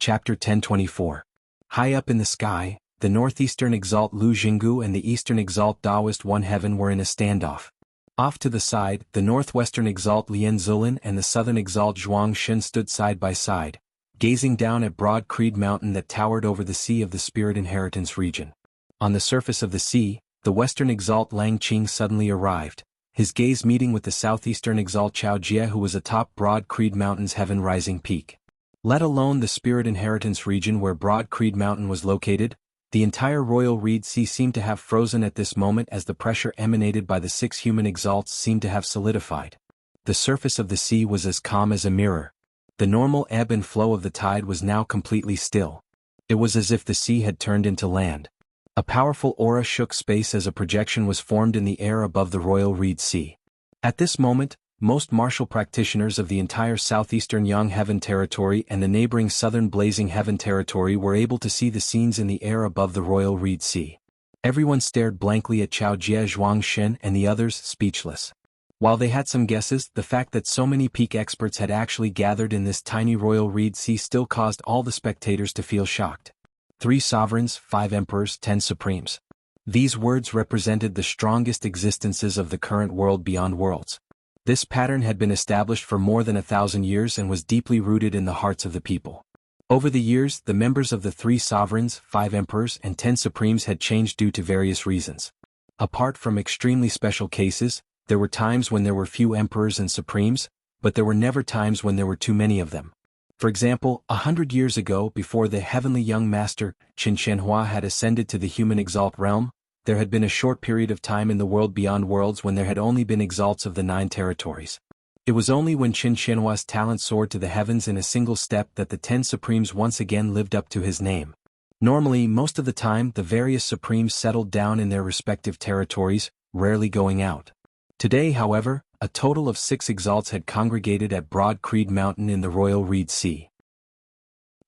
Chapter 1024. High up in the sky, the northeastern exalt Lu Jianghu and the eastern exalt Taoist One Heaven were in a standoff. Off to the side, the northwestern exalt Lian Zulin and the southern exalt Zhuang Shen stood side by side, gazing down at Broad Creed Mountain that towered over the Sea of the Spirit Inheritance region. On the surface of the sea, the western exalt Lang Qing suddenly arrived, his gaze meeting with the southeastern exalt Chao Jie, who was atop Broad Creed Mountain's heaven-rising peak. Let alone the Spirit Inheritance region where Broad Creed Mountain was located, the entire Royal Reed Sea seemed to have frozen at this moment as the pressure emanated by the 6 human exalts seemed to have solidified. The surface of the sea was as calm as a mirror. The normal ebb and flow of the tide was now completely still. It was as if the sea had turned into land. A powerful aura shook space as a projection was formed in the air above the Royal Reed Sea. At this moment, most martial practitioners of the entire southeastern Yang Heaven territory and the neighboring southern Blazing Heaven territory were able to see the scenes in the air above the Royal Reed Sea. Everyone stared blankly at Chao Jie, Zhuang Shen and the others, speechless. While they had some guesses, the fact that so many peak experts had actually gathered in this tiny Royal Reed Sea still caused all the spectators to feel shocked. 3 sovereigns, 5 emperors, 10 supremes. These words represented the strongest existences of the current world beyond worlds. This pattern had been established for more than 1,000 years and was deeply rooted in the hearts of the people. Over the years, the members of the 3 sovereigns, 5 emperors and 10 supremes had changed due to various reasons. Apart from extremely special cases, there were times when there were few emperors and supremes, but there were never times when there were too many of them. For example, 100 years ago, before the heavenly young master, Qin Shenhua, had ascended to the human exalt realm, there had been a short period of time in the world beyond worlds when there had only been exalts of the 9 territories. It was only when Qin Shenhua's talent soared to the heavens in a single step that the 10 supremes once again lived up to his name. Normally, most of the time, the various supremes settled down in their respective territories, rarely going out. Today, however, a total of 6 exalts had congregated at Broad Creed Mountain in the Royal Reed Sea.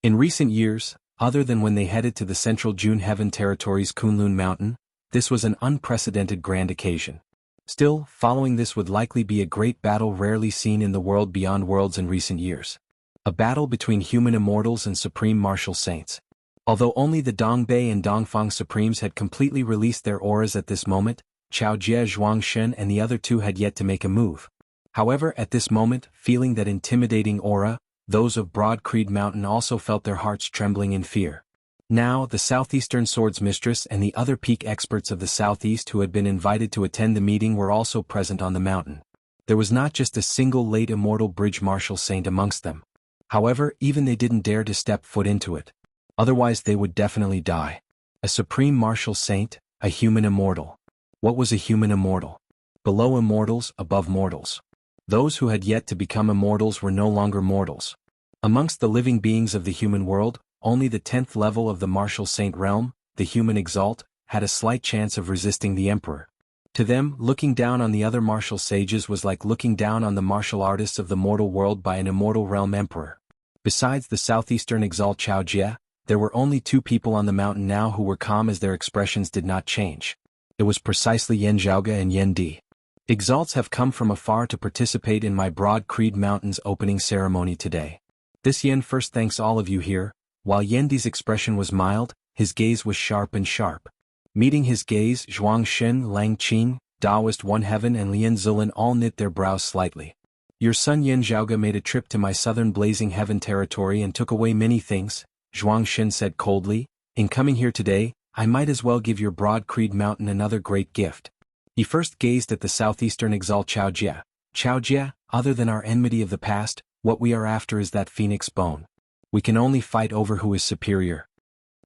In recent years, other than when they headed to the central June Heaven territory's Kunlun Mountain, this was an unprecedented grand occasion. Still, following this would likely be a great battle rarely seen in the world beyond worlds in recent years. A battle between human immortals and supreme martial saints. Although only the Dongbei and Dongfang supremes had completely released their auras at this moment, Chao Jie, Zhuang Shen and the other 2 had yet to make a move. However, at this moment, feeling that intimidating aura, those of Broad Creed Mountain also felt their hearts trembling in fear. Now, the Southeastern Swords Mistress and the other peak experts of the Southeast who had been invited to attend the meeting were also present on the mountain. There was not just a single late immortal bridge martial saint amongst them. However, even they didn't dare to step foot into it. Otherwise they would definitely die. A supreme martial saint, a human immortal. What was a human immortal? Below immortals, above mortals. Those who had yet to become immortals were no longer mortals. Amongst the living beings of the human world, only the 10th level of the martial saint realm, the human exalt, had a slight chance of resisting the emperor. To them, looking down on the other martial sages was like looking down on the martial artists of the mortal world by an immortal realm emperor. Besides the southeastern exalt Chao Jie, there were only 2 people on the mountain now who were calm as their expressions did not change. It was precisely Yan Zhaoge and Yan Di. Exalts have come from afar to participate in my Broad Creed Mountain's opening ceremony today. This Yan first thanks all of you here. While Yandi's expression was mild, his gaze was sharp and sharp. Meeting his gaze, Zhuang Shen, Lang Qing, Taoist One Heaven and Lian Zulin all knit their brows slightly. Your son Yan Zhaoge made a trip to my southern Blazing Heaven territory and took away many things, Zhuang Shen said coldly. In coming here today, I might as well give your Broad Creed Mountain another great gift. He first gazed at the southeastern exalt Chao Jie. Chao Jie, other than our enmity of the past, what we are after is that phoenix bone. We can only fight over who is superior.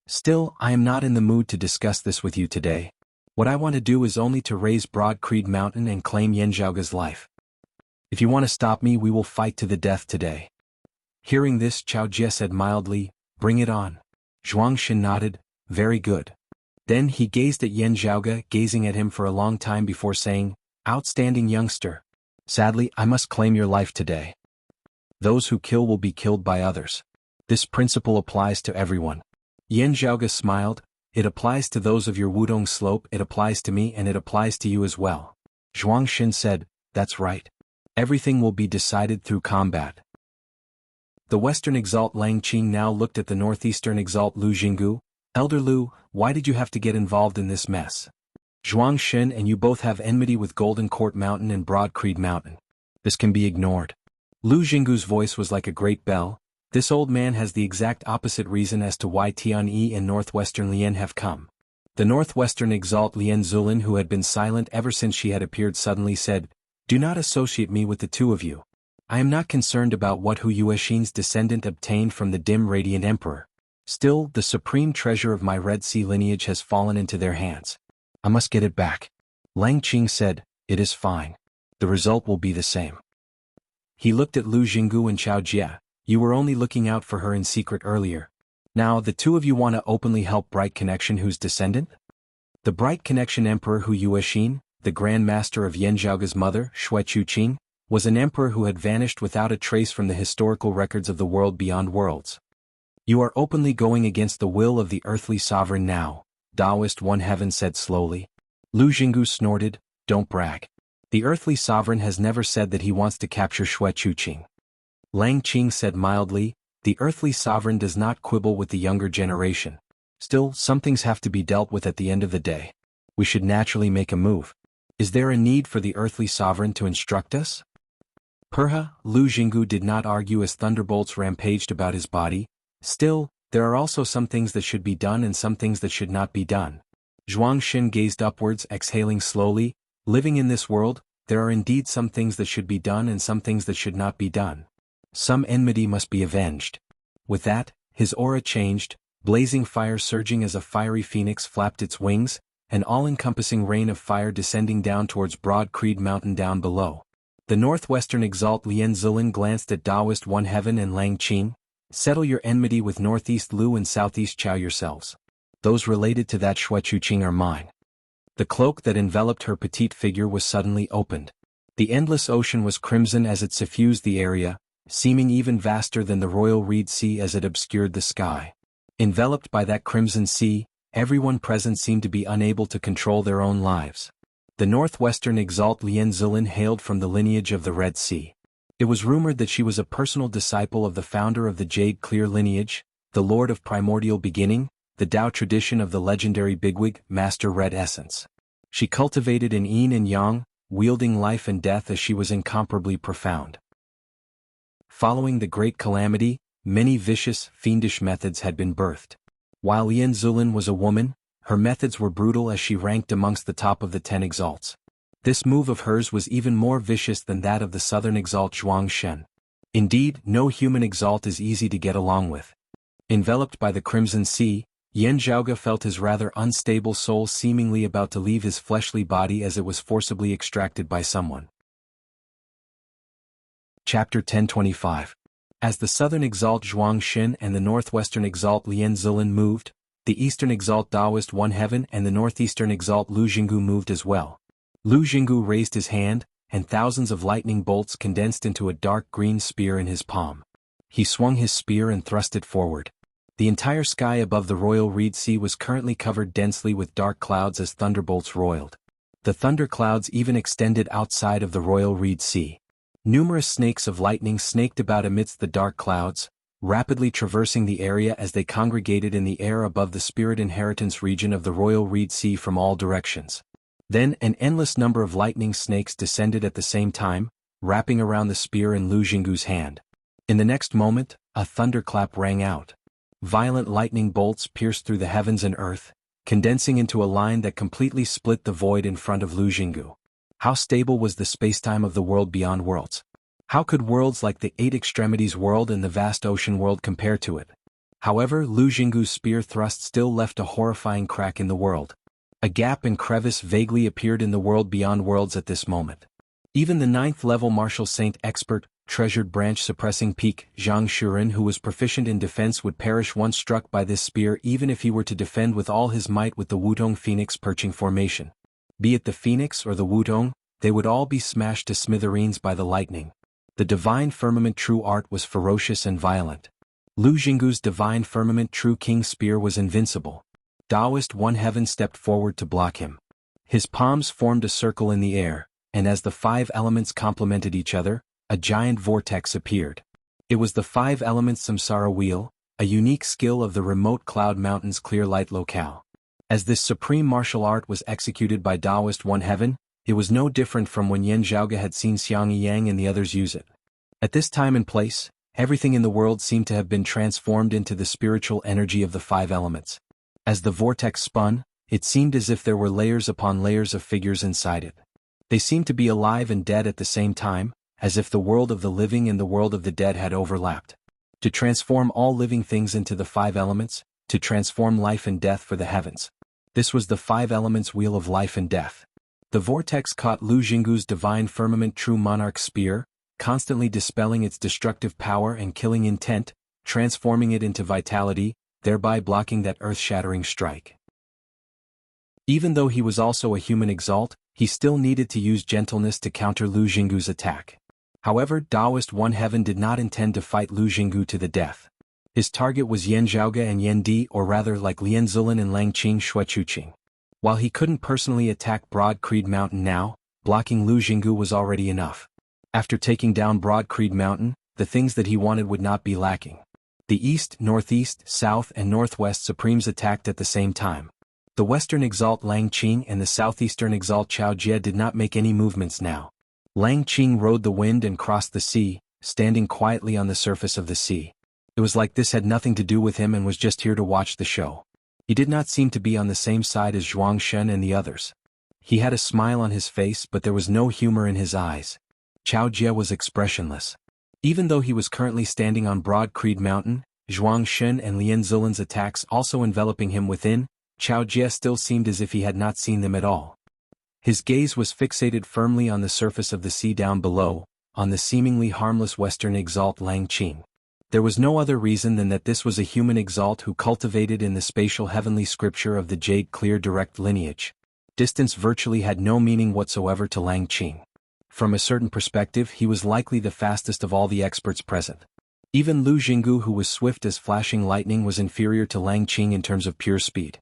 Still, I am not in the mood to discuss this with you today. What I want to do is only to raise Broad Creed Mountain and claim Yan Zhaoge's life. If you want to stop me, we will fight to the death today. Hearing this, Chao Jie said mildly, "Bring it on." Zhuang Shen nodded, "Very good." Then he gazed at Yan Zhaoge, gazing at him for a long time before saying, "Outstanding youngster. Sadly, I must claim your life today. Those who kill will be killed by others. This principle applies to everyone." Yan Zhaoge smiled, "It applies to those of your Wudong slope, it applies to me and it applies to you as well." Zhuang Shen said, "That's right. Everything will be decided through combat." The Western Exalt Lang Qing now looked at the Northeastern Exalt Lu Jinggu. Elder Lu, why did you have to get involved in this mess? Zhuang Shen and you both have enmity with Golden Court Mountain and Broad Creed Mountain. This can be ignored. Lu Jinggu's voice was like a great bell. This old man has the exact opposite reason as to why Tianyi and Northwestern Lian have come. The Northwestern Exalt Lian Zulin, who had been silent ever since she had appeared, suddenly said, "Do not associate me with the two of you. I am not concerned about what Hu Yuexin's descendant obtained from the dim radiant emperor. Still, the supreme treasure of my Red Sea lineage has fallen into their hands. I must get it back." Lang Qing said, "It is fine. The result will be the same." He looked at Lu Jinggu and Chao Jie. "You were only looking out for her in secret earlier. Now the two of you want to openly help Bright Connection, whose descendant? The Bright Connection Emperor Hu Yuexin, the Grand Master of Yanzhaoge's mother, Xue Chuqing, was an emperor who had vanished without a trace from the historical records of the world beyond worlds. You are openly going against the will of the earthly sovereign now," Taoist One Heaven said slowly. Lu Jinggu snorted, "Don't brag. The earthly sovereign has never said that he wants to capture Xue Chuqing." Lang Qing said mildly, "The earthly sovereign does not quibble with the younger generation. Still, some things have to be dealt with at the end of the day. We should naturally make a move. Is there a need for the earthly sovereign to instruct us?" Perha, Lu Jinggu did not argue as thunderbolts rampaged about his body. "Still, there are also some things that should be done and some things that should not be done." Zhuang Xin gazed upwards, exhaling slowly. "Living in this world, there are indeed some things that should be done and some things that should not be done. Some enmity must be avenged." With that, his aura changed, blazing fire surging as a fiery phoenix flapped its wings, an all-encompassing rain of fire descending down towards Broad Creed Mountain down below. The Northwestern Exalt Lian Zulin glanced at Taoist One Heaven and Lang Qing. "Settle your enmity with Northeast Lu and Southeast Chao yourselves. Those related to that Xue Chuqing are mine." The cloak that enveloped her petite figure was suddenly opened. The endless ocean was crimson as it suffused the area, seeming even vaster than the royal reed sea as it obscured the sky. Enveloped by that crimson sea, everyone present seemed to be unable to control their own lives. The Northwestern Exalt Lian Zulin hailed from the lineage of the Red Sea. It was rumored that she was a personal disciple of the founder of the Jade Clear lineage, the Lord of Primordial Beginning, the Tao tradition of the legendary bigwig, Master Red Essence. She cultivated in yin and yang, wielding life and death as she was incomparably profound. Following the Great Calamity, many vicious, fiendish methods had been birthed. While Lian Zulin was a woman, her methods were brutal as she ranked amongst the top of the 10 exalts. This move of hers was even more vicious than that of the southern exalt Zhuang Shen. Indeed, no human exalt is easy to get along with. Enveloped by the Crimson Sea, Yanzhaoge felt his rather unstable soul seemingly about to leave his fleshly body as it was forcibly extracted by someone. Chapter 1025. As the southern exalt Zhuang Shen and the northwestern exalt Lian Zulin moved, the eastern exalt Taoist One Heaven and the northeastern exalt Lu Jinggu moved as well. Lu Jinggu raised his hand, and thousands of lightning bolts condensed into a dark green spear in his palm. He swung his spear and thrust it forward. The entire sky above the royal reed sea was currently covered densely with dark clouds as thunderbolts roiled. The thunder clouds even extended outside of the royal reed sea. Numerous snakes of lightning snaked about amidst the dark clouds, rapidly traversing the area as they congregated in the air above the spirit inheritance region of the royal reed sea from all directions. Then an endless number of lightning snakes descended at the same time, wrapping around the spear in Lu Jinggu's hand. In the next moment, a thunderclap rang out. Violent lightning bolts pierced through the heavens and earth, condensing into a line that completely split the void in front of Lu Jinggu. How stable was the spacetime of the world beyond worlds? How could worlds like the Eight Extremities world and the vast ocean world compare to it? However, Lu Jinggu's spear thrust still left a horrifying crack in the world. A gap and crevice vaguely appeared in the world beyond worlds at this moment. Even the 9th-level Martial Saint expert, treasured branch-suppressing peak, Zhang Shuren, who was proficient in defense, would perish once struck by this spear even if he were to defend with all his might with the Wutong Phoenix perching formation. Be it the Phoenix or the Wutong, they would all be smashed to smithereens by the lightning. The Divine Firmament True Art was ferocious and violent. Lu Jinggu's Divine Firmament True King Spear was invincible. Taoist One Heaven stepped forward to block him. His palms formed a circle in the air, and as the 5 elements complemented each other, a giant vortex appeared. It was the five elements samsara wheel, a unique skill of the remote Cloud Mountain's clear light locale. As this supreme martial art was executed by Taoist One Heaven, it was no different from when Yan Zhaoge had seen Xiang Yang and the others use it. At this time and place, everything in the world seemed to have been transformed into the spiritual energy of the five elements. As the vortex spun, it seemed as if there were layers upon layers of figures inside it. They seemed to be alive and dead at the same time, as if the world of the living and the world of the dead had overlapped. To transform all living things into the five elements, to transform life and death for the heavens. This was the five elements wheel of life and death. The vortex caught Lu Jinggu's divine firmament true monarch spear, constantly dispelling its destructive power and killing intent, transforming it into vitality, thereby blocking that earth-shattering strike. Even though he was also a human exalt, he still needed to use gentleness to counter Lu Jinggu's attack. However, Taoist One Heaven did not intend to fight Lu Jinggu to the death. His target was Yan Zhaoge and Yan Di, or rather like Lian Zilin and Lang Qing Shuechuqing. While he couldn't personally attack Broad Creed Mountain now, blocking Lu Jinggu was already enough. After taking down Broad Creed Mountain, the things that he wanted would not be lacking. The East, Northeast, South and Northwest Supremes attacked at the same time. The Western Exalt Lang Qing and the Southeastern Exalt Chao Jie did not make any movements now. Lang Qing rode the wind and crossed the sea, standing quietly on the surface of the sea. It was like this had nothing to do with him and was just here to watch the show. He did not seem to be on the same side as Zhuang Shen and the others. He had a smile on his face but there was no humor in his eyes. Chao Jie was expressionless. Even though he was currently standing on Broad Creed Mountain, Zhuang Shen and Lian Zilin's attacks also enveloping him within, Chao Jie still seemed as if he had not seen them at all. His gaze was fixated firmly on the surface of the sea down below, on the seemingly harmless Western Exalt Lang Qing. There was no other reason than that this was a human exalt who cultivated in the spatial heavenly scripture of the Jade Clear direct lineage. Distance virtually had no meaning whatsoever to Lang Qing. From a certain perspective he was likely the fastest of all the experts present. Even Lu Jinggu, who was swift as flashing lightning, was inferior to Lang Qing in terms of pure speed.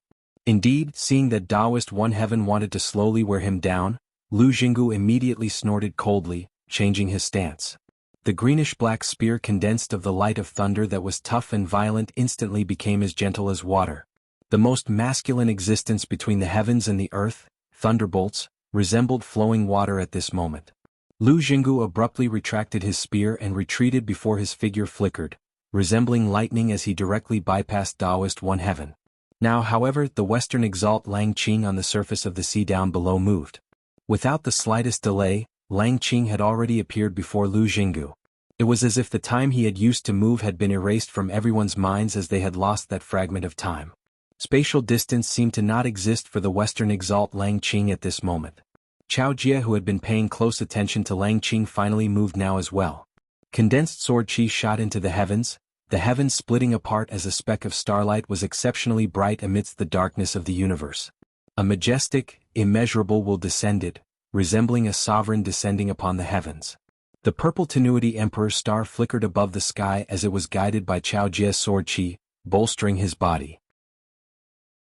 Indeed, seeing that Taoist One Heaven wanted to slowly wear him down, Lu Jinggu immediately snorted coldly, changing his stance. The greenish-black spear condensed of the light of thunder that was tough and violent instantly became as gentle as water. The most masculine existence between the heavens and the earth, thunderbolts, resembled flowing water at this moment. Lu Jinggu abruptly retracted his spear and retreated before his figure flickered, resembling lightning as he directly bypassed Taoist One Heaven. Now, however, the Western Exalt Lang Qing on the surface of the sea down below moved. Without the slightest delay, Lang Qing had already appeared before Lu Jinggu. It was as if the time he had used to move had been erased from everyone's minds as they had lost that fragment of time. Spatial distance seemed to not exist for the Western Exalt Lang Qing at this moment. Chao Jie, who had been paying close attention to Lang Qing, finally moved now as well. Condensed sword chi shot into the heavens splitting apart as a speck of starlight was exceptionally bright amidst the darkness of the universe. A majestic, immeasurable will descended, resembling a sovereign descending upon the heavens. The purple tenuity emperor star flickered above the sky as it was guided by Chao Jie's sword chi, bolstering his body.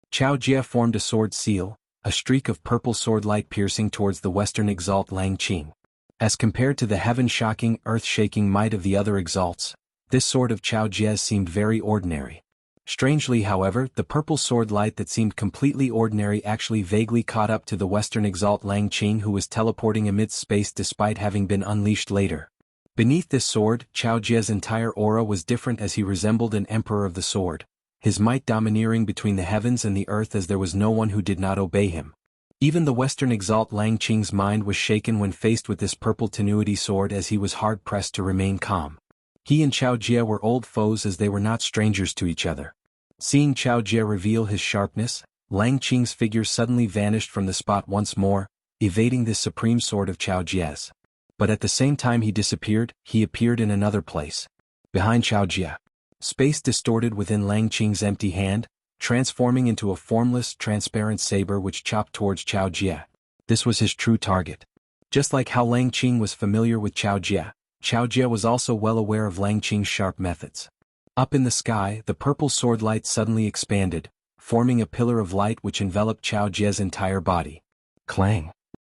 Chao Jie formed a sword seal, a streak of purple sword light piercing towards the Western Exalt Lang Qing. As compared to the heaven-shocking, earth-shaking might of the other exalts, this sword of Chao Jie's seemed very ordinary. Strangely, however, the purple sword light that seemed completely ordinary actually vaguely caught up to the Western Exalt Lang Qing, who was teleporting amidst space despite having been unleashed later. Beneath this sword, Chao Jie's entire aura was different as he resembled an emperor of the sword, his might domineering between the heavens and the earth as there was no one who did not obey him. Even the Western Exalt Lang Qing's mind was shaken when faced with this purple tenuity sword as he was hard-pressed to remain calm. He and Chao Jie were old foes as they were not strangers to each other. Seeing Chao Jie reveal his sharpness, Lang Qing's figure suddenly vanished from the spot once more, evading this supreme sword of Chao Jie's. But at the same time he disappeared, he appeared in another place. Behind Chao Jie. Space distorted within Lang Qing's empty hand, transforming into a formless, transparent saber which chopped towards Chao Jie. This was his true target. Just like how Lang Qing was familiar with Chao Jie was also well aware of Lang Qing's sharp methods. Up in the sky, the purple sword light suddenly expanded, forming a pillar of light which enveloped Chao Jie's entire body. Clang!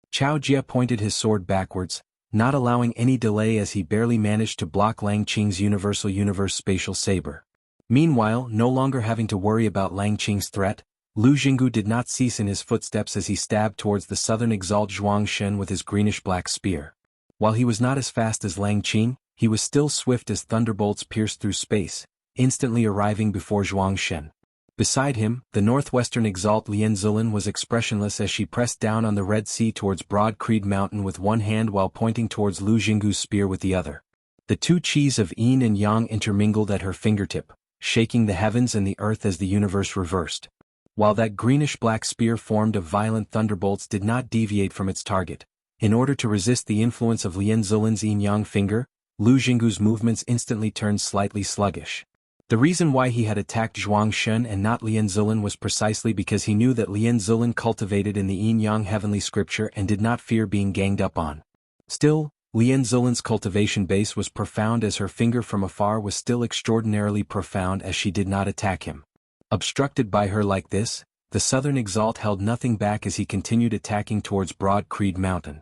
Chao Jie pointed his sword backwards, not allowing any delay as he barely managed to block Lang Qing's universe spatial saber. Meanwhile, no longer having to worry about Lang Qing's threat, Lu Jinggu did not cease in his footsteps as he stabbed towards the southern exalt Zhuang Shen with his greenish-black spear. While he was not as fast as Lang Qing, he was still swift as thunderbolts pierced through space, instantly arriving before Zhuang Shen. Beside him, the northwestern exalt Lian Zilin was expressionless as she pressed down on the Red Sea towards Broad Creed Mountain with one hand while pointing towards Lu Jinggu's spear with the other. The two qis of yin and yang intermingled at her fingertip, shaking the heavens and the earth as the universe reversed. While that greenish-black spear formed of violent thunderbolts did not deviate from its target, in order to resist the influence of Lian Zilin's yin-yang finger, Lu Jinggu's movements instantly turned slightly sluggish. The reason why he had attacked Zhuang Shen and not Lian Zilin was precisely because he knew that Lian Zilin cultivated in the yin-yang heavenly scripture and did not fear being ganged up on. Still, Lian Zilin's cultivation base was profound as her finger from afar was still extraordinarily profound as she did not attack him. Obstructed by her like this, the southern exalt held nothing back as he continued attacking towards Broad Creed Mountain.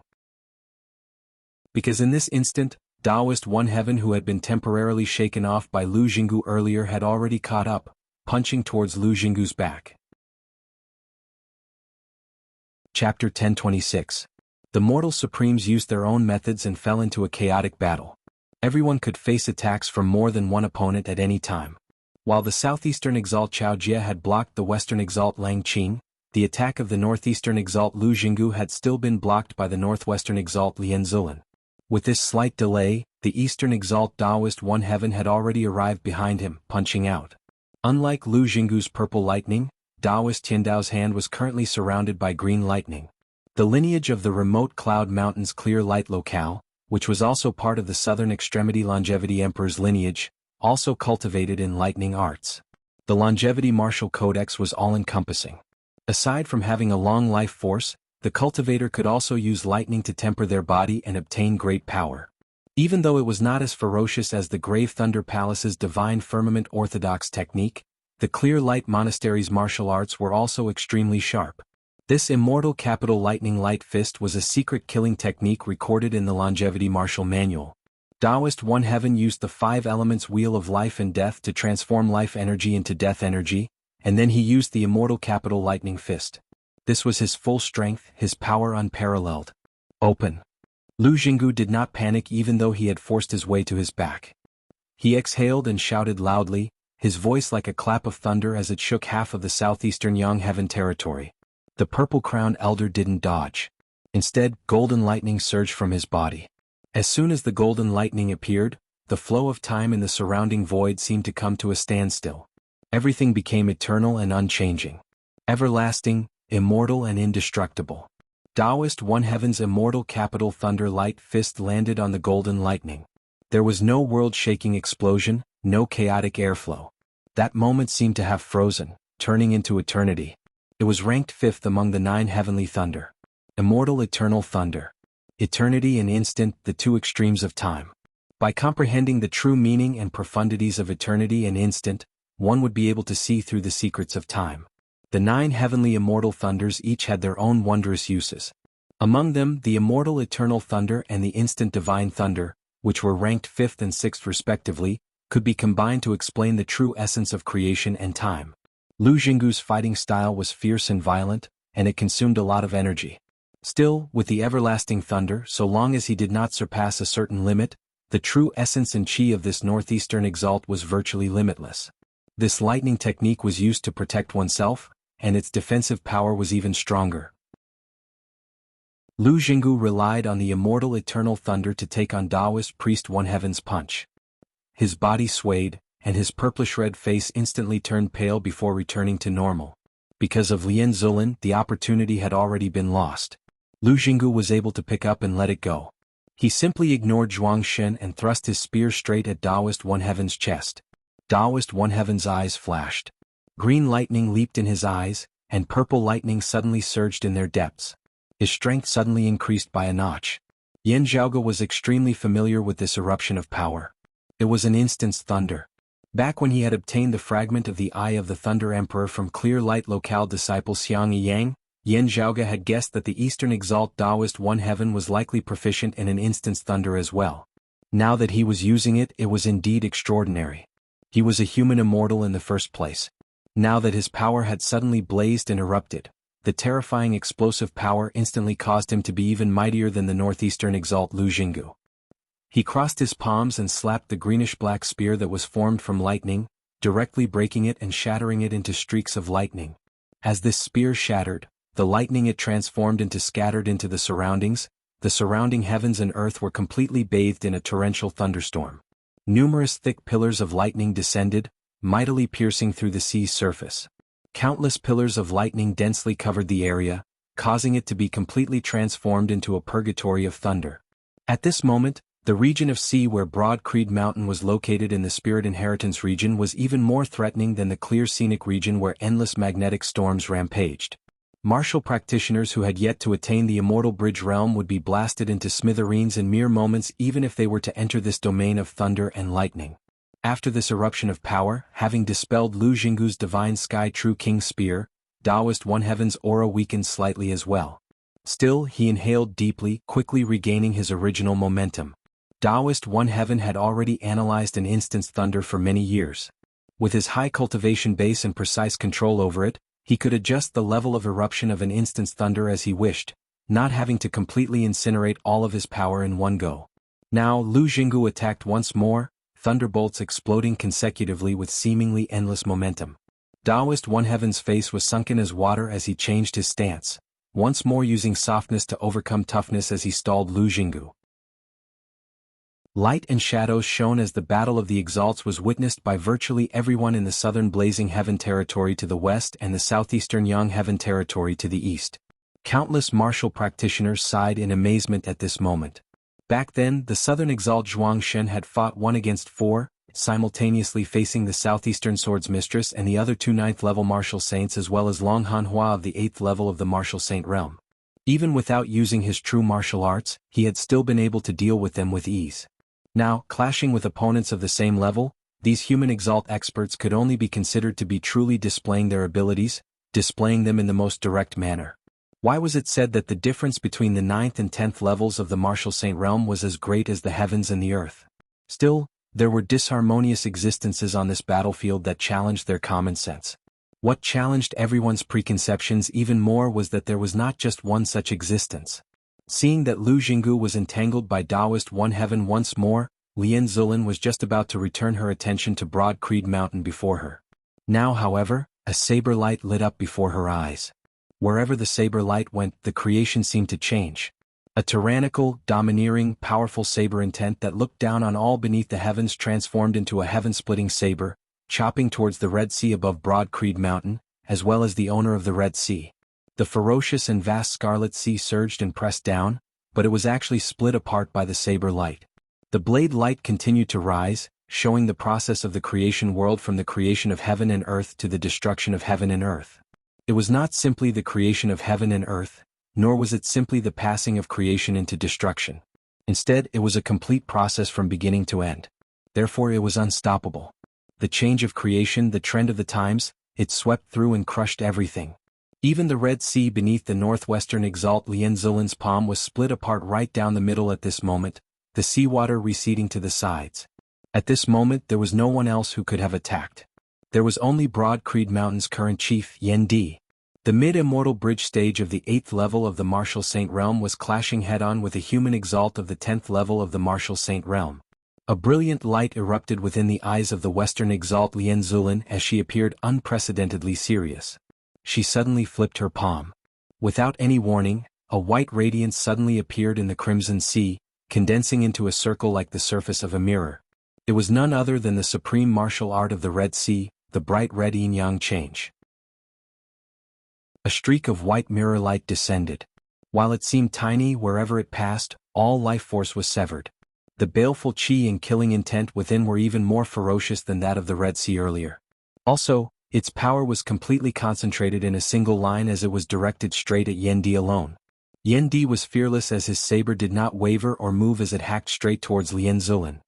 Because in this instant, Taoist One Heaven who had been temporarily shaken off by Lu Jinggu earlier had already caught up, punching towards Lu Jinggu's back. Chapter 1026. The mortal supremes used their own methods and fell into a chaotic battle. Everyone could face attacks from more than one opponent at any time. While the southeastern exalt Chao Jie had blocked the western exalt Lang Qing, the attack of the northeastern exalt Lu Jinggu had still been blocked by the northwestern exalt Lian Zilin. With this slight delay, the eastern exalt Taoist One Heaven had already arrived behind him, punching out. Unlike Lu Jinggu's purple lightning, Taoist Tiandao's hand was currently surrounded by green lightning. The lineage of the remote Cloud Mountain's clear light locale, which was also part of the southern extremity Longevity Emperor's lineage, also cultivated in lightning arts. The Longevity Martial Codex was all-encompassing. Aside from having a long life force, the cultivator could also use lightning to temper their body and obtain great power. Even though it was not as ferocious as the Grave Thunder Palace's Divine Firmament orthodox technique, the Clear Light Monastery's martial arts were also extremely sharp. This immortal capital lightning light fist was a secret killing technique recorded in the Longevity Martial Manual. Taoist One Heaven used the 5 elements wheel of life and death to transform life energy into death energy, and then he used the immortal capital lightning fist. This was his full strength, his power unparalleled. Open. Lu Jinggu did not panic even though he had forced his way to his back. He exhaled and shouted loudly, his voice like a clap of thunder as it shook half of the southeastern Yang Heaven territory. The purple-crowned elder didn't dodge. Instead, golden lightning surged from his body. As soon as the golden lightning appeared, the flow of time in the surrounding void seemed to come to a standstill. Everything became eternal and unchanging. Everlasting, immortal and indestructible. Taoist One Heaven's immortal capital thunder light fist landed on the golden lightning. There was no world-shaking explosion, no chaotic airflow. That moment seemed to have frozen, turning into eternity. It was ranked 5th among the 9 heavenly thunder. Immortal eternal thunder. Eternity and instant, the two extremes of time. By comprehending the true meaning and profundities of eternity and instant, one would be able to see through the secrets of time. The 9 heavenly immortal thunders each had their own wondrous uses. Among them, the immortal eternal thunder and the instant divine thunder, which were ranked 5th and 6th respectively, could be combined to explain the true essence of creation and time. Lu Jinggu's fighting style was fierce and violent, and it consumed a lot of energy. Still, with the everlasting thunder, so long as he did not surpass a certain limit, the true essence and chi of this northeastern exalt was virtually limitless. This lightning technique was used to protect oneself, and its defensive power was even stronger. Lu Jinggu relied on the immortal eternal thunder to take on Taoist priest One Heaven's punch. His body swayed, and his purplish-red face instantly turned pale before returning to normal. Because of Lian Zilin, the opportunity had already been lost. Lu Jinggu was able to pick up and let it go. He simply ignored Zhuang Shen and thrust his spear straight at Taoist One Heaven's chest. Taoist One Heaven's eyes flashed. Green lightning leaped in his eyes, and purple lightning suddenly surged in their depths. His strength suddenly increased by a notch. Yan Zhaoge was extremely familiar with this eruption of power. It was an instant's thunder. Back when he had obtained the fragment of the Eye of the Thunder Emperor from Clear Light Locale disciple Xiang Yang, Yan Zhaoge had guessed that the Eastern Exalt Taoist One Heaven was likely proficient in an instant's thunder as well. Now that he was using it, it was indeed extraordinary. He was a human immortal in the first place. Now that his power had suddenly blazed and erupted, the terrifying explosive power instantly caused him to be even mightier than the Northeastern Exalt Lu Jingu. He crossed his palms and slapped the greenish-black spear that was formed from lightning, directly breaking it and shattering it into streaks of lightning. As this spear shattered, the lightning it transformed into scattered into the surroundings. The surrounding heavens and earth were completely bathed in a torrential thunderstorm. Numerous thick pillars of lightning descended, mightily piercing through the sea's surface. Countless pillars of lightning densely covered the area, causing it to be completely transformed into a purgatory of thunder. At this moment, the region of sea where Broad Creed Mountain was located in the Spirit Inheritance region was even more threatening than the clear scenic region where endless magnetic storms rampaged. Martial practitioners who had yet to attain the Immortal Bridge realm would be blasted into smithereens in mere moments even if they were to enter this domain of thunder and lightning. After this eruption of power, having dispelled Lu Jingu's Divine Sky True King Spear, Taoist One Heaven's aura weakened slightly as well. Still, he inhaled deeply, quickly regaining his original momentum. Taoist One Heaven had already analyzed an instant's thunder for many years. With his high cultivation base and precise control over it, he could adjust the level of eruption of an instant's thunder as he wished, not having to completely incinerate all of his power in one go. Now Lu Jingu attacked once more, thunderbolts exploding consecutively with seemingly endless momentum. Taoist One Heaven's face was sunken as water as he changed his stance, once more using softness to overcome toughness as he stalled Lu Jingu. Light and shadows shone as the Battle of the Exalts was witnessed by virtually everyone in the southern Blazing Heaven territory to the west and the southeastern Yang Heaven territory to the east. Countless martial practitioners sighed in amazement at this moment. Back then, the southern Exalt Zhuang Shen had fought 1 against 4, simultaneously facing the southeastern Swords Mistress and the other 2 9th-level martial saints as well as Long Han Hua of the 8th level of the martial saint realm. Even without using his true martial arts, he had still been able to deal with them with ease. Now, clashing with opponents of the same level, these human Exalt experts could only be considered to be truly displaying their abilities, displaying them in the most direct manner. Why was it said that the difference between the 9th and 10th levels of the martial saint realm was as great as the heavens and the earth? Still, there were disharmonious existences on this battlefield that challenged their common sense. What challenged everyone's preconceptions even more was that there was not just one such existence. Seeing that Lu Jingu was entangled by Taoist One Heaven once more, Lian Zulin was just about to return her attention to Broad Creed Mountain before her. Now, however, a saber light lit up before her eyes. Wherever the saber light went, the creation seemed to change. A tyrannical, domineering, powerful saber intent that looked down on all beneath the heavens transformed into a heaven-splitting saber, chopping towards the Red Sea above Broad Creed Mountain, as well as the owner of the Red Sea. The ferocious and vast Scarlet Sea surged and pressed down, but it was actually split apart by the saber light. The blade light continued to rise, showing the process of the creation world from the creation of heaven and earth to the destruction of heaven and earth. It was not simply the creation of heaven and earth, nor was it simply the passing of creation into destruction. Instead, it was a complete process from beginning to end. Therefore, it was unstoppable. The change of creation, the trend of the times, it swept through and crushed everything. Even the Red Sea beneath the northwestern Exalt Lian Zulin's palm was split apart right down the middle at this moment, the seawater receding to the sides. At this moment there was no one else who could have attacked. There was only Broad Creed Mountain's current chief, Yen Di. The mid-immortal bridge stage of the 8th level of the Martial Saint realm was clashing head-on with a human Exalt of the 10th level of the Martial Saint realm. A brilliant light erupted within the eyes of the western Exalt Lian Zulin as she appeared unprecedentedly serious. She suddenly flipped her palm. Without any warning, a white radiance suddenly appeared in the crimson sea, condensing into a circle like the surface of a mirror. It was none other than the supreme martial art of the Red Sea, the bright red yin-yang change. A streak of white mirror light descended. While it seemed tiny wherever it passed, all life force was severed. The baleful chi and killing intent within were even more ferocious than that of the Red Sea earlier. Also, its power was completely concentrated in a single line as it was directed straight at Yen Di alone. Yen Di was fearless as his saber did not waver or move as it hacked straight towards Lian Zulin.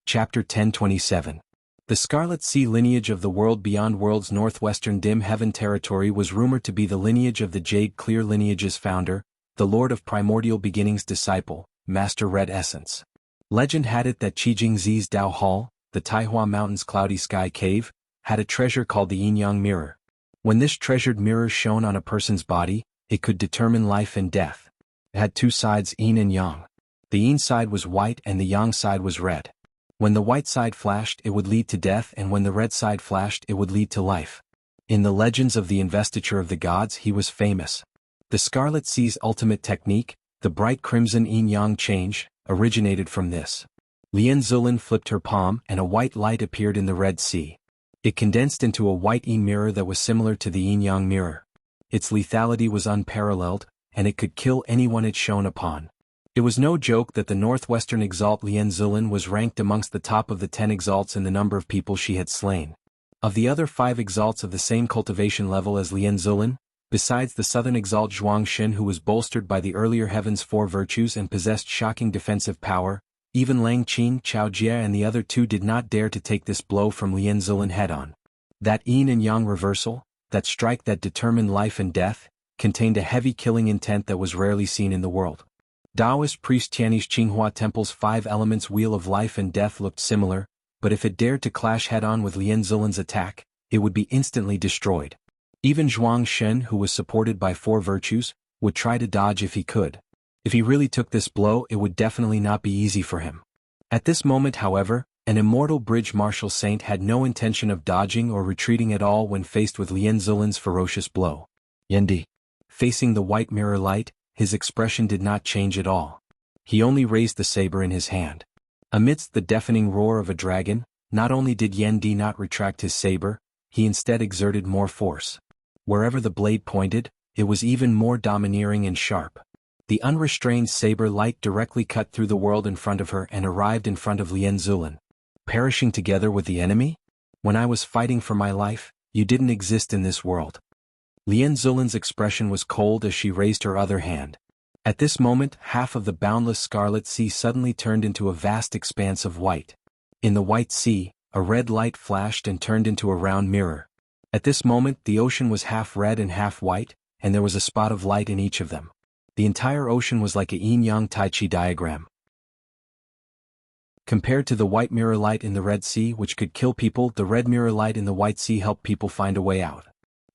Chapter 1027. The Scarlet Sea lineage of the world beyond world's northwestern dim heaven territory was rumored to be the lineage of the Jade Clear lineage's founder, the Lord of Primordial Beginning's disciple, Master Red Essence. Legend had it that Qijingzi's Dao Hall, the Taihua Mountain's cloudy sky cave, had a treasure called the Yin-Yang Mirror. When this treasured mirror shone on a person's body, it could determine life and death. It had two sides, Yin and Yang. The Yin side was white and the Yang side was red. When the white side flashed, it would lead to death, and when the red side flashed, it would lead to life. In the legends of the investiture of the gods, he was famous. The Scarlet Sea's ultimate technique, the bright crimson yin-yang change, originated from this. Lian Zulin flipped her palm and a white light appeared in the Red Sea. It condensed into a white yin mirror that was similar to the yin-yang mirror. Its lethality was unparalleled, and it could kill anyone it shone upon. It was no joke that the northwestern exalt Lian Zulin was ranked amongst the top of the 10 exalts in the number of people she had slain. Of the other 5 exalts of the same cultivation level as Lian Zulin, besides the southern exalt Zhuang Xin, who was bolstered by the earlier heaven's 4 virtues and possessed shocking defensive power, even Lang Qin, Chao Jie and the other 2 did not dare to take this blow from Lian Zulin head-on. That yin and yang reversal, that strike that determined life and death, contained a heavy killing intent that was rarely seen in the world. Taoist priest Tianyi's Qinghua Temple's 5 elements wheel of life and death looked similar, but if it dared to clash head-on with Lian Zulin's attack, it would be instantly destroyed. Even Zhuang Xin, who was supported by 4 virtues, would try to dodge if he could. If he really took this blow, it would definitely not be easy for him. At this moment, however, an immortal bridge martial saint had no intention of dodging or retreating at all when faced with Lian Zulin's ferocious blow. Yendi. Facing the white mirror light, his expression did not change at all. He only raised the saber in his hand. Amidst the deafening roar of a dragon, not only did Yendi not retract his saber, he instead exerted more force. Wherever the blade pointed, it was even more domineering and sharp. The unrestrained saber light directly cut through the world in front of her and arrived in front of Lian Zulin. Perishing together with the enemy? When I was fighting for my life, you didn't exist in this world. Lian Zulin's expression was cold as she raised her other hand. At this moment, half of the boundless Scarlet Sea suddenly turned into a vast expanse of white. In the White Sea, a red light flashed and turned into a round mirror. At this moment, the ocean was half red and half white, and there was a spot of light in each of them. The entire ocean was like a yin-yang Tai Chi diagram. Compared to the white mirror light in the Red Sea, which could kill people, the red mirror light in the White Sea helped people find a way out.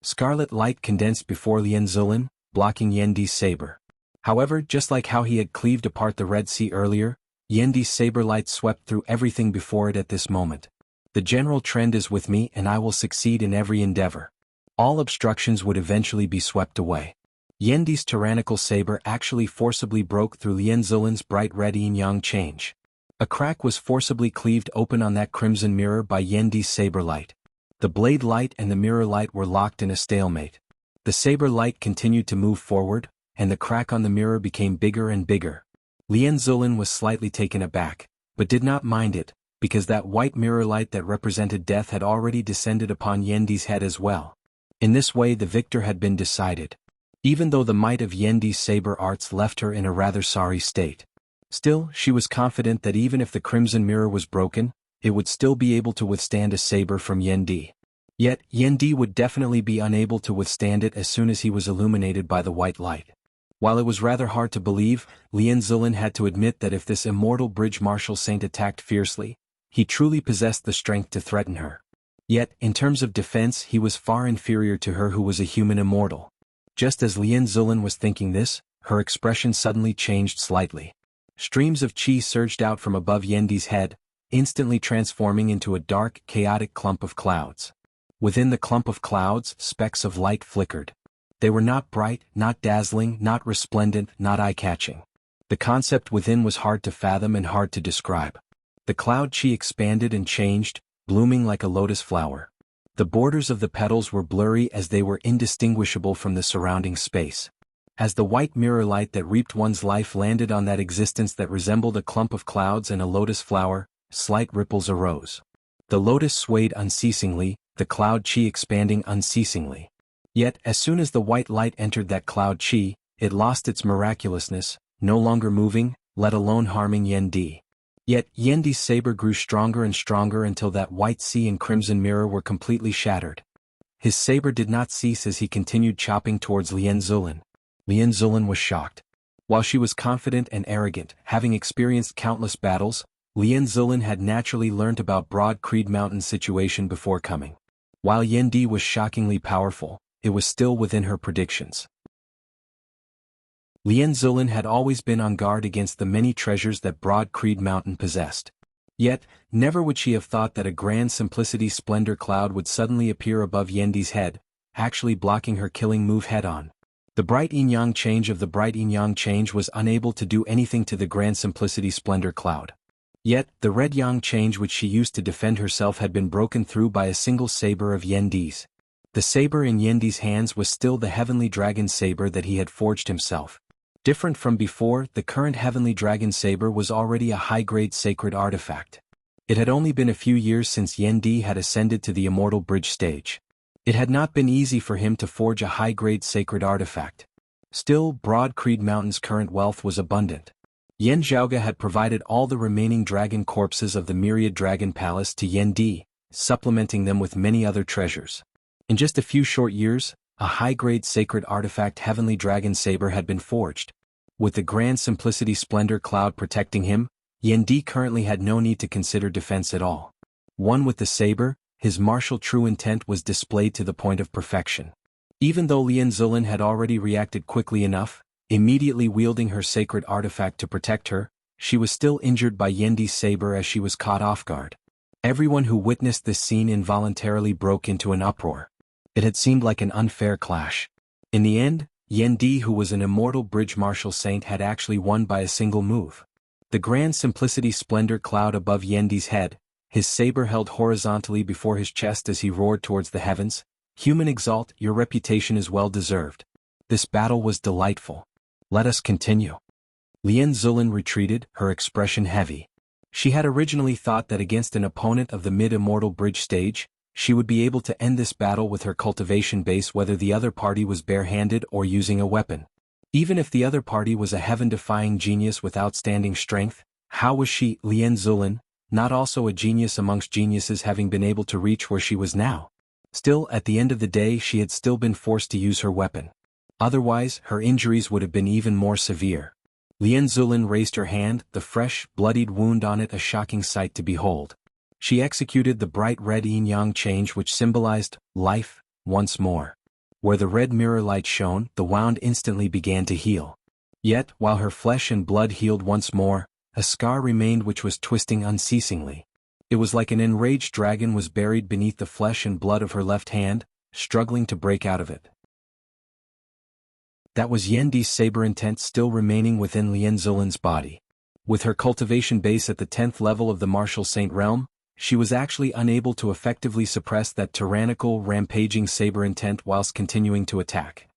Scarlet light condensed before Lian Zulin, blocking Yendi's saber. However, just like how he had cleaved apart the Red Sea earlier, Yendi's saber light swept through everything before it at this moment. The general trend is with me and I will succeed in every endeavor. All obstructions would eventually be swept away. Yendi's tyrannical saber actually forcibly broke through Lian Zulin's bright red yin-yang change. A crack was forcibly cleaved open on that crimson mirror by Yendi's saber light. The blade light and the mirror light were locked in a stalemate. The saber light continued to move forward, and the crack on the mirror became bigger and bigger. Lian Zulin was slightly taken aback, but did not mind it, because that white mirror light that represented death had already descended upon Yendi's head as well. In this way the victor had been decided. Even though the might of Yendi's saber arts left her in a rather sorry state. Still, she was confident that even if the crimson mirror was broken, it would still be able to withstand a saber from Yendi. Yet, Yendi would definitely be unable to withstand it as soon as he was illuminated by the white light. While it was rather hard to believe, Lian Zulin had to admit that if this immortal bridge martial saint attacked fiercely, he truly possessed the strength to threaten her. Yet, in terms of defense, he was far inferior to her who was a human immortal. Just as Lian Zulin was thinking this, her expression suddenly changed slightly. Streams of qi surged out from above Yendi's head, instantly transforming into a dark, chaotic clump of clouds. Within the clump of clouds, specks of light flickered. They were not bright, not dazzling, not resplendent, not eye-catching. The concept within was hard to fathom and hard to describe. The cloud qi expanded and changed, blooming like a lotus flower. The borders of the petals were blurry as they were indistinguishable from the surrounding space. As the white mirror light that reaped one's life landed on that existence that resembled a clump of clouds and a lotus flower, slight ripples arose. The lotus swayed unceasingly, the cloud qi expanding unceasingly. Yet, as soon as the white light entered that cloud qi, it lost its miraculousness, no longer moving, let alone harming Yendi. Yet Yendi's saber grew stronger and stronger until that white sea and crimson mirror were completely shattered. His saber did not cease as he continued chopping towards Lien Zulin. Lien Zulin was shocked. While she was confident and arrogant, having experienced countless battles, Lien Zulin had naturally learnt about Broad Creed Mountain's situation before coming. While Yendi was shockingly powerful, it was still within her predictions. Lien Zulin had always been on guard against the many treasures that Broad Creed Mountain possessed. Yet, never would she have thought that a grand simplicity splendor cloud would suddenly appear above Yendi's head, actually blocking her killing move head-on. The bright yin-yang change of the bright yin-yang change was unable to do anything to the grand simplicity splendor cloud. Yet, the red yang change which she used to defend herself had been broken through by a single saber of Yendi's. The saber in Yendi's hands was still the heavenly dragon saber that he had forged himself. Different from before, the current heavenly dragon saber was already a high-grade sacred artifact. It had only been a few years since Yendi had ascended to the immortal bridge stage. It had not been easy for him to forge a high-grade sacred artifact. Still, Broad Creed Mountain's current wealth was abundant. Yen Zhaoge had provided all the remaining dragon corpses of the Myriad Dragon Palace to Yendi, supplementing them with many other treasures. In just a few short years, a high-grade sacred artifact heavenly dragon saber had been forged. With the grand simplicity splendor cloud protecting him, Yendi currently had no need to consider defense at all. One with the saber, his martial true intent was displayed to the point of perfection. Even though Lien Zulin had already reacted quickly enough, immediately wielding her sacred artifact to protect her, she was still injured by Yendi's saber as she was caught off guard. Everyone who witnessed this scene involuntarily broke into an uproar. It had seemed like an unfair clash. In the end, Yendi, who was an immortal bridge martial saint, had actually won by a single move. The grand simplicity splendor cloud above Yendi's head, his saber held horizontally before his chest as he roared towards the heavens. Human Exalt, your reputation is well deserved. This battle was delightful. Let us continue. Lien Zulin retreated, her expression heavy. She had originally thought that against an opponent of the mid-immortal bridge stage, she would be able to end this battle with her cultivation base whether the other party was barehanded or using a weapon. Even if the other party was a heaven-defying genius with outstanding strength, how was she, Lien Zulin, not also a genius amongst geniuses, having been able to reach where she was now? Still, at the end of the day, she had still been forced to use her weapon. Otherwise, her injuries would have been even more severe. Lien Zulin raised her hand, the fresh, bloodied wound on it a shocking sight to behold. She executed the bright red yin-yang change which symbolized life, once more. Where the red mirror light shone, the wound instantly began to heal. Yet, while her flesh and blood healed once more, a scar remained which was twisting unceasingly. It was like an enraged dragon was buried beneath the flesh and blood of her left hand, struggling to break out of it. That was Yendi's saber intent still remaining within Lien Zulin's body. With her cultivation base at the 10th level of the martial saint realm, she was actually unable to effectively suppress that tyrannical, rampaging saber intent whilst continuing to attack.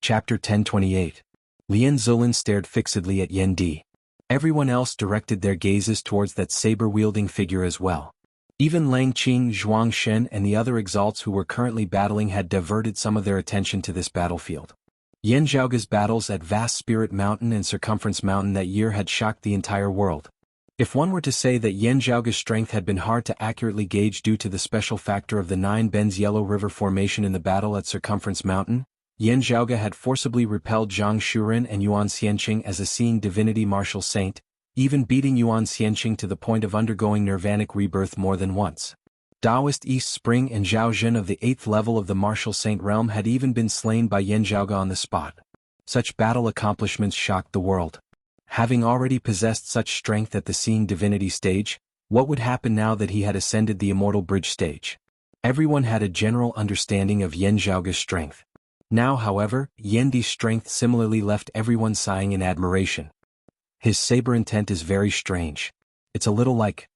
Chapter 1028. Lien Zulin stared fixedly at Yendi. Everyone else directed their gazes towards that saber-wielding figure as well. Even Lang Qing, Zhuang Shen and the other exalts who were currently battling had diverted some of their attention to this battlefield. Yen Zhaoge's battles at Vast Spirit Mountain and Circumference Mountain that year had shocked the entire world. If one were to say that Yen Zhaoge's strength had been hard to accurately gauge due to the special factor of the 9 Bends Yellow River Formation in the battle at Circumference Mountain, Yen Zhaoge had forcibly repelled Zhang Shuren and Yuan Xianqing as a seeing divinity martial saint, even beating Yuan Xianqing to the point of undergoing nirvanic rebirth more than once. Taoist East Spring and Zhao Jun of the 8th level of the martial saint realm had even been slain by Yen Zhaoge on the spot. Such battle accomplishments shocked the world. Having already possessed such strength at the seeing divinity stage, what would happen now that he had ascended the immortal bridge stage? Everyone had a general understanding of Yen Zhaoge's strength. Now, however, Yendi's strength similarly left everyone sighing in admiration. His saber intent is very strange. It's a little like.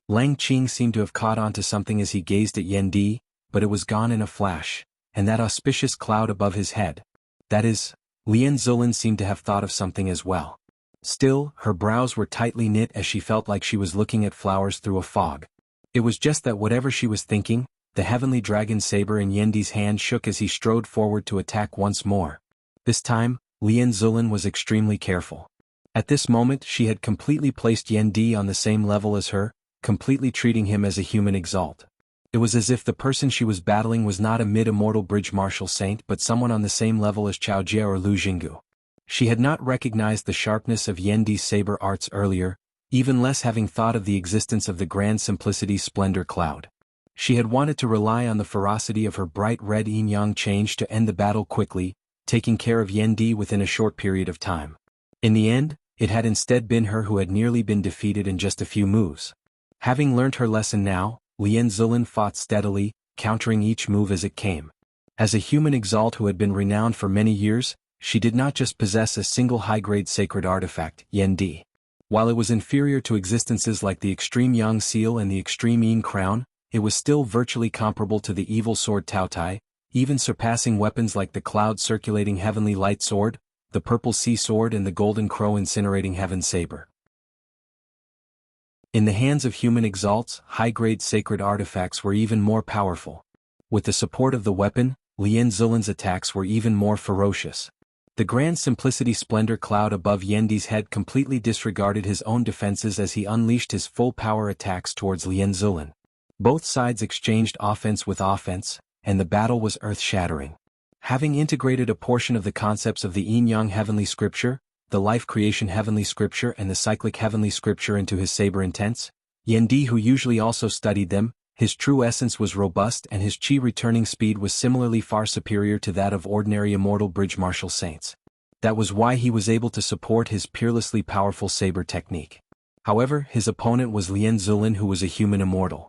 Lang Qing seemed to have caught on to something as he gazed at Yendi, but it was gone in a flash, and that auspicious cloud above his head. That is, Lien Zulin seemed to have thought of something as well. Still, her brows were tightly knit as she felt like she was looking at flowers through a fog. It was just that whatever she was thinking, the heavenly dragon saber in Yendi's hand shook as he strode forward to attack once more. This time, Lian Zulin was extremely careful. At this moment she had completely placed Yan Di on the same level as her, completely treating him as a human exalt. It was as if the person she was battling was not a mid-immortal bridge martial saint but someone on the same level as Chao Jie or Lu Jinggu. She had not recognized the sharpness of Yan Di's saber arts earlier, even less having thought of the existence of the grand simplicity splendor cloud. She had wanted to rely on the ferocity of her bright red yin-yang change to end the battle quickly, taking care of Yan Di within a short period of time. In the end, it had instead been her who had nearly been defeated in just a few moves. Having learned her lesson now, Lian Zulin fought steadily, countering each move as it came. As a human exalt who had been renowned for many years, she did not just possess a single high-grade sacred artifact, Yan Di. While it was inferior to existences like the extreme Yang Seal and the extreme Yin Crown, it was still virtually comparable to the evil sword Tao Tai, even surpassing weapons like the cloud-circulating heavenly light sword, the purple sea sword and the golden crow incinerating heaven saber. In the hands of human exalts, high-grade sacred artifacts were even more powerful. With the support of the weapon, Lian Zulin's attacks were even more ferocious. The grand simplicity splendor cloud above Yan Di's head completely disregarded his own defenses as he unleashed his full power attacks towards Lian Zulin. Both sides exchanged offense with offense, and the battle was earth-shattering. Having integrated a portion of the concepts of the Yin-Yang Heavenly Scripture, the Life Creation Heavenly Scripture and the Cyclic Heavenly Scripture into his saber intents, Yan Di, who usually also studied them, his true essence was robust and his chi returning speed was similarly far superior to that of ordinary immortal bridge martial saints. That was why he was able to support his peerlessly powerful saber technique. However, his opponent was Lian Zulin, who was a human immortal.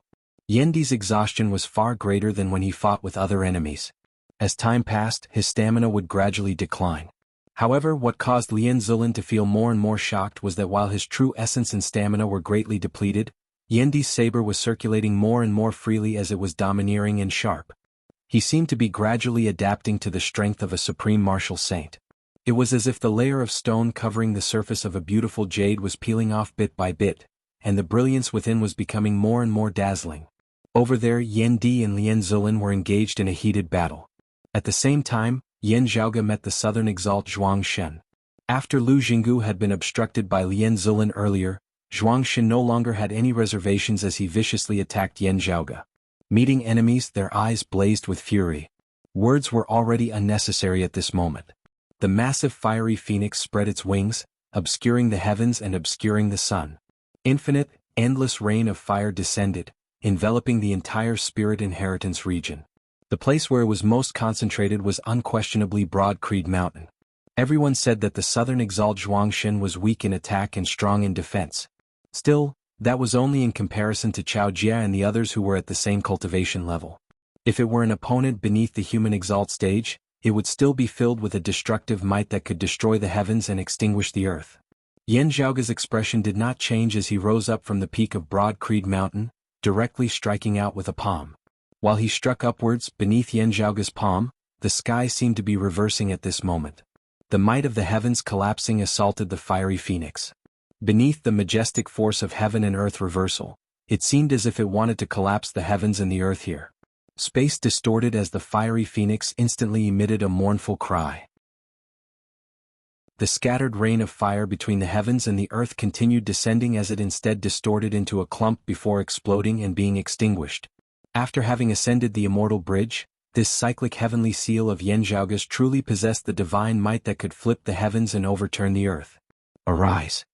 Yan Di's exhaustion was far greater than when he fought with other enemies. As time passed, his stamina would gradually decline. However, what caused Lian Zulin to feel more and more shocked was that while his true essence and stamina were greatly depleted, Yan Di's saber was circulating more and more freely as it was domineering and sharp. He seemed to be gradually adapting to the strength of a supreme martial saint. It was as if the layer of stone covering the surface of a beautiful jade was peeling off bit by bit, and the brilliance within was becoming more and more dazzling. Over there, Yan Di and Lian Zulin were engaged in a heated battle. At the same time, Yan Zhaoge met the southern exalt Zhuang Shen. After Lu Jinggu had been obstructed by Lian Zulin earlier, Zhuang Shen no longer had any reservations as he viciously attacked Yan Zhaoge. Meeting enemies, their eyes blazed with fury. Words were already unnecessary at this moment. The massive fiery phoenix spread its wings, obscuring the heavens and obscuring the sun. Infinite, endless rain of fire descended, enveloping the entire spirit inheritance region. The place where it was most concentrated was unquestionably Broad Creed Mountain. Everyone said that the southern exalt Zhuang Shen was weak in attack and strong in defense. Still, that was only in comparison to Chao Jie and the others who were at the same cultivation level. If it were an opponent beneath the human exalt stage, it would still be filled with a destructive might that could destroy the heavens and extinguish the earth. Yan Zhaoge's expression did not change as he rose up from the peak of Broad Creed Mountain, directly striking out with a palm. While he struck upwards, beneath Yan Zhaoge's palm, the sky seemed to be reversing at this moment. The might of the heavens collapsing assaulted the fiery phoenix. Beneath the majestic force of heaven and earth reversal, it seemed as if it wanted to collapse the heavens and the earth here. Space distorted as the fiery phoenix instantly emitted a mournful cry. The scattered rain of fire between the heavens and the earth continued descending as it instead distorted into a clump before exploding and being extinguished. After having ascended the immortal bridge, this cyclic heavenly seal of Yan Zhaoge's truly possessed the divine might that could flip the heavens and overturn the earth. Arise!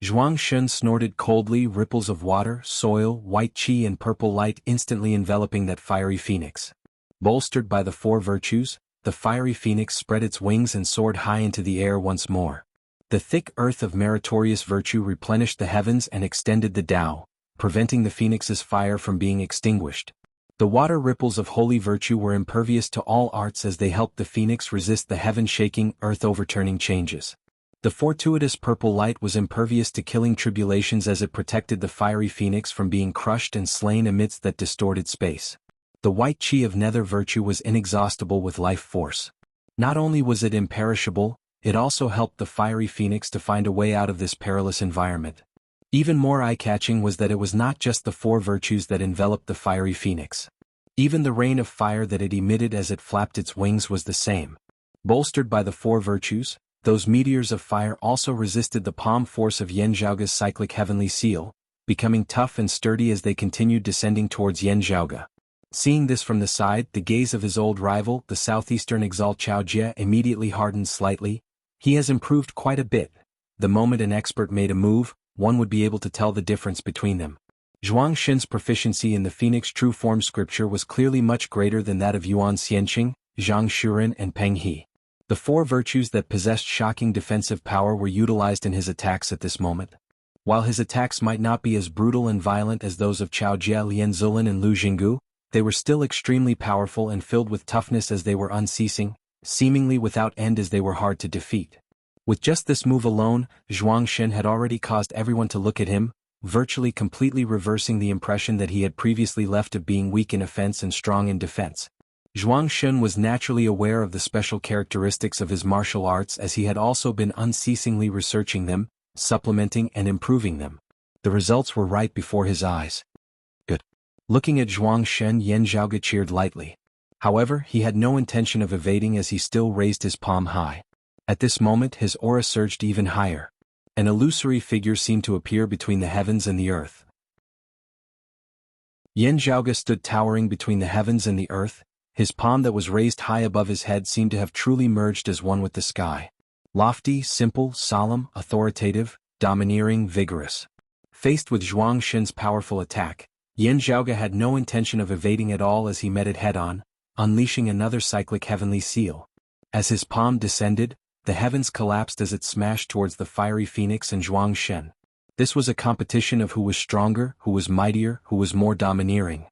Zhuang Shen snorted coldly, ripples of water, soil, white qi and purple light instantly enveloping that fiery phoenix. Bolstered by the four virtues, the fiery phoenix spread its wings and soared high into the air once more. The thick earth of meritorious virtue replenished the heavens and extended the Tao, preventing the phoenix's fire from being extinguished. The water ripples of holy virtue were impervious to all arts as they helped the phoenix resist the heaven-shaking, earth-overturning changes. The fortuitous purple light was impervious to killing tribulations as it protected the fiery phoenix from being crushed and slain amidst that distorted space. The white qi of nether virtue was inexhaustible with life force. Not only was it imperishable, it also helped the fiery phoenix to find a way out of this perilous environment. Even more eye-catching was that it was not just the four virtues that enveloped the fiery phoenix. Even the rain of fire that it emitted as it flapped its wings was the same. Bolstered by the four virtues, those meteors of fire also resisted the palm force of Yan Zhaoge's cyclic heavenly seal, becoming tough and sturdy as they continued descending towards Yan Zhaoge. Seeing this from the side, the gaze of his old rival, the southeastern exalt Chao Jie, immediately hardened slightly. He has improved quite a bit. The moment an expert made a move, one would be able to tell the difference between them. Zhuang Xin's proficiency in the Phoenix True Form scripture was clearly much greater than that of Yuan Xianqing, Zhang Shuren and Peng He. The four virtues that possessed shocking defensive power were utilized in his attacks at this moment. While his attacks might not be as brutal and violent as those of Chao Jie, Lian Zulin and Lu Jinggu, they were still extremely powerful and filled with toughness as they were unceasing, seemingly without end as they were hard to defeat. With just this move alone, Zhuang Xin had already caused everyone to look at him, virtually completely reversing the impression that he had previously left of being weak in offense and strong in defense. Zhuang Xin was naturally aware of the special characteristics of his martial arts as he had also been unceasingly researching them, supplementing and improving them. The results were right before his eyes. Good. Looking at Zhuang Xin, Yan Zhaoge cheered lightly. However, he had no intention of evading as he still raised his palm high. At this moment his aura surged even higher. An illusory figure seemed to appear between the heavens and the earth. Yan Zhaoge stood towering between the heavens and the earth. His palm that was raised high above his head seemed to have truly merged as one with the sky. Lofty, simple, solemn, authoritative, domineering, vigorous. Faced with Zhuang Xin's powerful attack, Yan Zhaoge had no intention of evading at all as he met it head-on, unleashing another cyclic heavenly seal. As his palm descended, the heavens collapsed as it smashed towards the fiery phoenix and Zhuang Xin. This was a competition of who was stronger, who was mightier, who was more domineering.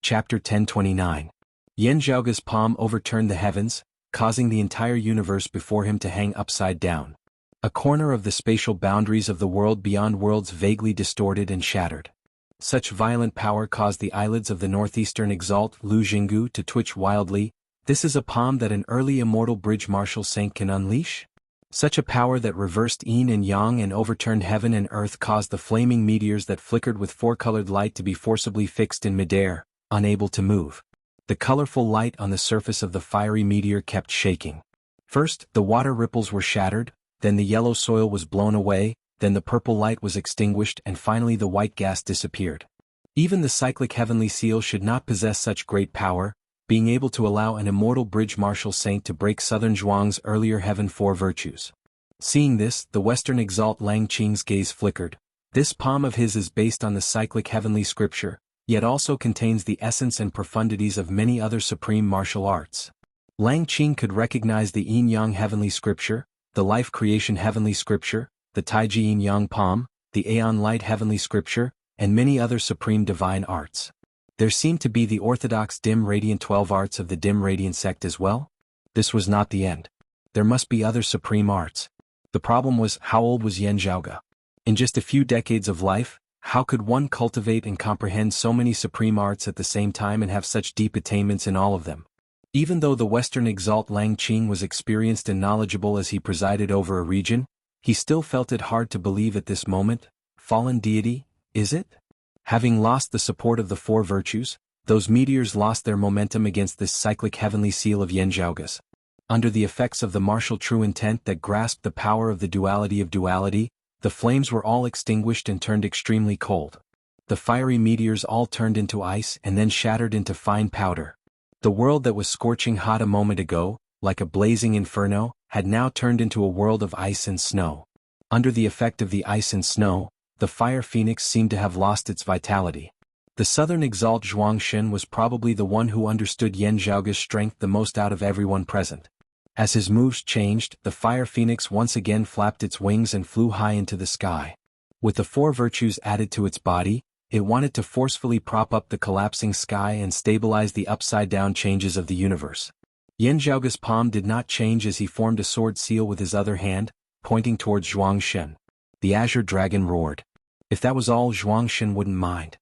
Chapter 1029. Yan Zhaoge's palm overturned the heavens, causing the entire universe before him to hang upside down. A corner of the spatial boundaries of the world beyond worlds vaguely distorted and shattered. Such violent power caused the eyelids of the northeastern exalt Lu Jinggu to twitch wildly. This is a palm that an early immortal bridge martial saint can unleash? Such a power that reversed yin and yang and overturned heaven and earth caused the flaming meteors that flickered with four-colored light to be forcibly fixed in midair, unable to move. The colorful light on the surface of the fiery meteor kept shaking. First, the water ripples were shattered, then the yellow soil was blown away, then the purple light was extinguished and finally the white gas disappeared. Even the cyclic heavenly seal should not possess such great power, being able to allow an immortal bridge martial saint to break Southern Zhuang's earlier heaven four virtues. Seeing this, the Western exalt Lang Qing's gaze flickered. This palm of his is based on the cyclic heavenly scripture, yet also contains the essence and profundities of many other supreme martial arts. Lang Qing could recognize the yin-yang heavenly scripture, the life creation heavenly scripture, the Taiji yin-yang palm, the Aeon light heavenly scripture, and many other supreme divine arts. There seemed to be the orthodox dim radiant 12 arts of the dim radiant sect as well. This was not the end. There must be other supreme arts. The problem was, how old was Yan Zhaoge? In just a few decades of life, how could one cultivate and comprehend so many supreme arts at the same time and have such deep attainments in all of them? Even though the Western exalt Lang Qing was experienced and knowledgeable as he presided over a region, he still felt it hard to believe at this moment. Fallen deity, is it? Having lost the support of the four virtues, those meteors lost their momentum against this cyclic heavenly seal of Yan Zhaoge's. Under the effects of the martial true intent that grasped the power of the duality, the flames were all extinguished and turned extremely cold. The fiery meteors all turned into ice and then shattered into fine powder. The world that was scorching hot a moment ago, like a blazing inferno, had now turned into a world of ice and snow. Under the effect of the ice and snow, the fire phoenix seemed to have lost its vitality. The southern exalt Zhuang Xin was probably the one who understood Yan Zhaoge's strength the most out of everyone present. As his moves changed, the fire phoenix once again flapped its wings and flew high into the sky. With the four virtues added to its body, it wanted to forcefully prop up the collapsing sky and stabilize the upside-down changes of the universe. Yan Zhaoge's palm did not change as he formed a sword seal with his other hand, pointing towards Zhuang Xin. The azure dragon roared. If that was all, Zhuang Xin wouldn't mind.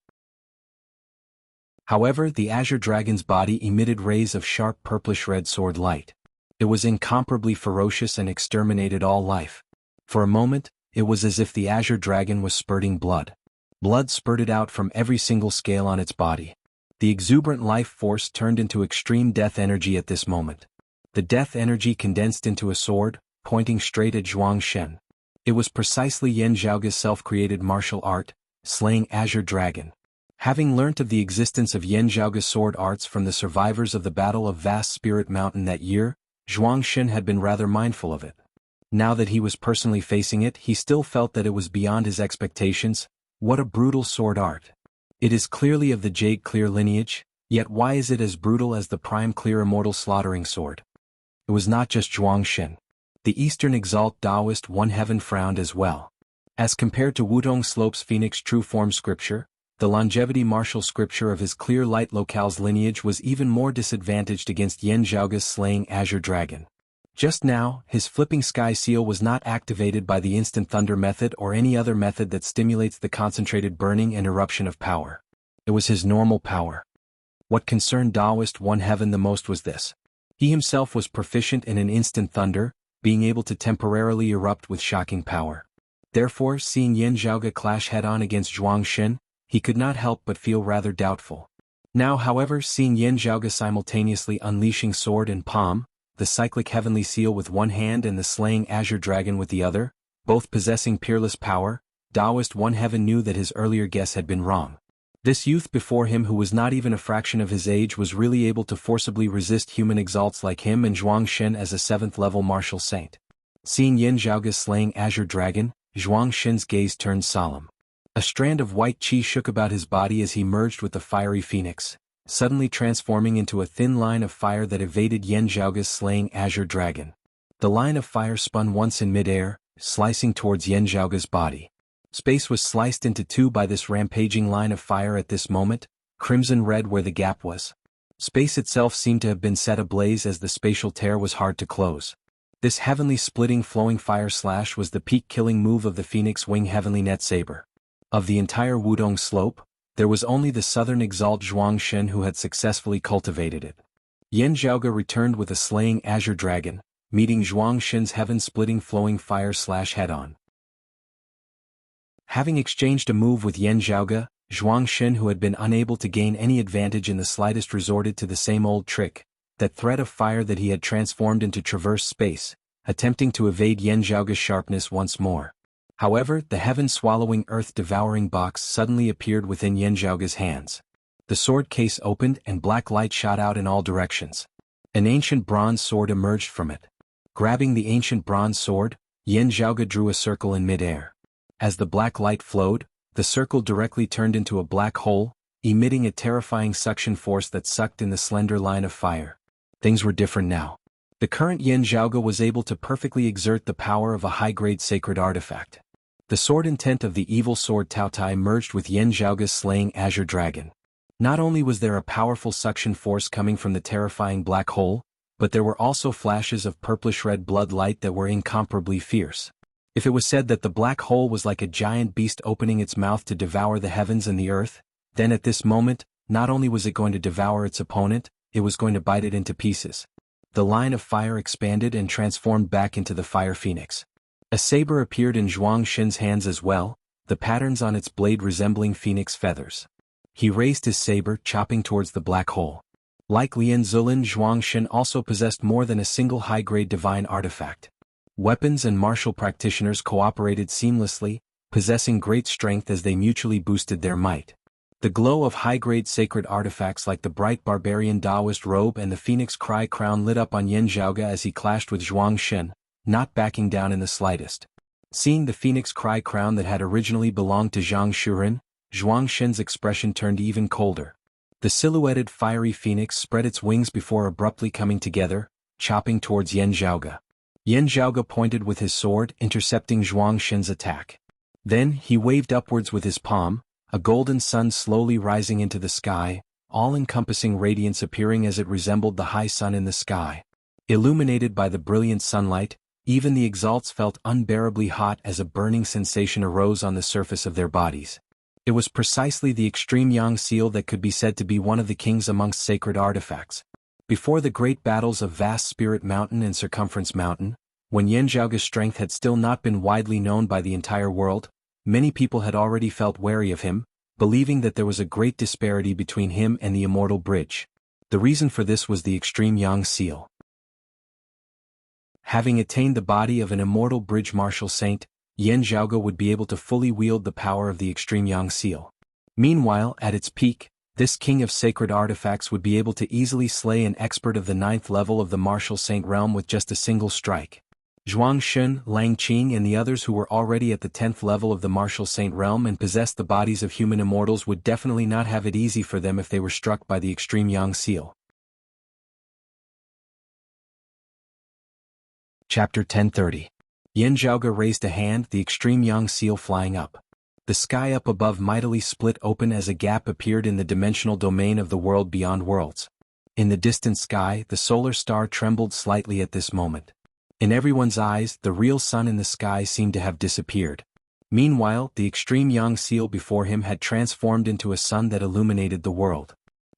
However, the azure dragon's body emitted rays of sharp purplish-red sword light. It was incomparably ferocious and exterminated all life. For a moment, it was as if the azure dragon was spurting blood. Blood spurted out from every single scale on its body. The exuberant life force turned into extreme death energy at this moment. The death energy condensed into a sword, pointing straight at Zhuang Shen. It was precisely Yan Zhaoge's self-created martial art, slaying Azure Dragon. Having learnt of the existence of Yan Zhaoge's sword arts from the survivors of the Battle of Vast Spirit Mountain that year, Zhuang Shen had been rather mindful of it. Now that he was personally facing it, he still felt that it was beyond his expectations. What a brutal sword art. It is clearly of the Jade Clear lineage, yet why is it as brutal as the Prime Clear Immortal Slaughtering Sword? It was not just Zhuang Shen. The Eastern Exalt Taoist One Heaven frowned as well. As compared to Wudong Slope's Phoenix True Form scripture, the longevity martial scripture of his Clear Light Locale's lineage was even more disadvantaged against Yan Zhaoge's slaying Azure Dragon. Just now, his flipping sky seal was not activated by the instant thunder method or any other method that stimulates the concentrated burning and eruption of power. It was his normal power. What concerned Taoist One Heaven the most was this. He himself was proficient in an instant thunder, being able to temporarily erupt with shocking power. Therefore, seeing Yan Zhaoge clash head-on against Zhuang Shen, he could not help but feel rather doubtful. Now, however, seeing Yan Zhaoge simultaneously unleashing sword and palm, the cyclic heavenly seal with one hand and the slaying Azure Dragon with the other, both possessing peerless power, Taoist One Heaven knew that his earlier guess had been wrong. This youth before him, who was not even a fraction of his age, was really able to forcibly resist human exalts like him and Zhuang Shen as a 7th-level martial saint. Seeing Yan Zhaoge slaying Azure Dragon, Zhuang Shen's gaze turned solemn. A strand of white qi shook about his body as he merged with the fiery phoenix, suddenly transforming into a thin line of fire that evaded Yan Zhaoge's slaying Azure Dragon. The line of fire spun once in midair, slicing towards Yan Zhaoge's body. Space was sliced into two by this rampaging line of fire at this moment, crimson red where the gap was. Space itself seemed to have been set ablaze as the spatial tear was hard to close. This heavenly splitting flowing fire slash was the peak killing move of the Phoenix Wing Heavenly Net Saber. Of the entire Wudong Slope, there was only the Southern Exalt Zhuang Shen who had successfully cultivated it. Yan Zhaoge returned with a slaying Azure Dragon, meeting Zhuang Shen's heaven-splitting flowing fire slash head-on. Having exchanged a move with Yan Zhaoge, Zhuang Shen, who had been unable to gain any advantage in the slightest, resorted to the same old trick, that thread of fire that he had transformed into traverse space, attempting to evade Yan Zhaoge's sharpness once more. However, the heaven-swallowing, earth-devouring box suddenly appeared within Yan Zhaoge's hands. The sword case opened and black light shot out in all directions. An ancient bronze sword emerged from it. Grabbing the ancient bronze sword, Yan Zhaoge drew a circle in midair. As the black light flowed, the circle directly turned into a black hole, emitting a terrifying suction force that sucked in the slender line of fire. Things were different now. The current Yan Zhaoge was able to perfectly exert the power of a high-grade sacred artifact. The sword intent of the evil sword Tao Tai merged with Yan Zhaoge's slaying Azure Dragon. Not only was there a powerful suction force coming from the terrifying black hole, but there were also flashes of purplish-red blood light that were incomparably fierce. If it was said that the black hole was like a giant beast opening its mouth to devour the heavens and the earth, then at this moment, not only was it going to devour its opponent, it was going to bite it into pieces. The line of fire expanded and transformed back into the fire phoenix. A saber appeared in Zhuang Shen's hands as well, the patterns on its blade resembling phoenix feathers. He raised his saber, chopping towards the black hole. Like Lian Zulin, Zhuang Shen also possessed more than a single high-grade divine artifact. Weapons and martial practitioners cooperated seamlessly, possessing great strength as they mutually boosted their might. The glow of high-grade sacred artifacts like the bright barbarian Taoist robe and the Phoenix Cry crown lit up on Yan Zhaoge as he clashed with Zhuang Shen, not backing down in the slightest. Seeing the Phoenix Cry crown that had originally belonged to Zhang Shuren, Zhuang Shen's expression turned even colder. The silhouetted fiery phoenix spread its wings before abruptly coming together, chopping towards Yan Zhaoge. Yan Zhaoge pointed with his sword, intercepting Zhuang Shen's attack. Then, he waved upwards with his palm, a golden sun slowly rising into the sky, all-encompassing radiance appearing as it resembled the high sun in the sky. Illuminated by the brilliant sunlight, even the exalts felt unbearably hot as a burning sensation arose on the surface of their bodies. It was precisely the extreme yang seal that could be said to be one of the kings amongst sacred artifacts. Before the great battles of Vast Spirit Mountain and Circumference Mountain, when Yan Zhaoge's strength had still not been widely known by the entire world, many people had already felt wary of him, believing that there was a great disparity between him and the Immortal Bridge. The reason for this was the extreme Yang seal. Having attained the body of an Immortal Bridge martial saint, Yan Zhaoge would be able to fully wield the power of the extreme Yang seal. Meanwhile, at its peak, this king of sacred artifacts would be able to easily slay an expert of the 9th level of the martial saint realm with just a single strike. Zhuang Shun, Lang Qing and the others who were already at the 10th level of the martial saint realm and possessed the bodies of human immortals would definitely not have it easy for them if they were struck by the extreme Yang seal. Chapter 1030. Yan Zhaoge raised a hand, the extreme Yang seal flying up. The sky up above mightily split open as a gap appeared in the dimensional domain of the world beyond worlds. In the distant sky, the solar star trembled slightly at this moment. In everyone's eyes, the real sun in the sky seemed to have disappeared. Meanwhile, the extreme Yang seal before him had transformed into a sun that illuminated the world.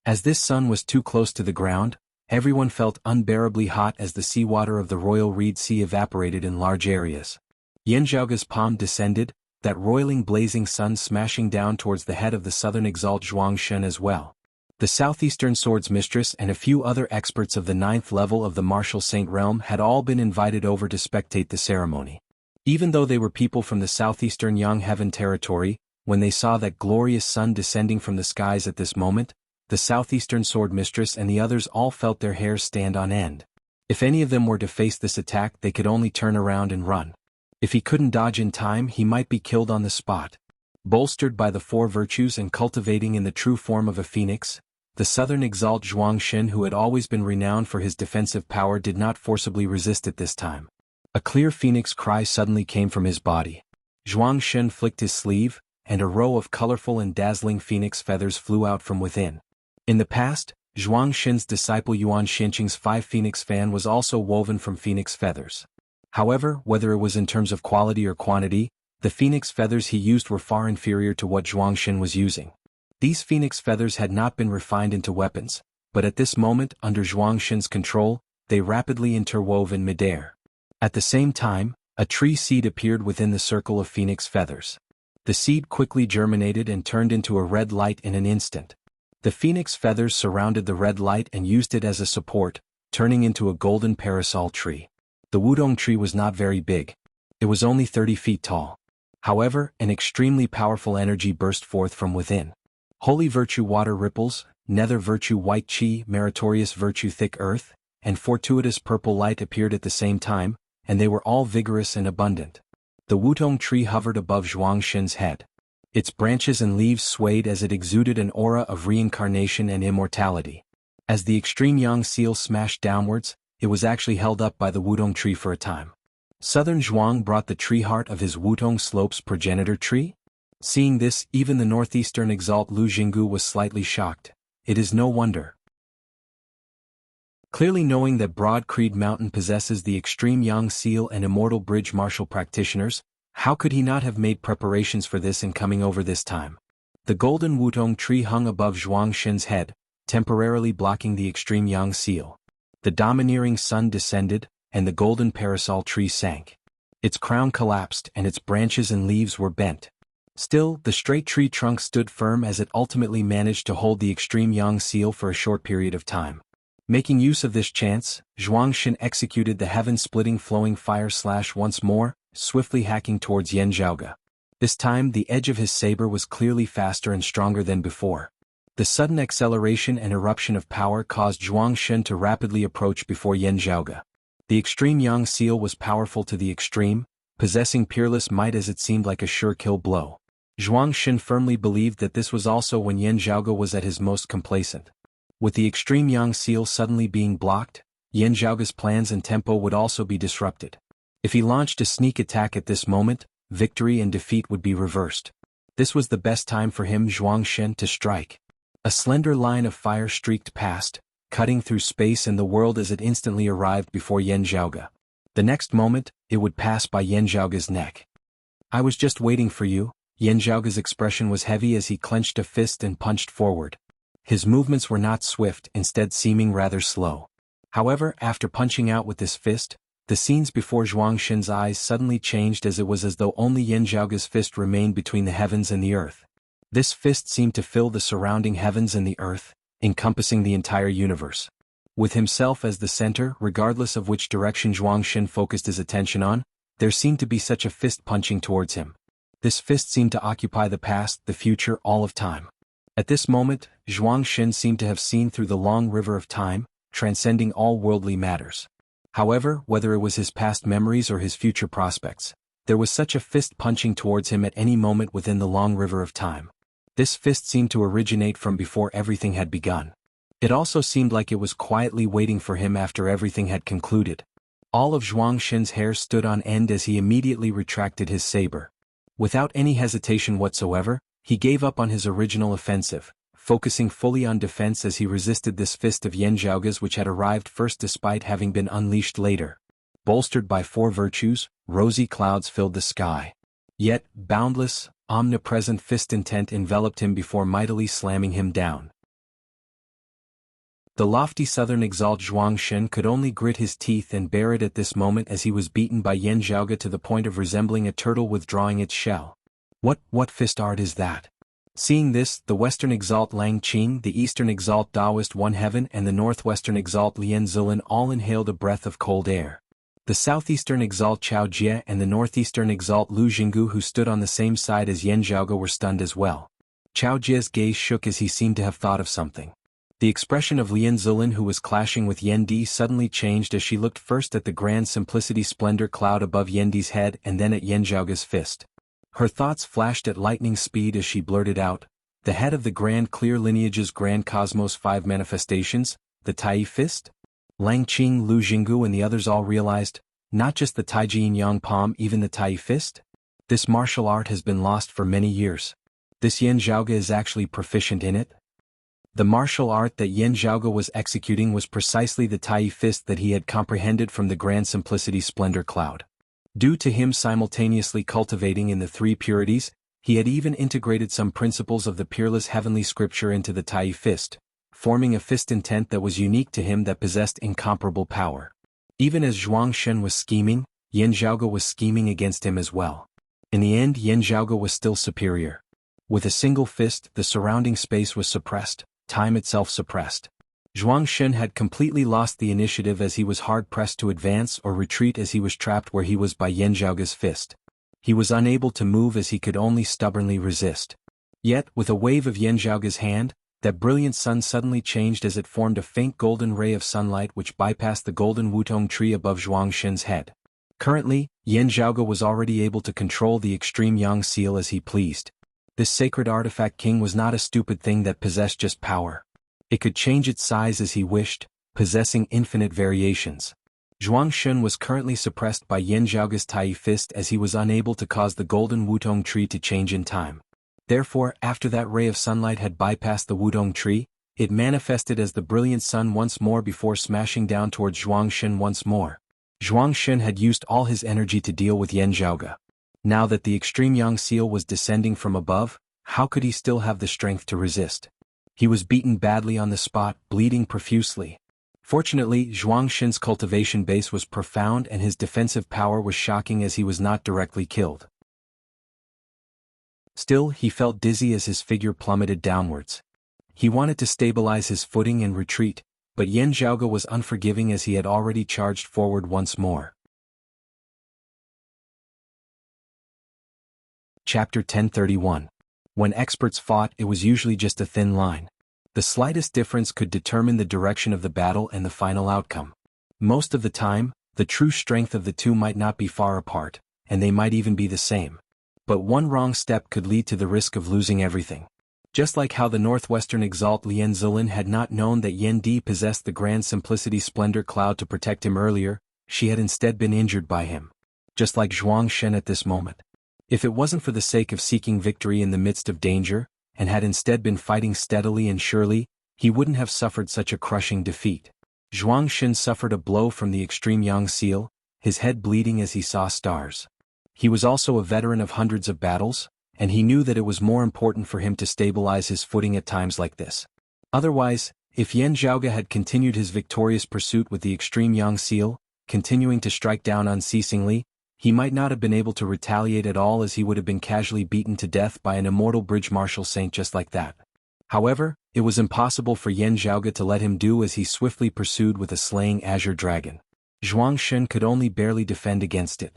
As this sun was too close to the ground, everyone felt unbearably hot as the seawater of the royal reed sea evaporated in large areas. Yan Zhaoge's palm descended, that roiling blazing sun smashing down towards the head of the southern exalt Zhuang Shun as well. The southeastern swords mistress and a few other experts of the 9th level of the martial saint realm had all been invited over to spectate the ceremony. Even though they were people from the southeastern Yang Heaven territory, when they saw that glorious sun descending from the skies at this moment, the southeastern sword mistress and the others all felt their hairs stand on end. If any of them were to face this attack, they could only turn around and run. If he couldn't dodge in time, he might be killed on the spot. Bolstered by the 4 virtues and cultivating in the true form of a phoenix, the southern exalt Zhuang Shun, who had always been renowned for his defensive power, did not forcibly resist it this time. A clear phoenix cry suddenly came from his body. Zhuang Shun flicked his sleeve, and a row of colorful and dazzling phoenix feathers flew out from within. In the past, Zhuang Shun's disciple Yuan Xinqing's 5 phoenix fan was also woven from phoenix feathers. However, whether it was in terms of quality or quantity, the phoenix feathers he used were far inferior to what Zhuang Shun was using. These phoenix feathers had not been refined into weapons, but at this moment, under Zhuang Shun's control, they rapidly interwove in midair. At the same time, a tree seed appeared within the circle of phoenix feathers. The seed quickly germinated and turned into a red light in an instant. The phoenix feathers surrounded the red light and used it as a support, turning into a golden parasol tree. The Wudong tree was not very big. It was only 30 feet tall. However, an extremely powerful energy burst forth from within. Holy virtue water ripples, nether virtue white chi, meritorious virtue thick earth, and fortuitous purple light appeared at the same time, and they were all vigorous and abundant. The Wudong tree hovered above Zhuang Shun's head. Its branches and leaves swayed as it exuded an aura of reincarnation and immortality. As the extreme Yang seal smashed downwards, it was actually held up by the Wudong tree for a time. Southern Zhuang brought the tree heart of his Wudong Slopes progenitor tree? Seeing this, even the northeastern exalt Lu Jianghu was slightly shocked. It is no wonder. Clearly knowing that Broad Creed Mountain possesses the extreme Yang seal and Immortal Bridge martial practitioners, how could he not have made preparations for this in coming over this time? The golden Wudong tree hung above Zhuang Shun's head, temporarily blocking the extreme Yang seal. The domineering sun descended, and the golden parasol tree sank. Its crown collapsed and its branches and leaves were bent. Still, the straight tree trunk stood firm as it ultimately managed to hold the extreme Yang seal for a short period of time. Making use of this chance, Zhuang Shun executed the heaven-splitting flowing fire slash once more, swiftly hacking towards Yan Zhaoge. This time the edge of his saber was clearly faster and stronger than before. The sudden acceleration and eruption of power caused Zhuang Shun to rapidly approach before Yan Zhaoge. The extreme Yang seal was powerful to the extreme, possessing peerless might as it seemed like a sure kill blow. Zhuang Shun firmly believed that this was also when Yan Zhaoge was at his most complacent. With the extreme Yang seal suddenly being blocked, Yan Zhaoge's plans and tempo would also be disrupted. If he launched a sneak attack at this moment, victory and defeat would be reversed. This was the best time for him, Zhuang Shun, to strike. A slender line of fire streaked past, cutting through space and the world as it instantly arrived before Yan Zhaoge. The next moment, it would pass by Yan Zhaoge's neck. "I was just waiting for you." Yan Zhaoge's expression was heavy as he clenched a fist and punched forward. His movements were not swift, instead seeming rather slow. However, after punching out with this fist, the scenes before Zhuang Shun's eyes suddenly changed as it was as though only Yan Zhaoge's fist remained between the heavens and the earth. This fist seemed to fill the surrounding heavens and the earth, encompassing the entire universe. With himself as the center, regardless of which direction Zhuangxin focused his attention on, there seemed to be such a fist punching towards him. This fist seemed to occupy the past, the future, all of time. At this moment, Zhuangxin seemed to have seen through the long river of time, transcending all worldly matters. However, whether it was his past memories or his future prospects, there was such a fist punching towards him at any moment within the long river of time. This fist seemed to originate from before everything had begun. It also seemed like it was quietly waiting for him after everything had concluded. All of Zhuangxin's hair stood on end as he immediately retracted his saber. Without any hesitation whatsoever, he gave up on his original offensive, focusing fully on defense as he resisted this fist of Yan Zhaoge's which had arrived first despite having been unleashed later. Bolstered by 4 virtues, rosy clouds filled the sky. Yet, boundless, omnipresent fist intent enveloped him before mightily slamming him down. The lofty southern exalt Zhuangxin could only grit his teeth and bear it at this moment as he was beaten by Yan Zhaoge to the point of resembling a turtle withdrawing its shell. What fist art is that? Seeing this, the western exalt Lang Qing, the eastern exalt Taoist One Heaven and the northwestern exalt Lian Zilin all inhaled a breath of cold air. The southeastern exalt Chao Jie and the northeastern exalt Lu Jianghu who stood on the same side as Yan Zhaoge were stunned as well. Chao Jie's gaze shook as he seemed to have thought of something. The expression of Lian Zilin who was clashing with Yan Di suddenly changed as she looked first at the grand simplicity splendor cloud above Yan Di's head and then at Yan Zhaoge's fist. Her thoughts flashed at lightning speed as she blurted out, the head of the grand clear lineage's grand cosmos 5 manifestations, the Tai fist? Lang Qing, Lu Jianghu and the others all realized, not just the Taijin Yang palm, even the Tai fist? This martial art has been lost for many years. This Yan Zhaoge is actually proficient in it? The martial art that Yan Zhaoge was executing was precisely the Tai fist that he had comprehended from the grand simplicity splendor cloud. Due to him simultaneously cultivating in the 3 purities, he had even integrated some principles of the peerless heavenly scripture into the Tai fist, forming a fist intent that was unique to him that possessed incomparable power. Even as Zhuangxin was scheming, Yan Zhaoge was scheming against him as well. In the end, Yan Zhaoge was still superior. With a single fist, the surrounding space was suppressed, time itself suppressed. Zhuangxin had completely lost the initiative as he was hard-pressed to advance or retreat as he was trapped where he was by Yan Zhaoge's fist. He was unable to move as he could only stubbornly resist. Yet, with a wave of Yan Zhaoge's hand, that brilliant sun suddenly changed as it formed a faint golden ray of sunlight which bypassed the golden wutong tree above Zhuangxin's head. Currently, Yan Zhaoge was already able to control the extreme yang seal as he pleased. This sacred artifact king was not a stupid thing that possessed just power. It could change its size as he wished, possessing infinite variations. Zhuangxin was currently suppressed by Yan Zhaoge's Tai fist as he was unable to cause the golden wutong tree to change in time. Therefore, after that ray of sunlight had bypassed the wutong tree, it manifested as the brilliant sun once more before smashing down towards Zhuangxin once more. Zhuangxin had used all his energy to deal with Yan Zhaoge. Now that the extreme yang seal was descending from above, how could he still have the strength to resist? He was beaten badly on the spot, bleeding profusely. Fortunately, Zhuangxin's cultivation base was profound and his defensive power was shocking as he was not directly killed. Still, he felt dizzy as his figure plummeted downwards. He wanted to stabilize his footing and retreat, but Yan Zhaoge was unforgiving as he had already charged forward once more. Chapter 1031. When experts fought, it was usually just a thin line. The slightest difference could determine the direction of the battle and the final outcome. Most of the time, the true strength of the two might not be far apart, and they might even be the same. But one wrong step could lead to the risk of losing everything. Just like how the northwestern exalt Lian Zilin had not known that Yan Di possessed the grand simplicity splendor cloud to protect him earlier, she had instead been injured by him. Just like Zhuangxin at this moment. If it wasn't for the sake of seeking victory in the midst of danger, and had instead been fighting steadily and surely, he wouldn't have suffered such a crushing defeat. Zhuangxin suffered a blow from the extreme yang seal, his head bleeding as he saw stars. He was also a veteran of hundreds of battles, and he knew that it was more important for him to stabilize his footing at times like this. Otherwise, if Yan Zhaoge had continued his victorious pursuit with the extreme yang seal, continuing to strike down unceasingly, he might not have been able to retaliate at all, as he would have been casually beaten to death by an immortal bridge martial saint just like that. However, it was impossible for Yan Zhaoge to let him do as he swiftly pursued with a slaying azure dragon. Zhuang Shen could only barely defend against it.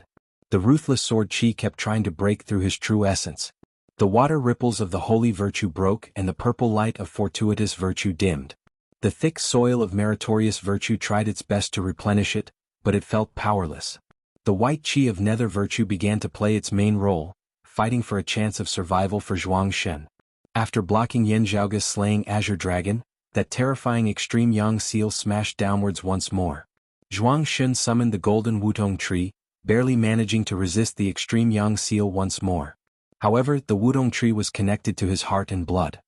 The ruthless sword chi kept trying to break through his true essence. The water ripples of the holy virtue broke and the purple light of fortuitous virtue dimmed. The thick soil of meritorious virtue tried its best to replenish it, but it felt powerless. The white chi of nether virtue began to play its main role, fighting for a chance of survival for Zhuang Shen. After blocking Yan Zhaoge's slaying azure dragon, that terrifying extreme yang seal smashed downwards once more. Zhuang Shen summoned the golden wutong tree, barely managing to resist the extreme yang seal once more. However, the wutong tree was connected to his heart and blood.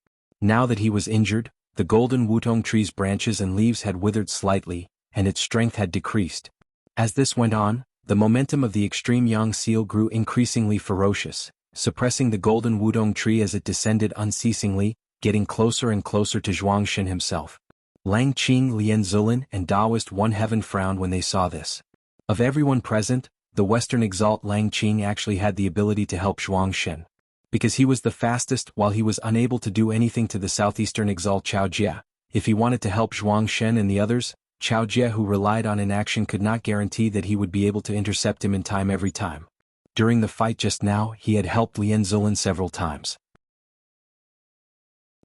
Now that he was injured, the golden wutong tree's branches and leaves had withered slightly, and its strength had decreased. As this went on, the momentum of the extreme yang seal grew increasingly ferocious, suppressing the golden wutong tree as it descended unceasingly, getting closer and closer to Zhuang Shen himself. Lang Qing, Lian Zulin, and Taoist One Heaven frowned when they saw this. Of everyone present, the Western Exalt Lang Qing actually had the ability to help Zhuang Shen. Because he was the fastest, while he was unable to do anything to the Southeastern Exalt Chao Jie. If he wanted to help Zhuang Shen and the others, Chao Jie, who relied on inaction, could not guarantee that he would be able to intercept him in time every time. During the fight just now, he had helped Lian Zulin several times.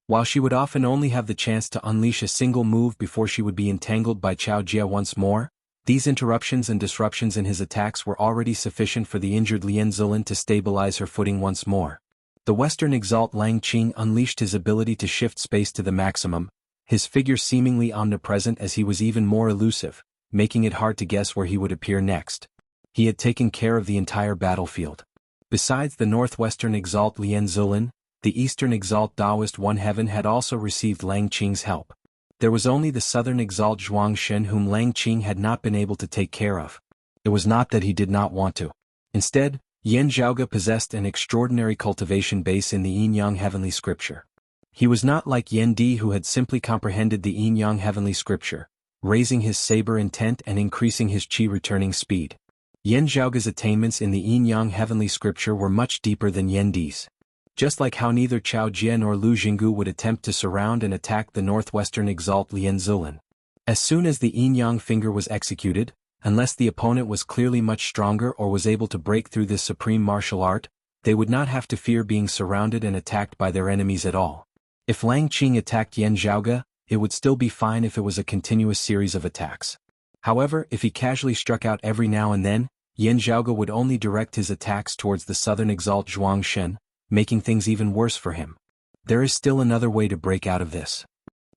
While she would often only have the chance to unleash a single move before she would be entangled by Chao Jie once more, these interruptions and disruptions in his attacks were already sufficient for the injured Lian Zulin to stabilize her footing once more. The Western Exalt Lang Qing unleashed his ability to shift space to the maximum, his figure seemingly omnipresent as he was even more elusive, making it hard to guess where he would appear next. He had taken care of the entire battlefield. Besides the Northwestern Exalt Lian Zulin, the Eastern Exalt Taoist One Heaven had also received Lang Qing's help. There was only the Southern Exalt Zhuang Shen whom Lang Qing had not been able to take care of. It was not that he did not want to. Instead, Yan Zhaoge possessed an extraordinary cultivation base in the Yin-Yang Heavenly Scripture. He was not like Yan Di, who had simply comprehended the Yin-Yang Heavenly Scripture, raising his saber intent and increasing his chi returning speed. Yan Zhaoge's attainments in the Yin-Yang Heavenly Scripture were much deeper than Yan Di's. Just like how neither Chao Jie nor Lu Jinggu would attempt to surround and attack the Northwestern Exalt Lian Zulin. As soon as the Yin-Yang finger was executed, unless the opponent was clearly much stronger or was able to break through this supreme martial art, they would not have to fear being surrounded and attacked by their enemies at all. If Lang Qing attacked Yan Zhaoge, it would still be fine if it was a continuous series of attacks. However, if he casually struck out every now and then, Yan Zhaoge would only direct his attacks towards the Southern Exalt Zhuang Shen, making things even worse for him. There is still another way to break out of this.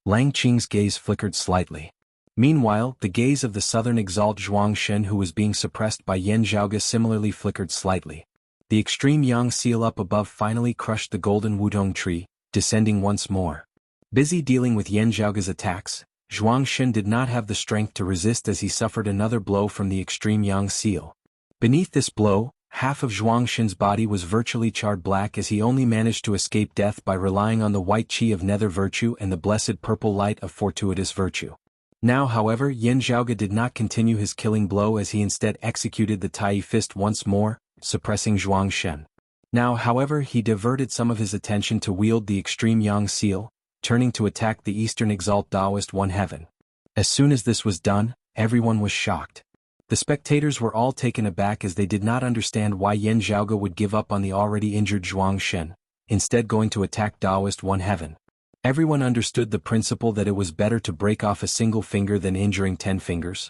Lang Qing's gaze flickered slightly. Meanwhile, the gaze of the Southern Exalt Zhuang Shen, who was being suppressed by Yan Zhaoge, similarly flickered slightly. The extreme yang seal up above finally crushed the golden wutong tree, descending once more. Busy dealing with Yan Zhaoge's attacks, Zhuang Shen did not have the strength to resist as he suffered another blow from the extreme yang seal. Beneath this blow, half of Zhuang Shen's body was virtually charred black as he only managed to escape death by relying on the white chi of nether virtue and the blessed purple light of fortuitous virtue. Now, however, Yan Zhaoge did not continue his killing blow as he instead executed the Tai Fist once more, suppressing Zhuang Shen. Now, however, he diverted some of his attention to wield the extreme yang seal, turning to attack the Eastern Exalt Taoist One Heaven. As soon as this was done, everyone was shocked. The spectators were all taken aback as they did not understand why Yan Zhaoge would give up on the already injured Zhuang Shen, instead going to attack Taoist One Heaven. Everyone understood the principle that it was better to break off a single finger than injuring 10 fingers.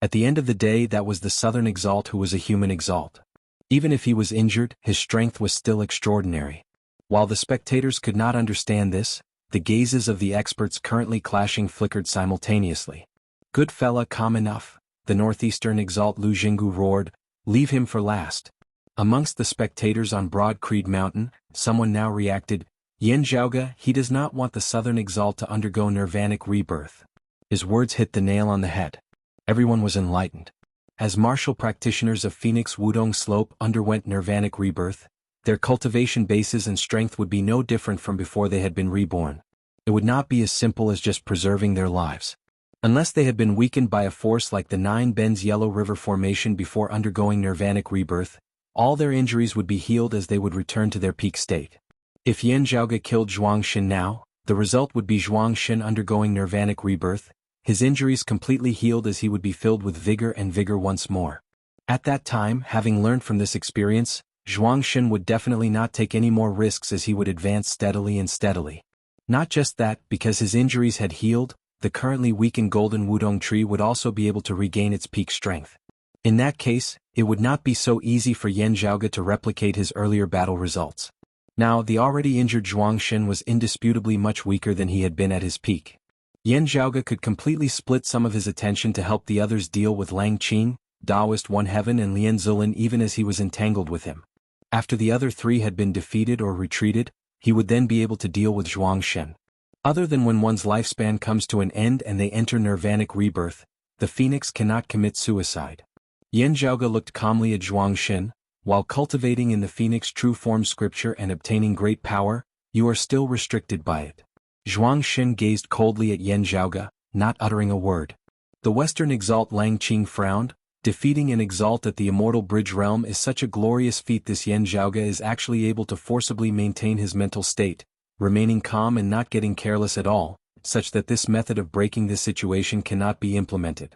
At the end of the day, that was the Southern Exalt who was a human Exalt. Even if he was injured, his strength was still extraordinary. While the spectators could not understand this, the gazes of the experts currently clashing flickered simultaneously. "Good fella, calm enough," the Northeastern Exalt Lu Jinggu roared, "leave him for last." Amongst the spectators on Broad Creed Mountain, someone now reacted, "Yan Zhaoge, he does not want the Southern Exalt to undergo nirvanic rebirth." His words hit the nail on the head. Everyone was enlightened. As martial practitioners of Phoenix Wudong Slope underwent nirvanic rebirth, their cultivation bases and strength would be no different from before they had been reborn. It would not be as simple as just preserving their lives. Unless they had been weakened by a force like the Nine Bends Yellow River Formation before undergoing nirvanic rebirth, all their injuries would be healed as they would return to their peak state. If Yan Zhaoge killed Zhuang Xin now, the result would be Zhuang Xin undergoing nirvanic rebirth, his injuries completely healed as he would be filled with vigor and vigor once more. At that time, having learned from this experience, Zhuang Xin would definitely not take any more risks as he would advance steadily and steadily. Not just that, because his injuries had healed, the currently weakened golden wudong tree would also be able to regain its peak strength. In that case, it would not be so easy for Yan Zhaoge to replicate his earlier battle results. Now, the already injured Zhuang Xin was indisputably much weaker than he had been at his peak. Yan Zhaoge could completely split some of his attention to help the others deal with Lang Qing, Daoist One Heaven and Lian Zilin even as he was entangled with him. After the other three had been defeated or retreated, he would then be able to deal with Zhuang Xin. Other than when one's lifespan comes to an end and they enter nirvanic rebirth, the phoenix cannot commit suicide. Yan Zhaoge looked calmly at Zhuang Xin. While cultivating in the phoenix true form scripture and obtaining great power, you are still restricted by it. Zhuang Xin gazed coldly at Yan Zhaoge, not uttering a word. The Western Exalt Lang Qing frowned. Defeating an Exalt at the Immortal Bridge realm is such a glorious feat. This Yan Zhaoge is actually able to forcibly maintain his mental state, remaining calm and not getting careless at all, such that this method of breaking this situation cannot be implemented.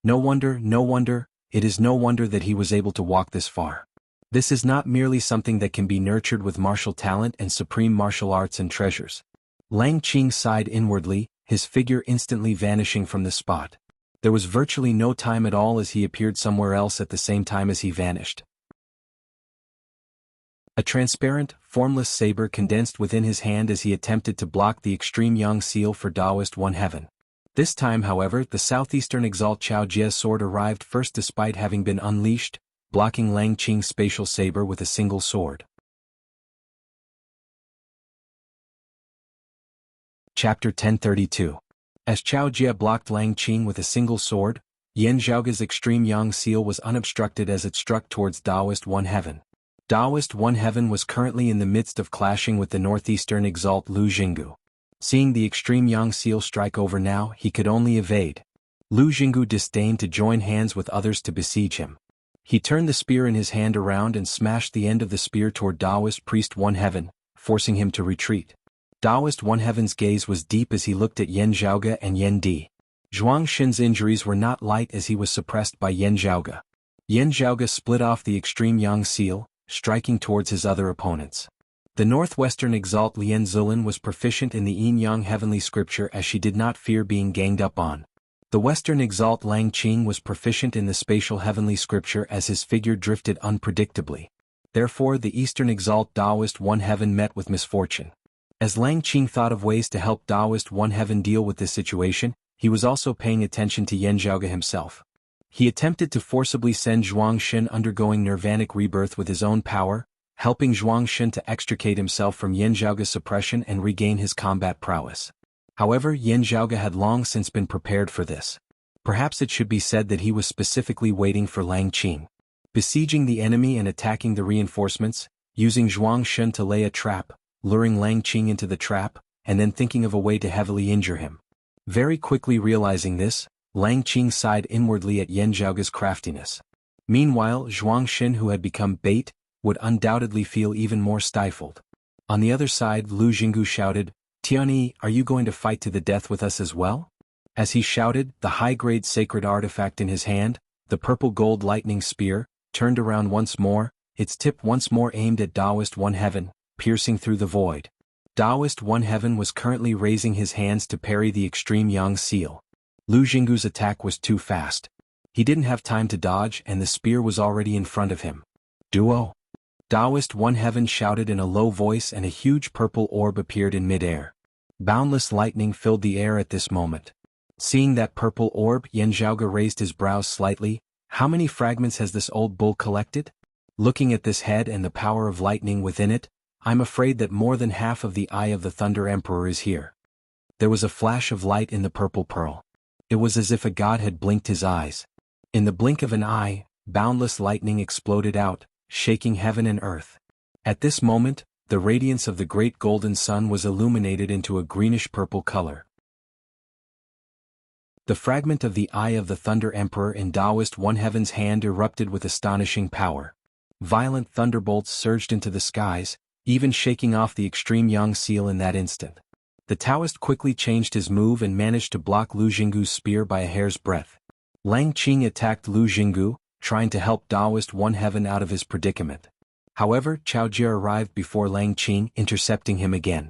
No wonder, it is no wonder that he was able to walk this far. This is not merely something that can be nurtured with martial talent and supreme martial arts and treasures. Lang Qing sighed inwardly, his figure instantly vanishing from the spot. There was virtually no time at all as he appeared somewhere else at the same time as he vanished. A transparent, formless saber condensed within his hand as he attempted to block the extreme Yang seal for Daoist One Heaven. This time, however, the southeastern Exalt Chao Jie's sword arrived first despite having been unleashed, blocking Lang Qing's spatial saber with a single sword. Chapter 1032. As Chao Jie blocked Lang Qing with a single sword, Yan Zhaoge's extreme Yang seal was unobstructed as it struck towards Daoist One Heaven. Daoist One Heaven was currently in the midst of clashing with the northeastern Exalt Lu Jinggu. Seeing the extreme Yang seal strike over now, he could only evade. Lu Jinggu disdained to join hands with others to besiege him. He turned the spear in his hand around and smashed the end of the spear toward Daoist Priest One Heaven, forcing him to retreat. Daoist One Heaven's gaze was deep as he looked at Yan Zhaoge and Yan Di. Zhuang Xin's injuries were not light as he was suppressed by Yan Zhaoge. Yan Zhaoge split off the extreme Yang seal, striking towards his other opponents. The northwestern Exalt Lian Zilin was proficient in the Yin-Yang heavenly scripture as she did not fear being ganged up on. The western Exalt Lang Qing was proficient in the spatial heavenly scripture as his figure drifted unpredictably. Therefore the eastern Exalt Daoist One Heaven met with misfortune. As Lang Qing thought of ways to help Daoist One Heaven deal with this situation, he was also paying attention to Yan Zhaoge himself. He attempted to forcibly send Zhuang Xin undergoing nirvanic rebirth with his own power, helping Zhuang Xin to extricate himself from Yan Zhaoge's suppression and regain his combat prowess. However, Yan Zhaoge had long since been prepared for this. Perhaps it should be said that he was specifically waiting for Lang Qing. Besieging the enemy and attacking the reinforcements, using Zhuang Xin to lay a trap, luring Lang Qing into the trap, and then thinking of a way to heavily injure him. Very quickly realizing this, Lang Qing sighed inwardly at Yan Zhaoge's craftiness. Meanwhile, Zhuang Xin, who had become bait, would undoubtedly feel even more stifled. On the other side, Lu Jinggu shouted, "Tianyi, are you going to fight to the death with us as well?" As he shouted, the high-grade sacred artifact in his hand, the purple gold lightning spear, turned around once more, its tip once more aimed at Daoist One Heaven, piercing through the void. Daoist One Heaven was currently raising his hands to parry the extreme Yang seal. Lu Jinggu's attack was too fast. He didn't have time to dodge and the spear was already in front of him. Duo! Daoist One Heaven shouted in a low voice and a huge purple orb appeared in mid-air. Boundless lightning filled the air at this moment. Seeing that purple orb, Yan Zhaoge raised his brows slightly. How many fragments has this old bull collected? Looking at this head and the power of lightning within it, I'm afraid that more than half of the Eye of the Thunder Emperor is here. There was a flash of light in the purple pearl. It was as if a god had blinked his eyes. In the blink of an eye, boundless lightning exploded out, shaking heaven and earth. At this moment, the radiance of the great golden sun was illuminated into a greenish-purple color. The fragment of the Eye of the Thunder Emperor in Taoist One Heaven's hand erupted with astonishing power. Violent thunderbolts surged into the skies, even shaking off the extreme Yang seal in that instant. The Taoist quickly changed his move and managed to block Lu Jinggu's spear by a hair's breadth. Lang Qing attacked Lu Jinggu, trying to help Taoist One Heaven out of his predicament. However, Cao Jie arrived before Lang Qing, intercepting him again.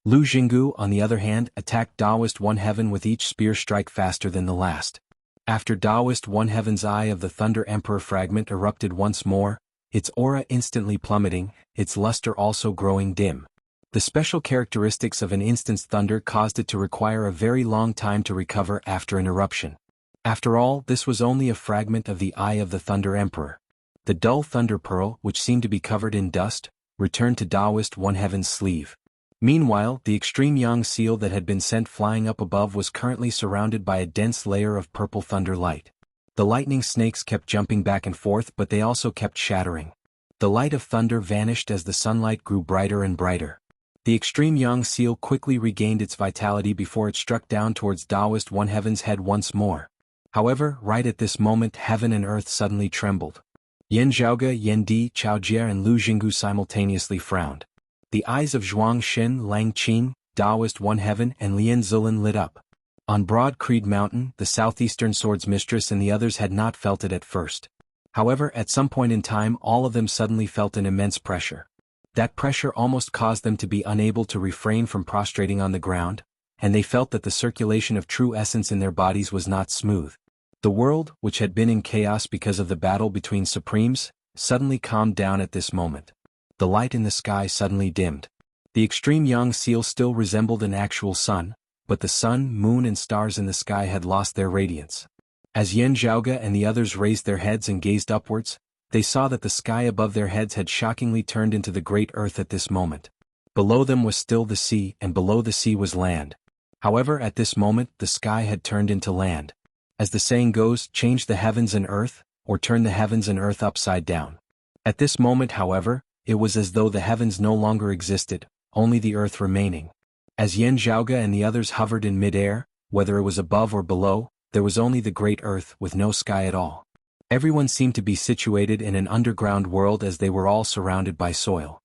Lu Jinggu, on the other hand, attacked Taoist One Heaven with each spear strike faster than the last. After Taoist One Heaven's Eye of the Thunder Emperor fragment erupted once more, its aura instantly plummeting, its luster also growing dim. The special characteristics of an instant's thunder caused it to require a very long time to recover after an eruption. After all, this was only a fragment of the Eye of the Thunder Emperor. The dull thunder pearl, which seemed to be covered in dust, returned to Taoist One Heaven's sleeve. Meanwhile, the extreme Yang seal that had been sent flying up above was currently surrounded by a dense layer of purple thunder light. The lightning snakes kept jumping back and forth, but they also kept shattering. The light of thunder vanished as the sunlight grew brighter and brighter. The extreme Yang seal quickly regained its vitality before it struck down towards Taoist One Heaven's head once more. However, right at this moment heaven and earth suddenly trembled. Yan Zhaoge, Yan Di, Cao Jie and Lu Jinggu simultaneously frowned. The eyes of Zhuang Xin, Lang Qing, Taoist One Heaven and Lian Zilin lit up. On Broad Creed Mountain, the southeastern sword's mistress and the others had not felt it at first. However, at some point in time all of them suddenly felt an immense pressure. That pressure almost caused them to be unable to refrain from prostrating on the ground, and they felt that the circulation of true essence in their bodies was not smooth. The world, which had been in chaos because of the battle between supremes, suddenly calmed down at this moment. The light in the sky suddenly dimmed. The extreme Yang seal still resembled an actual sun, but the sun, moon and stars in the sky had lost their radiance. As Yan Zhaoge and the others raised their heads and gazed upwards, they saw that the sky above their heads had shockingly turned into the great earth at this moment. Below them was still the sea, and below the sea was land. However, at this moment the sky had turned into land. As the saying goes, change the heavens and earth, or turn the heavens and earth upside down. At this moment, however, it was as though the heavens no longer existed, only the earth remaining. As Yan Zhaoge and the others hovered in mid-air, whether it was above or below, there was only the great earth with no sky at all. Everyone seemed to be situated in an underground world as they were all surrounded by soil.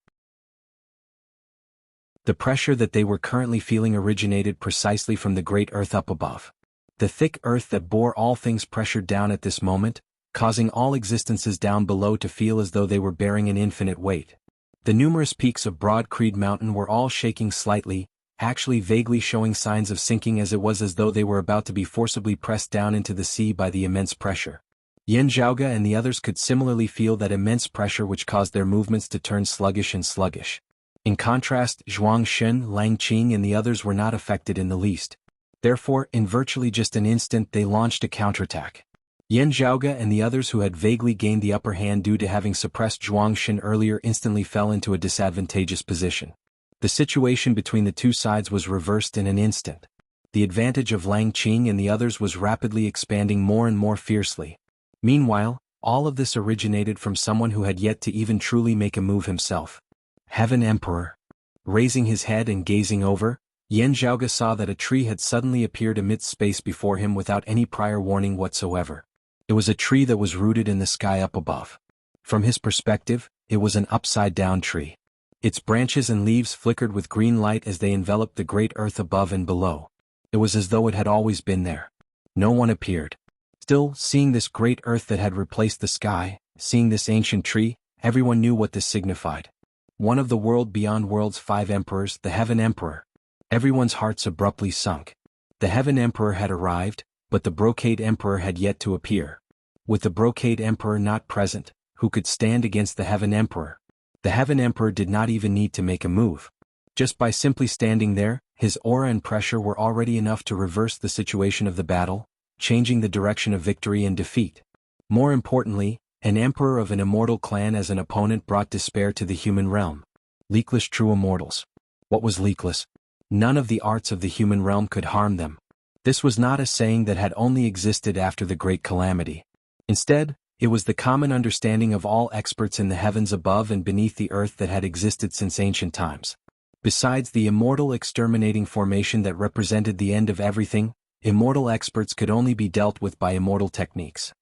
The pressure that they were currently feeling originated precisely from the great earth up above. The thick earth that bore all things pressured down at this moment, causing all existences down below to feel as though they were bearing an infinite weight. The numerous peaks of Broad Creed Mountain were all shaking slightly, actually vaguely showing signs of sinking, as it was as though they were about to be forcibly pressed down into the sea by the immense pressure. Yan Zhaoge and the others could similarly feel that immense pressure which caused their movements to turn sluggish and sluggish. In contrast, Zhuang Xin, Lang Qing and the others were not affected in the least. Therefore, in virtually just an instant they launched a counterattack. Yan Zhaoge and the others, who had vaguely gained the upper hand due to having suppressed Zhuang Xin earlier, instantly fell into a disadvantageous position. The situation between the two sides was reversed in an instant. The advantage of Lang Qing and the others was rapidly expanding more and more fiercely. Meanwhile, all of this originated from someone who had yet to even truly make a move himself. Heaven Emperor. Raising his head and gazing over, Yan Zhaoge saw that a tree had suddenly appeared amidst space before him without any prior warning whatsoever. It was a tree that was rooted in the sky up above. From his perspective, it was an upside-down tree. Its branches and leaves flickered with green light as they enveloped the great earth above and below. It was as though it had always been there. No one appeared. Still, seeing this great earth that had replaced the sky, seeing this ancient tree, everyone knew what this signified. One of the world beyond world's 5 emperors, the Heaven Emperor. Everyone's hearts abruptly sunk. The Heaven Emperor had arrived, but the Brocade Emperor had yet to appear. With the Brocade Emperor not present, who could stand against the Heaven Emperor? The Heaven Emperor did not even need to make a move. Just by simply standing there, his aura and pressure were already enough to reverse the situation of the battle, changing the direction of victory and defeat. More importantly, an emperor of an immortal clan as an opponent brought despair to the human realm. Leakless true immortals. What was leakless? None of the arts of the human realm could harm them. This was not a saying that had only existed after the great calamity. Instead, it was the common understanding of all experts in the heavens above and beneath the earth that had existed since ancient times. Besides the immortal exterminating formation that represented the end of everything, immortal experts could only be dealt with by immortal techniques.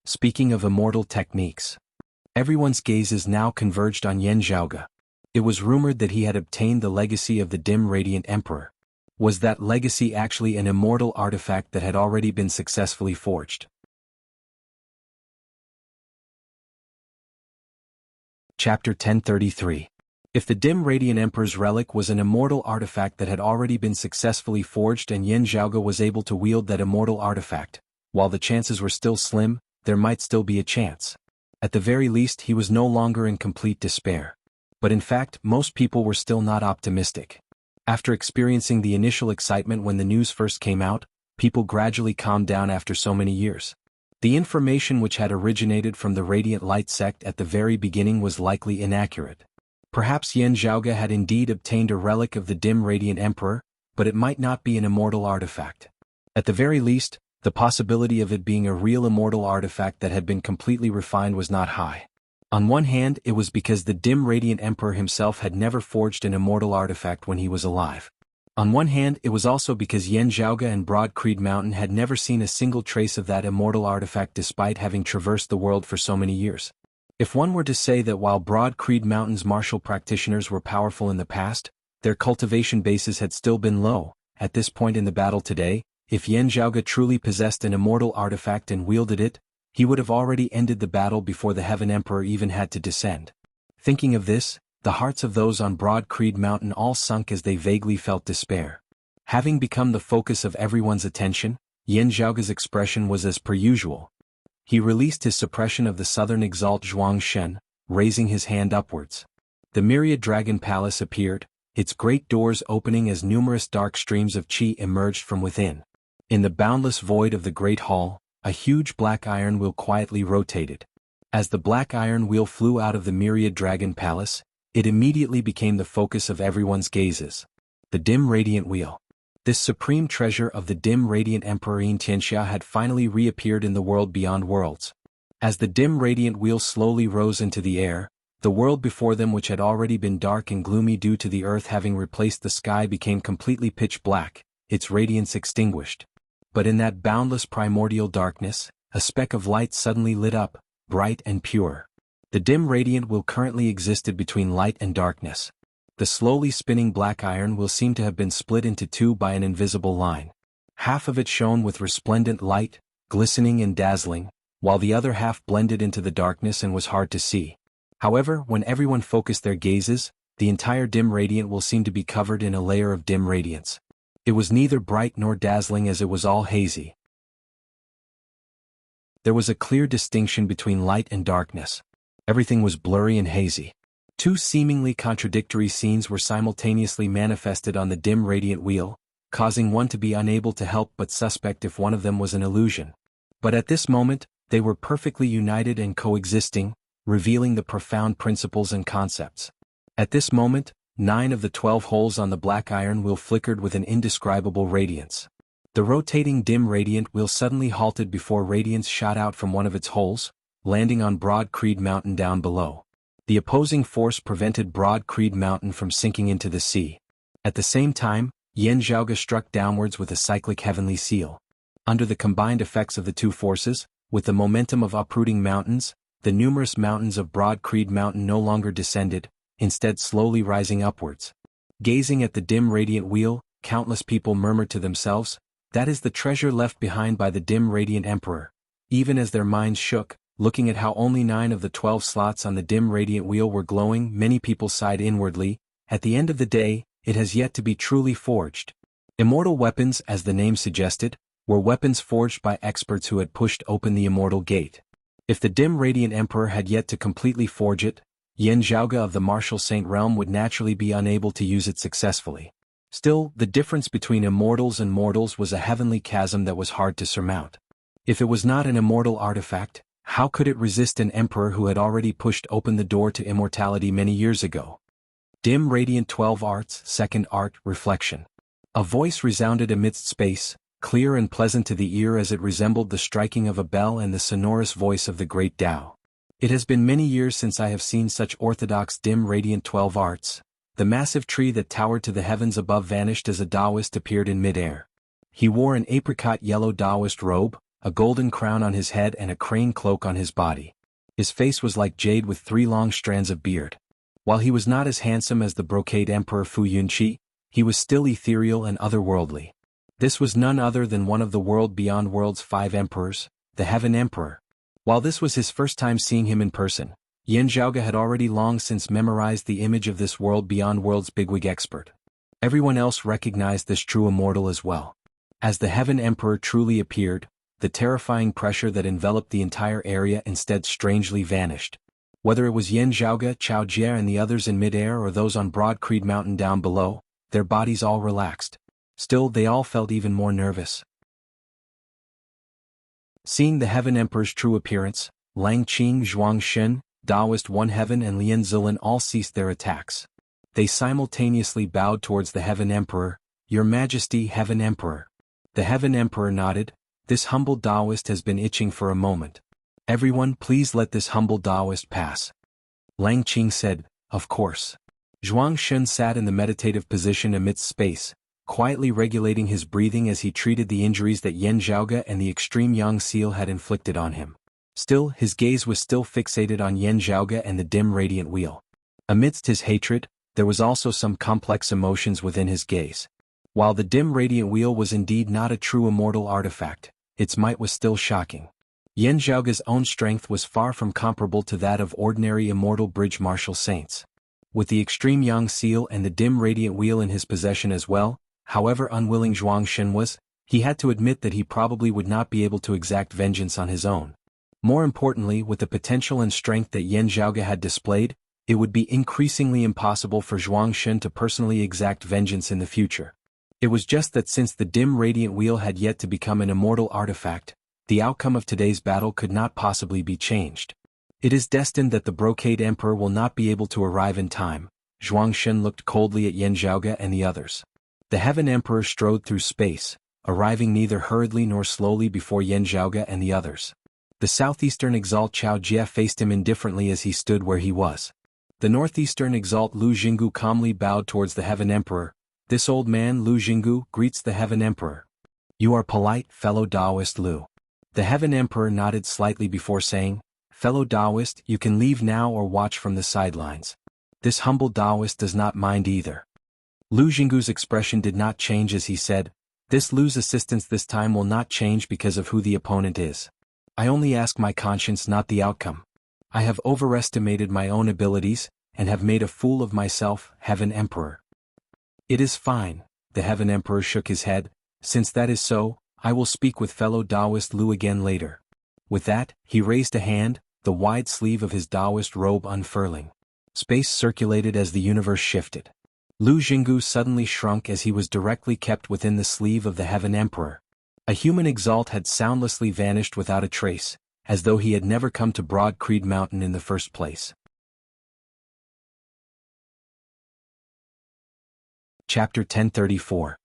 Speaking of immortal techniques, everyone's gazes now converged on Yan Zhaoge. It was rumored that he had obtained the legacy of the dim radiant emperor. Was that legacy actually an immortal artifact that had already been successfully forged? Chapter 1033. If the dim radiant emperor's relic was an immortal artifact that had already been successfully forged and Yan Zhaoge was able to wield that immortal artifact, while the chances were still slim, there might still be a chance. At the very least, he was no longer in complete despair. But in fact, most people were still not optimistic. After experiencing the initial excitement when the news first came out, people gradually calmed down after so many years. The information which had originated from the Radiant Light sect at the very beginning was likely inaccurate. Perhaps Yan Zhaoge had indeed obtained a relic of the dim radiant emperor, but it might not be an immortal artifact. At the very least, the possibility of it being a real immortal artifact that had been completely refined was not high. On one hand, it was because the dim radiant emperor himself had never forged an immortal artifact when he was alive. On one hand, it was also because Yan Zhaoge and Broad Creed Mountain had never seen a single trace of that immortal artifact despite having traversed the world for so many years. If one were to say that while Broad Creed Mountain's martial practitioners were powerful in the past, their cultivation bases had still been low, at this point in the battle today, if Yan Zhaoge truly possessed an immortal artifact and wielded it, he would have already ended the battle before the Heaven Emperor even had to descend. Thinking of this, the hearts of those on Broad Creed Mountain all sunk as they vaguely felt despair. Having become the focus of everyone's attention, Yan Zhaoge's expression was as per usual. He released his suppression of the southern exalt Zhuang Shen, raising his hand upwards. The myriad dragon palace appeared, its great doors opening as numerous dark streams of qi emerged from within. In the boundless void of the great hall, a huge black iron wheel quietly rotated. As the black iron wheel flew out of the myriad dragon palace, it immediately became the focus of everyone's gazes. The dim radiant wheel. This supreme treasure of the dim radiant emperor Yin Tianxia had finally reappeared in the world beyond worlds. As the dim radiant wheel slowly rose into the air, the world before them, which had already been dark and gloomy due to the earth having replaced the sky, became completely pitch black, its radiance extinguished. But in that boundless primordial darkness, a speck of light suddenly lit up, bright and pure. The dim radiant wheel currently existed between light and darkness. The slowly spinning black iron wheel seemed to have been split into two by an invisible line. Half of it shone with resplendent light, glistening and dazzling, while the other half blended into the darkness and was hard to see. However, when everyone focused their gazes, the entire dim radiant wheel seemed to be covered in a layer of dim radiance. It was neither bright nor dazzling, as it was all hazy. There was a clear distinction between light and darkness. Everything was blurry and hazy. Two seemingly contradictory scenes were simultaneously manifested on the dim radiant wheel, causing one to be unable to help but suspect if one of them was an illusion. But at this moment, they were perfectly united and coexisting, revealing the profound principles and concepts. At this moment, 9 of the 12 holes on the black iron wheel flickered with an indescribable radiance. The rotating dim radiant wheel suddenly halted before radiance shot out from one of its holes, landing on Broad Creed Mountain down below. The opposing force prevented Broad Creed Mountain from sinking into the sea. At the same time, Yan Zhaoge struck downwards with a cyclic heavenly seal. Under the combined effects of the two forces, with the momentum of uprooting mountains, the numerous mountains of Broad Creed Mountain no longer descended, instead slowly rising upwards. Gazing at the dim radiant wheel, countless people murmured to themselves, "That is the treasure left behind by the dim radiant emperor." Even as their minds shook, looking at how only 9 of the 12 slots on the dim radiant wheel were glowing, many people sighed inwardly. At the end of the day, it has yet to be truly forged. Immortal weapons, as the name suggested, were weapons forged by experts who had pushed open the immortal gate. If the dim radiant emperor had yet to completely forge it, Yan Zhaoge of the martial saint realm would naturally be unable to use it successfully. Still, the difference between immortals and mortals was a heavenly chasm that was hard to surmount. If it was not an immortal artifact, how could it resist an emperor who had already pushed open the door to immortality many years ago? Dim radiant 12 arts, second art, reflection. A voice resounded amidst space, clear and pleasant to the ear as it resembled the striking of a bell and the sonorous voice of the great Tao. It has been many years since I have seen such orthodox dim radiant 12 arts. The massive tree that towered to the heavens above vanished as a Taoist appeared in mid-air. He wore an apricot-yellow Taoist robe, a golden crown on his head and a crane cloak on his body. His face was like jade with 3 long strands of beard. While he was not as handsome as the brocade emperor Fu Yunqi, he was still ethereal and otherworldly. This was none other than one of the world beyond world's 5 emperors, the Heaven Emperor. While this was his first time seeing him in person, Yan Zhaoge had already long since memorized the image of this world beyond world's bigwig expert. Everyone else recognized this true immortal as well. As the Heaven Emperor truly appeared, the terrifying pressure that enveloped the entire area instead strangely vanished. Whether it was Yan Zhaoge, Chao Jie and the others in midair or those on Broad Creed Mountain down below, their bodies all relaxed. Still, they all felt even more nervous. Seeing the Heaven Emperor's true appearance, Lang Qing, Zhuang Shen, Taoist One Heaven and Lian Zilin all ceased their attacks. They simultaneously bowed towards the Heaven Emperor. "Your Majesty, Heaven Emperor." The Heaven Emperor nodded. "This humble Taoist has been itching for a moment. Everyone, please let this humble Taoist pass." Lang Qing said, "Of course." Zhuang Shen sat in the meditative position amidst space, quietly regulating his breathing as he treated the injuries that Yan Zhaoge and the extreme Yang Seal had inflicted on him. Still, his gaze was still fixated on Yan Zhaoge and the dim radiant wheel. Amidst his hatred, there was also some complex emotions within his gaze. While the dim radiant wheel was indeed not a true immortal artifact, its might was still shocking. Yan Zhaoge's own strength was far from comparable to that of ordinary immortal bridge martial saints. With the extreme Yang Seal and the dim radiant wheel in his possession as well, however unwilling Zhuang Shen was, he had to admit that he probably would not be able to exact vengeance on his own. More importantly, with the potential and strength that Yan Zhaoge had displayed, it would be increasingly impossible for Zhuang Shen to personally exact vengeance in the future. It was just that since the dim radiant wheel had yet to become an immortal artifact, the outcome of today's battle could not possibly be changed. It is destined that the Brocade Emperor will not be able to arrive in time. Zhuang Shen looked coldly at Yan Zhaoge and the others. The Heaven Emperor strode through space, arriving neither hurriedly nor slowly before Yan Zhaoge and the others. The southeastern exalt Chao Jie faced him indifferently as he stood where he was. The northeastern exalt Lu Jianghu calmly bowed towards the Heaven Emperor. "This old man Lu Jianghu greets the Heaven Emperor. You are polite, fellow Taoist Lu." The Heaven Emperor nodded slightly before saying, "Fellow Taoist, you can leave now or watch from the sidelines. This humble Taoist does not mind either." Lu Jianghu's expression did not change as he said, "This Lu's assistance this time will not change because of who the opponent is. I only ask my conscience, not the outcome. I have overestimated my own abilities, and have made a fool of myself, Heaven Emperor." "It is fine," the Heaven Emperor shook his head. "Since that is so, I will speak with fellow Taoist Lu again later." With that, he raised a hand, the wide sleeve of his Taoist robe unfurling. Space circulated as the universe shifted. Lu Jianghu suddenly shrunk as he was directly kept within the sleeve of the Heaven Emperor. A human exalt had soundlessly vanished without a trace, as though he had never come to Broad Creed Mountain in the first place. Chapter 1034.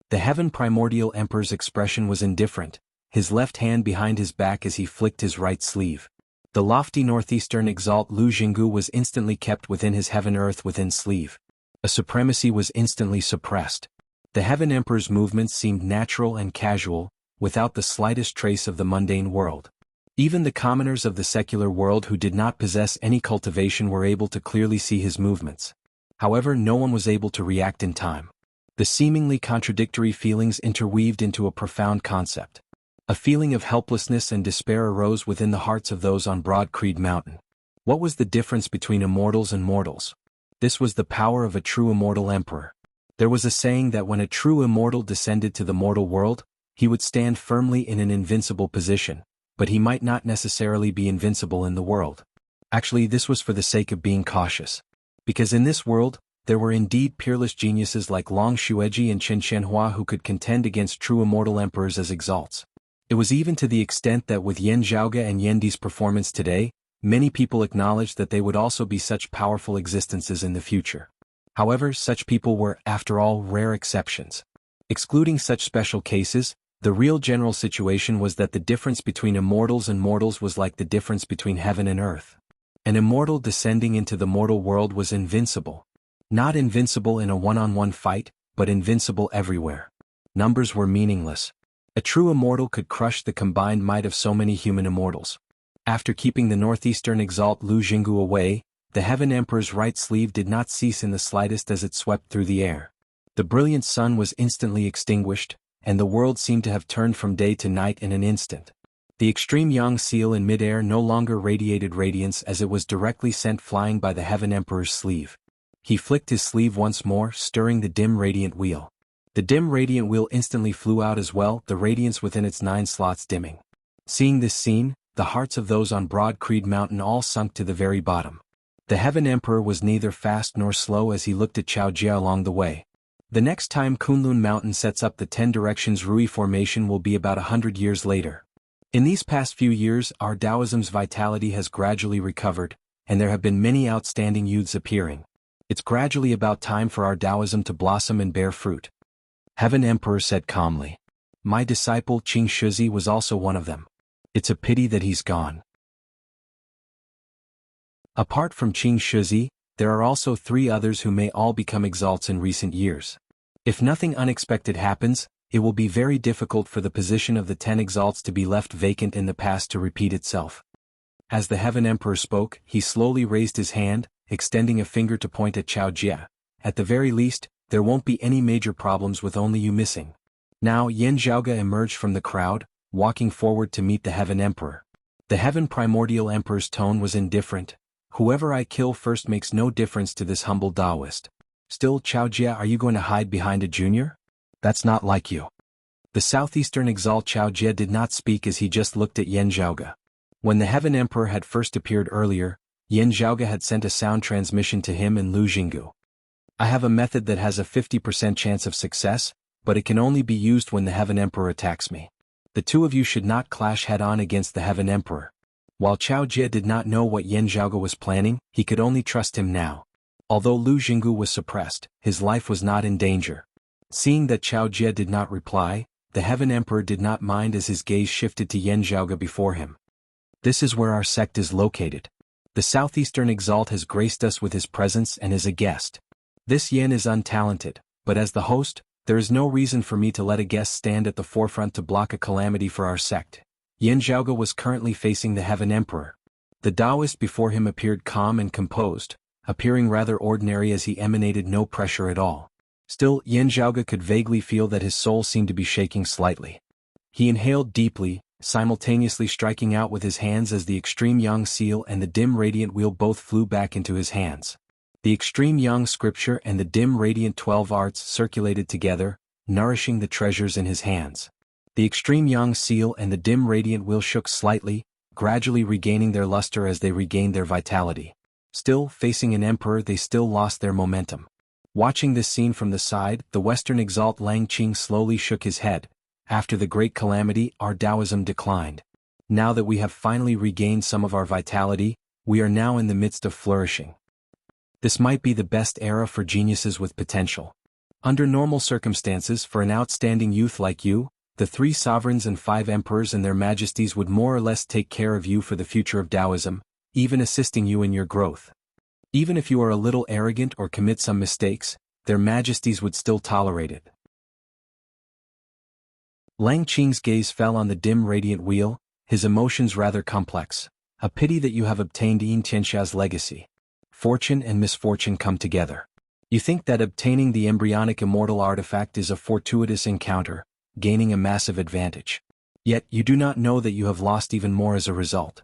The Heaven Primordial Emperor's expression was indifferent, his left hand behind his back as he flicked his right sleeve. The lofty northeastern exalt Lu Jianghu was instantly kept within his Heaven Earth within sleeve. A supremacy was instantly suppressed. The Heaven Emperor's movements seemed natural and casual, without the slightest trace of the mundane world. Even the commoners of the secular world who did not possess any cultivation were able to clearly see his movements. However, no one was able to react in time. The seemingly contradictory feelings interweaved into a profound concept. A feeling of helplessness and despair arose within the hearts of those on Broad Creed Mountain. What was the difference between immortals and mortals? This was the power of a true immortal emperor. There was a saying that when a true immortal descended to the mortal world, he would stand firmly in an invincible position, but he might not necessarily be invincible in the world. Actually, this was for the sake of being cautious. Because in this world, there were indeed peerless geniuses like Long Xueji and Chen Qianhua who could contend against true immortal emperors as exalts. It was even to the extent that with Yan Zhaoge and Yandi's performance today, many people acknowledged that they would also be such powerful existences in the future. However, such people were, after all, rare exceptions. Excluding such special cases, the real general situation was that the difference between immortals and mortals was like the difference between heaven and earth. An immortal descending into the mortal world was invincible. Not invincible in a one-on-one fight, but invincible everywhere. Numbers were meaningless. A true immortal could crush the combined might of so many human immortals. After keeping the northeastern exalt Lu Jianghu away, the Heaven Emperor's right sleeve did not cease in the slightest as it swept through the air. The brilliant sun was instantly extinguished, and the world seemed to have turned from day to night in an instant. The extreme Yang seal in midair no longer radiated radiance as it was directly sent flying by the Heaven Emperor's sleeve. He flicked his sleeve once more, stirring the dim radiant wheel. The dim radiant wheel instantly flew out as well, the radiance within its 9 slots dimming. Seeing this scene, the hearts of those on Broad Creed Mountain all sunk to the very bottom. The Heaven Emperor was neither fast nor slow as he looked at Chao Jia along the way. The next time Kunlun Mountain sets up the 10 Directions Rui formation will be about 100 years later. In these past few years, our Taoism's vitality has gradually recovered, and there have been many outstanding youths appearing. It's gradually about time for our Taoism to blossom and bear fruit. Heaven Emperor said calmly. My disciple Qing Shizi was also one of them. It's a pity that he's gone. Apart from Qing Shizi, there are also 3 others who may all become exalts in recent years. If nothing unexpected happens, it will be very difficult for the position of the 10 exalts to be left vacant in the past to repeat itself. As the Heaven Emperor spoke, he slowly raised his hand, extending a finger to point at Chao Jia. At the very least, there won't be any major problems with only you missing. Now Yan Zhaoge emerged from the crowd, walking forward to meet the Heaven Emperor. The Heaven Primordial Emperor's tone was indifferent. Whoever I kill first makes no difference to this humble Taoist. Still, Chao Jia, are you going to hide behind a junior? That's not like you. The southeastern exalt Chao Jia did not speak as he just looked at Yan Zhaoge. When the Heaven Emperor had first appeared earlier, Yan Zhaoge had sent a sound transmission to him and Lu Jianghu. I have a method that has a 50% chance of success, but it can only be used when the Heaven Emperor attacks me. The 2 of you should not clash head-on against the Heaven Emperor. While Chao Jia did not know what Yan Zhaoge was planning, he could only trust him now. Although Lu Jianghu was suppressed, his life was not in danger. Seeing that Chao Jia did not reply, the Heaven Emperor did not mind as his gaze shifted to Yan Zhaoge before him. This is where our sect is located. The southeastern exalt has graced us with his presence and is a guest. This Yan is untalented, but as the host, there is no reason for me to let a guest stand at the forefront to block a calamity for our sect. Yan Zhaoge was currently facing the Heaven Emperor. The Taoist before him appeared calm and composed, appearing rather ordinary as he emanated no pressure at all. Still, Yan Zhaoge could vaguely feel that his soul seemed to be shaking slightly. He inhaled deeply, simultaneously striking out with his hands as the extreme Yang seal and the dim radiant wheel both flew back into his hands. The extreme Yang scripture and the dim radiant 12 arts circulated together, nourishing the treasures in his hands. The extreme Yang seal and the dim radiant wheel shook slightly, gradually regaining their luster as they regained their vitality. Still, facing an emperor, they still lost their momentum. Watching this scene from the side, the Western exalt Lang Qing slowly shook his head. After the great calamity, our Taoism declined. Now that we have finally regained some of our vitality, we are now in the midst of flourishing. This might be the best era for geniuses with potential. Under normal circumstances, for an outstanding youth like you, the 3 sovereigns and 5 emperors and their majesties would more or less take care of you for the future of Taoism, even assisting you in your growth. Even if you are a little arrogant or commit some mistakes, their majesties would still tolerate it. Lang Qing's gaze fell on the dim radiant wheel, his emotions rather complex. A pity that you have obtained Yin Tianxia's legacy. Fortune and misfortune come together. You think that obtaining the embryonic immortal artifact is a fortuitous encounter, gaining a massive advantage. Yet you do not know that you have lost even more as a result.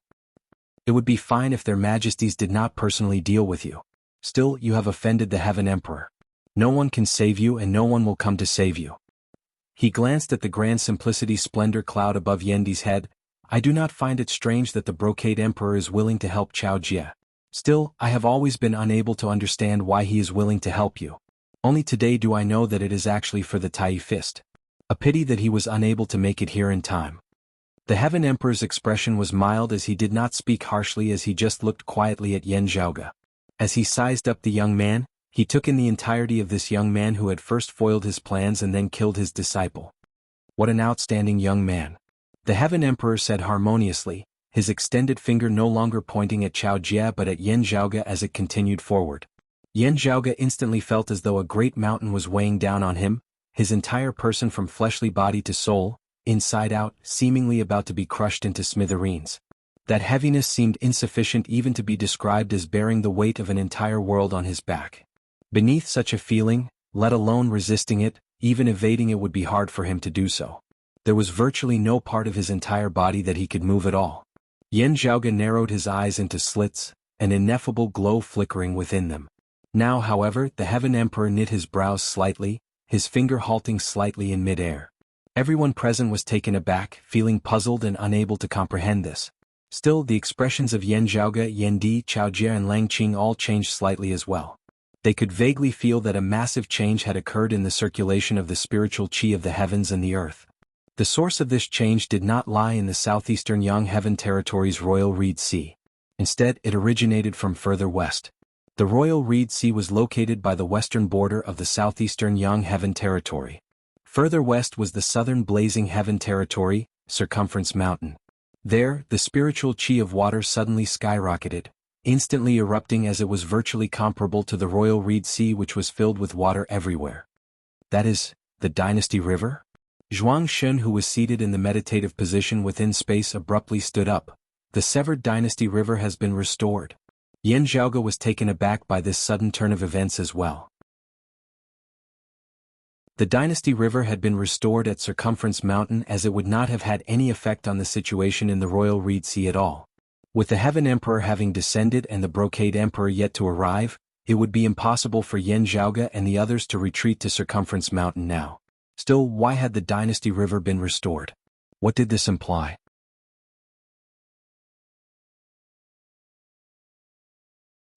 It would be fine if their majesties did not personally deal with you. Still, you have offended the Heaven Emperor. No one can save you and no one will come to save you. He glanced at the grand simplicity splendor cloud above Yendi's head. I do not find it strange that the Brocade Emperor is willing to help Chao Jia. Still, I have always been unable to understand why he is willing to help you. Only today do I know that it is actually for the Tai Fist. A pity that he was unable to make it here in time. The Heaven Emperor's expression was mild as he did not speak harshly as he just looked quietly at Yan Zhaoge. As he sized up the young man, he took in the entirety of this young man who had first foiled his plans and then killed his disciple. What an outstanding young man. The Heaven Emperor said harmoniously, his extended finger no longer pointing at Chao Jia but at Yan Zhaoge as it continued forward. Yan Zhaoge instantly felt as though a great mountain was weighing down on him, his entire person from fleshly body to soul, inside out, seemingly about to be crushed into smithereens. That heaviness seemed insufficient even to be described as bearing the weight of an entire world on his back. Beneath such a feeling, let alone resisting it, even evading it would be hard for him to do so. There was virtually no part of his entire body that he could move at all. Yan Zhaoge narrowed his eyes into slits, an ineffable glow flickering within them. Now, however, the Heaven Emperor knit his brows slightly, his finger halting slightly in mid-air. Everyone present was taken aback, feeling puzzled and unable to comprehend this. Still, the expressions of Yan Zhaoge, Yan Di, Chao Jie and Lang Qing all changed slightly as well. They could vaguely feel that a massive change had occurred in the circulation of the spiritual qi of the heavens and the earth. The source of this change did not lie in the southeastern Yang Heaven Territory's Royal Reed Sea. Instead, it originated from further west. The Royal Reed Sea was located by the western border of the southeastern Yang Heaven Territory. Further west was the southern Blazing Heaven Territory, Circumference Mountain. There, the spiritual qi of water suddenly skyrocketed, instantly erupting as it was virtually comparable to the Royal Reed Sea, which was filled with water everywhere. That is, the Dynasty River? Zhuang Shun, who was seated in the meditative position within space, abruptly stood up. The severed Dynasty River has been restored. Yan Zhaoge was taken aback by this sudden turn of events as well. The Dynasty River had been restored at Circumference Mountain, as it would not have had any effect on the situation in the Royal Reed Sea at all. With the Heaven Emperor having descended and the Brocade Emperor yet to arrive, it would be impossible for Yan Zhaoge and the others to retreat to Circumference Mountain now. Still, why had the Dynasty River been restored? What did this imply?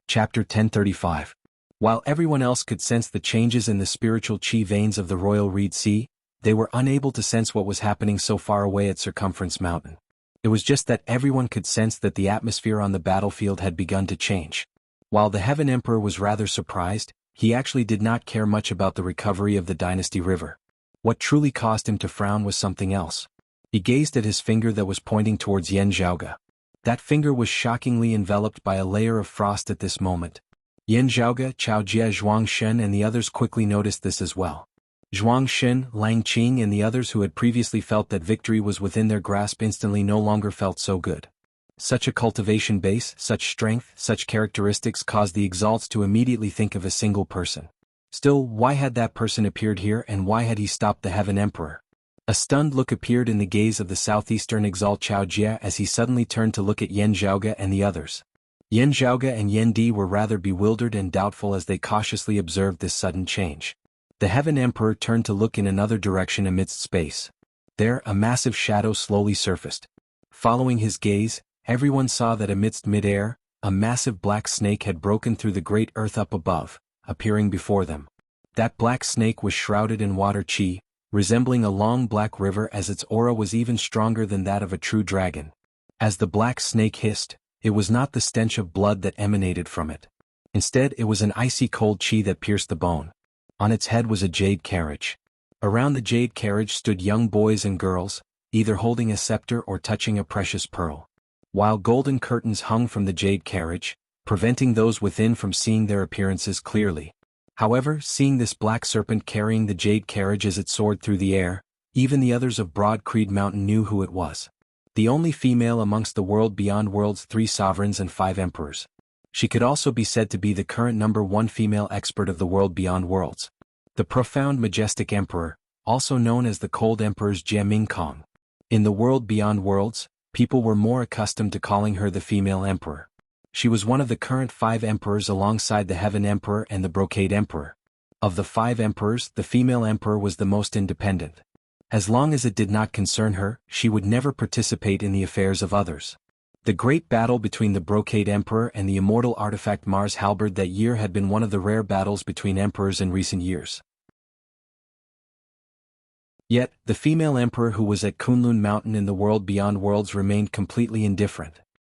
Chapter 1035. While everyone else could sense the changes in the spiritual qi veins of the Royal Reed Sea, they were unable to sense what was happening so far away at Circumference Mountain. It was just that everyone could sense that the atmosphere on the battlefield had begun to change. While the Heaven Emperor was rather surprised, he actually did not care much about the recovery of the Dynasty River. What truly caused him to frown was something else. He gazed at his finger that was pointing towards Yan Zhaoge. That finger was shockingly enveloped by a layer of frost at this moment. Yan Zhaoge, Chao Jie, Zhuang Shun and the others quickly noticed this as well. Zhuang Shun, Lang Qing and the others who had previously felt that victory was within their grasp instantly no longer felt so good. Such a cultivation base, such strength, such characteristics caused the exalts to immediately think of a single person. Still, why had that person appeared here and why had he stopped the Heaven Emperor? A stunned look appeared in the gaze of the southeastern exalt Chao Jie as he suddenly turned to look at Yan Zhaoge and the others. Yan Zhaoge and Yan Di were rather bewildered and doubtful as they cautiously observed this sudden change. The Heaven Emperor turned to look in another direction amidst space. There, a massive shadow slowly surfaced. Following his gaze, everyone saw that amidst mid-air, a massive black snake had broken through the great earth up above, appearing before them. That black snake was shrouded in water qi, resembling a long black river, as its aura was even stronger than that of a true dragon. As the black snake hissed, it was not the stench of blood that emanated from it. Instead, it was an icy cold qi that pierced the bone. On its head was a jade carriage. Around the jade carriage stood young boys and girls, either holding a scepter or touching a precious pearl. While golden curtains hung from the jade carriage, preventing those within from seeing their appearances clearly. However, seeing this black serpent carrying the jade carriage as it soared through the air, even the others of Broad Creed Mountain knew who it was. The only female amongst the world beyond worlds 3 sovereigns and 5 emperors. She could also be said to be the current #1 female expert of the world beyond worlds. The profound majestic emperor, also known as the cold emperor's Jie Mingkong. In the world beyond worlds, people were more accustomed to calling her the female emperor. She was one of the current 5 emperors alongside the Heaven Emperor and the Brocade Emperor. Of the 5 emperors, the female emperor was the most independent. As long as it did not concern her, she would never participate in the affairs of others. The great battle between the Brocade Emperor and the immortal artifact Mars Halberd that year had been one of the rare battles between emperors in recent years. Yet, the female emperor who was at Kunlun Mountain in the world beyond worlds remained completely indifferent.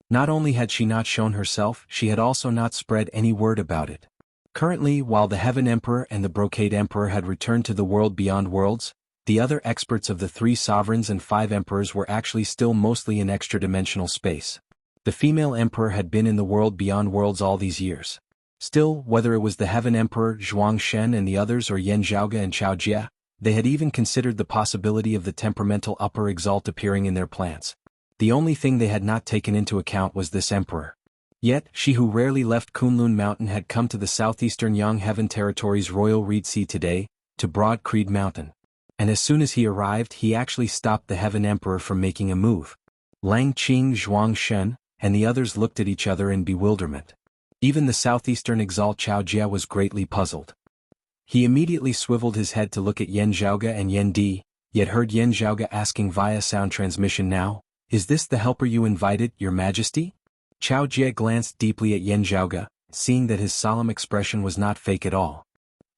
Not only had she not shown herself, she had also not spread any word about it. Currently, while the Heaven Emperor and the Brocade Emperor had returned to the world beyond worlds, the other experts of the 3 sovereigns and 5 emperors were actually still mostly in extra-dimensional space. The female emperor had been in the world beyond worlds all these years. Still, whether it was the Heaven Emperor, Zhuang Shen and the others or Yan Zhaoge and Chao Jie, They had even considered the possibility of the temperamental Upper Exalt appearing in their plans. The only thing they had not taken into account was this emperor. Yet, she who rarely left Kunlun Mountain had come to the southeastern Yangheaven Territory's Royal Reed Sea today, to Broad Creed Mountain. And as soon as he arrived, he actually stopped the Heaven Emperor from making a move. Lang Qing Zhuangshen and the others looked at each other in bewilderment. Even the southeastern Exalt Chao Jia was greatly puzzled. He immediately swiveled his head to look at Yen Zhaoga and Yen Di, yet heard Yen Zhaoga asking via sound transmission now, "Is this the helper you invited, Your Majesty?" Chao Jia glanced deeply at Yen Zhaoga, seeing that his solemn expression was not fake at all.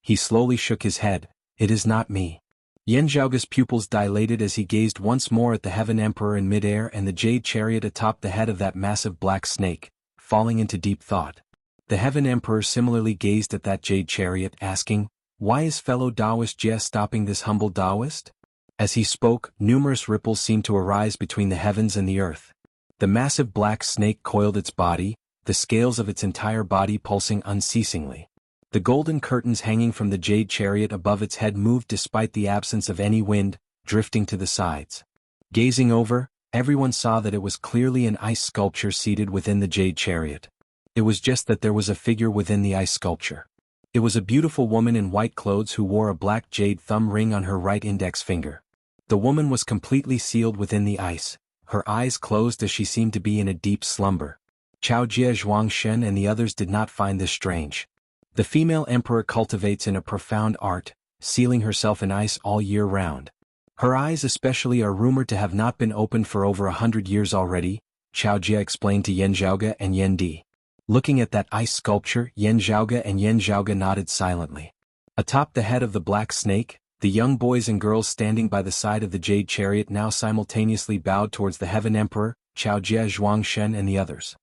He slowly shook his head. "It is not me." Yen Zhaoga's pupils dilated as he gazed once more at the Heaven Emperor in midair and the jade chariot atop the head of that massive black snake, falling into deep thought. The Heaven Emperor similarly gazed at that jade chariot, asking, "Why is fellow Taoist Jia stopping this humble Taoist?" As he spoke, numerous ripples seemed to arise between the heavens and the earth. The massive black snake coiled its body, the scales of its entire body pulsing unceasingly. The golden curtains hanging from the jade chariot above its head moved despite the absence of any wind, drifting to the sides. Gazing over, everyone saw that it was clearly an ice sculpture seated within the jade chariot. It was just that there was a figure within the ice sculpture. It was a beautiful woman in white clothes who wore a black jade thumb ring on her right index finger. The woman was completely sealed within the ice, her eyes closed as she seemed to be in a deep slumber. Chao Jia Zhuangshen and the others did not find this strange. The female emperor cultivates in a profound art, sealing herself in ice all year round. Her eyes especially are rumored to have not been opened for over 100 years already, Chao Jia explained to Yen Zhaoga and Yen Di. Looking at that ice sculpture, Yen Zhaoga and Yen Zhaoga nodded silently. Atop the head of the black snake, the young boys and girls standing by the side of the jade chariot now simultaneously bowed towards the Heaven Emperor, Chao Jia Zhuangshen and the others.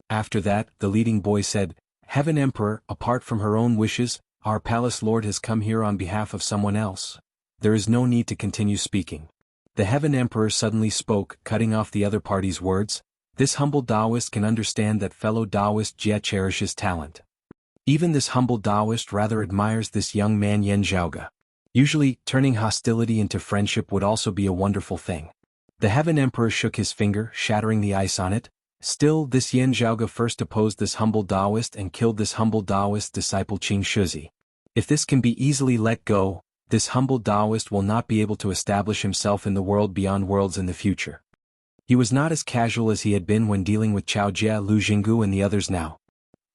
After that, the leading boy said, "Heaven Emperor, apart from her own wishes, our palace lord has come here on behalf of someone else. There is no need to continue speaking." The Heaven Emperor suddenly spoke, cutting off the other party's words. "This humble Taoist can understand that fellow Taoist Jia cherishes talent. Even this humble Taoist rather admires this young man Yen Zhaoga. Usually, turning hostility into friendship would also be a wonderful thing." The Heaven Emperor shook his finger, shattering the ice on it. "Still, this Yen Zhaoga first opposed this humble Taoist and killed this humble Taoist disciple Qing Shuzi. If this can be easily let go, this humble Taoist will not be able to establish himself in the world beyond worlds in the future." He was not as casual as he had been when dealing with Chao Jia, Lu Jinggu and the others now.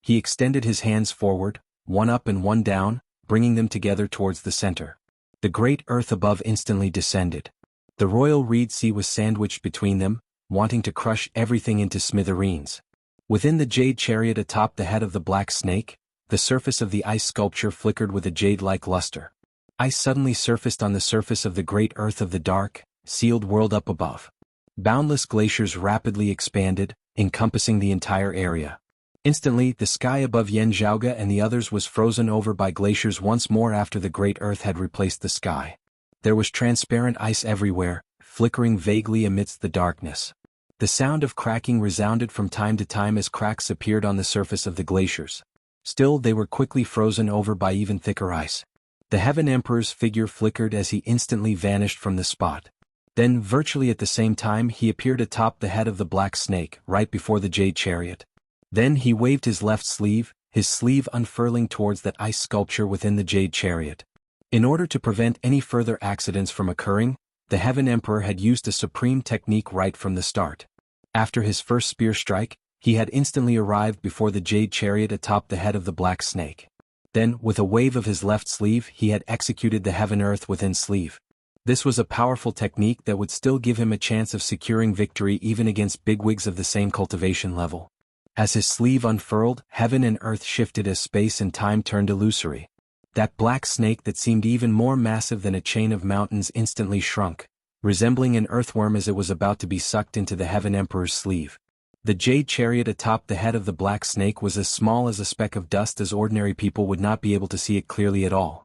He extended his hands forward, one up and one down, bringing them together towards the center. The great earth above instantly descended. The royal reed sea was sandwiched between them, wanting to crush everything into smithereens. Within the jade chariot atop the head of the black snake, the surface of the ice sculpture flickered with a jade-like luster. Ice suddenly surfaced on the surface of the great earth of the dark, sealed world up above. Boundless glaciers rapidly expanded, encompassing the entire area. Instantly, the sky above Yen Zhaoga and the others was frozen over by glaciers once more after the great earth had replaced the sky. There was transparent ice everywhere, flickering vaguely amidst the darkness. The sound of cracking resounded from time to time as cracks appeared on the surface of the glaciers. Still, they were quickly frozen over by even thicker ice. The Heaven Emperor's figure flickered as he instantly vanished from the spot. Then, virtually at the same time, he appeared atop the head of the black snake, right before the jade chariot. Then he waved his left sleeve, his sleeve unfurling towards that ice sculpture within the jade chariot. In order to prevent any further accidents from occurring, the Heaven Emperor had used a supreme technique right from the start. After his first spear strike, he had instantly arrived before the jade chariot atop the head of the black snake. Then, with a wave of his left sleeve, he had executed the Heaven Earth within sleeve. This was a powerful technique that would still give him a chance of securing victory even against bigwigs of the same cultivation level. As his sleeve unfurled, heaven and earth shifted as space and time turned illusory. That black snake that seemed even more massive than a chain of mountains instantly shrunk, resembling an earthworm as it was about to be sucked into the Heaven Emperor's sleeve. The jade chariot atop the head of the black snake was as small as a speck of dust, as ordinary people would not be able to see it clearly at all.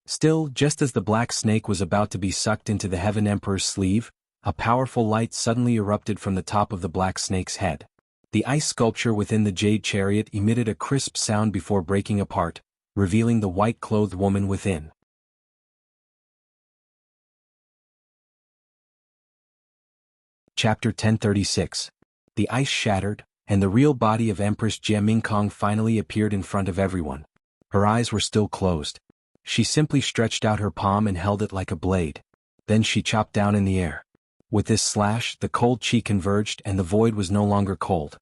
Still, just as the black snake was about to be sucked into the Heaven Emperor's sleeve, a powerful light suddenly erupted from the top of the black snake's head. The ice sculpture within the jade chariot emitted a crisp sound before breaking apart, revealing the white-clothed woman within. Chapter 1036. The ice shattered, and the real body of Empress Jianghu finally appeared in front of everyone. Her eyes were still closed. She simply stretched out her palm and held it like a blade. Then she chopped down in the air. With this slash, the cold chi converged and the void was no longer cold.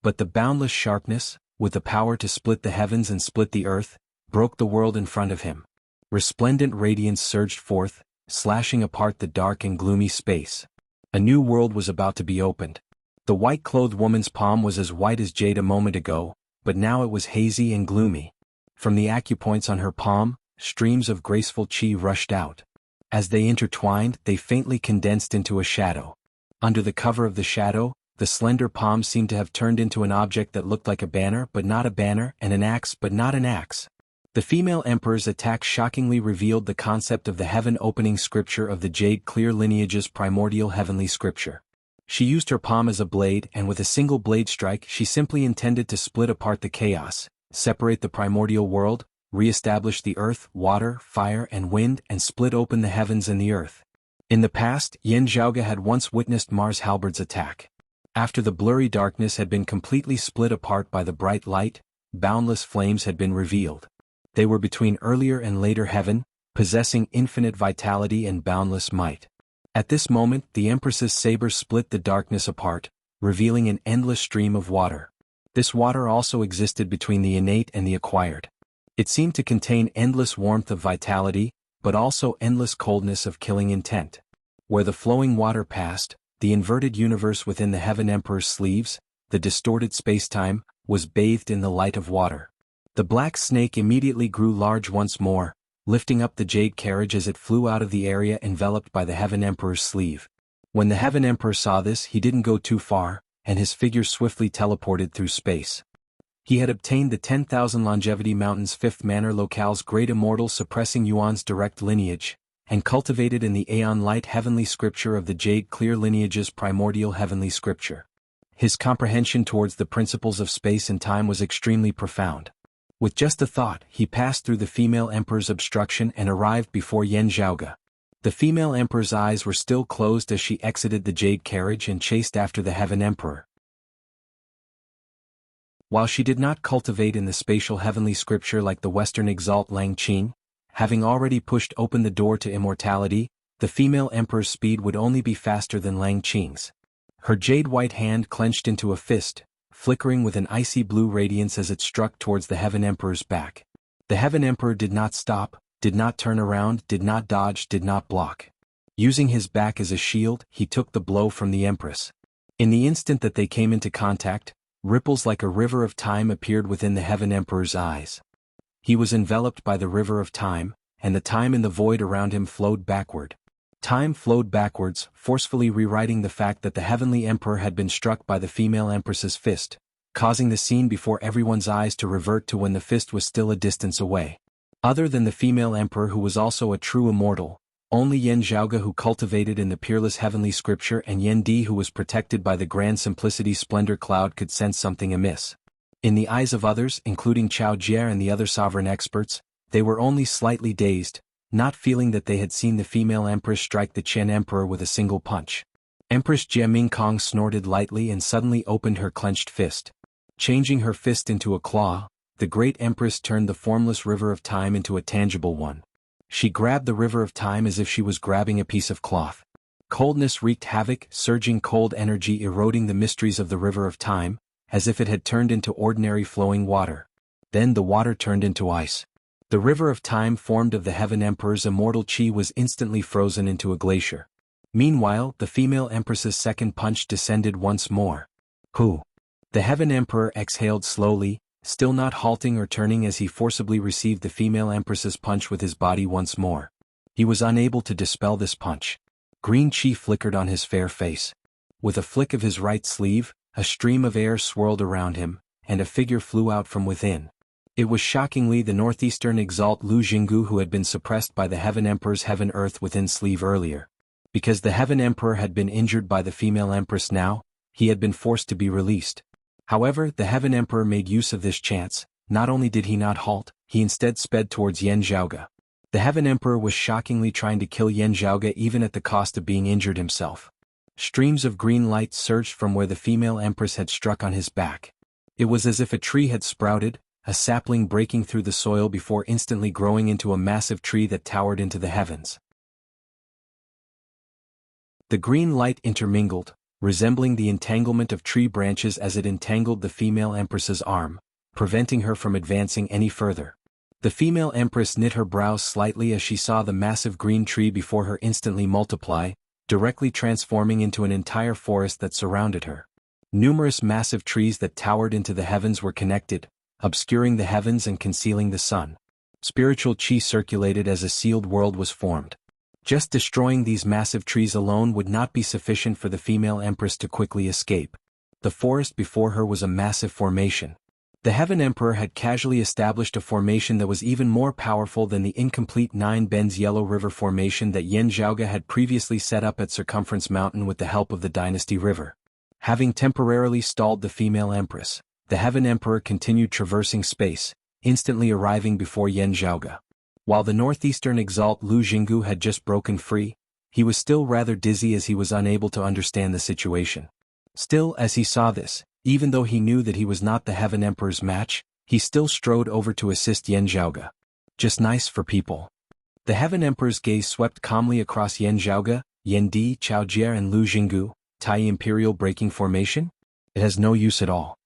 But the boundless sharpness, with the power to split the heavens and split the earth, broke the world in front of him. Resplendent radiance surged forth, slashing apart the dark and gloomy space. A new world was about to be opened. The white-clothed woman's palm was as white as jade a moment ago, but now it was hazy and gloomy. From the acupoints on her palm, streams of graceful chi rushed out. As they intertwined, they faintly condensed into a shadow. Under the cover of the shadow, the slender palm seemed to have turned into an object that looked like a banner but not a banner, and an axe but not an axe. The female emperor's attack shockingly revealed the concept of the heaven-opening scripture of the Jade-clear lineage's primordial heavenly scripture. She used her palm as a blade, and with a single blade strike she simply intended to split apart the chaos, separate the primordial world, re-establish the earth, water, fire and wind, and split open the heavens and the earth. In the past, Jianghu had once witnessed Mars Halberd's attack. After the blurry darkness had been completely split apart by the bright light, boundless flames had been revealed. They were between earlier and later heaven, possessing infinite vitality and boundless might. At this moment, the Empress's saber split the darkness apart, revealing an endless stream of water. This water also existed between the innate and the acquired. It seemed to contain endless warmth of vitality, but also endless coldness of killing intent. Where the flowing water passed, the inverted universe within the Heaven Emperor's sleeves, the distorted spacetime, was bathed in the light of water. The black snake immediately grew large once more, lifting up the jade carriage as it flew out of the area enveloped by the Heaven Emperor's sleeve. When the Heaven Emperor saw this, he didn't go too far, and his figure swiftly teleported through space. He had obtained the 10,000 Longevity Mountain's fifth manor locale's great immortal suppressing Yuan's direct lineage, and cultivated in the Aeon Light heavenly scripture of the Jade Clear lineage's primordial heavenly scripture. His comprehension towards the principles of space and time was extremely profound. With just a thought, he passed through the female emperor's obstruction and arrived before Jianghu. The female emperor's eyes were still closed as she exited the jade carriage and chased after the Heaven Emperor. While she did not cultivate in the spatial heavenly scripture like the Western exalt Lang Qing, having already pushed open the door to immortality, the female emperor's speed would only be faster than Lang Qing's. Her jade-white hand clenched into a fist, flickering with an icy blue radiance as it struck towards the Heaven Emperor's back. The Heaven Emperor did not stop, did not turn around, did not dodge, did not block. Using his back as a shield, he took the blow from the Empress. In the instant that they came into contact, ripples like a river of time appeared within the Heaven Emperor's eyes. He was enveloped by the river of time, and the time in the void around him flowed backward. Time flowed backwards, forcefully rewriting the fact that the Heavenly Emperor had been struck by the female Empress's fist, causing the scene before everyone's eyes to revert to when the fist was still a distance away. Other than the female Emperor who was also a true immortal, only Jianghu who cultivated in the peerless heavenly scripture and Yen Di who was protected by the grand simplicity splendor cloud could sense something amiss. In the eyes of others, including Chao Jie and the other sovereign experts, they were only slightly dazed, not feeling that they had seen the female empress strike the Qian emperor with a single punch. Empress Jianghu snorted lightly and suddenly opened her clenched fist. Changing her fist into a claw, the great empress turned the formless river of time into a tangible one. She grabbed the river of time as if she was grabbing a piece of cloth. Coldness wreaked havoc, surging cold energy eroding the mysteries of the river of time, as if it had turned into ordinary flowing water. Then the water turned into ice. The river of time formed of the Heaven Emperor's immortal chi was instantly frozen into a glacier. Meanwhile, the female empress's second punch descended once more. Hoo! The Heaven Emperor exhaled slowly, still not halting or turning as he forcibly received the female empress's punch with his body once more. He was unable to dispel this punch. Green chi flickered on his fair face. With a flick of his right sleeve, a stream of air swirled around him, and a figure flew out from within. It was shockingly the northeastern exalt Lu Jianghu who had been suppressed by the Heaven Emperor's Heaven Earth within sleeve earlier. Because the Heaven Emperor had been injured by the female empress now, he had been forced to be released. However, the Heaven Emperor made use of this chance, not only did he not halt, he instead sped towards Yan Zhaoge. The Heaven Emperor was shockingly trying to kill Yan Zhaoge even at the cost of being injured himself. Streams of green light surged from where the female empress had struck on his back. It was as if a tree had sprouted, a sapling breaking through the soil before instantly growing into a massive tree that towered into the heavens. The green light intermingled, resembling the entanglement of tree branches as it entangled the female empress's arm, preventing her from advancing any further. The female empress knit her brows slightly as she saw the massive green tree before her instantly multiply, directly transforming into an entire forest that surrounded her. Numerous massive trees that towered into the heavens were connected, obscuring the heavens and concealing the sun. Spiritual chi circulated as a sealed world was formed. Just destroying these massive trees alone would not be sufficient for the female empress to quickly escape. The forest before her was a massive formation. The Heaven Emperor had casually established a formation that was even more powerful than the incomplete Nine Bends Yellow River formation that Yan Zhaoge had previously set up at Circumference Mountain with the help of the Dynasty River. Having temporarily stalled the female empress, the Heaven Emperor continued traversing space, instantly arriving before Yan Zhaoge. While the northeastern exalt Lu Jianghu had just broken free, he was still rather dizzy as he was unable to understand the situation. Still, as he saw this, even though he knew that he was not the Heaven Emperor's match, he still strode over to assist Yan Zhaoge. Just nice for people. The Heaven Emperor's gaze swept calmly across Yan Zhaoge, Yan Di, Chao Jie and Lu Jianghu. Tai Imperial Breaking Formation? It has no use at all.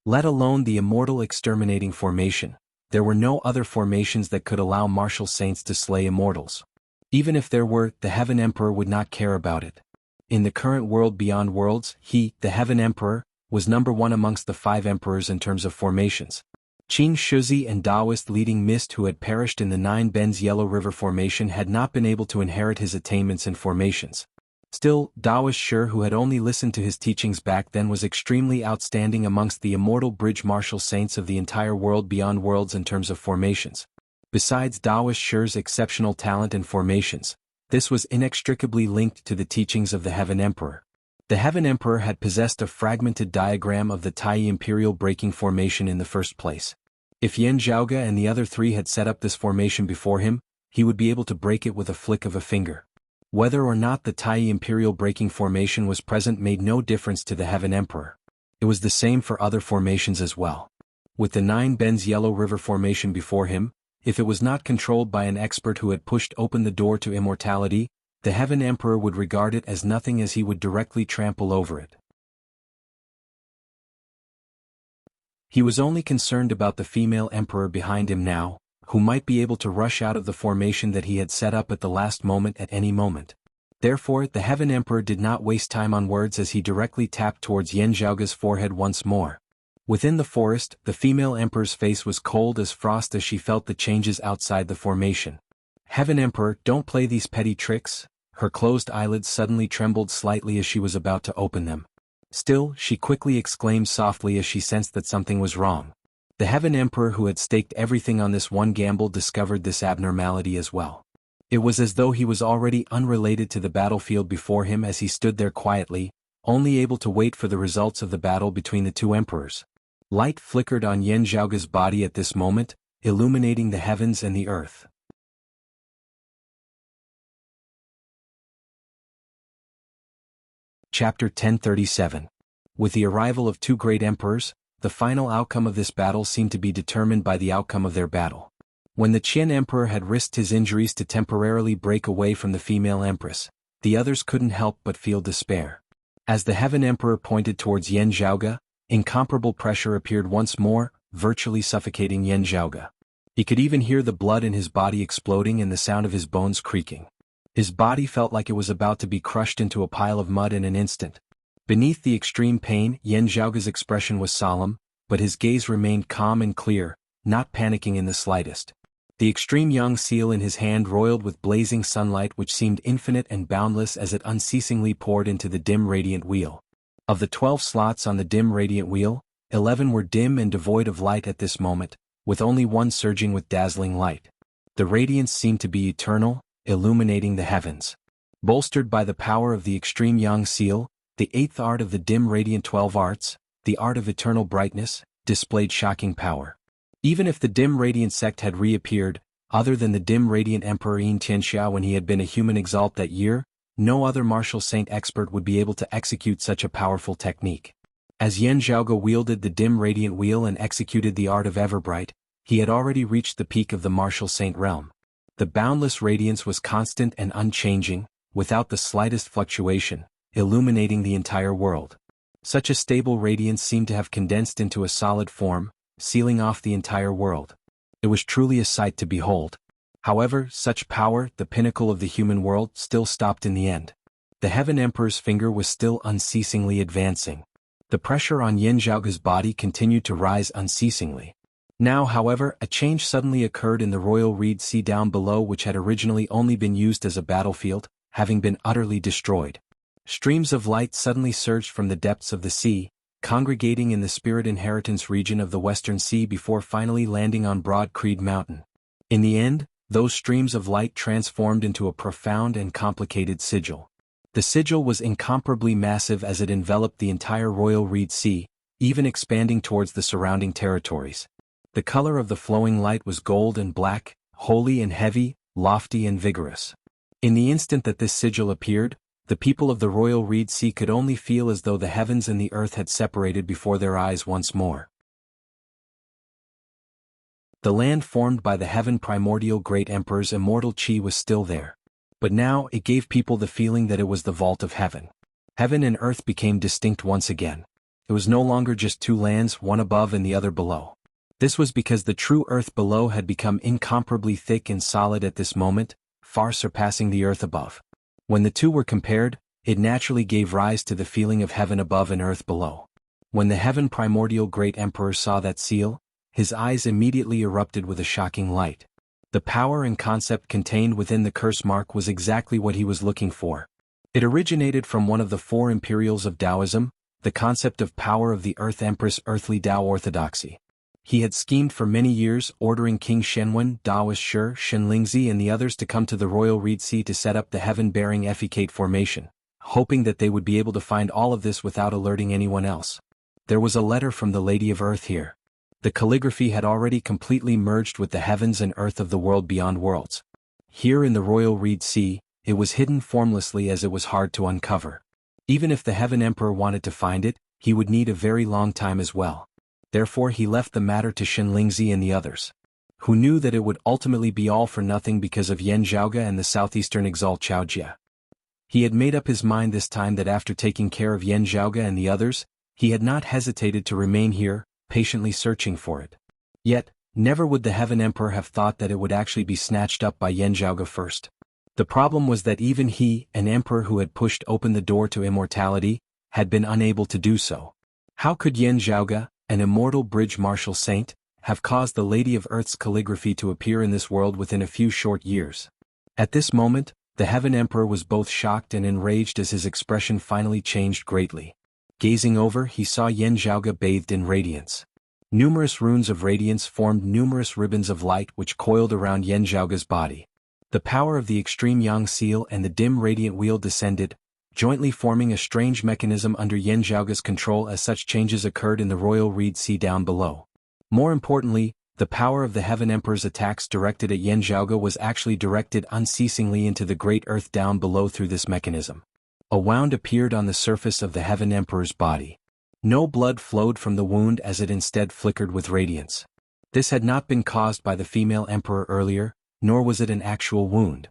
Let alone the Immortal Exterminating Formation. There were no other formations that could allow martial saints to slay immortals. Even if there were, the Heaven Emperor would not care about it. In the current world beyond worlds, he, the Heaven Emperor, was number one amongst the 5 emperors in terms of formations. Qin Shizi and Taoist leading Mist who had perished in the Nine Bends Yellow River formation had not been able to inherit his attainments in formations. Still, Taoist Shi who had only listened to his teachings back then was extremely outstanding amongst the immortal bridge martial saints of the entire world beyond worlds in terms of formations. Besides Taoist Shi's exceptional talent in formations, this was inextricably linked to the teachings of the Heaven Emperor. The Heaven Emperor had possessed a fragmented diagram of the Tai Imperial Breaking Formation in the first place. If Yan Zhaoge and the other 3 had set up this formation before him, he would be able to break it with a flick of a finger. Whether or not the Tai Imperial Breaking Formation was present made no difference to the Heaven Emperor. It was the same for other formations as well. With the Nine Bends Yellow River formation before him, if it was not controlled by an expert who had pushed open the door to immortality, the Heaven Emperor would regard it as nothing as he would directly trample over it. He was only concerned about the female emperor behind him now, who might be able to rush out of the formation that he had set up at the last moment at any moment. Therefore, the Heaven Emperor did not waste time on words as he directly tapped towards Yan Zhaoge's forehead once more. Within the forest, the female emperor's face was cold as frost as she felt the changes outside the formation. Heaven Emperor, don't play these petty tricks. Her closed eyelids suddenly trembled slightly as she was about to open them. Still, she quickly exclaimed softly as she sensed that something was wrong. The Heaven Emperor who had staked everything on this one gamble discovered this abnormality as well. It was as though he was already unrelated to the battlefield before him as he stood there quietly, only able to wait for the results of the battle between the 2 emperors. Light flickered on Yan Zhaoge's body at this moment, illuminating the heavens and the earth. Chapter 1037. With the arrival of 2 great emperors, the final outcome of this battle seemed to be determined by the outcome of their battle. When the Qin Emperor had risked his injuries to temporarily break away from the female empress, the others couldn't help but feel despair. As the Heaven Emperor pointed towards Yan Zhaoge, incomparable pressure appeared once more, virtually suffocating Yan Zhaoge. He could even hear the blood in his body exploding and the sound of his bones creaking. His body felt like it was about to be crushed into a pile of mud in an instant. Beneath the extreme pain, Yan Zhaoge's expression was solemn, but his gaze remained calm and clear, not panicking in the slightest. The extreme young seal in his hand roiled with blazing sunlight which seemed infinite and boundless as it unceasingly poured into the dim radiant wheel. Of the 12 slots on the dim radiant wheel, 11 were dim and devoid of light at this moment, with only one surging with dazzling light. The radiance seemed to be eternal, illuminating the heavens. Bolstered by the power of the extreme young seal, the 8th art of the dim radiant 12 arts, the art of eternal brightness, displayed shocking power. Even if the dim radiant sect had reappeared, other than the dim radiant Emperor Yin Tianxia when he had been a human exalt that year, no other martial saint expert would be able to execute such a powerful technique. As Yan Zhaoge wielded the dim radiant wheel and executed the art of Everbright, he had already reached the peak of the martial saint realm. The boundless radiance was constant and unchanging, without the slightest fluctuation, illuminating the entire world. Such a stable radiance seemed to have condensed into a solid form, sealing off the entire world. It was truly a sight to behold. However, such power, the pinnacle of the human world, still stopped in the end. The Heaven Emperor's finger was still unceasingly advancing. The pressure on Yan Zhaoge's body continued to rise unceasingly. Now, however, a change suddenly occurred in the royal reed sea down below, which had originally only been used as a battlefield, having been utterly destroyed. Streams of light suddenly surged from the depths of the sea, congregating in the spirit inheritance region of the Western Sea before finally landing on Broad Creed Mountain. In the end, those streams of light transformed into a profound and complicated sigil. The sigil was incomparably massive as it enveloped the entire royal reed sea, even expanding towards the surrounding territories. The color of the flowing light was gold and black, holy and heavy, lofty and vigorous. In the instant that this sigil appeared, the people of the royal reed sea could only feel as though the heavens and the earth had separated before their eyes once more. The land formed by the heaven primordial great emperor's immortal chi was still there. But now it gave people the feeling that it was the vault of heaven. Heaven and earth became distinct once again. It was no longer just two lands, one above and the other below. This was because the true earth below had become incomparably thick and solid at this moment, far surpassing the earth above. When the two were compared, it naturally gave rise to the feeling of heaven above and earth below. When the heaven primordial great emperor saw that seal, his eyes immediately erupted with a shocking light. The power and concept contained within the curse mark was exactly what he was looking for. It originated from one of the four imperials of Taoism, the concept of power of the Earth Empress earthly Tao orthodoxy. He had schemed for many years, ordering King Shenwen, Daoist Shi, Shenlingzi and the others to come to the royal reed sea to set up the heaven-bearing effecate formation, hoping that they would be able to find all of this without alerting anyone else. There was a letter from the Lady of Earth here. The calligraphy had already completely merged with the heavens and earth of the world beyond worlds. Here in the royal reed sea, it was hidden formlessly as it was hard to uncover. Even if the Heaven Emperor wanted to find it, he would need a very long time as well. Therefore he left the matter to Shenlingzi and the others, who knew that it would ultimately be all for nothing because of Yan Zhaoge and the southeastern exalt Chaojia. He had made up his mind this time that after taking care of Yan Zhaoge and the others, he had not hesitated to remain here, patiently searching for it. Yet, never would the Heaven Emperor have thought that it would actually be snatched up by Yan Zhaoge first. The problem was that even he, an emperor who had pushed open the door to immortality, had been unable to do so. How could Yan Zhaoge, an immortal bridge martial saint, have caused the Lady of Earth's calligraphy to appear in this world within a few short years? At this moment, the Heaven Emperor was both shocked and enraged as his expression finally changed greatly. Gazing over, he saw Yan Zhaoge bathed in radiance. Numerous runes of radiance formed numerous ribbons of light which coiled around Yan Zhaoge's body. The power of the extreme Yang seal and the dim radiant wheel descended, jointly forming a strange mechanism under Yan Zhaoge's control as such changes occurred in the royal reed sea down below. More importantly, the power of the Heaven Emperor's attacks directed at Yan Zhaoge was actually directed unceasingly into the great earth down below through this mechanism. A wound appeared on the surface of the Heaven Emperor's body. No blood flowed from the wound as it instead flickered with radiance. This had not been caused by the female emperor earlier, nor was it an actual wound.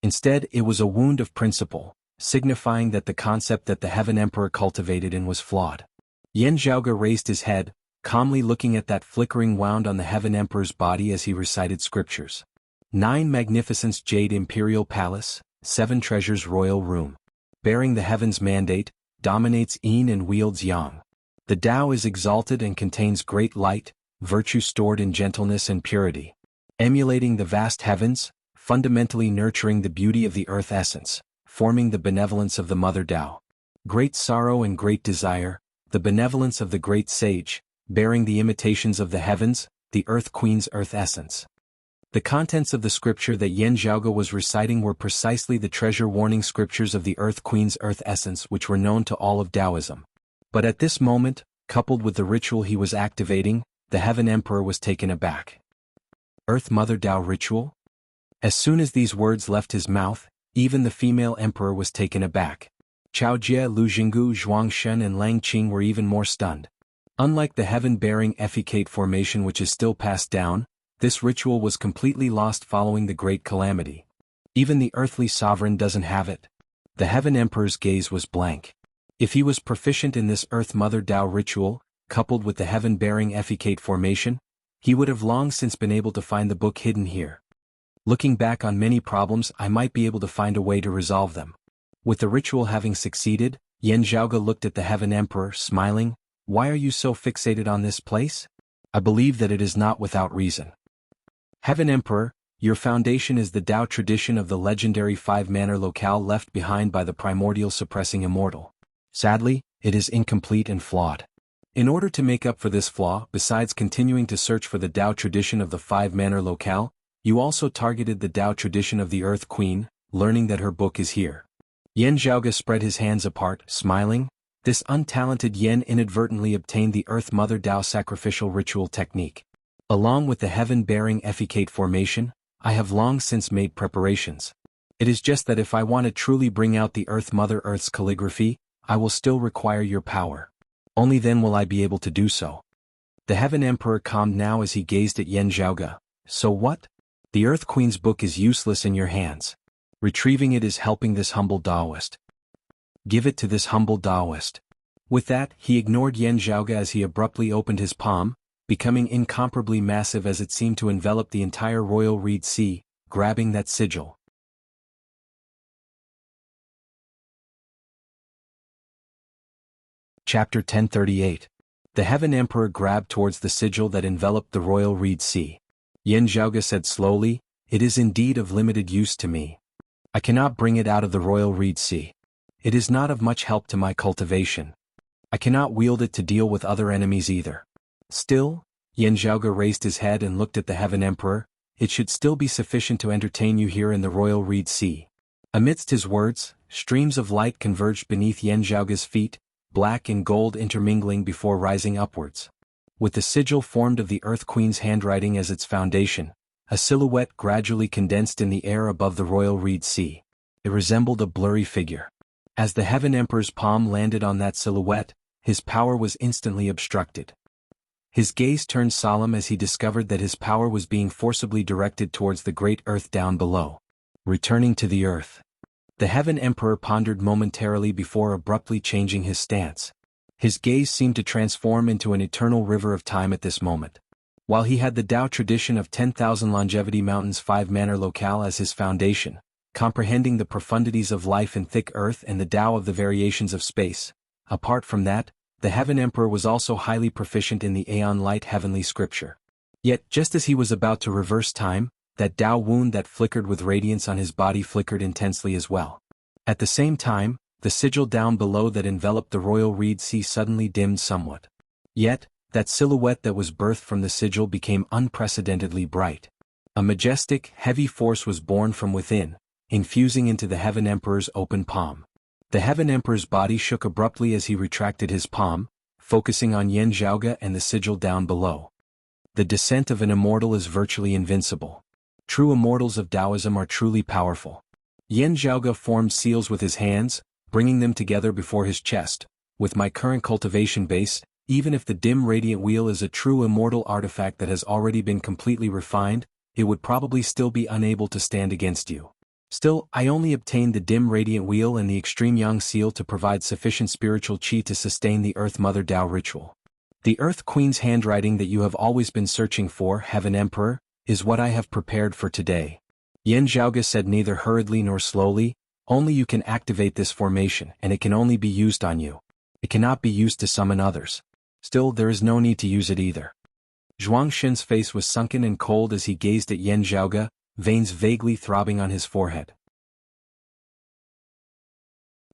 Instead, it was a wound of principle, signifying that the concept that the Heaven Emperor cultivated in was flawed. Yan Zhaoge raised his head, calmly looking at that flickering wound on the Heaven Emperor's body as he recited scriptures. 9 Magnificence Jade Imperial Palace, 7 Treasures Royal Room. Bearing the heaven's mandate, dominates Yin and wields Yang. The Tao is exalted and contains great light, virtue stored in gentleness and purity. Emulating the vast heavens, fundamentally nurturing the beauty of the earth essence, forming the benevolence of the Mother Tao. Great sorrow and great desire, the benevolence of the great sage, bearing the imitations of the heavens, the Earth Queen's earth essence. The contents of the scripture that Yan Zhaoge was reciting were precisely the treasure warning scriptures of the Earth Queen's earth essence which were known to all of Taoism. But at this moment, coupled with the ritual he was activating, the Heaven Emperor was taken aback. Earth Mother Tao ritual? As soon as these words left his mouth, even the female emperor was taken aback. Chao Jie, Lu Jinggu, Zhuang Shen and Lang Qing were even more stunned. Unlike the heaven-bearing effecate formation which is still passed down, this ritual was completely lost following the Great Calamity. Even the earthly sovereign doesn't have it. The Heaven Emperor's gaze was blank. If he was proficient in this Earth Mother Tao ritual, coupled with the heaven-bearing effecate formation, he would have long since been able to find the book hidden here. Looking back on many problems, I might be able to find a way to resolve them. With the ritual having succeeded, Yan Zhaoge looked at the Heaven Emperor, smiling. Why are you so fixated on this place? I believe that it is not without reason. Heaven Emperor, your foundation is the Tao tradition of the legendary five-manner locale left behind by the primordial suppressing immortal. Sadly, it is incomplete and flawed. In order to make up for this flaw, besides continuing to search for the Tao tradition of the five-manner locale, you also targeted the Tao tradition of the Earth Queen, learning that her book is here. Yan Zhaoge spread his hands apart, smiling. This untalented Yan inadvertently obtained the Earth Mother Tao sacrificial ritual technique. Along with the heaven-bearing effecate formation, I have long since made preparations. It is just that if I want to truly bring out the Earth Mother Earth's calligraphy, I will still require your power. Only then will I be able to do so. The Heaven Emperor calmed now as he gazed at Yan Zhaoge. So what? The Earth Queen's book is useless in your hands. Retrieving it is helping this humble Taoist. Give it to this humble Taoist. With that, he ignored Yan Zhaoge as he abruptly opened his palm, becoming incomparably massive as it seemed to envelop the entire royal reed sea, grabbing that sigil. Chapter 1038. The Heaven Emperor grabbed towards the sigil that enveloped the royal reed sea. Yan Zhaoge said slowly, "It is indeed of limited use to me. I cannot bring it out of the royal reed sea. It is not of much help to my cultivation. I cannot wield it to deal with other enemies either." Still, Yan Zhaoge raised his head and looked at the Heaven Emperor. "It should still be sufficient to entertain you here in the royal reed sea." Amidst his words, streams of light converged beneath Yan Zhaoge's feet, black and gold intermingling before rising upwards. With the sigil formed of the Earth Queen's handwriting as its foundation, a silhouette gradually condensed in the air above the royal reed sea. It resembled a blurry figure. As the Heaven Emperor's palm landed on that silhouette, his power was instantly obstructed. His gaze turned solemn as he discovered that his power was being forcibly directed towards the great earth down below. Returning to the earth. The Heaven Emperor pondered momentarily before abruptly changing his stance. His gaze seemed to transform into an eternal river of time at this moment. While he had the Tao tradition of 10,000 Longevity Mountain's five-manner locale as his foundation, comprehending the profundities of life in thick earth and the Tao of the variations of space, apart from that, the Heaven Emperor was also highly proficient in the Aeon Light heavenly scripture. Yet, just as he was about to reverse time, that Tao wound that flickered with radiance on his body flickered intensely as well. At the same time, the sigil down below that enveloped the royal reed sea suddenly dimmed somewhat. Yet, that silhouette that was birthed from the sigil became unprecedentedly bright. A majestic, heavy force was born from within, infusing into the Heaven Emperor's open palm. The Heaven Emperor's body shook abruptly as he retracted his palm, focusing on Yan Zhaoge and the sigil down below. The descent of an immortal is virtually invincible. True immortals of Taoism are truly powerful. Yan Zhaoge formed seals with his hands, bringing them together before his chest. With my current cultivation base, even if the dim radiant wheel is a true immortal artifact that has already been completely refined, it would probably still be unable to stand against you. Still, I only obtained the dim radiant wheel and the extreme yang seal to provide sufficient spiritual chi to sustain the Earth Mother Tao ritual. The Earth Queen's handwriting that you have always been searching for, Heaven Emperor, is what I have prepared for today. Yan Zhaoge said neither hurriedly nor slowly, only you can activate this formation and it can only be used on you. It cannot be used to summon others. Still, there is no need to use it either. Zhuang Shen's face was sunken and cold as he gazed at Yan Zhaoge, veins vaguely throbbing on his forehead.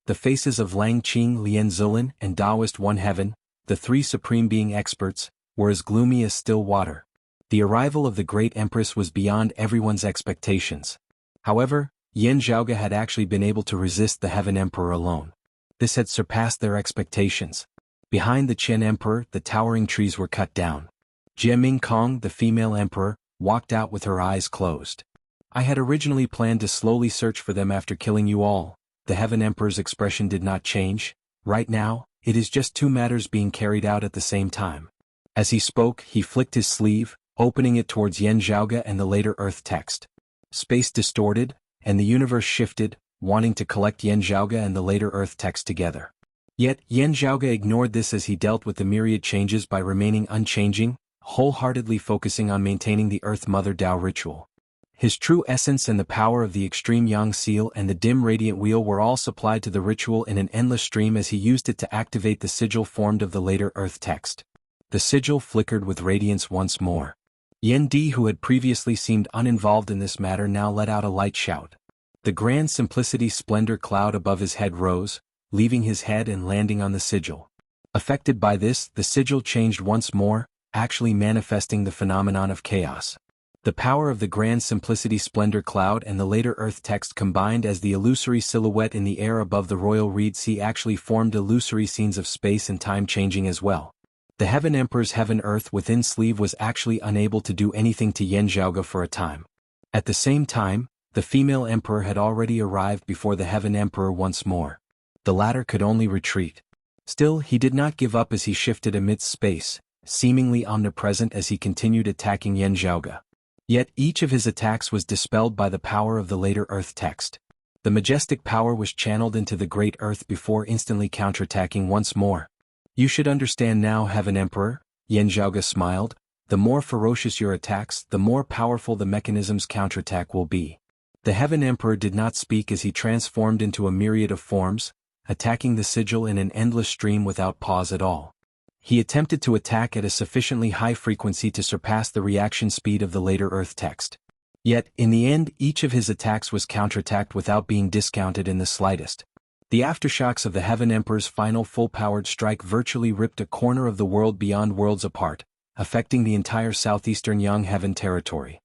The faces of Lang Qing, Lian Zilin, and Taoist One Heaven, the three supreme being experts, were as gloomy as still water. The arrival of the great empress was beyond everyone's expectations. However, Yan Zhaoge had actually been able to resist the Heaven Emperor alone. This had surpassed their expectations. Behind the Qian Emperor, the towering trees were cut down. Jie Mingkong, the female emperor, walked out with her eyes closed. I had originally planned to slowly search for them after killing you all. The Heaven Emperor's expression did not change. Right now, it is just two matters being carried out at the same time. As he spoke, he flicked his sleeve, opening it towards Yen Zhaoge and the later Earth text. Space distorted, and the universe shifted, wanting to collect Yen Zhaoge and the later Earth text together. Yet, Yen Zhaoge ignored this as he dealt with the myriad changes by remaining unchanging, wholeheartedly focusing on maintaining the Earth Mother Tao ritual. His true essence and the power of the extreme Yang seal and the dim radiant wheel were all supplied to the ritual in an endless stream as he used it to activate the sigil formed of the later Earth text. The sigil flickered with radiance once more. Yen Di, who had previously seemed uninvolved in this matter, now let out a light shout. The grand simplicity splendor cloud above his head rose, leaving his head and landing on the sigil. Affected by this, the sigil changed once more, actually manifesting the phenomenon of chaos. The power of the grand simplicity splendor cloud and the later Earth text combined as the illusory silhouette in the air above the royal reed sea actually formed illusory scenes of space and time changing as well. The Heaven Emperor's Heaven Earth within sleeve was actually unable to do anything to Yen Zhaoge for a time. At the same time, the female emperor had already arrived before the Heaven Emperor once more. The latter could only retreat. Still, he did not give up as he shifted amidst space, seemingly omnipresent as he continued attacking Yen Zhaoge. Yet each of his attacks was dispelled by the power of the later Earth text. The majestic power was channeled into the great Earth before instantly counterattacking once more. You should understand now, Heaven Emperor, Yen Zhaoge smiled. The more ferocious your attacks, the more powerful the mechanism's counterattack will be. The Heaven Emperor did not speak as he transformed into a myriad of forms, attacking the sigil in an endless stream without pause at all. He attempted to attack at a sufficiently high frequency to surpass the reaction speed of the later Earth text. Yet, in the end, each of his attacks was counterattacked without being discounted in the slightest. The aftershocks of the Heaven Emperor's final full-powered strike virtually ripped a corner of the world beyond worlds apart, affecting the entire southeastern Yang Heaven territory.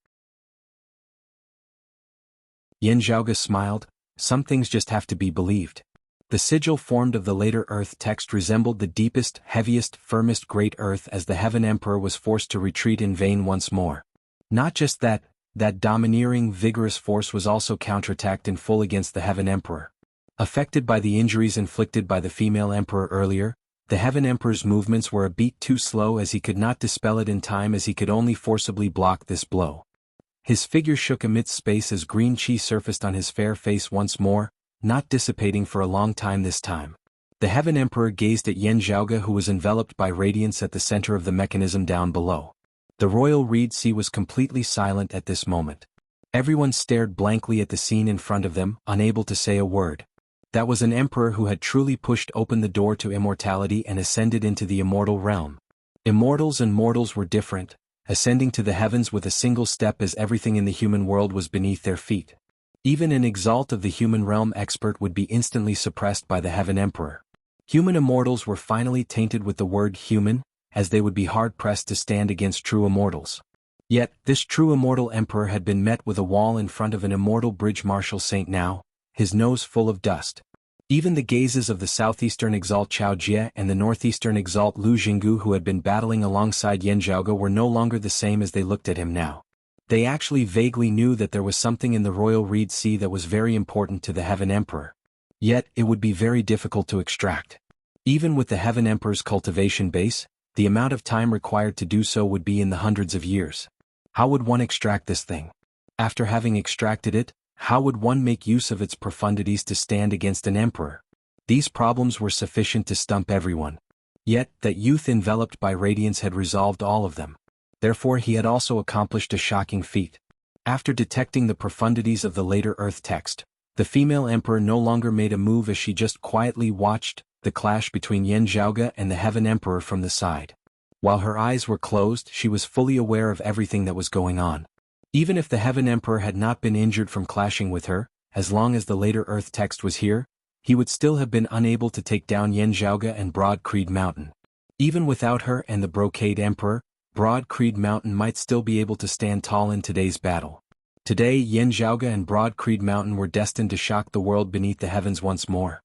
Yen Zhaoge smiled. Some things just have to be believed. The sigil formed of the later Earth text resembled the deepest, heaviest, firmest great Earth as the Heaven Emperor was forced to retreat in vain once more. Not just that domineering, vigorous force was also counterattacked in full against the Heaven Emperor. Affected by the injuries inflicted by the female emperor earlier, the Heaven Emperor's movements were a beat too slow as he could not dispel it in time as he could only forcibly block this blow. His figure shook amidst space as green chi surfaced on his fair face once more, not dissipating for a long time this time. The Heaven Emperor gazed at Yen Zhaoge, who was enveloped by radiance at the center of the mechanism down below. The royal reed sea was completely silent at this moment. Everyone stared blankly at the scene in front of them, unable to say a word. That was an emperor who had truly pushed open the door to immortality and ascended into the immortal realm. Immortals and mortals were different, ascending to the heavens with a single step as everything in the human world was beneath their feet. Even an exalt of the human realm expert would be instantly suppressed by the Heaven Emperor. Human immortals were finally tainted with the word human, as they would be hard-pressed to stand against true immortals. Yet, this true immortal emperor had been met with a wall in front of an immortal bridge marshal saint now, his nose full of dust. Even the gazes of the southeastern exalt Chao Jie and the northeastern exalt Lu Jianghu, who had been battling alongside Yen Zhaoge, were no longer the same as they looked at him now. They actually vaguely knew that there was something in the royal reed sea that was very important to the Heaven Emperor. Yet, it would be very difficult to extract. Even with the Heaven Emperor's cultivation base, the amount of time required to do so would be in the hundreds of years. How would one extract this thing? After having extracted it, how would one make use of its profundities to stand against an emperor? These problems were sufficient to stump everyone. Yet, that youth enveloped by radiance had resolved all of them. Therefore he had also accomplished a shocking feat. After detecting the profundities of the later Earth text, the female emperor no longer made a move as she just quietly watched the clash between Yen Zhaoge and the Heaven Emperor from the side. While her eyes were closed, she was fully aware of everything that was going on. Even if the Heaven Emperor had not been injured from clashing with her, as long as the later Earth text was here, he would still have been unable to take down Yen Zhaoge and Broad Creed Mountain. Even without her and the Brocade Emperor, Broad Creed Mountain might still be able to stand tall in today's battle. Today, Yen Zhaoge and Broad Creed Mountain were destined to shock the world beneath the heavens once more.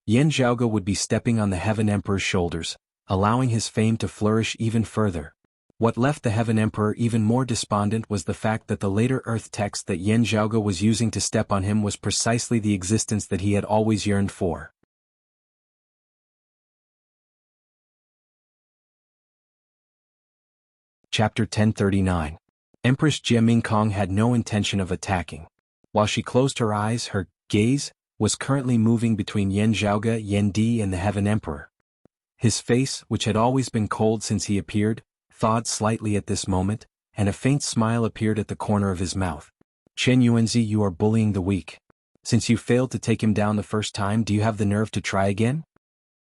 Yan Zhaoge would be stepping on the Heaven Emperor's shoulders, allowing his fame to flourish even further. What left the Heaven Emperor even more despondent was the fact that the later Earth text that Yan Zhaoge was using to step on him was precisely the existence that he had always yearned for. Chapter 1039. Empress Jie Mingkong had no intention of attacking. While she closed her eyes, her gaze was currently moving between Yan Zhaoge, Yan Di and the Heaven Emperor. His face, which had always been cold since he appeared, thawed slightly at this moment, and a faint smile appeared at the corner of his mouth. Chen Yuanzi, you are bullying the weak. Since you failed to take him down the first time, do you have the nerve to try again?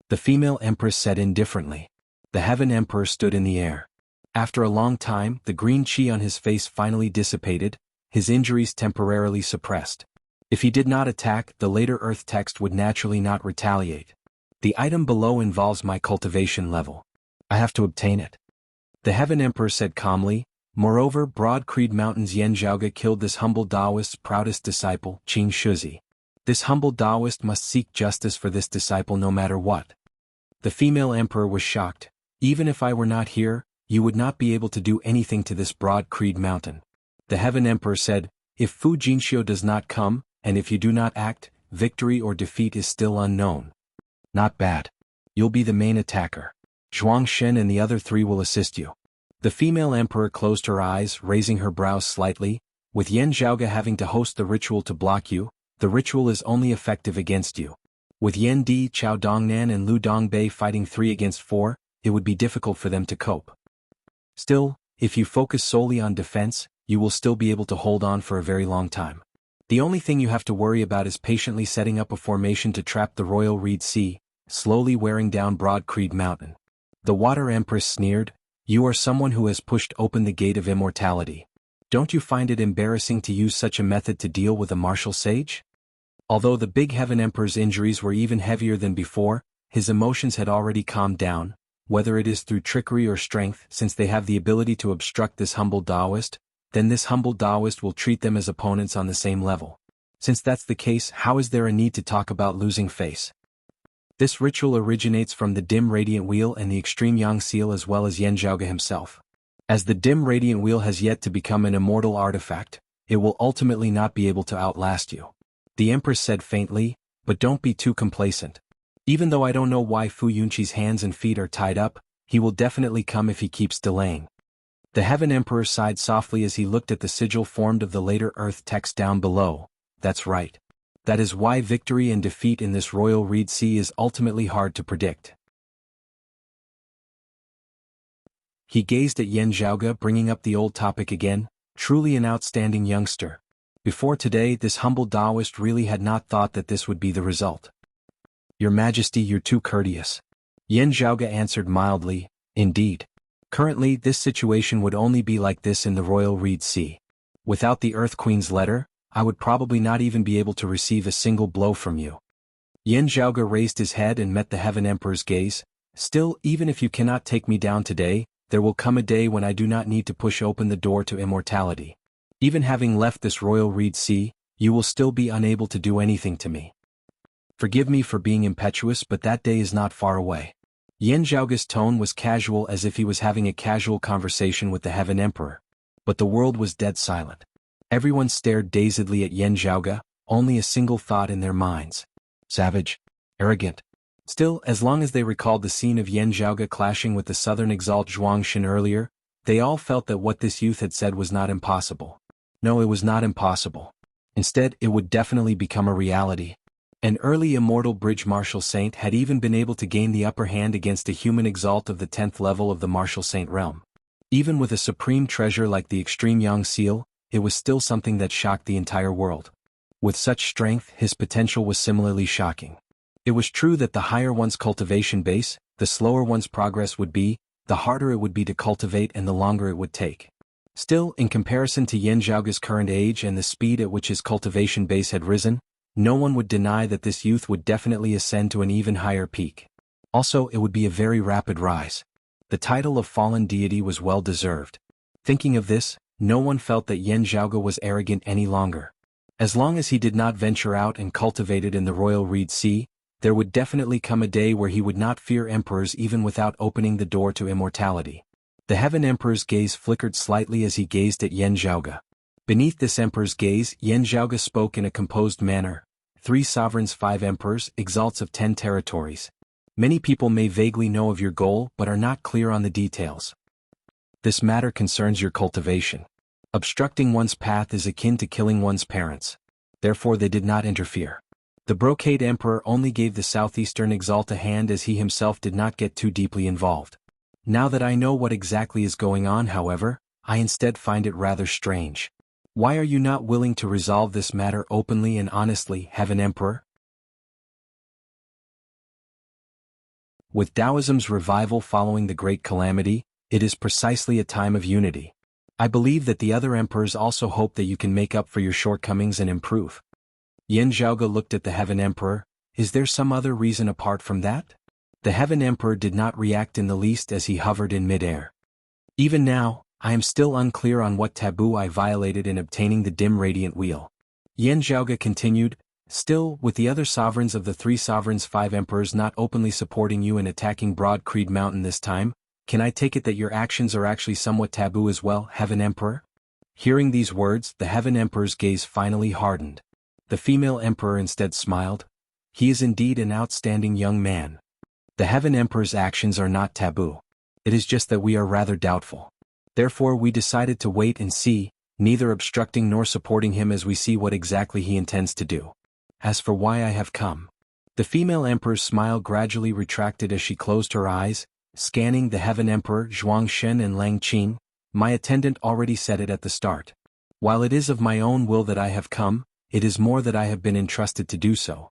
The female empress said indifferently. The Heaven Emperor stood in the air. After a long time, the green chi on his face finally dissipated, his injuries temporarily suppressed. If he did not attack, the later Earth text would naturally not retaliate. The item below involves my cultivation level. I have to obtain it. The Heaven Emperor said calmly. Moreover, Broad Creed Mountain's Yan Zhaoge killed this humble Taoist's proudest disciple, Qing Shuzi. This humble Taoist must seek justice for this disciple no matter what. The female emperor was shocked. Even if I were not here, you would not be able to do anything to this Broad Creed Mountain. The Heaven Emperor said, if Fu Jinxiu does not come, and if you do not act, victory or defeat is still unknown. Not bad. You'll be the main attacker. Zhuang Shen and the other three will assist you. The female emperor closed her eyes, raising her brows slightly. With Yan Zhaoge having to host the ritual to block you, the ritual is only effective against you. With Yan Di, Chao Dongnan and Lu Dongbei fighting 3 against 4, it would be difficult for them to cope. Still, if you focus solely on defense, you will still be able to hold on for a very long time. The only thing you have to worry about is patiently setting up a formation to trap the Royal Reed Sea, slowly wearing down Broad Creed Mountain. The Water Empress sneered, you are someone who has pushed open the gate of immortality. Don't you find it embarrassing to use such a method to deal with a martial sage? Although the big Heaven Emperor's injuries were even heavier than before, his emotions had already calmed down, whether it is through trickery or strength, since they have the ability to obstruct this humble Taoist, then this humble Taoist will treat them as opponents on the same level. Since that's the case, how is there a need to talk about losing face? This ritual originates from the dim radiant wheel and the extreme yang seal as well as Yan Zhaoge himself. As the dim radiant wheel has yet to become an immortal artifact, it will ultimately not be able to outlast you. The Empress said faintly, but don't be too complacent. Even though I don't know why Fu Yunqi's hands and feet are tied up, he will definitely come if he keeps delaying. The Heaven Emperor sighed softly as he looked at the sigil formed of the later Earth text down below. That's right. That is why victory and defeat in this Royal Reed Sea is ultimately hard to predict. He gazed at Yan Zhaoge, bringing up the old topic again. Truly an outstanding youngster. Before today, this humble Taoist really had not thought that this would be the result. Your Majesty, you're too courteous. Yan Zhaoge answered mildly, indeed. Currently, this situation would only be like this in the Royal Reed Sea. Without the Earth Queen's letter, I would probably not even be able to receive a single blow from you. Yan Zhaoge raised his head and met the Heaven Emperor's gaze. Still, even if you cannot take me down today, there will come a day when I do not need to push open the door to immortality. Even having left this Royal Reed Sea, you will still be unable to do anything to me. Forgive me for being impetuous, but that day is not far away. Yan Zhaoge's tone was casual, as if he was having a casual conversation with the Heaven Emperor. But the world was dead silent. Everyone stared dazedly at Yan Zhaoge, only a single thought in their minds. Savage. Arrogant. Still, as long as they recalled the scene of Yan Zhaoge clashing with the Southern Exalt Zhuang Xin earlier, they all felt that what this youth had said was not impossible. No, it was not impossible. Instead, it would definitely become a reality. An early immortal bridge martial saint had even been able to gain the upper hand against a human exalt of the 10th level of the martial saint realm. Even with a supreme treasure like the extreme yang seal, it was still something that shocked the entire world. With such strength, his potential was similarly shocking. It was true that the higher one's cultivation base, the slower one's progress would be, the harder it would be to cultivate and the longer it would take. Still, in comparison to Yan Zhaoge's current age and the speed at which his cultivation base had risen, no one would deny that this youth would definitely ascend to an even higher peak. Also, it would be a very rapid rise. The title of fallen deity was well deserved. Thinking of this, no one felt that Yan Zhaoge was arrogant any longer. As long as he did not venture out and cultivate it in the Royal Reed Sea, there would definitely come a day where he would not fear emperors even without opening the door to immortality. The Heaven Emperor's gaze flickered slightly as he gazed at Yan Zhaoge. Beneath this emperor's gaze, Yan Zhaoge spoke in a composed manner. 3 sovereigns, 5 emperors, exalts of 10 territories. Many people may vaguely know of your goal but are not clear on the details. This matter concerns your cultivation. Obstructing one's path is akin to killing one's parents. Therefore they did not interfere. The Brocade Emperor only gave the Southeastern Exalt a hand as he himself did not get too deeply involved. Now that I know what exactly is going on, however, I instead find it rather strange. Why are you not willing to resolve this matter openly and honestly, Heaven Emperor? With Taoism's revival following the Great Calamity, it is precisely a time of unity. I believe that the other emperors also hope that you can make up for your shortcomings and improve. Yan Zhaoge looked at the Heaven Emperor. Is there some other reason apart from that? The Heaven Emperor did not react in the least as he hovered in midair. Even now, I am still unclear on what taboo I violated in obtaining the dim radiant wheel. Yan Zhaoge continued, still, with the other sovereigns of the 3 sovereigns, 5 emperors not openly supporting you in attacking Broad Creed Mountain this time, can I take it that your actions are actually somewhat taboo as well, Heaven Emperor? Hearing these words, the Heaven Emperor's gaze finally hardened. The female emperor instead smiled. He is indeed an outstanding young man. The Heaven Emperor's actions are not taboo. It is just that we are rather doubtful. Therefore we decided to wait and see, neither obstructing nor supporting him as we see what exactly he intends to do. As for why I have come. The female emperor's smile gradually retracted as she closed her eyes, scanning the Heaven Emperor, Zhuangshen and Lang Qing. My attendant already said it at the start. While it is of my own will that I have come, it is more that I have been entrusted to do so.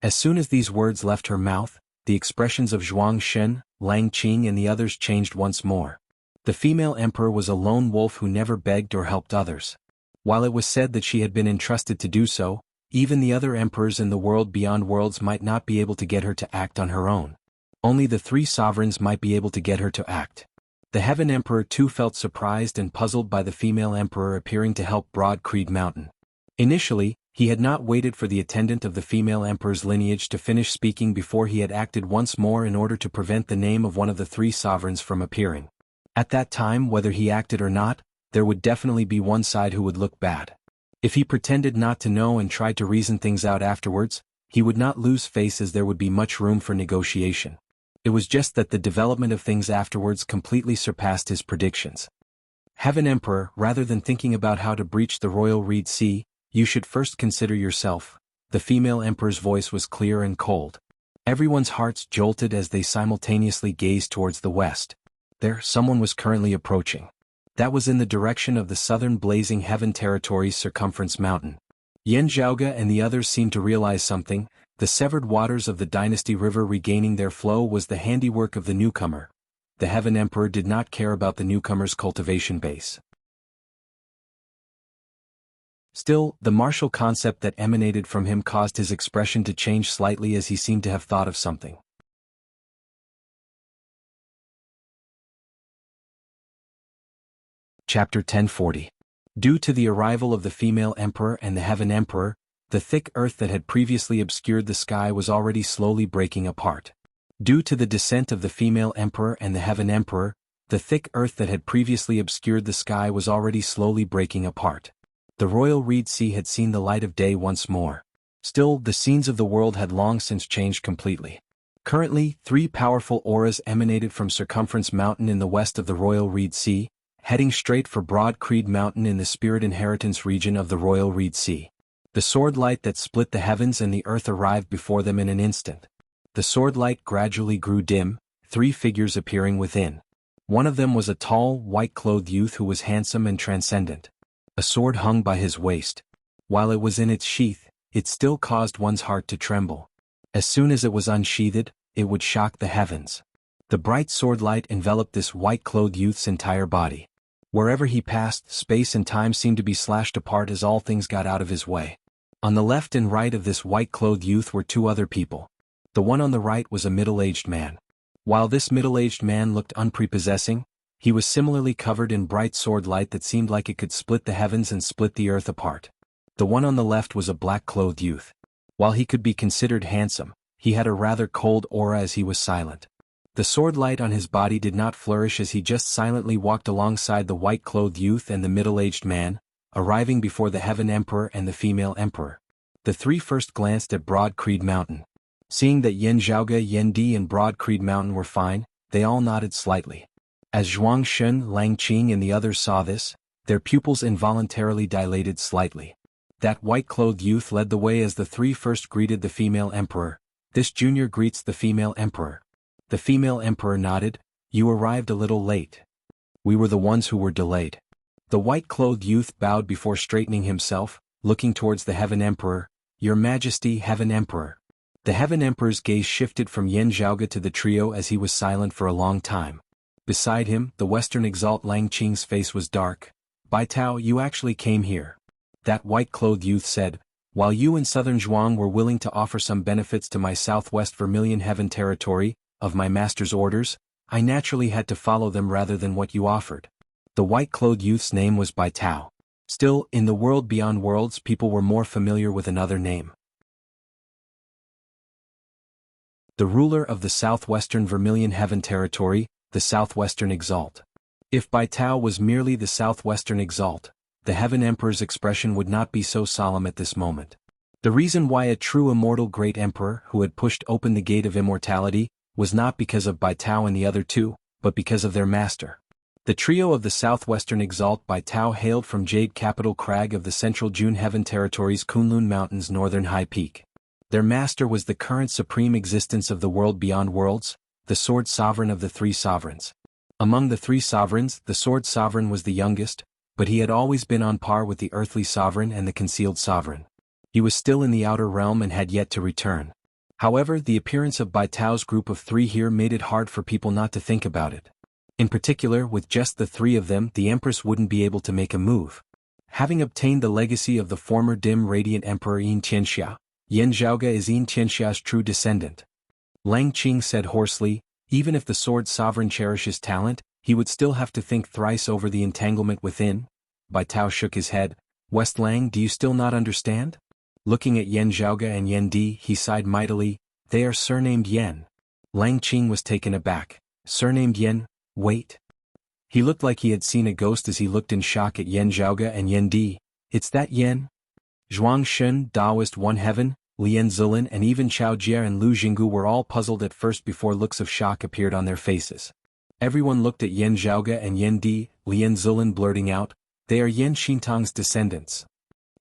As soon as these words left her mouth, the expressions of Zhuangshen, Lang Qing and the others changed once more. The female emperor was a lone wolf who never begged or helped others. While it was said that she had been entrusted to do so, even the other emperors in the world beyond worlds might not be able to get her to act on her own. Only the 3 sovereigns might be able to get her to act. The Heaven Emperor too felt surprised and puzzled by the female emperor appearing to help Broad Creed Mountain. Initially, he had not waited for the attendant of the female emperor's lineage to finish speaking before he had acted once more in order to prevent the name of one of the 3 sovereigns from appearing. At that time, whether he acted or not, there would definitely be one side who would look bad. If he pretended not to know and tried to reason things out afterwards, he would not lose face as there would be much room for negotiation. It was just that the development of things afterwards completely surpassed his predictions. Heaven Emperor, rather than thinking about how to breach the Royal Reed Sea, you should first consider yourself. The female emperor's voice was clear and cold. Everyone's hearts jolted as they simultaneously gazed towards the west. There, someone was currently approaching. That was in the direction of the southern Blazing Heaven Territory's circumference mountain. Yan Zhaoge and the others seemed to realize something. The severed waters of the Dynasty River regaining their flow was the handiwork of the newcomer. The Heaven Emperor did not care about the newcomer's cultivation base. Still, the martial concept that emanated from him caused his expression to change slightly as he seemed to have thought of something. Chapter 1040. Due to the arrival of the female emperor and the Heaven Emperor, the thick earth that had previously obscured the sky was already slowly breaking apart. Due to the descent of the female emperor and the Heaven Emperor, the thick earth that had previously obscured the sky was already slowly breaking apart. The Royal Reed Sea had seen the light of day once more. Still, the scenes of the world had long since changed completely. Currently, 3 powerful auras emanated from Circumference Mountain in the west of the Royal Reed Sea, heading straight for Broad Creed Mountain in the Spirit Inheritance region of the Royal Reed Sea. The sword light that split the heavens and the earth arrived before them in an instant. The sword light gradually grew dim, 3 figures appearing within. One of them was a tall, white-clothed youth who was handsome and transcendent. A sword hung by his waist. While it was in its sheath, it still caused one's heart to tremble. As soon as it was unsheathed, it would shock the heavens. The bright sword light enveloped this white-clothed youth's entire body. Wherever he passed, space and time seemed to be slashed apart as all things got out of his way. On the left and right of this white-clothed youth were 2 other people. The one on the right was a middle-aged man. While this middle-aged man looked unprepossessing, he was similarly covered in bright sword light that seemed like it could split the heavens and split the earth apart. The one on the left was a black-clothed youth. While he could be considered handsome, He had a rather cold aura as he was silent. The sword light on his body did not flourish as he just silently walked alongside the white-clothed youth and the middle-aged man, arriving before the Heaven Emperor and the female emperor. The three first glanced at Broad Creed Mountain. Seeing that Yen Zhaoge, Yen Di and Broad Creed Mountain were fine, they all nodded slightly. As Zhuang Shun, Lang Qing and the others saw this, their pupils involuntarily dilated slightly. That white-clothed youth led the way as the three first greeted the female emperor. This junior greets the female emperor. The female emperor nodded. You arrived a little late. We were the ones who were delayed. The white-clothed youth bowed before straightening himself, looking towards the Heaven Emperor. Your Majesty, Heaven Emperor. The Heaven Emperor's gaze shifted from Yen Zhaoge to the trio as he was silent for a long time. Beside him, the Western Exalt Lang Qing's face was dark. Bai Tao, you actually came here. That white-clothed youth said, while you and Southern Zhuang were willing to offer some benefits to my Southwest Vermilion Heaven territory, of my master's orders, I naturally had to follow them rather than what you offered. The white-clothed youth's name was Bai Tao. Still, in the world beyond worlds people were more familiar with another name. The ruler of the Southwestern Vermilion Heaven territory, the Southwestern Exalt. If Bai Tao was merely the Southwestern Exalt, the Heaven Emperor's expression would not be so solemn at this moment. The reason why a true immortal great emperor who had pushed open the gate of immortality was not because of Bai Tao and the other two, but because of their master. The trio of the Southwestern Exalt Bai Tao hailed from Jade Capital Crag of the Central June Heaven Territory's Kunlun Mountains' northern high peak. Their master was the current supreme existence of the world beyond worlds, the Sword Sovereign of the three sovereigns. Among the three sovereigns, the Sword Sovereign was the youngest, but he had always been on par with the Earthly Sovereign and the Concealed Sovereign. He was still in the outer realm and had yet to return. However, the appearance of Bai Tao's group of three here made it hard for people not to think about it. In particular, with just the three of them, the Empress wouldn't be able to make a move. Having obtained the legacy of the former dim radiant Emperor Yin Tianxia, Yen Zhaoge is Yin Tianxia's true descendant. Lang Qing said hoarsely, even if the Sword Sovereign cherishes talent, he would still have to think thrice over the entanglement within. Bai Tao shook his head. West Lang, do you still not understand? Looking at Yen Zhaoge and Yen Di, he sighed mightily. They are surnamed Yen. Lang Qing was taken aback. Surnamed Yen? Wait. He looked like he had seen a ghost as he looked in shock at Yen Zhaoge and Yen Di. It's that Yen? Zhuang Shun, Taoist One Heaven, Lian Zilin and even Chao Jie and Lu Jinggu were all puzzled at first before looks of shock appeared on their faces. Everyone looked at Yen Zhaoge and Yen Di, Lian Zilin blurting out, they are Yen Xintong's descendants.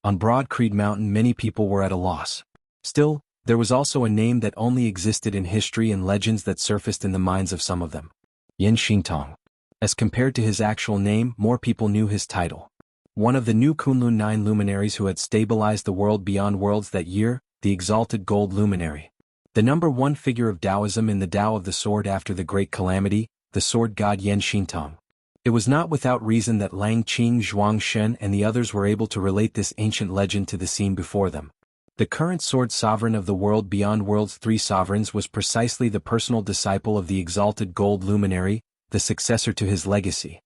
On Broad Creed Mountain many people were at a loss. Still, there was also a name that only existed in history and legends that surfaced in the minds of some of them. Yen Xintong. As compared to his actual name, more people knew his title. One of the new Kunlun 9 luminaries who had stabilized the world beyond worlds that year, the exalted gold luminary. The number one figure of Taoism in the Tao of the Sword after the Great Calamity, the sword god Yen Xintong. It was not without reason that Lang Qing, Zhuang Shun and the others were able to relate this ancient legend to the scene before them. The current sword sovereign of the world beyond worlds three sovereigns was precisely the personal disciple of the exalted gold luminary, the successor to his legacy.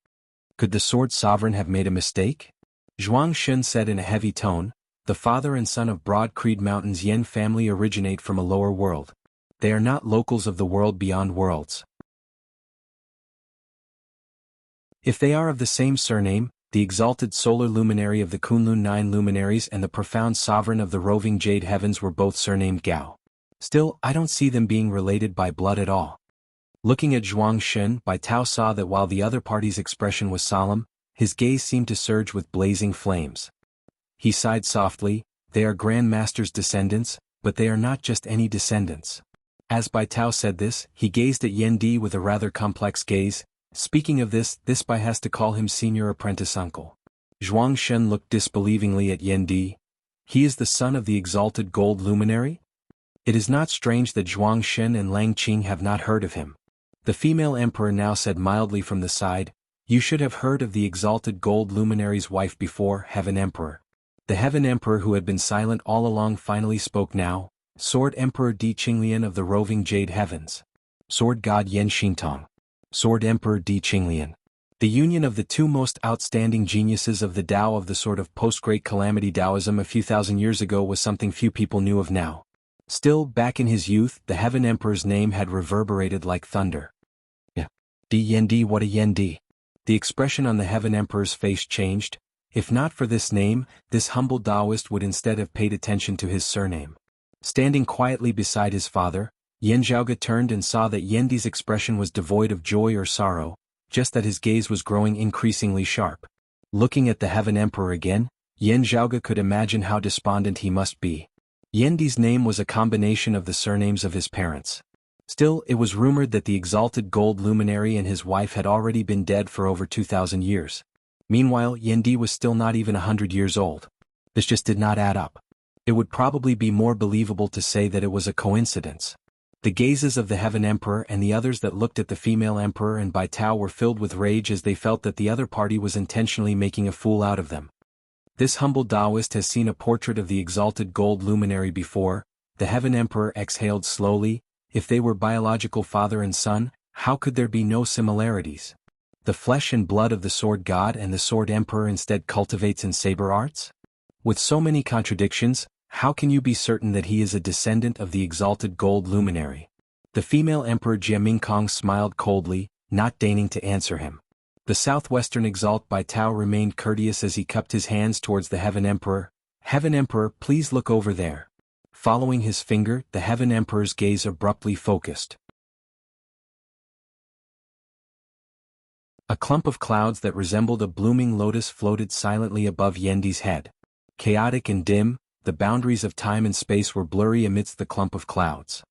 Could the sword sovereign have made a mistake? Zhuang Shun said in a heavy tone, the father and son of Broad Creed Mountain's Yen family originate from a lower world. They are not locals of the world beyond worlds. If they are of the same surname, the exalted solar luminary of the Kunlun 9 luminaries and the profound sovereign of the roving jade heavens were both surnamed Gao. Still, I don't see them being related by blood at all. Looking at Zhuang Shun, Bai Tao saw that while the other party's expression was solemn, his gaze seemed to surge with blazing flames. He sighed softly, they are Grand Master's descendants, but they are not just any descendants. As Bai Tao said this, he gazed at Yen Di with a rather complex gaze. Speaking of this Bai has to call him senior apprentice uncle. Zhuang Shun looked disbelievingly at Yen Di. He is the son of the exalted gold luminary? It is not strange that Zhuang Shun and Lang Qing have not heard of him. The female emperor now said mildly from the side, you should have heard of the exalted gold luminary's wife before, Heaven Emperor. The Heaven Emperor who had been silent all along finally spoke now, Sword Emperor Di Qinglian of the roving jade heavens. Sword God Yen Xintong. Sword Emperor Di Qinglian. The union of the two most outstanding geniuses of the Tao of the sort of post-Great Calamity Taoism a few thousand years ago was something few people knew of now. Still, back in his youth, the Heaven Emperor's name had reverberated like thunder. Yeah. Yendi, what a Yendi. The expression on the Heaven Emperor's face changed. If not for this name, this humble Taoist would instead have paid attention to his surname. Standing quietly beside his father, Yan Zhaoge turned and saw that Yendi's expression was devoid of joy or sorrow, just that his gaze was growing increasingly sharp. Looking at the Heaven Emperor again, Yan Zhaoge could imagine how despondent he must be. Yendi's name was a combination of the surnames of his parents. Still, it was rumored that the exalted gold luminary and his wife had already been dead for over 2,000 years. Meanwhile, Yendi was still not even 100 years old. This just did not add up. It would probably be more believable to say that it was a coincidence. The gazes of the Heaven Emperor and the others that looked at the female emperor and Bai Tao were filled with rage as they felt that the other party was intentionally making a fool out of them. This humble Taoist has seen a portrait of the exalted gold luminary before. The Heaven Emperor exhaled slowly. If they were biological father and son, how could there be no similarities? The flesh and blood of the Sword God and the Sword Emperor instead cultivates in saber arts? With so many contradictions, how can you be certain that he is a descendant of the exalted gold luminary? The female Emperor Jiamingkong smiled coldly, not deigning to answer him. The southwestern exalt Bai Tao remained courteous as he cupped his hands towards the Heaven Emperor. Heaven Emperor, please look over there. Following his finger, the Heaven Emperor's gaze abruptly focused. A clump of clouds that resembled a blooming lotus floated silently above Yendi's head. Chaotic and dim, the boundaries of time and space were blurry amidst the clump of clouds.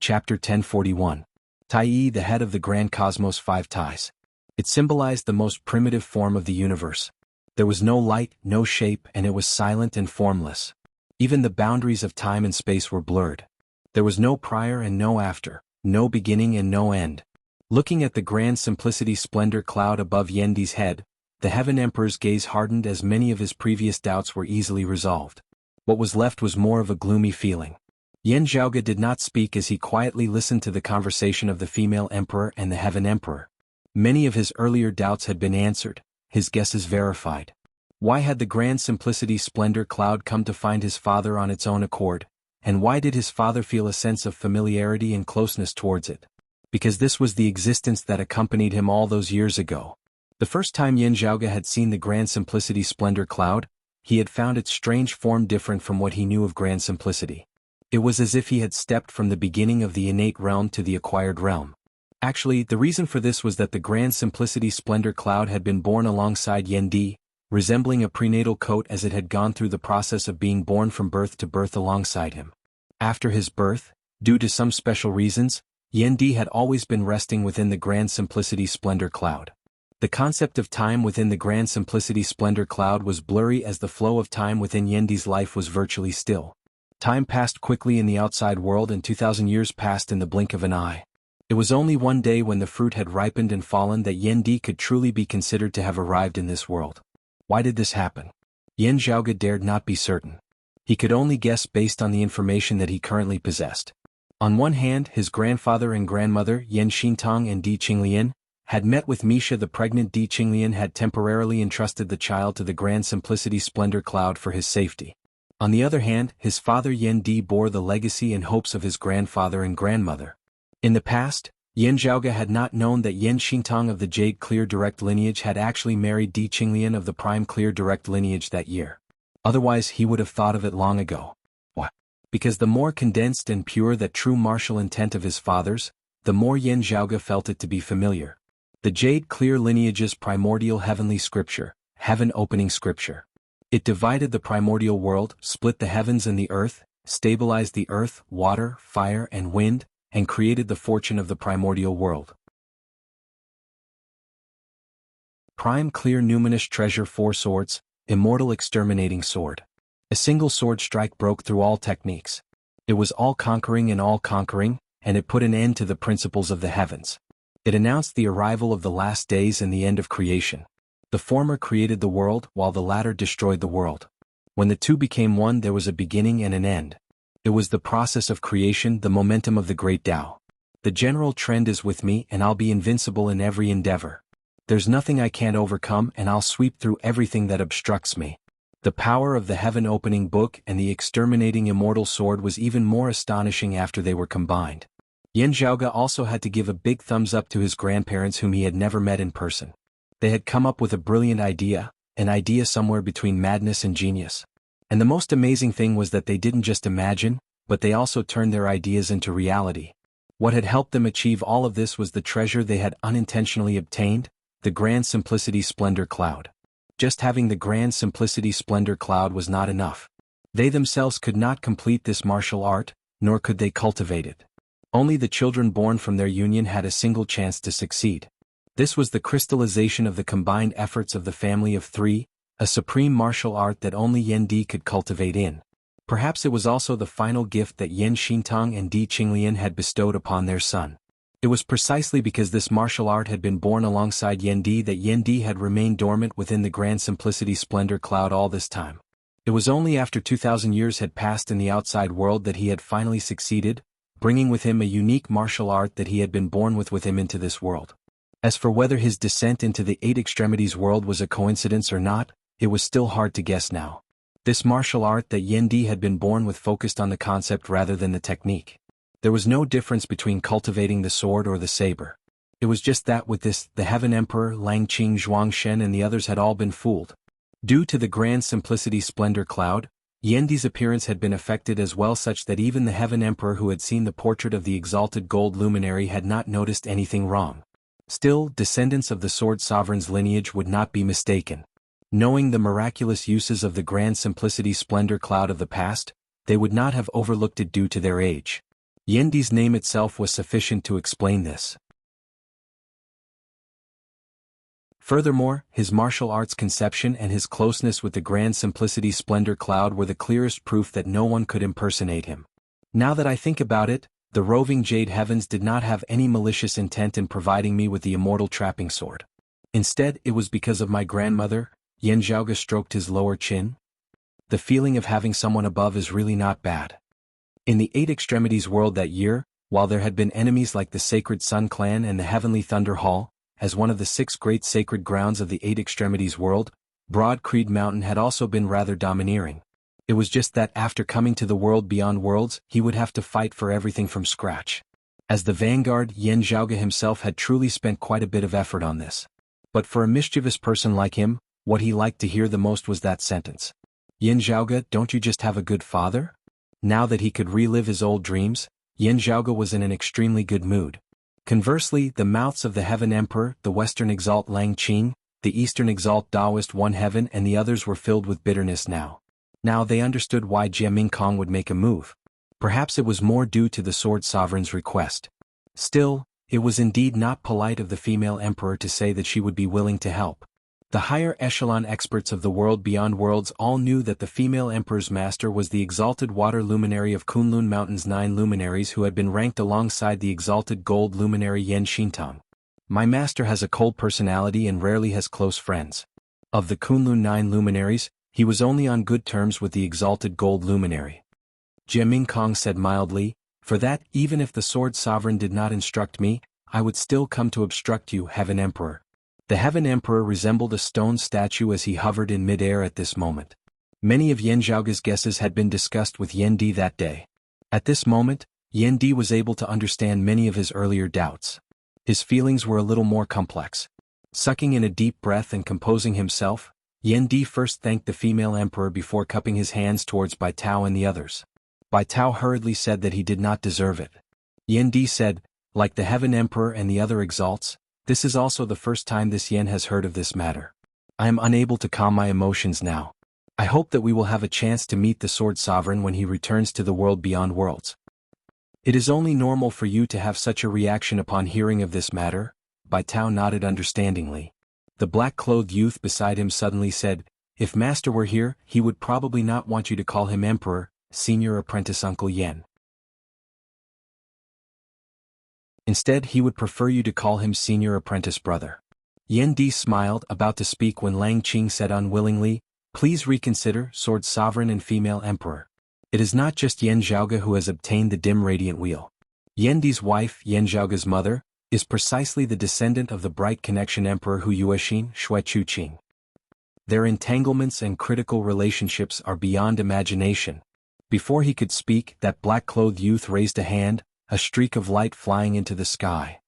Chapter 1041. Tai, the head of the grand cosmos 5 ties. It symbolized the most primitive form of the universe. There was no light, no shape, and it was silent and formless. Even the boundaries of time and space were blurred. There was no prior and no after, no beginning and no end. Looking at the grand simplicity splendor cloud above Yendi's head, the Heaven Emperor's gaze hardened as many of his previous doubts were easily resolved. What was left was more of a gloomy feeling. Yan Zhaoge did not speak as he quietly listened to the conversation of the female emperor and the Heaven Emperor. Many of his earlier doubts had been answered, his guesses verified. Why had the grand simplicity splendor cloud come to find his father on its own accord, and why did his father feel a sense of familiarity and closeness towards it? Because this was the existence that accompanied him all those years ago. The first time Yan Zhaoge had seen the grand simplicity splendor cloud, he had found its strange form different from what he knew of grand simplicity. It was as if he had stepped from the beginning of the innate realm to the acquired realm. Actually, the reason for this was that the grand simplicity splendor cloud had been born alongside Yendi, resembling a prenatal coat as it had gone through the process of being born from birth to birth alongside him. After his birth, due to some special reasons, Yendi had always been resting within the grand simplicity splendor cloud. The concept of time within the grand simplicity splendor cloud was blurry as the flow of time within Yendi's life was virtually still. Time passed quickly in the outside world and 2,000 years passed in the blink of an eye. It was only one day when the fruit had ripened and fallen that Yendi could truly be considered to have arrived in this world. Why did this happen? Yan Zhaoge dared not be certain. He could only guess based on the information that he currently possessed. On one hand, his grandfather and grandmother, Yan Xintong and Di Qinglian, had met with Misha. The pregnant Di Qinglian had temporarily entrusted the child to the grand simplicity splendor cloud for his safety. On the other hand, his father Yan Di bore the legacy and hopes of his grandfather and grandmother. In the past, Yan Zhaoge had not known that Yan Xintong of the Jade Clear Direct lineage had actually married Di Qinglian of the Prime Clear Direct lineage that year. Otherwise he would have thought of it long ago. Why? Because the more condensed and pure that true martial intent of his father's, the more Yan Zhaoge felt it to be familiar. The Jade Clear lineage's primordial heavenly scripture, heaven opening scripture. It divided the primordial world, split the heavens and the earth, stabilized the earth, water, fire and wind, and created the fortune of the primordial world. Prime Clear Numinous Treasure 4 Swords, Immortal Exterminating Sword. A single sword strike broke through all techniques. It was all-conquering and all-conquering, and it put an end to the principles of the heavens. It announced the arrival of the last days and the end of creation. The former created the world, while the latter destroyed the world. When the two became one, there was a beginning and an end. It was the process of creation, the momentum of the great Tao. The general trend is with me, and I'll be invincible in every endeavor. There's nothing I can't overcome, and I'll sweep through everything that obstructs me. The power of the heaven-opening book and the exterminating immortal sword was even more astonishing after they were combined. Yan Zhaoge also had to give a big thumbs up to his grandparents whom he had never met in person. They had come up with a brilliant idea, an idea somewhere between madness and genius. And the most amazing thing was that they didn't just imagine, but they also turned their ideas into reality. What had helped them achieve all of this was the treasure they had unintentionally obtained, the Grand Simplicity Splendor Cloud. Just having the Grand Simplicity Splendor Cloud was not enough. They themselves could not complete this martial art, nor could they cultivate it. Only the children born from their union had a single chance to succeed. This was the crystallization of the combined efforts of the family of three, a supreme martial art that only Yan Di could cultivate in. Perhaps it was also the final gift that Yan Xintong and Di Qinglian had bestowed upon their son. It was precisely because this martial art had been born alongside Yan Di that Yan Di had remained dormant within the Grand Simplicity Splendor Cloud all this time. It was only after 2,000 years had passed in the outside world that he had finally succeeded, bringing with him a unique martial art that he had been born with him into this world. As for whether his descent into the Eight Extremities world was a coincidence or not, it was still hard to guess now. This martial art that Yan Di had been born with focused on the concept rather than the technique. There was no difference between cultivating the sword or the saber. It was just that with this, the Heaven Emperor, Langqing Zhuangshen and the others had all been fooled. Due to the Grand Simplicity Splendor Cloud, Yan Di's appearance had been affected as well, such that even the Heaven Emperor who had seen the portrait of the exalted gold luminary had not noticed anything wrong. Still, descendants of the Sword Sovereign's lineage would not be mistaken. Knowing the miraculous uses of the Grand Simplicity Splendor Cloud of the past, they would not have overlooked it due to their age. Yan Di's name itself was sufficient to explain this. Furthermore, his martial arts conception and his closeness with the Grand Simplicity Splendor Cloud were the clearest proof that no one could impersonate him. Now that I think about it, the roving Jade Heavens did not have any malicious intent in providing me with the immortal trapping sword. Instead, it was because of my grandmother. Yan Zhaoge stroked his lower chin. The feeling of having someone above is really not bad. In the Eight Extremities world that year, while there had been enemies like the Sacred Sun Clan and the Heavenly Thunder Hall, as one of the 6 great sacred grounds of the Eight Extremities world, Broad Creed Mountain had also been rather domineering. It was just that after coming to the world beyond worlds, he would have to fight for everything from scratch. As the vanguard, Yan Zhaoge himself had truly spent quite a bit of effort on this. But for a mischievous person like him, what he liked to hear the most was that sentence. Yan Zhaoge, don't you just have a good father? Now that he could relive his old dreams, Yan Zhaoge was in an extremely good mood. Conversely, the mouths of the Heaven Emperor, the Western Exalt Langqing, the Eastern Exalt Taoist One Heaven and the others were filled with bitterness now. Now they understood why Jia Kong would make a move. Perhaps it was more due to the Sword Sovereign's request. Still, it was indeed not polite of the female emperor to say that she would be willing to help. The higher echelon experts of the world beyond worlds all knew that the female emperor's master was the exalted water luminary of Kunlun Mountain's 9 luminaries who had been ranked alongside the exalted gold luminary Yan Xintong. My master has a cold personality and rarely has close friends. Of the Kunlun 9 luminaries, he was only on good terms with the exalted gold luminary. Jia Kong said mildly, for that, even if the Sword Sovereign did not instruct me, I would still come to obstruct you, Heaven Emperor. The Heaven Emperor resembled a stone statue as he hovered in mid-air at this moment. Many of Yan Zhaoge's guesses had been discussed with Yan Di that day. At this moment, Yan Di was able to understand many of his earlier doubts. His feelings were a little more complex. Sucking in a deep breath and composing himself, Yan Di first thanked the female emperor before cupping his hands towards Bai Tao and the others. Bai Tao hurriedly said that he did not deserve it. Yan Di said, like the Heaven Emperor and the other exalts, this is also the first time this Yan has heard of this matter. I am unable to calm my emotions now. I hope that we will have a chance to meet the Sword Sovereign when he returns to the world beyond worlds. It is only normal for you to have such a reaction upon hearing of this matter, Bai Tao nodded understandingly. The black-clothed youth beside him suddenly said, if Master were here, he would probably not want you to call him Emperor, Senior Apprentice Uncle Yan. Instead, he would prefer you to call him Senior Apprentice Brother. Yan Di smiled, about to speak when Langqing said unwillingly, please reconsider, Sword Sovereign and Female Emperor. It is not just Yan Zhaoge who has obtained the dim radiant wheel. Yan Di's wife, Yan Zhaoge's mother, is precisely the descendant of the bright connection Emperor Hu Yuexin Xue Chuqing. Their entanglements and critical relationships are beyond imagination. Before he could speak, that black-clothed youth raised a hand, a streak of light flying into the sky.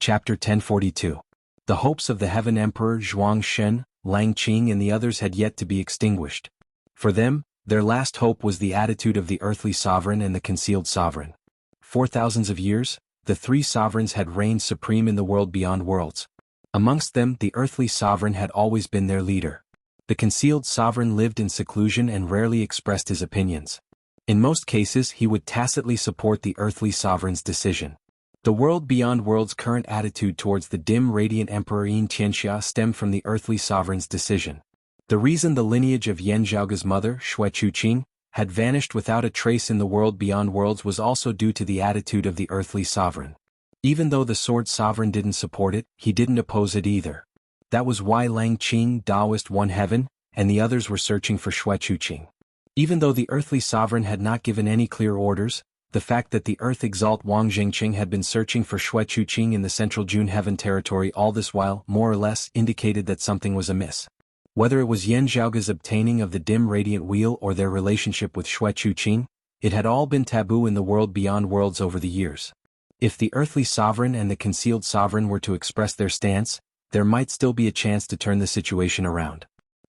Chapter 1042. The hopes of the Heaven Emperor Zhuang Shen, Lang Qing and the others had yet to be extinguished. For them, their last hope was the attitude of the earthly sovereign and the concealed sovereign. For thousands of years, the three sovereigns had reigned supreme in the world beyond worlds. Amongst them, the earthly sovereign had always been their leader. The concealed sovereign lived in seclusion and rarely expressed his opinions. In most cases, he would tacitly support the earthly sovereign's decision. The world beyond worlds' current attitude towards the dim radiant Emperor Yin Tianxia stemmed from the earthly sovereign's decision. The reason the lineage of Yan Zhaoge's mother, Xue Chuqing, had vanished without a trace in the world beyond worlds was also due to the attitude of the earthly sovereign. Even though the sword sovereign didn't support it, he didn't oppose it either. That was why Lang Qing Daoist won heaven, and the others were searching for Xue Chuqing. Even though the earthly sovereign had not given any clear orders, the fact that the Earth Exalt Wang Jingqing had been searching for Xue Chuqing in the central June Heaven territory all this while more or less indicated that something was amiss. Whether it was Yan Zhaoge's obtaining of the dim radiant wheel or their relationship with Xue Chuqing, it had all been taboo in the world beyond worlds over the years. If the earthly sovereign and the concealed sovereign were to express their stance, there might still be a chance to turn the situation around.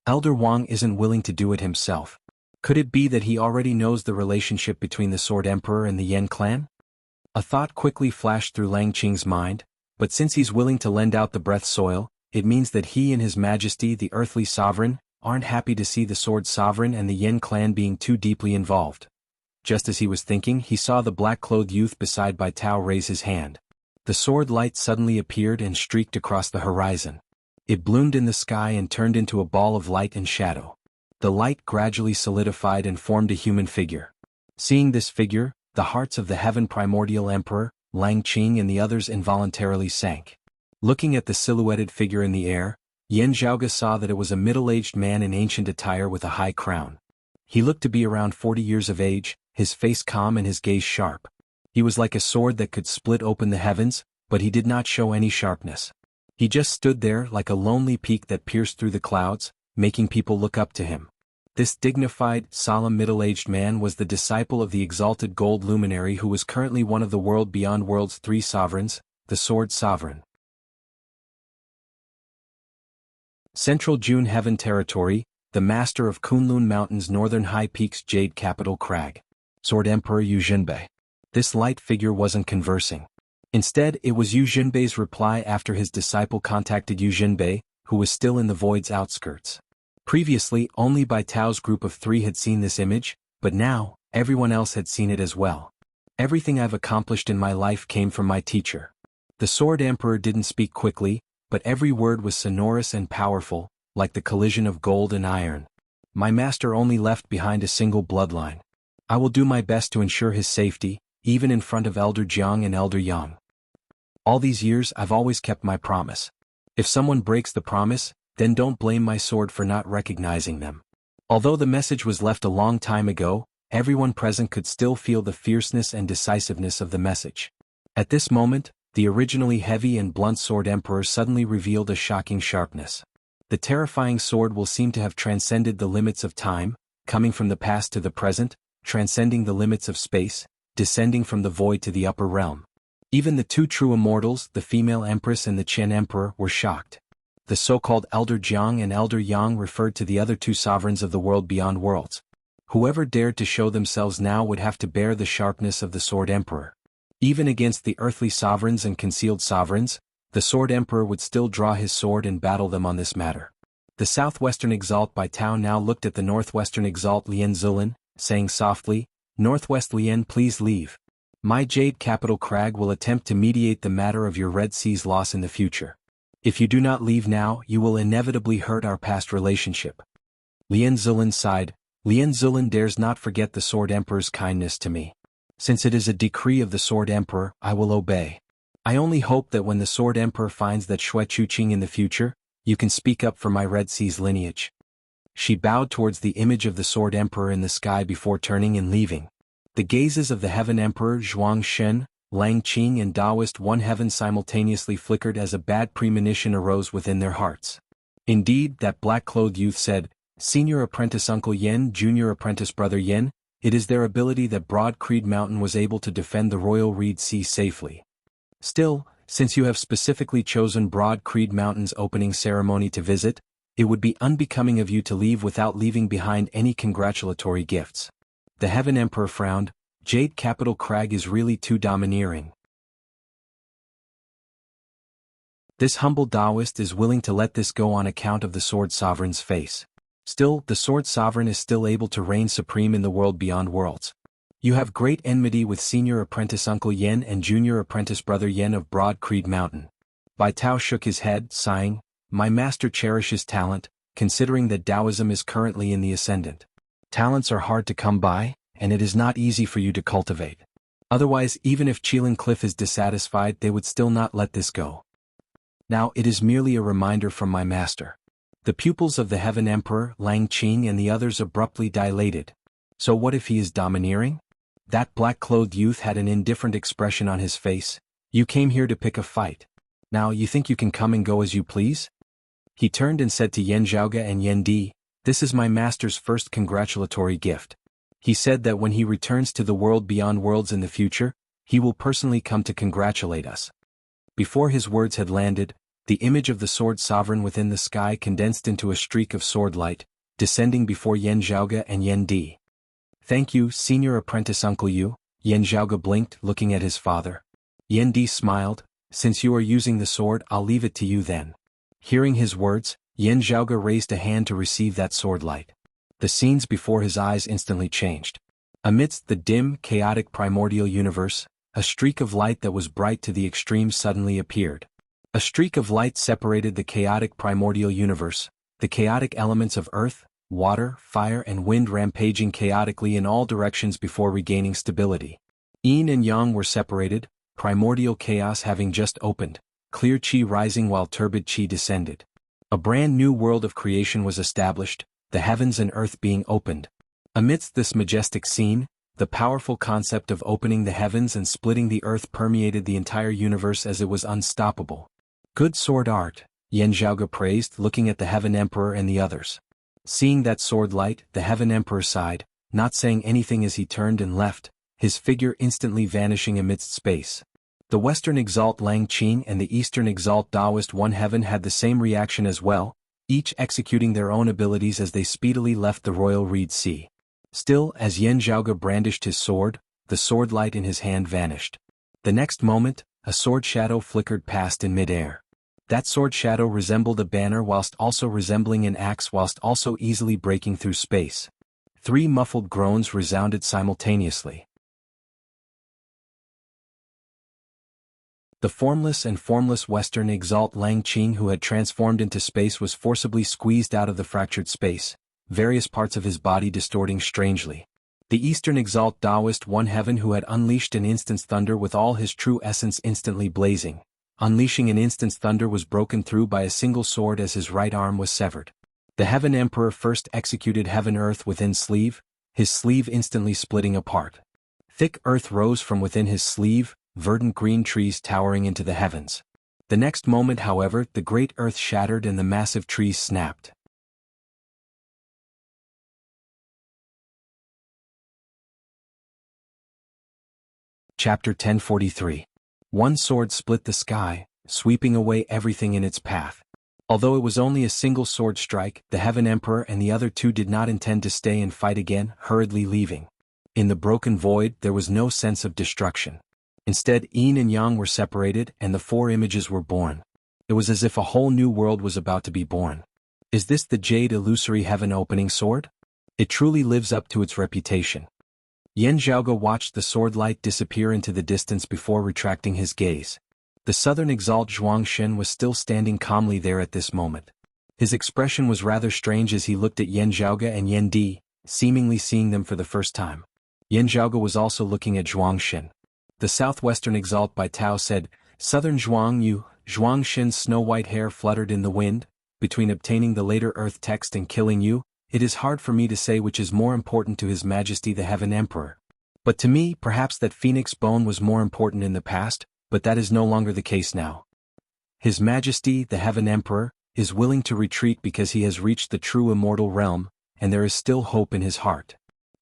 Elder Wang isn't willing to do it himself. Could it be that he already knows the relationship between the Sword Emperor and the Yan clan? A thought quickly flashed through Lang Qing's mind, but since he's willing to lend out the breath soil, it means that he and His Majesty the earthly sovereign aren't happy to see the Sword Sovereign and the Yan clan being too deeply involved. Just as he was thinking, he saw the black-clothed youth beside Bai Tao raise his hand. The sword light suddenly appeared and streaked across the horizon. It bloomed in the sky and turned into a ball of light and shadow. The light gradually solidified and formed a human figure. Seeing this figure, the hearts of the Heaven Primordial Emperor, Lang Qing and the others involuntarily sank. Looking at the silhouetted figure in the air, Yan Zhaoge saw that it was a middle-aged man in ancient attire with a high crown. He looked to be around 40 years of age, his face calm and his gaze sharp. He was like a sword that could split open the heavens, but he did not show any sharpness. He just stood there like a lonely peak that pierced through the clouds, making people look up to him. This dignified, solemn middle-aged man was the disciple of the exalted gold luminary who was currently one of the world beyond worlds' three sovereigns, the Sword Sovereign. Central June Heaven Territory, the master of Kunlun Mountain's northern high peaks Jade Capital Crag. Sword Emperor Yu Zhenbei. This light figure wasn't conversing. Instead, it was Yu Zhenbei's reply after his disciple contacted Yu Zhenbei, who was still in the void's outskirts. Previously, only Bai Tao's group of 3 had seen this image, but now, everyone else had seen it as well. Everything I've accomplished in my life came from my teacher. The Sword Emperor didn't speak quickly, but every word was sonorous and powerful, like the collision of gold and iron. My master only left behind a single bloodline. I will do my best to ensure his safety, even in front of Elder Jiang and Elder Yang. All these years I've always kept my promise. If someone breaks the promise, then don't blame my sword for not recognizing them. Although the message was left a long time ago, everyone present could still feel the fierceness and decisiveness of the message. At this moment, the originally heavy and blunt Sword Emperor suddenly revealed a shocking sharpness. The terrifying sword will seem to have transcended the limits of time, coming from the past to the present, transcending the limits of space, descending from the void to the upper realm. Even the 2 true immortals, the female empress and the Qian emperor, were shocked. The so-called Elder Jiang and Elder Yang referred to the other 2 sovereigns of the world beyond worlds. Whoever dared to show themselves now would have to bear the sharpness of the Sword Emperor. Even against the earthly sovereigns and concealed sovereigns, the Sword Emperor would still draw his sword and battle them on this matter. The southwestern Exalt Bai Tao now looked at the northwestern Exalt Lian Zilin, saying softly, "Northwest Lian, please leave. My Jade Capital Crag will attempt to mediate the matter of your Red Sea's loss in the future. If you do not leave now, you will inevitably hurt our past relationship." Lian Zilin sighed. Lian Zilin dares not forget the Sword Emperor's kindness to me. Since it is a decree of the Sword Emperor, I will obey. I only hope that when the Sword Emperor finds that Xue Chuqing in the future, you can speak up for my Red Sea's lineage. She bowed towards the image of the Sword Emperor in the sky before turning and leaving. The gazes of the Heaven Emperor Zhuang Lang Qing and Taoist One Heaven simultaneously flickered as a bad premonition arose within their hearts. Indeed, that black-clothed youth said, "Senior apprentice Uncle Yen, junior apprentice Brother Yen, it is their ability that Broad Creed Mountain was able to defend the Royal Reed Sea safely. Still, since you have specifically chosen Broad Creed Mountain's opening ceremony to visit, it would be unbecoming of you to leave without leaving behind any congratulatory gifts." The Heaven Emperor frowned. Jade Capital Crag is really too domineering. This humble Taoist is willing to let this go on account of the Sword Sovereign's face. Still, the Sword Sovereign is still able to reign supreme in the world beyond worlds. You have great enmity with senior apprentice Uncle Yen and junior apprentice Brother Yen of Broad Creed Mountain. Bai Tao shook his head, sighing, "My master cherishes talent, considering that Taoism is currently in the ascendant. Talents are hard to come by, and it is not easy for you to cultivate. Otherwise, even if Qilin Cliff is dissatisfied, they would still not let this go. Now it is merely a reminder from my master." The pupils of the Heaven Emperor, Lang Qing and the others abruptly dilated. So what if he is domineering? That black-clothed youth had an indifferent expression on his face. "You came here to pick a fight. Now you think you can come and go as you please?" He turned and said to Yen Zhaoge and Yen Di, "This is my master's first congratulatory gift. He said that when he returns to the world beyond worlds in the future, he will personally come to congratulate us." Before his words had landed, the image of the Sword Sovereign within the sky condensed into a streak of sword light, descending before Yen Zhaoge and Yen Di. "Thank you, senior apprentice Uncle Yu," Yen Zhaoge blinked, looking at his father. Yen Di smiled, "Since you are using the sword, I'll leave it to you then." Hearing his words, Yen Zhaoge raised a hand to receive that sword light. The scenes before his eyes instantly changed. Amidst the dim, chaotic primordial universe, a streak of light that was bright to the extreme suddenly appeared. A streak of light separated the chaotic primordial universe, the chaotic elements of earth, water, fire and wind rampaging chaotically in all directions before regaining stability. Yin and Yang were separated, primordial chaos having just opened, clear qi rising while turbid qi descended. A brand new world of creation was established, the heavens and earth being opened. Amidst this majestic scene, the powerful concept of opening the heavens and splitting the earth permeated the entire universe as it was unstoppable. "Good sword art," Yen Zhaoge praised, looking at the Heaven Emperor and the others. Seeing that sword light, the Heaven Emperor sighed, not saying anything as he turned and left, his figure instantly vanishing amidst space. The Western Exalt Lang Qing and the Eastern Exalt Taoist One Heaven had the same reaction as well, each executing their own abilities as they speedily left the Royal Reed Sea. Still, as Yen Zhaoge brandished his sword, the sword light in his hand vanished. The next moment, a sword shadow flickered past in mid-air. That sword shadow resembled a banner whilst also resembling an axe whilst also easily breaking through space. 3 muffled groans resounded simultaneously. The formless and formless Western Exalt Lang Qing who had transformed into space was forcibly squeezed out of the fractured space, various parts of his body distorting strangely. The Eastern Exalt Taoist One Heaven who had unleashed an instant's thunder with all his true essence instantly blazing. Unleashing an instant's thunder was broken through by a single sword as his right arm was severed. The Heaven Emperor first executed Heaven Earth within sleeve, his sleeve instantly splitting apart. Thick earth rose from within his sleeve, verdant green trees towering into the heavens. The next moment, however, the great earth shattered and the massive trees snapped. Chapter 1043. One sword split the sky, sweeping away everything in its path. Although it was only a single sword strike, the Heaven Emperor and the other 2 did not intend to stay and fight again, hurriedly leaving. In the broken void, there was no sense of destruction. Instead, Yin and Yang were separated and the 4 images were born. It was as if a whole new world was about to be born. Is this the Jade Illusory Heaven Opening Sword? It truly lives up to its reputation. Yen Zhaoge watched the sword light disappear into the distance before retracting his gaze. The Southern Exalt Zhuang was still standing calmly there at this moment. His expression was rather strange as he looked at Yen Zhaoge and Yen Di, seemingly seeing them for the first time. Yen Zhaoge was also looking at Zhuang. The Southwestern Exalt Bai Tao said, "Southern Zhuang Yu." Zhuang Shen's snow-white hair fluttered in the wind. "Between obtaining the later Earth text and killing you, it is hard for me to say which is more important to His Majesty the Heaven Emperor. But to me, perhaps that phoenix bone was more important in the past, but that is no longer the case now. His Majesty the Heaven Emperor is willing to retreat because he has reached the true immortal realm, and there is still hope in his heart.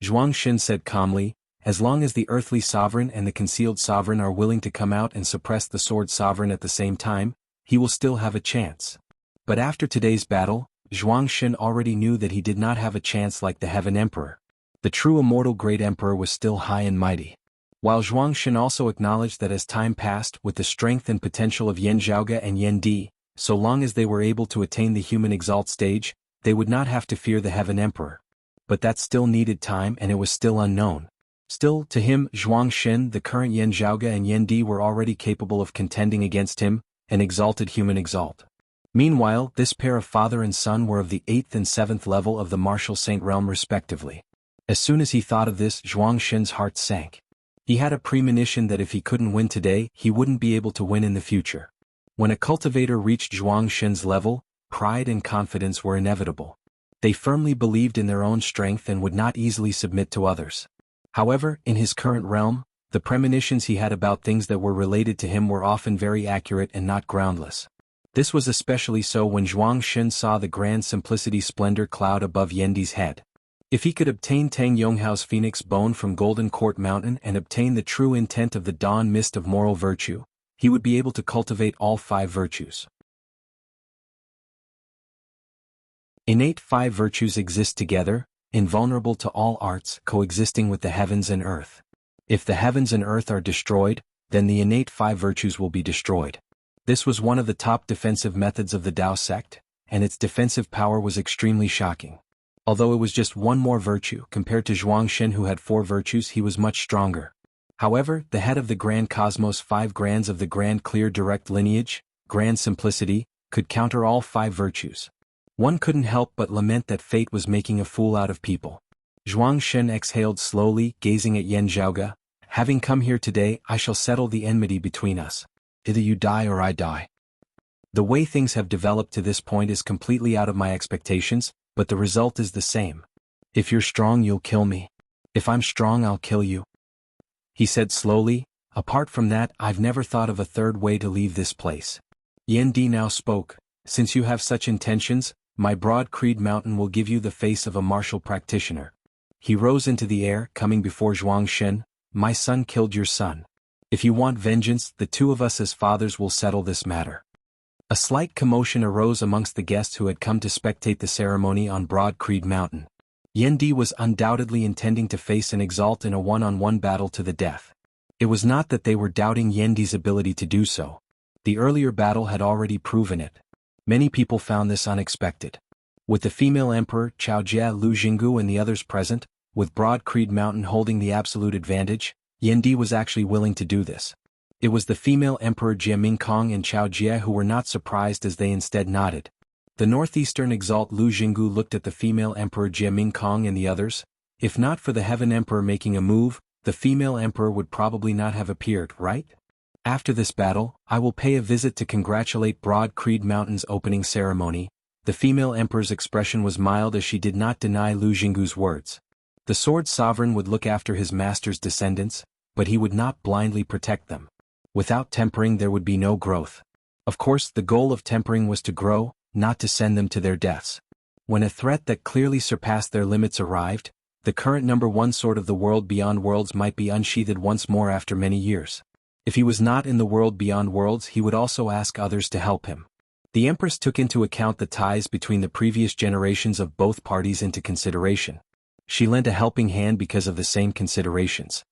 Zhuang Xin said calmly, as long as the earthly sovereign and the concealed sovereign are willing to come out and suppress the sword sovereign at the same time, he will still have a chance. But after today's battle, Zhuang Xin already knew that he did not have a chance like the Heaven Emperor. The true immortal great emperor was still high and mighty. While Zhuang Xin also acknowledged that as time passed with the strength and potential of Yan Zhaoge and Yan Di, so long as they were able to attain the human exalt stage, they would not have to fear the Heaven Emperor. But that still needed time and it was still unknown. Still, to him, Zhuang Xin, the current Yan Zhaoge and Yan Di were already capable of contending against him, an exalted human exalt. Meanwhile, this pair of father and son were of the 8th and 7th level of the martial saint realm respectively. As soon as he thought of this, Zhuang Xin's heart sank. He had a premonition that if he couldn't win today, he wouldn't be able to win in the future. When a cultivator reached Zhuang Xin's level, pride and confidence were inevitable. They firmly believed in their own strength and would not easily submit to others. However, in his current realm, the premonitions he had about things that were related to him were often very accurate and not groundless. This was especially so when Zhuang Xin saw the grand simplicity splendor cloud above Yandi's head. If he could obtain Tang Yonghao's phoenix bone from Golden Court Mountain and obtain the true intent of the dawn mist of moral virtue, he would be able to cultivate all 5 virtues. Innate 5 virtues exist together, invulnerable to all arts, coexisting with the heavens and earth. If the heavens and earth are destroyed, then the innate 5 virtues will be destroyed. This was one of the top defensive methods of the Tao sect, and its defensive power was extremely shocking. Although it was just one more virtue compared to Zhuang Xin who had 4 virtues, he was much stronger. However, the head of the Grand Cosmos 5 Grands of the Grand Clear Direct Lineage, Grand Simplicity, could counter all 5 virtues. One couldn't help but lament that fate was making a fool out of people. Zhuang Xin exhaled slowly, gazing at Yan Zhaoge. Having come here today, I shall settle the enmity between us. Either you die or I die. The way things have developed to this point is completely out of my expectations, but the result is the same. If you're strong, you'll kill me. If I'm strong, I'll kill you. He said slowly, apart from that, I've never thought of a third way to leave this place. Yan Di now spoke, since you have such intentions, my broad creed mountain will give you the face of a martial practitioner. He rose into the air, coming before Zhuang Xin, my son killed your son. If you want vengeance, the 2 of us as fathers will settle this matter. A slight commotion arose amongst the guests who had come to spectate the ceremony on Broad Creed Mountain. Yan Di was undoubtedly intending to face an exalt in a one-on-one battle to the death. It was not that they were doubting Yan Di's ability to do so. The earlier battle had already proven it. Many people found this unexpected. With the female emperor Chao Jie, Lu Jianghu and the others present, with Broad Creed Mountain holding the absolute advantage, Yan Di was actually willing to do this. It was the female emperor Jie Mingkong and Chao Jie who were not surprised as they instead nodded. The northeastern exalt Lu Jianghu looked at the female emperor Jie Mingkong and the others. If not for the heaven emperor making a move, the female emperor would probably not have appeared, right? After this battle, I will pay a visit to congratulate Broad Creed Mountain's opening ceremony. The female emperor's expression was mild as she did not deny Lu Jianghu's words. The sword sovereign would look after his master's descendants, but he would not blindly protect them. Without tempering there would be no growth. Of course, the goal of tempering was to grow, not to send them to their deaths. When a threat that clearly surpassed their limits arrived, the current number 1 sword of the world beyond worlds might be unsheathed once more after many years. If he was not in the world beyond worlds, he would also ask others to help him. The Empress took into account the ties between the previous generations of both parties into consideration. She lent a helping hand because of the same considerations.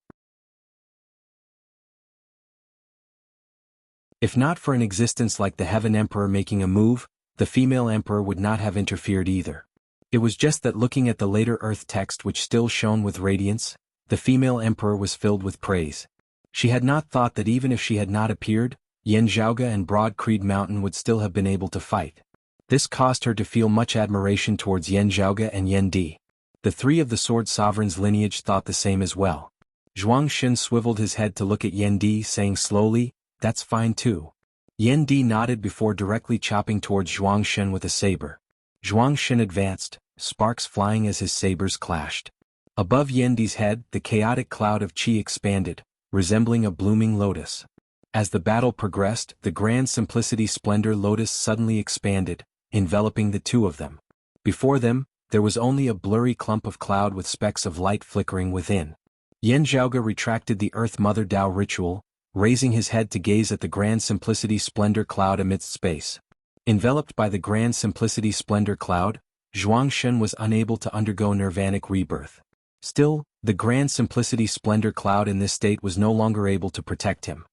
If not for an existence like the Heaven Emperor making a move, the female emperor would not have interfered either. It was just that looking at the later Earth text which still shone with radiance, the female emperor was filled with praise. She had not thought that even if she had not appeared, Yan Zhaoge and Broad Creed Mountain would still have been able to fight. This caused her to feel much admiration towards Yan Zhaoge and Yan Di. The 3 of the Sword Sovereign's lineage thought the same as well. Zhuang Xin swiveled his head to look at Yan Di, saying slowly, that's fine too. Yan Di nodded before directly chopping towards Zhuang Xin with a saber. Zhuang Xin advanced, sparks flying as his sabers clashed. Above Yendi's head, the chaotic cloud of qi expanded, resembling a blooming lotus. As the battle progressed, the grand simplicity splendor lotus suddenly expanded, enveloping the two of them. Before them, there was only a blurry clump of cloud with specks of light flickering within. Yen Zhaoge retracted the Earth Mother Tao ritual, raising his head to gaze at the grand simplicity splendor cloud amidst space. Enveloped by the grand simplicity splendor cloud, Zhuangshen was unable to undergo nirvanic rebirth. Still, the grand simplicity splendor cloud in this state was no longer able to protect him.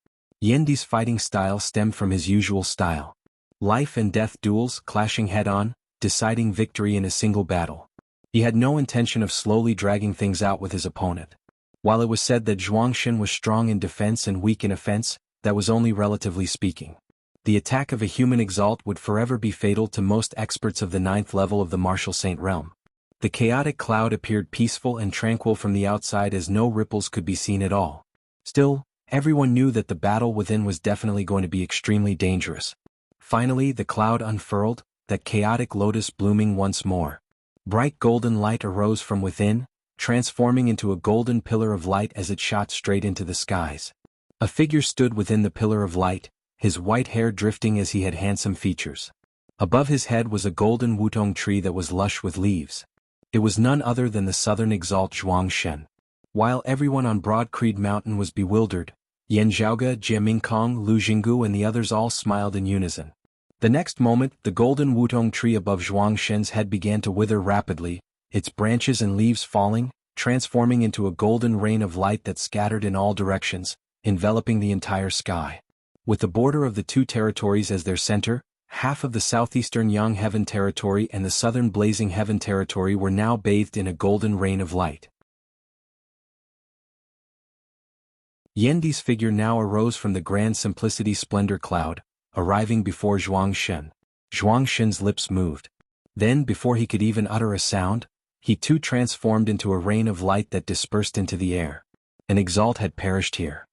Yendi's fighting style stemmed from his usual style. Life and death duels, clashing head-on, deciding victory in a single battle. He had no intention of slowly dragging things out with his opponent. While it was said that Zhuangshen was strong in defense and weak in offense, that was only relatively speaking. The attack of a human exalt would forever be fatal to most experts of the 9th level of the martial saint realm. The chaotic cloud appeared peaceful and tranquil from the outside as no ripples could be seen at all. Still, everyone knew that the battle within was definitely going to be extremely dangerous. Finally, the cloud unfurled, that chaotic lotus blooming once more. Bright golden light arose from within, transforming into a golden pillar of light as it shot straight into the skies. A figure stood within the pillar of light, his white hair drifting as he had handsome features. Above his head was a golden wutong tree that was lush with leaves. It was none other than the southern exalt Zhuangshen. While everyone on Broad Creed Mountain was bewildered, Yen Zhaoge, Jie Mingkong, Lu Jinggu and the others all smiled in unison. The next moment, the golden wutong tree above Zhuangshen's head began to wither rapidly, its branches and leaves falling, transforming into a golden rain of light that scattered in all directions, enveloping the entire sky. With the border of the two territories as their center, half of the southeastern Yang Heaven territory and the southern Blazing Heaven territory were now bathed in a golden rain of light. Yendi's figure now arose from the grand simplicity splendor cloud, arriving before Zhuangshen. Zhuangshen's lips moved. Then, before he could even utter a sound, he too transformed into a rain of light that dispersed into the air. An exalt had perished here.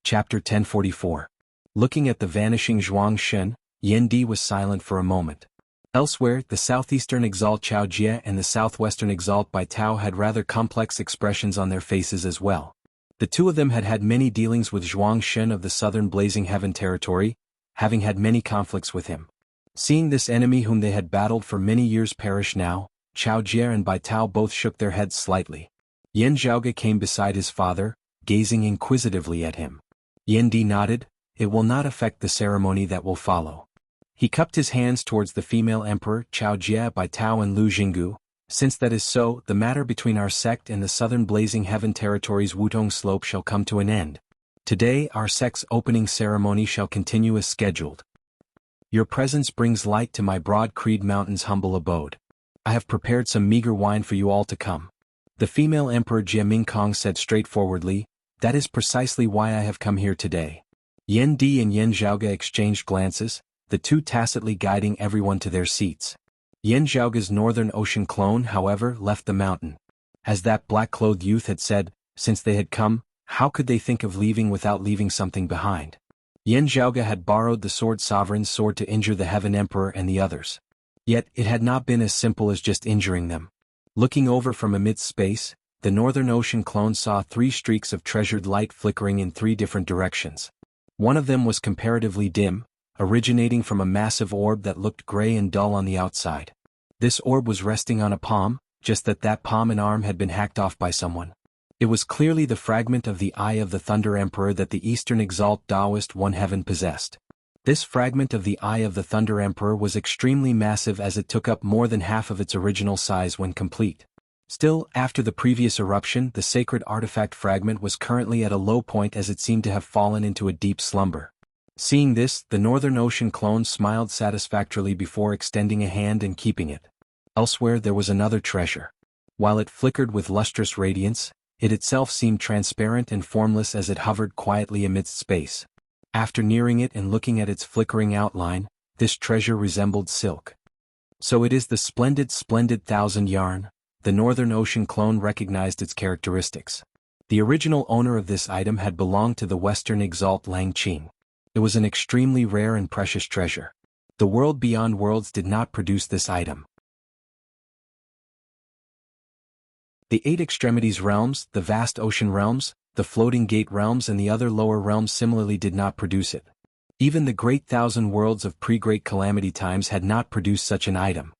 Chapter 1044. Looking at the vanishing Zhuangshen, Yendi was silent for a moment. Elsewhere, the southeastern exalt Chao Jie and the southwestern exalt Bai Tao had rather complex expressions on their faces as well. The two of them had had many dealings with Zhuangshen of the southern Blazing Heaven territory, having had many conflicts with him. Seeing this enemy whom they had battled for many years perish now, Chao Jie and Bai Tao both shook their heads slightly. Yen Zhaoge came beside his father, gazing inquisitively at him. Yendi nodded. It will not affect the ceremony that will follow. He cupped his hands towards the female emperor Chao Jie, Bai Tao and Lu Jinggu. Since that is so, the matter between our sect and the southern Blazing Heaven territory's Wutong Slope shall come to an end. Today our sect's opening ceremony shall continue as scheduled. Your presence brings light to my Broad Creed Mountain's humble abode. I have prepared some meager wine for you all to come. The female emperor Jie Mingkong said straightforwardly, that is precisely why I have come here today. Yen Di and Yen Zhaoge exchanged glances, the two tacitly guiding everyone to their seats. Yen Zhaoge's Northern Ocean clone, however, left the mountain. As that black-clothed youth had said, since they had come, how could they think of leaving without leaving something behind? Yen Zhaoge had borrowed the Sword Sovereign's sword to injure the Heaven Emperor and the others. Yet, it had not been as simple as just injuring them. Looking over from amidst space, the Northern Ocean clone saw 3 streaks of treasured light flickering in 3 different directions. One of them was comparatively dim, originating from a massive orb that looked gray and dull on the outside. This orb was resting on a palm, just that palm and arm had been hacked off by someone. It was clearly the fragment of the Eye of the Thunder Emperor that the Eastern Exalt Taoist One Heaven possessed. This fragment of the Eye of the Thunder Emperor was extremely massive as it took up more than half of its original size when complete. Still, after the previous eruption, the sacred artifact fragment was currently at a low point as it seemed to have fallen into a deep slumber. Seeing this, the Northern Ocean clone smiled satisfactorily before extending a hand and keeping it. Elsewhere there was another treasure. While it flickered with lustrous radiance, it itself seemed transparent and formless as it hovered quietly amidst space. After nearing it and looking at its flickering outline, this treasure resembled silk. So it is the splendid thousand yarn. The Northern Ocean clone recognized its characteristics. The original owner of this item had belonged to the Western Exalt Lang Qing. It was an extremely rare and precious treasure. The world beyond worlds did not produce this item. The 8 extremities realms, the vast ocean realms, the floating gate realms and the other lower realms similarly did not produce it. Even the great thousand worlds of pre-great calamity times had not produced such an item.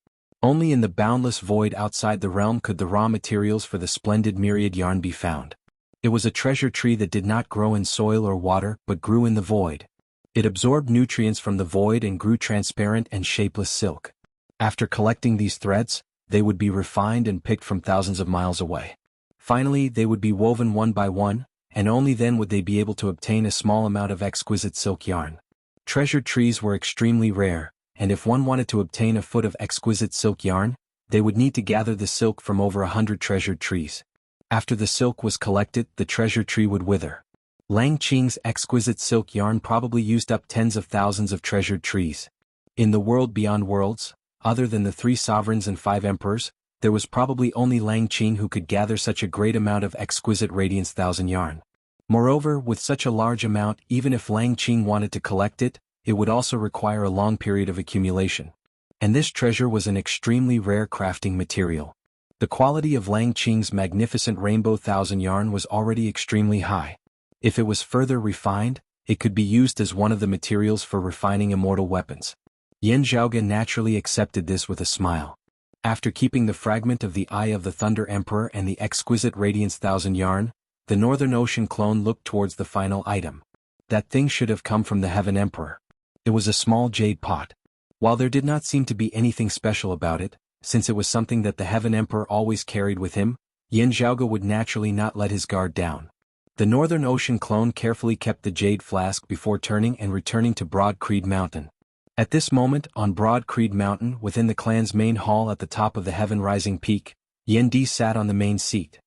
Only in the boundless void outside the realm could the raw materials for the splendid myriad yarn be found. It was a treasure tree that did not grow in soil or water but grew in the void. It absorbed nutrients from the void and grew transparent and shapeless silk. After collecting these threads, they would be refined and picked from thousands of miles away. Finally, they would be woven one by one, and only then would they be able to obtain a small amount of exquisite silk yarn. Treasured trees were extremely rare, and if one wanted to obtain a foot of exquisite silk yarn, they would need to gather the silk from over 100 treasured trees. After the silk was collected, the treasure tree would wither. Lang Qing's exquisite silk yarn probably used up tens of thousands of treasured trees. In the world beyond worlds, other than the 3 sovereigns and 5 emperors, there was probably only Lang Qing who could gather such a great amount of exquisite radiance thousand yarn. Moreover, with such a large amount, even if Lang Qing wanted to collect it, it would also require a long period of accumulation. And this treasure was an extremely rare crafting material. The quality of Lang Qing's magnificent rainbow thousand yarn was already extremely high. If it was further refined, it could be used as one of the materials for refining immortal weapons. Yan Zhaoge naturally accepted this with a smile. After keeping the fragment of the Eye of the Thunder Emperor and the exquisite radiance thousand yarn, the Northern Ocean clone looked towards the final item. That thing should have come from the Heaven Emperor. It was a small jade pot. While there did not seem to be anything special about it, since it was something that the Heaven Emperor always carried with him, Yan Zhaoge would naturally not let his guard down. The Northern Ocean clone carefully kept the jade flask before turning and returning to Broad Creed Mountain. At this moment, on Broad Creed Mountain, within the clan's main hall at the top of the heaven-rising peak, Yan Di sat on the main seat.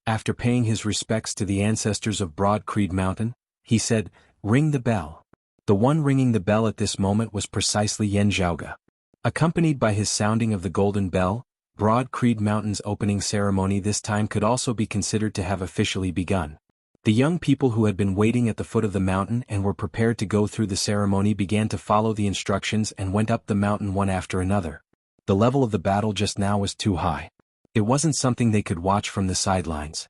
After paying his respects to the ancestors of Broad Creed Mountain, he said, "Ring the bell." The one ringing the bell at this moment was precisely Yan Zhaoge. Accompanied by his sounding of the golden bell, Broad Creed Mountain's opening ceremony this time could also be considered to have officially begun. The young people who had been waiting at the foot of the mountain and were prepared to go through the ceremony began to follow the instructions and went up the mountain one after another. The level of the battle just now was too high. It wasn't something they could watch from the sidelines.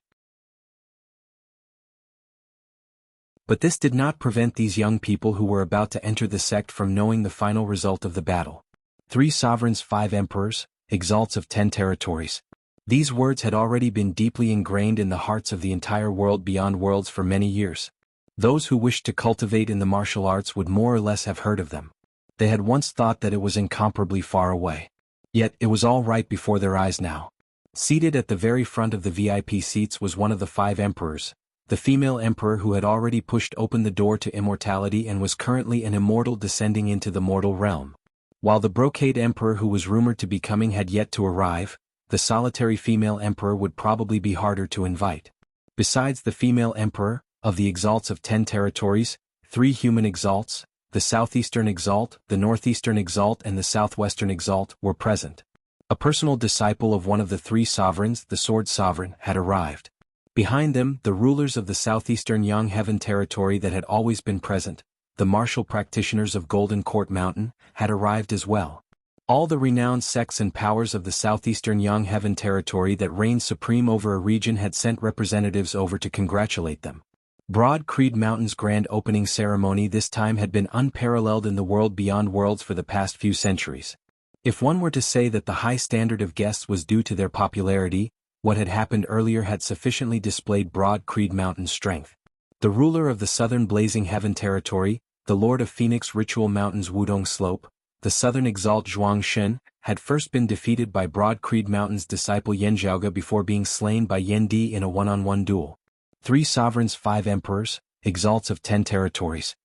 But this did not prevent these young people who were about to enter the sect from knowing the final result of the battle. 3 sovereigns, 5 emperors, exalts of 10 territories. These words had already been deeply ingrained in the hearts of the entire world beyond worlds for many years. Those who wished to cultivate in the martial arts would more or less have heard of them. They had once thought that it was incomparably far away. Yet it was all right before their eyes now. Seated at the very front of the VIP seats was one of the 5 emperors, the female emperor who had already pushed open the door to immortality and was currently an immortal descending into the mortal realm. While the brocade emperor who was rumored to be coming had yet to arrive, the solitary female emperor would probably be harder to invite. Besides the female emperor, of the exalts of 10 territories, 3 human exalts, the southeastern exalt, the northeastern exalt and the southwestern exalt, were present. A personal disciple of one of the 3 sovereigns, the Sword Sovereign, had arrived. Behind them, the rulers of the southeastern Yang Heaven territory that had always been present, the martial practitioners of Golden Court Mountain, had arrived as well. All the renowned sects and powers of the southeastern Yang Heaven territory that reigned supreme over a region had sent representatives over to congratulate them. Broad Creed Mountain's grand opening ceremony this time had been unparalleled in the world beyond worlds for the past few centuries. If one were to say that the high standard of guests was due to their popularity, what had happened earlier had sufficiently displayed Broad Creed Mountain's strength. The ruler of the southern Blazing Heaven territory, the lord of Phoenix Ritual Mountain's Wudong Slope, the southern exalt Zhuang Shen, had first been defeated by Broad Creed Mountain's disciple Yan Zhaoge before being slain by Yan Di in a one-on-one duel. 3 sovereigns, 5 emperors, exalts of 10 territories.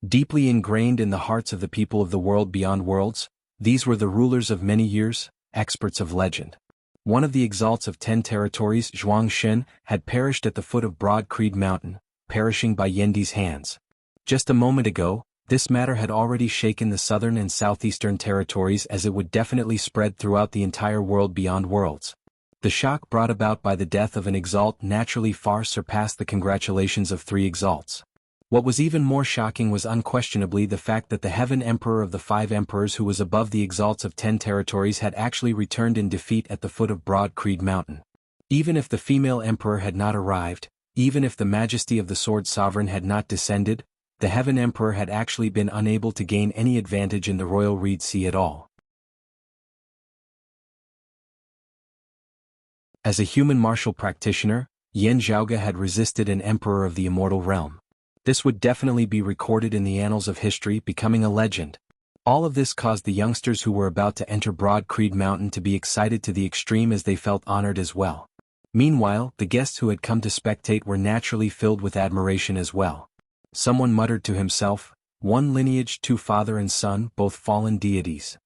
Deeply ingrained in the hearts of the people of the world beyond worlds, these were the rulers of many years, experts of legend. One of the exalts of 10 territories, Zhuang Shen, had perished at the foot of Broad Creed Mountain, perishing by Yan Di's hands. Just a moment ago, this matter had already shaken the southern and southeastern territories as it would definitely spread throughout the entire world beyond worlds. The shock brought about by the death of an exalt naturally far surpassed the congratulations of 3 exalts. What was even more shocking was unquestionably the fact that the Heaven Emperor of the 5 Emperors who was above the exalts of 10 territories had actually returned in defeat at the foot of Broad Creed Mountain. Even if the female emperor had not arrived, even if the majesty of the Sword Sovereign had not descended, the Heaven Emperor had actually been unable to gain any advantage in the Royal Reed Sea at all. As a human martial practitioner, Yan Zhaoge had resisted an emperor of the immortal realm. This would definitely be recorded in the annals of history, becoming a legend. All of this caused the youngsters who were about to enter Broad Creed Mountain to be excited to the extreme, as they felt honored as well. Meanwhile, the guests who had come to spectate were naturally filled with admiration as well. Someone muttered to himself, "One lineage, 2 father and son, both fallen deities."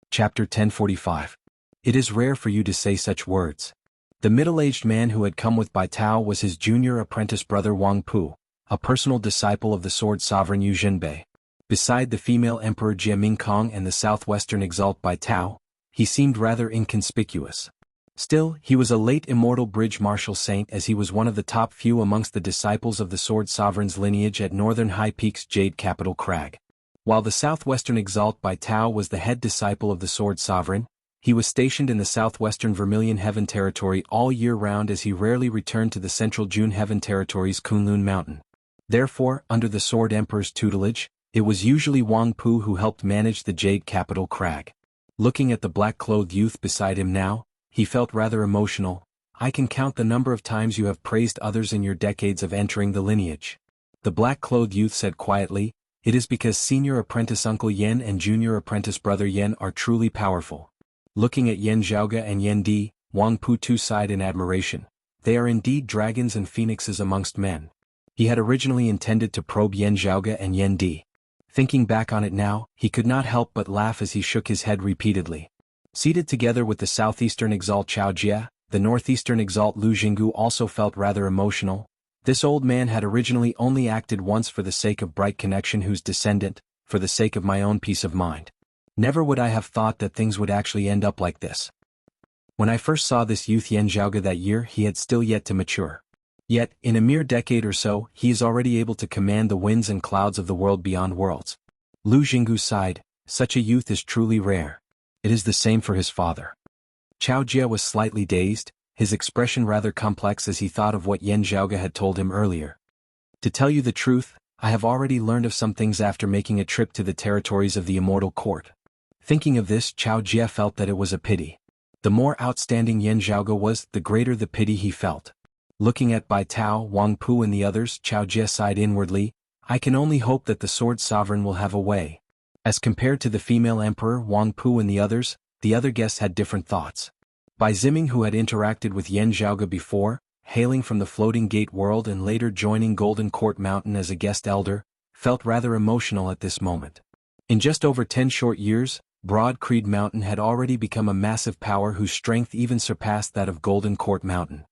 Chapter 1045. It is rare for you to say such words. The middle-aged man who had come with Bai Tao was his junior apprentice brother Wang Pu, a personal disciple of the Sword Sovereign Yu Zhenbei. Beside the female emperor Jie Mingkong and the southwestern exalt Bai Tao, he seemed rather inconspicuous. Still, he was a late immortal bridge martial saint, as he was one of the top few amongst the disciples of the Sword Sovereign's lineage at Northern High Peak's Jade Capital Crag. While the southwestern exalt Bai Tao was the head disciple of the Sword Sovereign, he was stationed in the southwestern Vermilion Heaven Territory all year round, as he rarely returned to the central June Heaven Territory's Kunlun Mountain. Therefore, under the Sword Emperor's tutelage, it was usually Wang Pu who helped manage the Jade Capital Crag. Looking at the black-clothed youth beside him now, he felt rather emotional. "I can count the number of times you have praised others in your decades of entering the lineage," the black-clothed youth said quietly. "It is because senior apprentice Uncle Yen and junior apprentice brother Yen are truly powerful." Looking at Yan Zhaoge and Yan Di, Wang Pu too sighed in admiration. They are indeed dragons and phoenixes amongst men. He had originally intended to probe Yan Zhaoge and Yan Di. Thinking back on it now, he could not help but laugh as he shook his head repeatedly. Seated together with the southeastern exalt Chao Jie, the northeastern exalt Lu Jinggu also felt rather emotional. This old man had originally only acted once for the sake of bright connection, whose descendant, for the sake of my own peace of mind. Never would I have thought that things would actually end up like this. When I first saw this youth Yan Zhaoge that year, he had still yet to mature. Yet, in a mere decade or so, he is already able to command the winds and clouds of the world beyond worlds. Lu Jinggu sighed. Such a youth is truly rare. It is the same for his father. Chao Jie was slightly dazed, his expression rather complex as he thought of what Yan Zhaoge had told him earlier. "To tell you the truth, I have already learned of some things after making a trip to the territories of the Immortal Court." Thinking of this, Chao Jie felt that it was a pity. The more outstanding Yan Zhaoge was, the greater the pity he felt. Looking at Bai Tao, Wang Pu and the others, Chao Jie sighed inwardly. "I can only hope that the Sword Sovereign will have a way." As compared to the female emperor, Wang Pu and the other guests had different thoughts. Bai Ziming, who had interacted with Yan Zhaoge before, hailing from the Floating Gate world and later joining Golden Court Mountain as a guest elder, felt rather emotional at this moment. In just over 10 short years, Broad Creed Mountain had already become a massive power whose strength even surpassed that of Golden Court Mountain.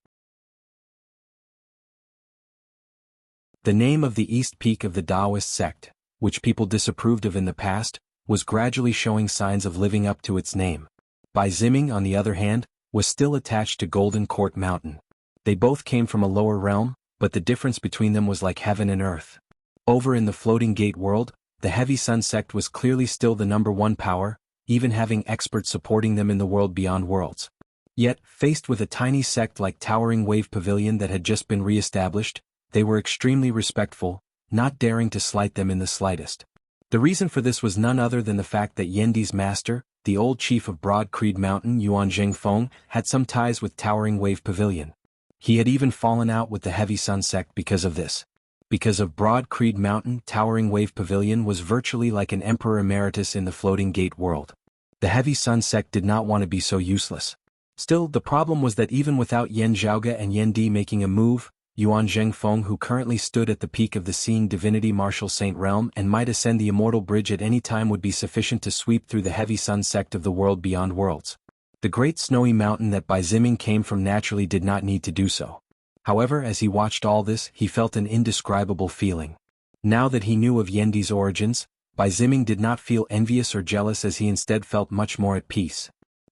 The name of the East Peak of the Taoist sect, which people disapproved of in the past, was gradually showing signs of living up to its name. Bai Ziming, on the other hand, was still attached to Golden Court Mountain. They both came from a lower realm, but the difference between them was like heaven and earth. Over in the Floating Gate world, the Heavy Sun sect was clearly still the #1 power, even having experts supporting them in the world beyond worlds. Yet, faced with a tiny sect like Towering Wave Pavilion that had just been re-established, they were extremely respectful, not daring to slight them in the slightest. The reason for this was none other than the fact that Yendi's master, the old chief of Broad Creed Mountain Yuan Zhengfeng, had some ties with Towering Wave Pavilion. He had even fallen out with the Heavy Sun sect because of this. Because of Broad Creed Mountain, Towering Wave Pavilion was virtually like an emperor emeritus in the Floating Gate world. The Heavy Sun sect did not want to be so useless. Still, the problem was that even without Yan Zhaoge and Yan Di making a move, Yuan Zhengfeng, who currently stood at the peak of the Seeing Divinity Martial Saint realm and might ascend the Immortal Bridge at any time, would be sufficient to sweep through the Heavy Sun sect of the world beyond worlds. The great snowy mountain that Bai Ziming came from naturally did not need to do so. However, as he watched all this, he felt an indescribable feeling. Now that he knew of Yendi's origins, Bai Ziming did not feel envious or jealous, as he instead felt much more at peace.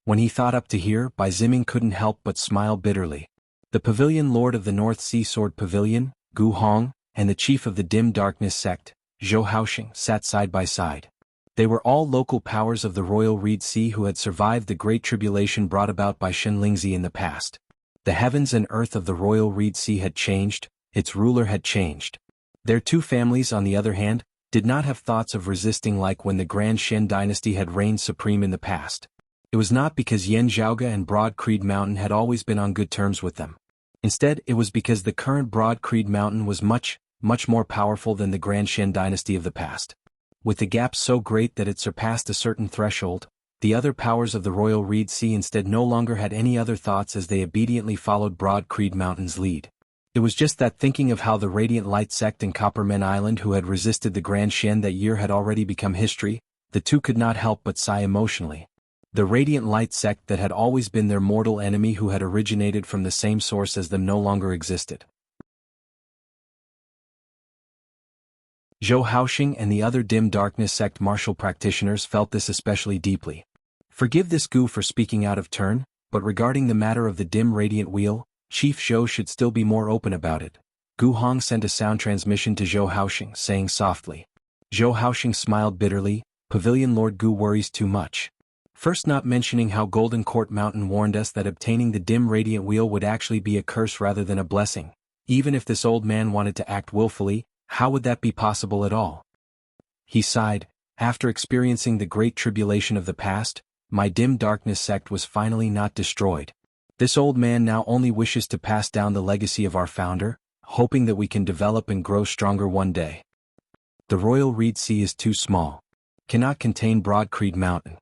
When he thought up to here, Bai Ziming couldn't help but smile bitterly. The pavilion lord of the North Sea Sword Pavilion, Gu Hong, and the chief of the Dim Darkness sect, Zhou Haoxing, sat side by side. They were all local powers of the Royal Reed Sea who had survived the great tribulation brought about by Shen Lingzi in the past. The heavens and earth of the Royal Reed Sea had changed, its ruler had changed. Their two families, on the other hand, did not have thoughts of resisting like when the Grand Shen dynasty had reigned supreme in the past. It was not because Yan Zhaoge and Broad Creed Mountain had always been on good terms with them. Instead, it was because the current Broad Creed Mountain was much more powerful than the Grand Shen dynasty of the past. With the gap so great that it surpassed a certain threshold, the other powers of the Royal Reed Sea instead no longer had any other thoughts as they obediently followed Broad Creed Mountain's lead. It was just that thinking of how the Radiant Light sect in Coppermen Island who had resisted the Grand Shen that year had already become history, the two could not help but sigh emotionally. The Radiant Light sect that had always been their mortal enemy who had originated from the same source as them no longer existed. Zhou Haoxing and the other Dim Darkness sect martial practitioners felt this especially deeply. Forgive this Gu for speaking out of turn, but regarding the matter of the Dim Radiant Wheel, Chief Zhou should still be more open about it. Gu Hong sent a sound transmission to Zhou Haoxing, saying softly. Zhou Haoxing smiled bitterly. Pavilion Lord Gu worries too much. First, not mentioning how Golden Court Mountain warned us that obtaining the Dim Radiant Wheel would actually be a curse rather than a blessing. Even if this old man wanted to act willfully, how would that be possible at all? He sighed. After experiencing the great tribulation of the past, my Dim Darkness sect was finally not destroyed. This old man now only wishes to pass down the legacy of our founder, hoping that we can develop and grow stronger one day. The Royal Reed Sea is too small. Cannot contain Broad Creed Mountain.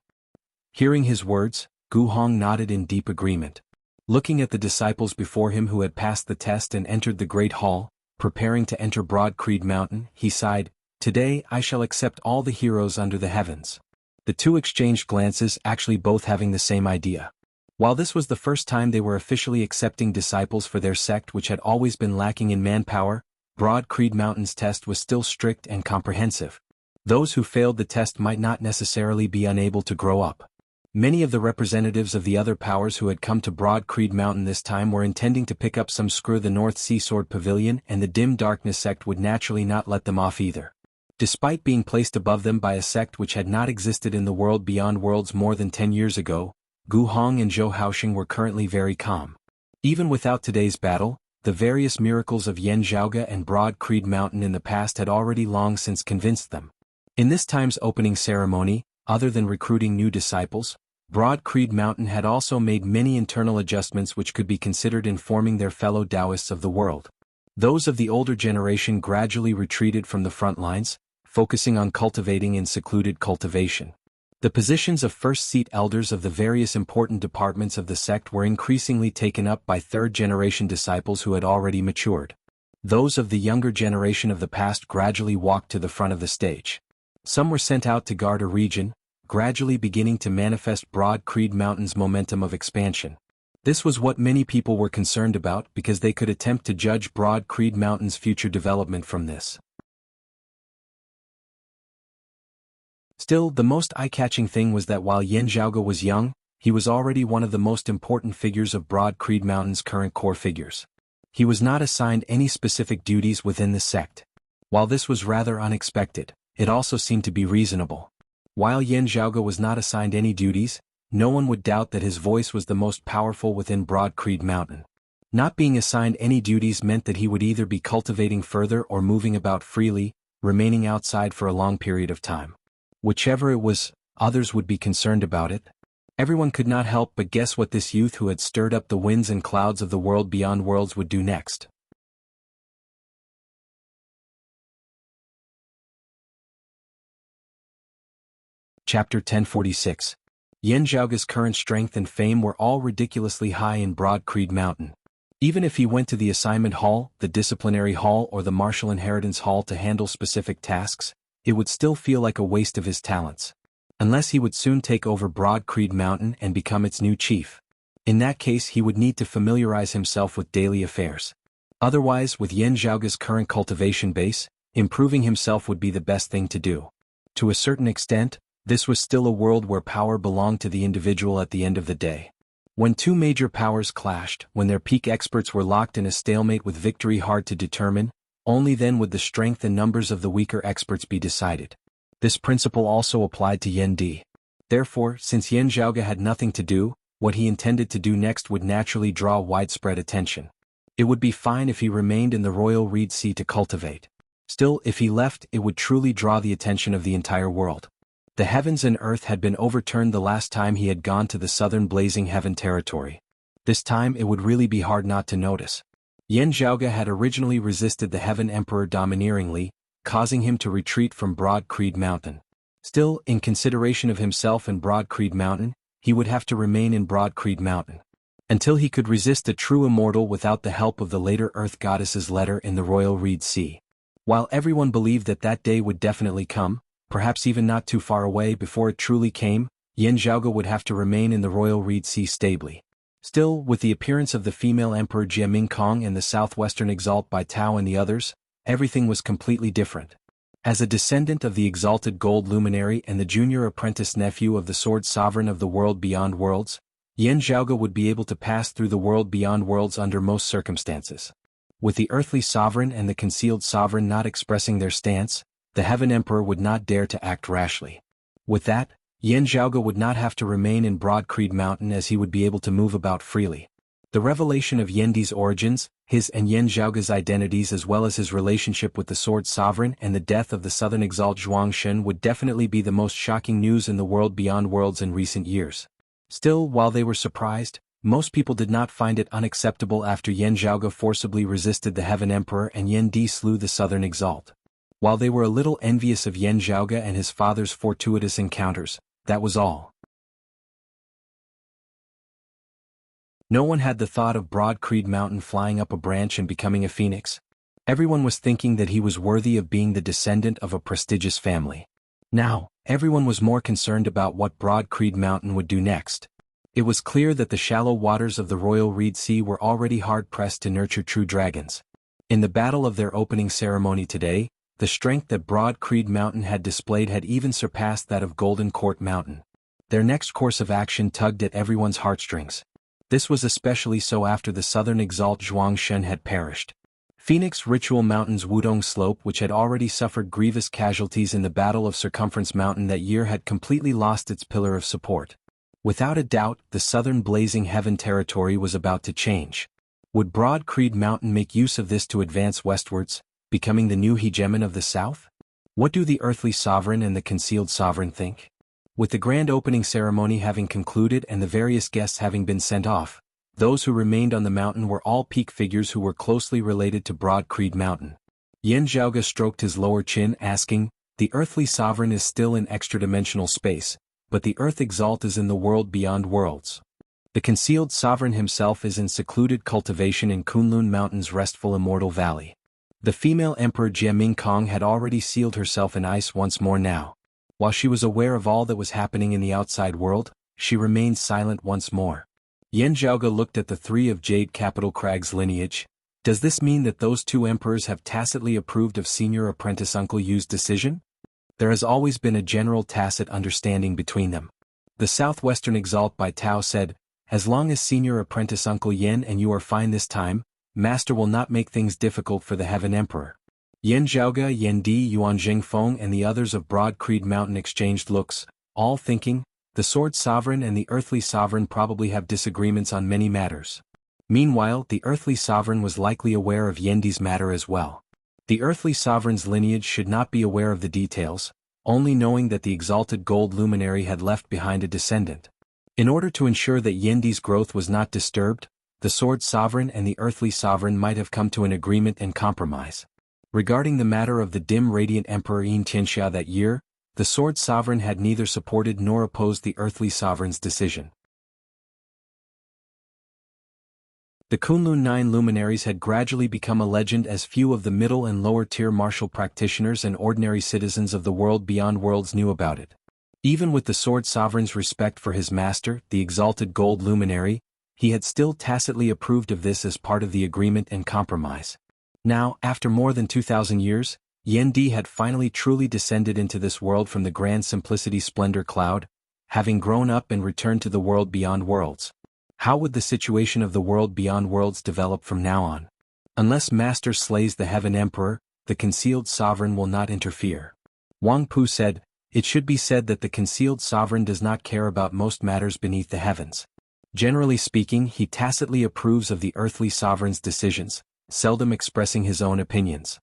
Hearing his words, Gu Hong nodded in deep agreement. Looking at the disciples before him who had passed the test and entered the Great Hall, preparing to enter Broad Creed Mountain, he sighed, "Today I shall accept all the heroes under the heavens." The two exchanged glances, actually both having the same idea. While this was the first time they were officially accepting disciples for their sect which had always been lacking in manpower, Broad Creed Mountain's test was still strict and comprehensive. Those who failed the test might not necessarily be unable to grow up. Many of the representatives of the other powers who had come to Broad Creed Mountain this time were intending to pick up some screw the North Sea Sword Pavilion, and the Dim Darkness sect would naturally not let them off either. Despite being placed above them by a sect which had not existed in the world beyond worlds more than 10 years ago, Gu Hong and Zhou Haoxing were currently very calm. Even without today's battle, the various miracles of Yan Zhaoge and Broad Creed Mountain in the past had already long since convinced them. In this time's opening ceremony, other than recruiting new disciples, Broad Creed Mountain had also made many internal adjustments which could be considered informing their fellow Taoists of the world. Those of the older generation gradually retreated from the front lines, focusing on cultivating in secluded cultivation. The positions of first-seat elders of the various important departments of the sect were increasingly taken up by third-generation disciples who had already matured. Those of the younger generation of the past gradually walked to the front of the stage. Some were sent out to guard a region, gradually beginning to manifest Broad Creed Mountain's momentum of expansion. This was what many people were concerned about because they could attempt to judge Broad Creed Mountain's future development from this. Still, the most eye-catching thing was that while Yan Zhaoge was young, he was already one of the most important figures of Broad Creed Mountain's current core figures. He was not assigned any specific duties within the sect. While this was rather unexpected, it also seemed to be reasonable. While Yan Zhaoge was not assigned any duties, no one would doubt that his voice was the most powerful within Broad Creed Mountain. Not being assigned any duties meant that he would either be cultivating further or moving about freely, remaining outside for a long period of time. Whichever it was, others would be concerned about it. Everyone could not help but guess what this youth who had stirred up the winds and clouds of the world beyond worlds would do next. Chapter 1046. Yan Zhaoge's current strength and fame were all ridiculously high in Broad Creed Mountain. Even if he went to the assignment hall, the disciplinary hall or the martial inheritance hall to handle specific tasks, it would still feel like a waste of his talents. Unless he would soon take over Broad Creed Mountain and become its new chief. In that case he would need to familiarize himself with daily affairs. Otherwise, with Yan Zhaoge's current cultivation base, improving himself would be the best thing to do. To a certain extent, This was still a world where power belonged to the individual at the end of the day. When two major powers clashed, when their peak experts were locked in a stalemate with victory hard to determine, only then would the strength and numbers of the weaker experts be decided. This principle also applied to Yan Di. Therefore, since Yan Zhaoge had nothing to do, what he intended to do next would naturally draw widespread attention. It would be fine if he remained in the royal reed sea to cultivate. Still, if he left, it would truly draw the attention of the entire world. The heavens and earth had been overturned the last time he had gone to the southern blazing heaven territory. This time it would really be hard not to notice. Yan Zhaoge had originally resisted the Heaven Emperor domineeringly, causing him to retreat from Broad Creed Mountain. Still, in consideration of himself and Broad Creed Mountain, he would have to remain in Broad Creed Mountain until he could resist the true immortal without the help of the later Earth Goddess's letter in the Royal Reed Sea. While everyone believed that that day would definitely come, perhaps even not too far away before it truly came, Yan Zhaoge would have to remain in the Royal Reed Sea stably. Still, with the appearance of the female Emperor Jie Mingkong and the southwestern Exalt by Tao and the others, everything was completely different. As a descendant of the exalted gold luminary and the junior apprentice nephew of the sword sovereign of the world beyond worlds, Yan Zhaoge would be able to pass through the world beyond worlds under most circumstances. With the earthly sovereign and the concealed sovereign not expressing their stance, the Heaven Emperor would not dare to act rashly. With that, Yan Zhaoge would not have to remain in Broad Creed Mountain as he would be able to move about freely. The revelation of Yandi's origins, his and Yan Zhaoge's identities as well as his relationship with the Sword Sovereign and the death of the Southern Exalt Zhuangshen would definitely be the most shocking news in the world beyond worlds in recent years. Still, while they were surprised, most people did not find it unacceptable after Yan Zhaoge forcibly resisted the Heaven Emperor and Yan Di slew the Southern Exalt. While they were a little envious of Yan Zhaoge and his father's fortuitous encounters, that was all. No one had the thought of Broad Creed Mountain flying up a branch and becoming a phoenix. Everyone was thinking that he was worthy of being the descendant of a prestigious family. Now, everyone was more concerned about what Broad Creed Mountain would do next. It was clear that the shallow waters of the Royal Reed Sea were already hard-pressed to nurture true dragons. In the battle of their opening ceremony today, the strength that Broad Creed Mountain had displayed had even surpassed that of Golden Court Mountain. Their next course of action tugged at everyone's heartstrings. This was especially so after the Southern Exalt Zhuangshen had perished. Phoenix Ritual Mountain's Wudong Slope, which had already suffered grievous casualties in the Battle of Circumference Mountain that year, had completely lost its pillar of support. Without a doubt, the Southern Blazing Heaven territory was about to change. Would Broad Creed Mountain make use of this to advance westwards, becoming the new hegemon of the South? What do the earthly sovereign and the concealed sovereign think? With the grand opening ceremony having concluded and the various guests having been sent off, those who remained on the mountain were all peak figures who were closely related to Broad Creed Mountain. Yan Zhaoge stroked his lower chin, asking, "The earthly sovereign is still in extra-dimensional space, but the Earth Exalt is in the world beyond worlds. The concealed sovereign himself is in secluded cultivation in Kunlun Mountain's restful immortal valley." The female Emperor Jie Mingkong had already sealed herself in ice once more now. While she was aware of all that was happening in the outside world, she remained silent once more. Yan Zhaoge looked at the three of Jade Capital Crag's lineage. Does this mean that those two emperors have tacitly approved of Senior Apprentice Uncle Yu's decision? There has always been a general tacit understanding between them. The Southwestern Exalt by Tao said, "As long as Senior Apprentice Uncle Yan and you are fine this time, Master will not make things difficult for the Heaven Emperor." Yan Zhaoge, Yan Di, Yuan Jingfeng and the others of Broad Creed Mountain exchanged looks, all thinking, the Sword Sovereign and the Earthly Sovereign probably have disagreements on many matters. Meanwhile, the Earthly Sovereign was likely aware of Yendi's matter as well. The Earthly Sovereign's lineage should not be aware of the details, only knowing that the exalted gold luminary had left behind a descendant. In order to ensure that Yendi's growth was not disturbed, the Sword Sovereign and the Earthly Sovereign might have come to an agreement and compromise. Regarding the matter of the dim radiant Emperor Yin Tianxia that year, the Sword Sovereign had neither supported nor opposed the Earthly Sovereign's decision. The Kunlun Nine luminaries had gradually become a legend as few of the middle and lower tier martial practitioners and ordinary citizens of the world beyond worlds knew about it. Even with the Sword Sovereign's respect for his master, the exalted gold luminary, he had still tacitly approved of this as part of the agreement and compromise. Now, after more than 2,000 years, Yendi had finally truly descended into this world from the grand simplicity splendor cloud, having grown up and returned to the world beyond worlds. How would the situation of the world beyond worlds develop from now on? Unless Master slays the Heaven Emperor, the concealed sovereign will not interfere. Wang Pu said, "It should be said that the concealed sovereign does not care about most matters beneath the heavens. Generally speaking, he tacitly approves of the earthly sovereign's decisions, seldom expressing his own opinions."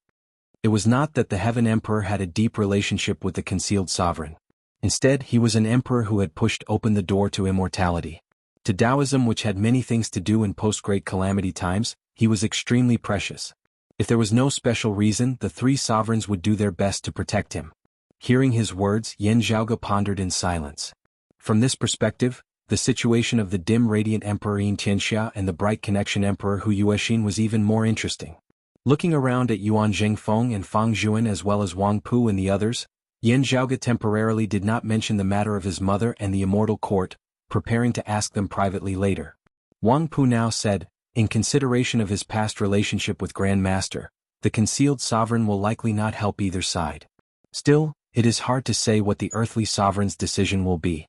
It was not that the Heaven Emperor had a deep relationship with the concealed sovereign. Instead, he was an emperor who had pushed open the door to immortality. To Taoism, which had many things to do in post-Great Calamity times, he was extremely precious. If there was no special reason, the three sovereigns would do their best to protect him. Hearing his words, Yan Zhaoge pondered in silence. From this perspective, the situation of the dim radiant Emperor Yin Tianxia and the bright connection Emperor Hu Yuexin was even more interesting. Looking around at Yuan Zhengfeng and Fang Zhuan as well as Wang Pu and the others, Yan Zhaoge temporarily did not mention the matter of his mother and the immortal court, preparing to ask them privately later. Wang Pu now said, in consideration of his past relationship with Grand Master, the concealed sovereign will likely not help either side. Still, it is hard to say what the earthly sovereign's decision will be.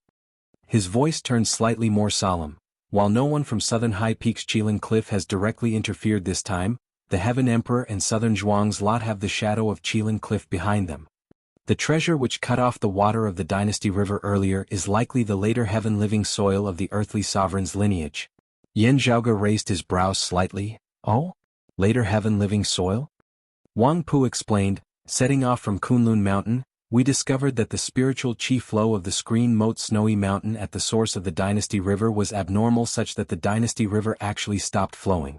His voice turned slightly more solemn. While no one from Southern High Peaks Qilin Cliff has directly interfered this time, the Heaven Emperor and Southern Zhuang's lot have the shadow of Qilin Cliff behind them. The treasure which cut off the water of the Dynasty River earlier is likely the later heaven living soil of the earthly sovereign's lineage. Yan Zhaoge raised his brows slightly. Oh? Later heaven living soil? Wang Pu explained, setting off from Kunlun Mountain, we discovered that the spiritual chi flow of the screen moat snowy mountain at the source of the Dynasty River was abnormal such that the Dynasty River actually stopped flowing.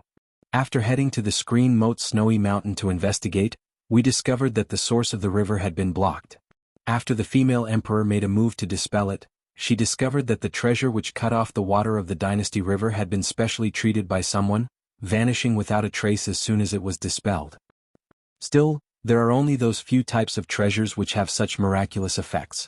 After heading to the screen moat snowy mountain to investigate, we discovered that the source of the river had been blocked. After the female emperor made a move to dispel it, she discovered that the treasure which cut off the water of the Dynasty River had been specially treated by someone, vanishing without a trace as soon as it was dispelled. Still, there are only those few types of treasures which have such miraculous effects.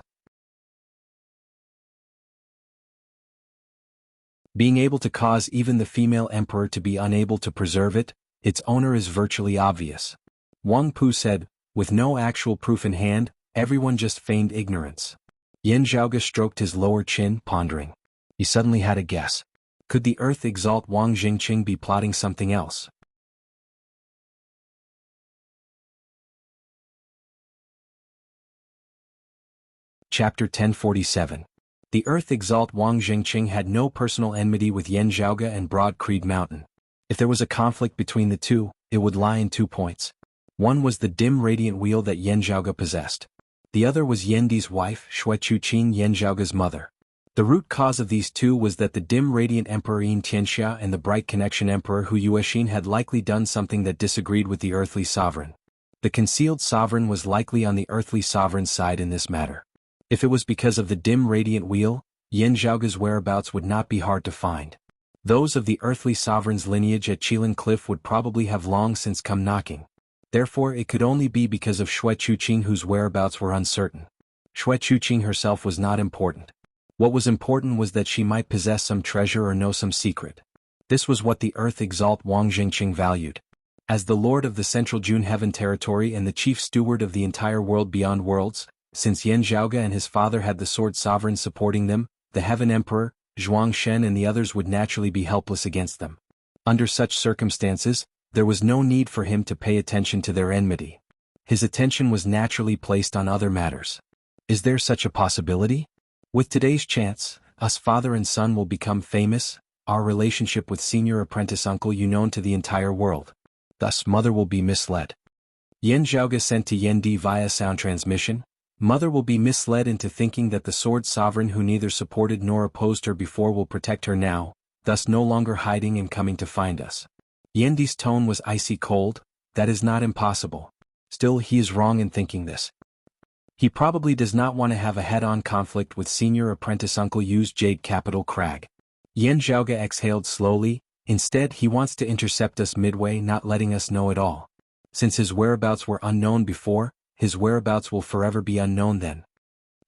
Being able to cause even the female emperor to be unable to preserve it, its owner is virtually obvious. Wang Pu said, with no actual proof in hand, everyone just feigned ignorance. Yan Zhaoge stroked his lower chin, pondering. He suddenly had a guess. Could the earth exalt Wang Jingqing be plotting something else? Chapter 1047. The earth exalt Wang Jingqing had no personal enmity with Yan Zhaoge and Broad Creed Mountain. If there was a conflict between the two, it would lie in 2 points. One was the dim radiant wheel that Yan Zhaoge possessed. The other was Yendi's wife, Shui Chuqin, Yan Zhaoge's mother. The root cause of these two was that the dim radiant Emperor Yin Tianxia and the bright connection Emperor Hu Yuexin had likely done something that disagreed with the earthly sovereign. The concealed sovereign was likely on the earthly sovereign's side in this matter. If it was because of the dim radiant wheel, Yan Zhaoge's whereabouts would not be hard to find. Those of the earthly sovereign's lineage at Qilin Cliff would probably have long since come knocking. Therefore it could only be because of Shui Chuqin whose whereabouts were uncertain. Shui Chuqin herself was not important. What was important was that she might possess some treasure or know some secret. This was what the earth exalt Wang Jingqing valued. As the lord of the central June Heaven territory and the chief steward of the entire world beyond worlds, since Yan Zhaoge and his father had the sword sovereign supporting them, the Heaven Emperor, Zhuang Shen and the others would naturally be helpless against them. Under such circumstances, there was no need for him to pay attention to their enmity. His attention was naturally placed on other matters. Is there such a possibility? With today's chance, us father and son will become famous, our relationship with senior apprentice uncle known to the entire world. Thus mother will be misled. Yan Zhaoge sent to Yendi via sound transmission. Mother will be misled into thinking that the sword sovereign who neither supported nor opposed her before will protect her now, thus no longer hiding and coming to find us. Yendi's tone was icy cold. That is not impossible. Still, he is wrong in thinking this. He probably does not want to have a head-on conflict with senior apprentice Uncle Yu's Jade Capital Crag. Yan Zhaoge exhaled slowly. Instead, he wants to intercept us midway, not letting us know at all. Since his whereabouts were unknown before, his whereabouts will forever be unknown then.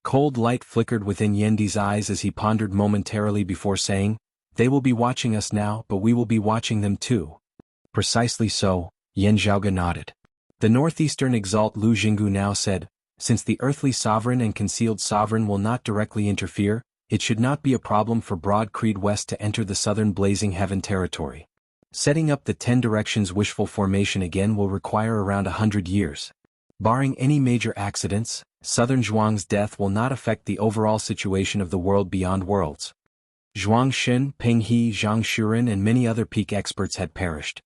Cold light flickered within Yendi's eyes as he pondered momentarily before saying, they will be watching us now, but we will be watching them too. Precisely so, Yan Zhaoge nodded. The northeastern exalt Lu Jianghu now said, since the earthly sovereign and concealed sovereign will not directly interfere, it should not be a problem for Broad Creed West to enter the southern blazing heaven territory. Setting up the 10 directions wishful formation again will require around 100 years. Barring any major accidents, Southern Zhuang's death will not affect the overall situation of the world beyond worlds. Zhuang Xin, Peng He, Zhang Shuren and many other peak experts had perished.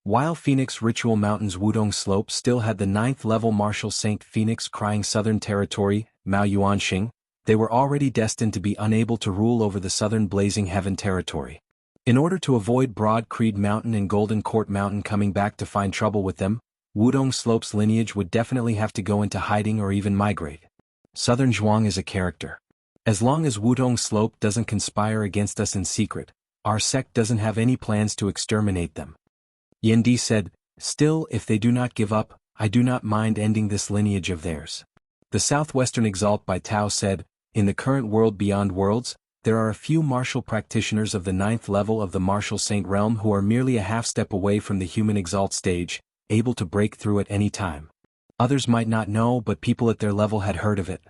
While Phoenix Ritual Mountain's Wudong Slope still had the 9th level Martial Saint Phoenix crying Southern Territory, Mao Yuanxing, they were already destined to be unable to rule over the Southern Blazing Heaven territory. In order to avoid Broad Creed Mountain and Golden Court Mountain coming back to find trouble with them, Wudong Slope's lineage would definitely have to go into hiding or even migrate. Southern Zhuang is a character. As long as Wudong Slope doesn't conspire against us in secret, our sect doesn't have any plans to exterminate them. Yendi said, still if they do not give up, I do not mind ending this lineage of theirs. The Southwestern Exalt by Tao said, in the current world beyond worlds, there are a few martial practitioners of the 9th level of the Martial Saint realm who are merely a half step away from the human Exalt stage, able to break through at any time. Others might not know but people at their level had heard of it.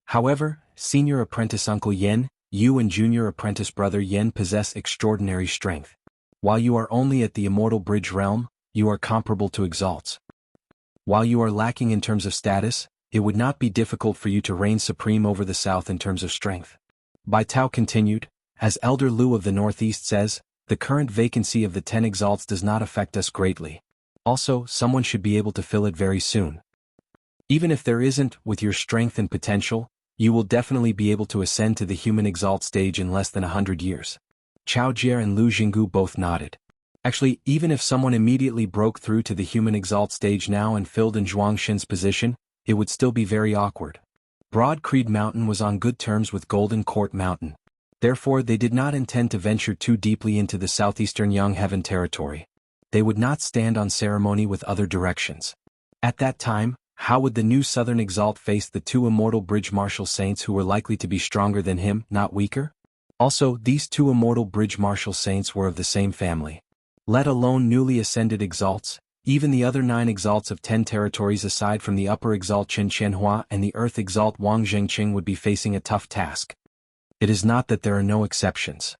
However, Senior Apprentice Uncle Yen, you and Junior Apprentice Brother Yen possess extraordinary strength. While you are only at the Immortal Bridge realm, you are comparable to Exalts. While you are lacking in terms of status, it would not be difficult for you to reign supreme over the South in terms of strength. Bai Tao continued, as Elder Lu of the Northeast says, the current vacancy of the 10 Exalts does not affect us greatly. Also, someone should be able to fill it very soon. Even if there isn't, with your strength and potential, you will definitely be able to ascend to the human Exalt stage in less than 100 years. Chao Jie and Lu Jinggu both nodded. Actually, even if someone immediately broke through to the human Exalt stage now and filled in Zhuang Xin's position, it would still be very awkward. Broad Creed Mountain was on good terms with Golden Court Mountain. Therefore they did not intend to venture too deeply into the southeastern Yang Heaven territory. They would not stand on ceremony with other directions. At that time, how would the new Southern Exalt face the 2 Immortal Bridge Martial Saints who were likely to be stronger than him, not weaker? Also, these 2 Immortal Bridge Martial Saints were of the same family. Let alone newly ascended Exalts, even the other 9 Exalts of 10 territories aside from the Upper Exalt Chen Qianhua and the Earth Exalt Wang Zhengqing would be facing a tough task. It is not that there are no exceptions.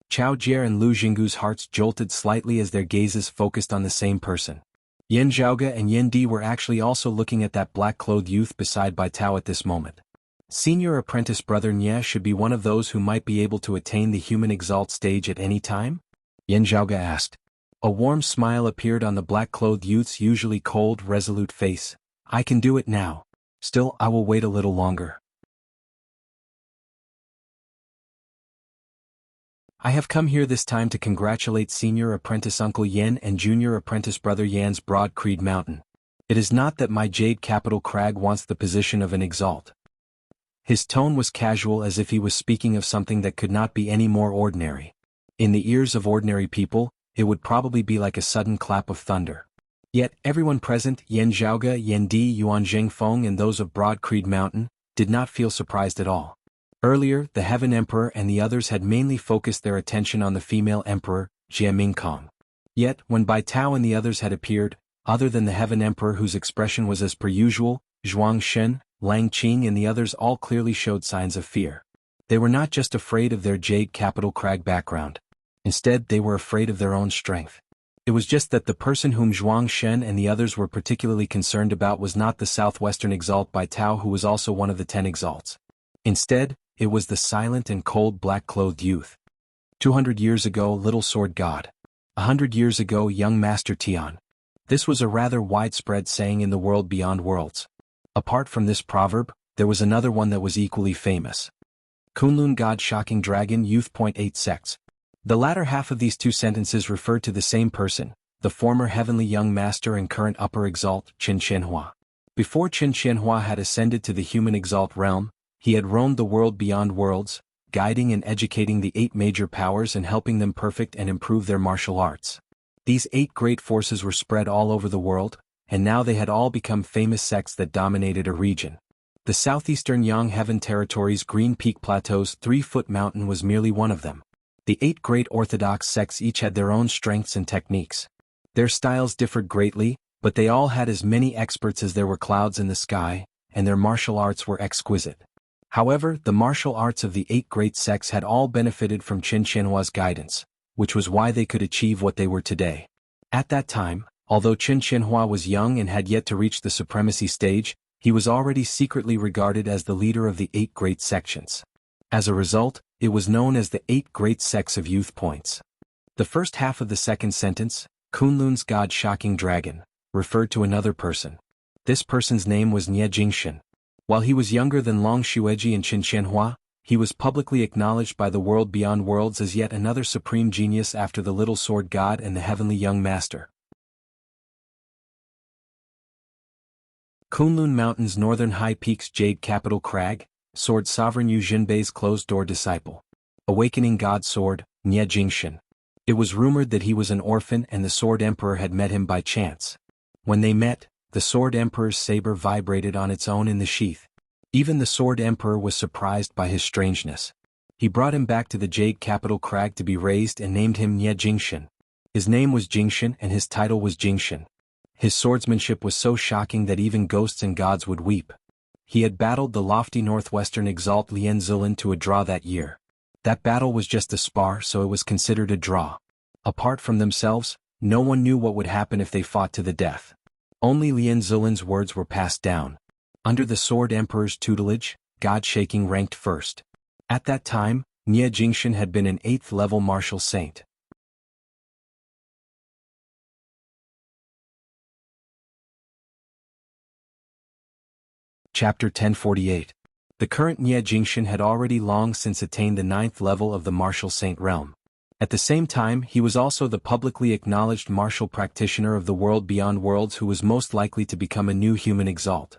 Chao Jie and Lu Jinggu's hearts jolted slightly as their gazes focused on the same person. Yen Zhaoge and Yen Di were actually also looking at that black-clothed youth beside Bai Tao at this moment. Senior Apprentice Brother Nye should be one of those who might be able to attain the human Exalt stage at any time? Yen Zhaoge asked. A warm smile appeared on the black-clothed youth's usually cold, resolute face. I can do it now. Still, I will wait a little longer. I have come here this time to congratulate Senior Apprentice Uncle Yen and Junior Apprentice Brother Yan's Broad Creed Mountain. It is not that my Jade Capital Crag wants the position of an Exalt. His tone was casual as if he was speaking of something that could not be any more ordinary. In the ears of ordinary people, it would probably be like a sudden clap of thunder. Yet, everyone present, Yen Zhaoge, Yen Di, Yuan Zhengfeng and those of Broad Creed Mountain, did not feel surprised at all. Earlier, the Heaven Emperor and the others had mainly focused their attention on the female emperor, Jie Mingkong. Yet, when Bai Tao and the others had appeared, other than the Heaven Emperor whose expression was as per usual, Zhuang Shen, Lang Qing and the others all clearly showed signs of fear. They were not just afraid of their Jade Capital Crag background. Instead, they were afraid of their own strength. It was just that the person whom Zhuang Shen and the others were particularly concerned about was not the Southwestern Exalt Bai Tao who was also one of the 10 Exalts. Instead, it was the silent and cold black-clothed youth. 200 years ago, Little Sword God. 100 years ago, Young Master Tian. This was a rather widespread saying in the world beyond worlds. Apart from this proverb, there was another one that was equally famous. Kunlun God Shocking Dragon Youth. 8 Sects. The latter half of these 2 sentences referred to the same person, the former Heavenly Young Master and current Upper Exalt, Qin Qianhua. Before Qin Qianhua had ascended to the human Exalt realm, he had roamed the world beyond worlds, guiding and educating the 8 major powers and helping them perfect and improve their martial arts. These 8 great forces were spread all over the world, and now they had all become famous sects that dominated a region. The southeastern Yang Heaven Territory's Green Peak Plateau's 3-foot mountain was merely one of them. The 8 great orthodox sects each had their own strengths and techniques. Their styles differed greatly, but they all had as many experts as there were clouds in the sky, and their martial arts were exquisite. However, the martial arts of the 8 great sects had all benefited from Qin Qianhua's guidance, which was why they could achieve what they were today. At that time, although Qin Qianhua was young and had yet to reach the supremacy stage, he was already secretly regarded as the leader of the 8 great sections. As a result, it was known as the 8 great sects of youth points. The first half of the second sentence, Kunlun's god Shocking Dragon, referred to another person. This person's name was Nie Jingxian. While he was younger than Long Xueji and Qin Qianhua, he was publicly acknowledged by the world beyond worlds as yet another supreme genius after the Little Sword God and the Heavenly Young Master. Kunlun Mountain's northern high peaks Jade Capital Crag, Sword Sovereign Yu Jinbei's closed-door disciple. Awakening God Sword, Nie Jingxian. It was rumored that he was an orphan and the Sword Emperor had met him by chance. When they met, the Sword Emperor's saber vibrated on its own in the sheath. Even the Sword Emperor was surprised by his strangeness. He brought him back to the Jade Capital Crag to be raised and named him Nie Jingxian. His name was Jingxian and his title was Jingxian. His swordsmanship was so shocking that even ghosts and gods would weep. He had battled the lofty northwestern exalt Lian Zilin to a draw that year. That battle was just a spar, so it was considered a draw. Apart from themselves, no one knew what would happen if they fought to the death. Only Lian Zilin's words were passed down. Under the Sword Emperor's tutelage, God Shaking ranked first. At that time, Nie Jingxian had been an 8th-level martial saint. Chapter 1048. The current Nie Jingxian had already long since attained the 9th level of the martial saint realm. At the same time, he was also the publicly acknowledged martial practitioner of the world beyond worlds who was most likely to become a new human exalt.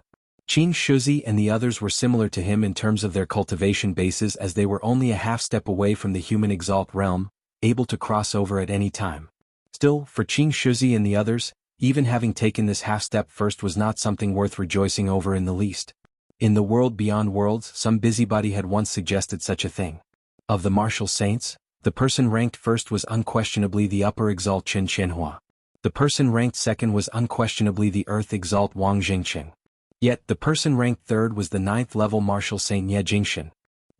Qin Shuzi and the others were similar to him in terms of their cultivation bases as they were only a half-step away from the human exalt realm, able to cross over at any time. Still, for Qin Shuzi and the others, even having taken this half-step first was not something worth rejoicing over in the least. In the world beyond worlds, some busybody had once suggested such a thing. Of the martial saints, the person ranked first was unquestionably the upper exalt Qin Qianhua. The person ranked second was unquestionably the earth exalt Wang Jingqing. Yet, the person ranked third was the 9th-level martial saint Nie Jingxian.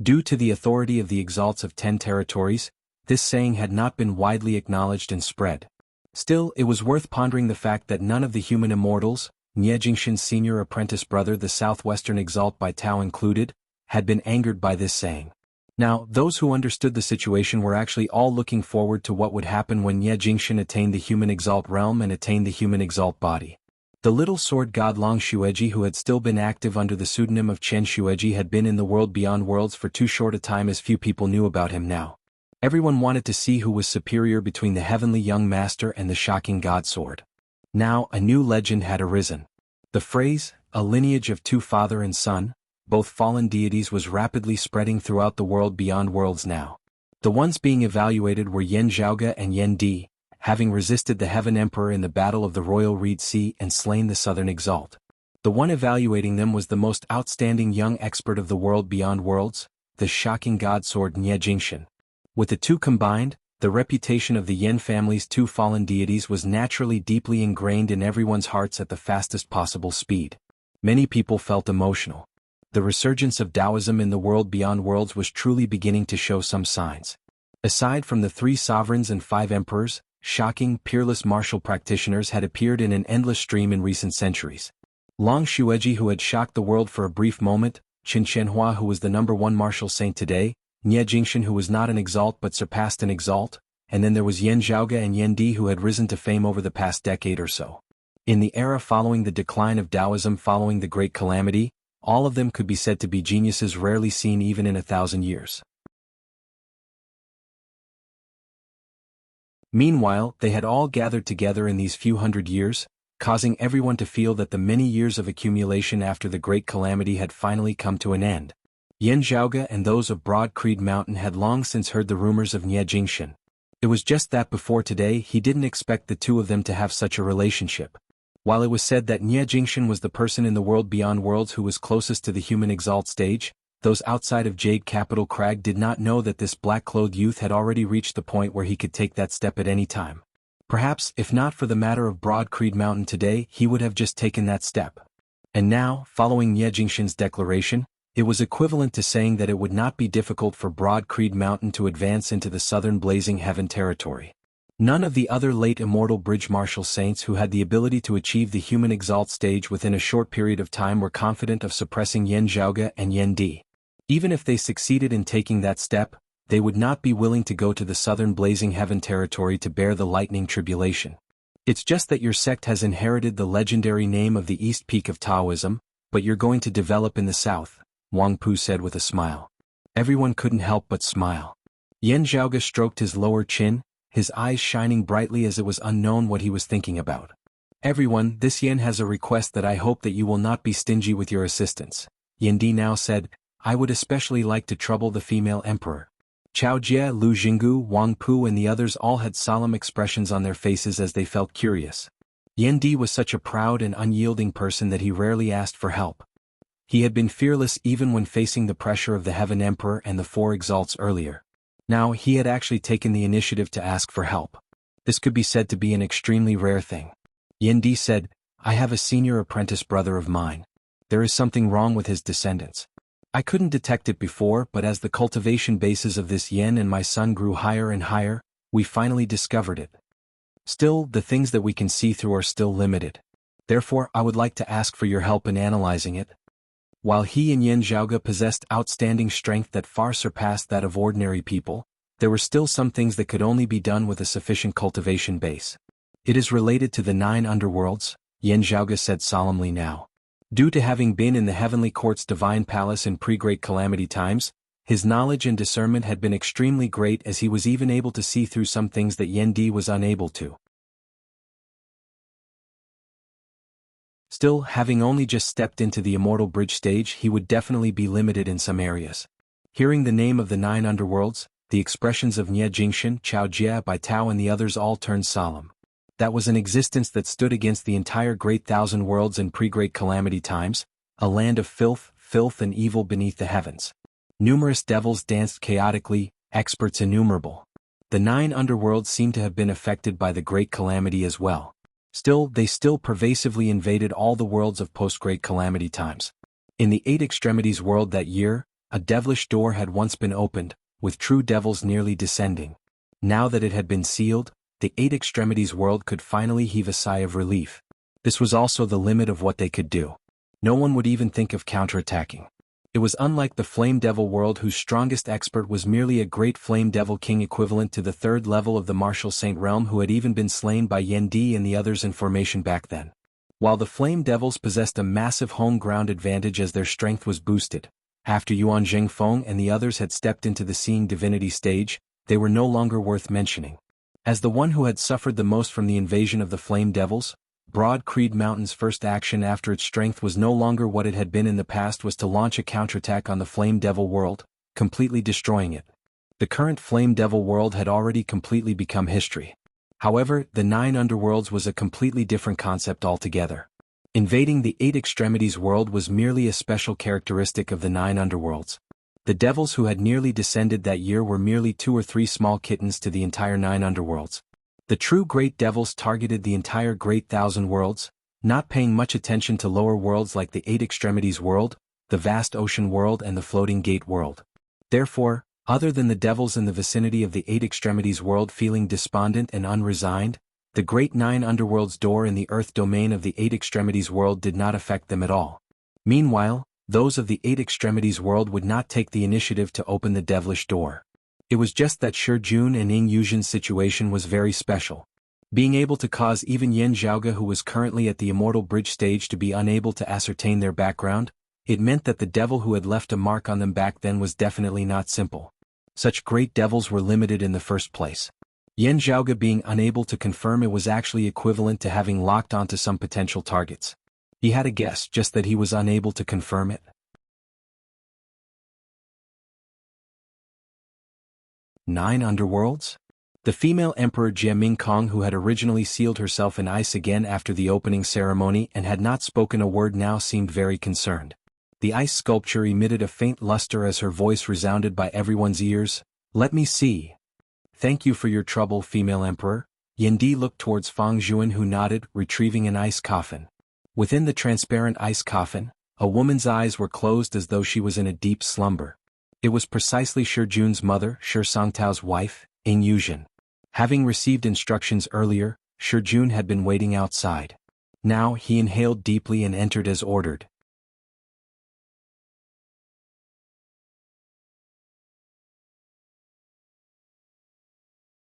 Due to the authority of the exalts of 10 territories, this saying had not been widely acknowledged and spread. Still, it was worth pondering the fact that none of the human immortals, Nie Jingxian's senior apprentice brother the southwestern exalt by Tao included, had been angered by this saying. Now, those who understood the situation were actually all looking forward to what would happen when Nie Jingxian attained the human exalt realm and attained the human exalt body. The little sword god Long Xueji, who had still been active under the pseudonym of Chen Xueji, had been in the world beyond worlds for too short a time as few people knew about him now. Everyone wanted to see who was superior between the heavenly young master and the shocking god sword. Now, a new legend had arisen. The phrase, a lineage of 2 father and son, both fallen deities, was rapidly spreading throughout the world beyond worlds now. The ones being evaluated were Yan Zhaoge and Yan Di, having resisted the Heaven Emperor in the Battle of the Royal Reed Sea and slain the Southern Exalt. The one evaluating them was the most outstanding young expert of the world beyond worlds, the shocking god sword Nie Jingxian. With the two combined, the reputation of the Yan family's 2 fallen deities was naturally deeply ingrained in everyone's hearts at the fastest possible speed. Many people felt emotional. The resurgence of Taoism in the world beyond worlds was truly beginning to show some signs. Aside from the 3 sovereigns and 5 emperors, shocking, peerless martial practitioners had appeared in an endless stream in recent centuries. Long Xueji, who had shocked the world for a brief moment, Qin Qianhua, who was the #1 martial saint today, Nie Jingxian, who was not an exalt but surpassed an exalt, and then there was Yan Zhaoge and Yan Di, who had risen to fame over the past decade or so. In the era following the decline of Taoism following the Great Calamity, all of them could be said to be geniuses rarely seen even in 1,000 years. Meanwhile, they had all gathered together in these few hundred years, causing everyone to feel that the many years of accumulation after the Great Calamity had finally come to an end. Yan Zhaoge and those of Broad Creed Mountain had long since heard the rumors of Nie Jingxian. It was just that before today he didn't expect the 2 of them to have such a relationship. While it was said that Nie Jingxian was the person in the world beyond worlds who was closest to the human exalt stage, those outside of Jade Capital Crag did not know that this black-clothed youth had already reached the point where he could take that step at any time. Perhaps, if not for the matter of Broad Creed Mountain today, he would have just taken that step. And now, following Nie Jingshan's declaration, it was equivalent to saying that it would not be difficult for Broad Creed Mountain to advance into the southern Blazing Heaven territory. None of the other late immortal Bridge Marshal Saints who had the ability to achieve the human exalt stage within a short period of time were confident of suppressing Yan Zhaoge and Yan Di. Even if they succeeded in taking that step, they would not be willing to go to the southern Blazing Heaven territory to bear the lightning tribulation. It's just that your sect has inherited the legendary name of the East Peak of Taoism, but you're going to develop in the south, Wang Pu said with a smile. Everyone couldn't help but smile. Yan Zhaoge stroked his lower chin, his eyes shining brightly as it was unknown what he was thinking about. Everyone, this Yan has a request that I hope that you will not be stingy with your assistance. Yan Di now said, I would especially like to trouble the female emperor. Chao Jie, Lu Jinggu, Wang Pu and the others all had solemn expressions on their faces as they felt curious. Yan Di was such a proud and unyielding person that he rarely asked for help. He had been fearless even when facing the pressure of the Heaven Emperor and the four exalts earlier. Now he had actually taken the initiative to ask for help. This could be said to be an extremely rare thing. Yan Di said, I have a senior apprentice brother of mine. There is something wrong with his descendants. I couldn't detect it before, but as the cultivation bases of this Yan and my son grew higher and higher, we finally discovered it. Still, the things that we can see through are still limited. Therefore, I would like to ask for your help in analyzing it. While he and Yan Zhaoge possessed outstanding strength that far surpassed that of ordinary people, there were still some things that could only be done with a sufficient cultivation base. It is related to the 9 underworlds, Yan Zhaoge said solemnly now. Due to having been in the Heavenly Court's divine palace in pre-Great Calamity times, his knowledge and discernment had been extremely great as he was even able to see through some things that Yan Di was unable to. Still, having only just stepped into the Immortal Bridge stage, he would definitely be limited in some areas. Hearing the name of the 9 underworlds, the expressions of Nie Jingshan, Chao Jie, Bai Tao and the others all turned solemn. That was an existence that stood against the entire Great Thousand Worlds in pre-Great Calamity times, a land of filth and evil beneath the heavens. Numerous devils danced chaotically, experts innumerable. The 9 underworlds seemed to have been affected by the Great Calamity as well. Still, they still pervasively invaded all the worlds of post-Great Calamity times. In the 8 Extremities world that year, a devilish door had once been opened, with true devils nearly descending. Now that it had been sealed, the 8 Extremities world could finally heave a sigh of relief. This was also the limit of what they could do. No one would even think of counterattacking. It was unlike the Flame Devil world whose strongest expert was merely a great Flame Devil King equivalent to the 3rd level of the Martial Saint realm who had even been slain by Yan Di and the others in formation back then. While the Flame Devils possessed a massive home ground advantage as their strength was boosted, after Yuan Zhengfeng and the others had stepped into the Seeing Divinity stage, they were no longer worth mentioning. As the one who had suffered the most from the invasion of the Flame Devils, Broad Creed Mountain's first action after its strength was no longer what it had been in the past was to launch a counterattack on the Flame Devil world, completely destroying it. The current Flame Devil world had already completely become history. However, the 9 underworlds was a completely different concept altogether. Invading the 8 Extremities world was merely a special characteristic of the 9 underworlds. The devils who had nearly descended that year were merely 2 or 3 small kittens to the entire 9 underworlds. The true great devils targeted the entire Great Thousand Worlds, not paying much attention to lower worlds like the 8 Extremities world, the Vast Ocean world and the Floating Gate world. Therefore, other than the devils in the vicinity of the 8 Extremities world feeling despondent and unresigned, the Great 9 Underworlds door in the Earth domain of the 8 Extremities world did not affect them at all. Meanwhile, those of the 8 Extremities world would not take the initiative to open the devilish door. It was just that Shi Jun and Ying Yuzhen's situation was very special. Being able to cause even Yan Zhaoge who was currently at the Immortal Bridge stage to be unable to ascertain their background, it meant that the devil who had left a mark on them back then was definitely not simple. Such great devils were limited in the first place. Yan Zhaoge being unable to confirm it was actually equivalent to having locked onto some potential targets. He had a guess, just that he was unable to confirm it. 9 underworlds? The female emperor Jie Mingkong, who had originally sealed herself in ice again after the opening ceremony and had not spoken a word, now seemed very concerned. The ice sculpture emitted a faint luster as her voice resounded by everyone's ears. Let me see. Thank you for your trouble, female emperor. Yendi looked towards Fang Zhuan, who nodded, retrieving an ice coffin. Within the transparent ice coffin, a woman's eyes were closed as though she was in a deep slumber. It was precisely Shi Jun's mother, Shi Songtao's wife, Ying Yuzhen. Having received instructions earlier, Shi Jun had been waiting outside. Now he inhaled deeply and entered as ordered.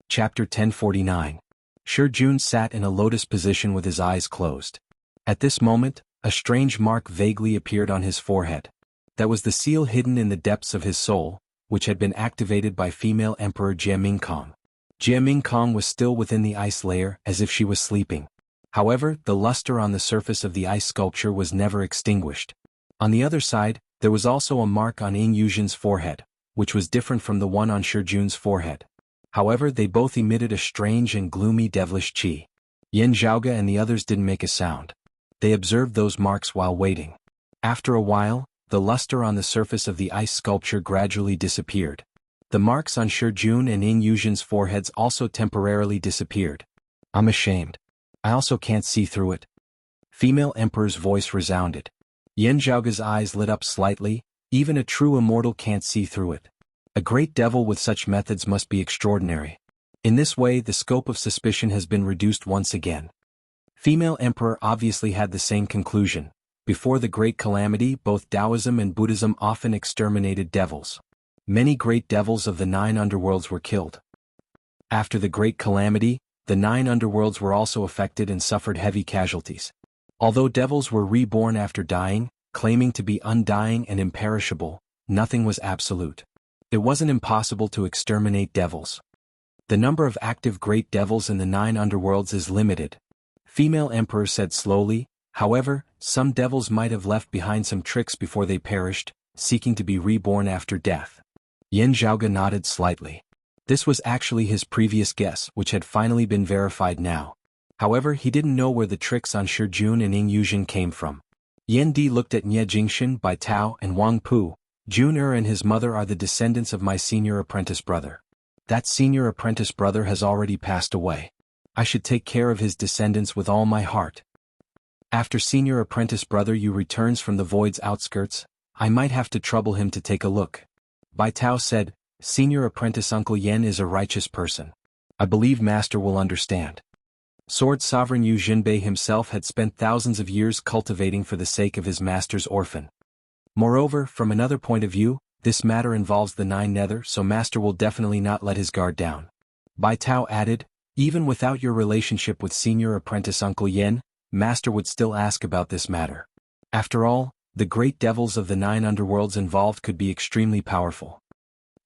Chapter 1049. Shi Jun sat in a lotus position with his eyes closed. At this moment, a strange mark vaguely appeared on his forehead. That was the seal hidden in the depths of his soul, which had been activated by female Emperor Jie Mingkong. Jie Mingkong was still within the ice layer, as if she was sleeping. However, the luster on the surface of the ice sculpture was never extinguished. On the other side, there was also a mark on Ying Yuzhen's forehead, which was different from the one on Shi Jun's forehead. However, they both emitted a strange and gloomy devilish qi. Yan Zhaoge and the others didn't make a sound. They observed those marks while waiting. After a while, the luster on the surface of the ice sculpture gradually disappeared. The marks on Shi Jun and Ying Yuzhen's foreheads also temporarily disappeared. I'm ashamed. I also can't see through it. Female Emperor's voice resounded. Yan Zhaoge's eyes lit up slightly. Even a true immortal can't see through it. A great devil with such methods must be extraordinary. In this way, the scope of suspicion has been reduced once again. Female Emperor obviously had the same conclusion. Before the Great Calamity, both Taoism and Buddhism often exterminated devils. Many great devils of the 9 underworlds were killed. After the Great Calamity, the 9 underworlds were also affected and suffered heavy casualties. Although devils were reborn after dying, claiming to be undying and imperishable, nothing was absolute. It wasn't impossible to exterminate devils. The number of active great devils in the 9 underworlds is limited. Female Emperor said slowly. However, some devils might have left behind some tricks before they perished, seeking to be reborn after death. Yan Zhaoge nodded slightly. This was actually his previous guess, which had finally been verified now. However, he didn't know where the tricks on Shi Jun and Ying Yuzhen came from. Yan Di looked at Nie Jingshan, Bai Tao, and Wang Pu. Jun and his mother are the descendants of my senior apprentice brother. That senior apprentice brother has already passed away. I should take care of his descendants with all my heart. After senior apprentice brother Yu returns from the void's outskirts, I might have to trouble him to take a look. Bai Tao said, senior apprentice Uncle Yan is a righteous person. I believe master will understand. Sword sovereign Yu Jinbei himself had spent thousands of years cultivating for the sake of his master's orphan. Moreover, from another point of view, this matter involves the 9 nether, so master will definitely not let his guard down. Bai Tao added, even without your relationship with senior apprentice Uncle Yan, master would still ask about this matter. After all, the great devils of the 9 underworlds involved could be extremely powerful.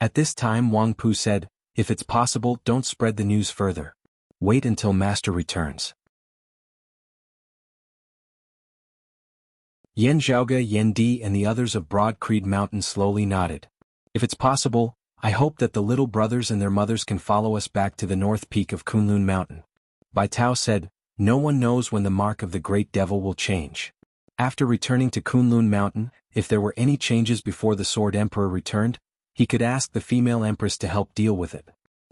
At this time Wang Pu said, if it's possible, don't spread the news further. Wait until master returns. Yan Zhaoge, Yan Di and the others of Broad Creed Mountain slowly nodded. If it's possible, I hope that the little brothers and their mothers can follow us back to the north peak of Kunlun Mountain. Bai Tao said, no one knows when the mark of the great devil will change. After returning to Kunlun Mountain, if there were any changes before the Sword Emperor returned, he could ask the female Empress to help deal with it.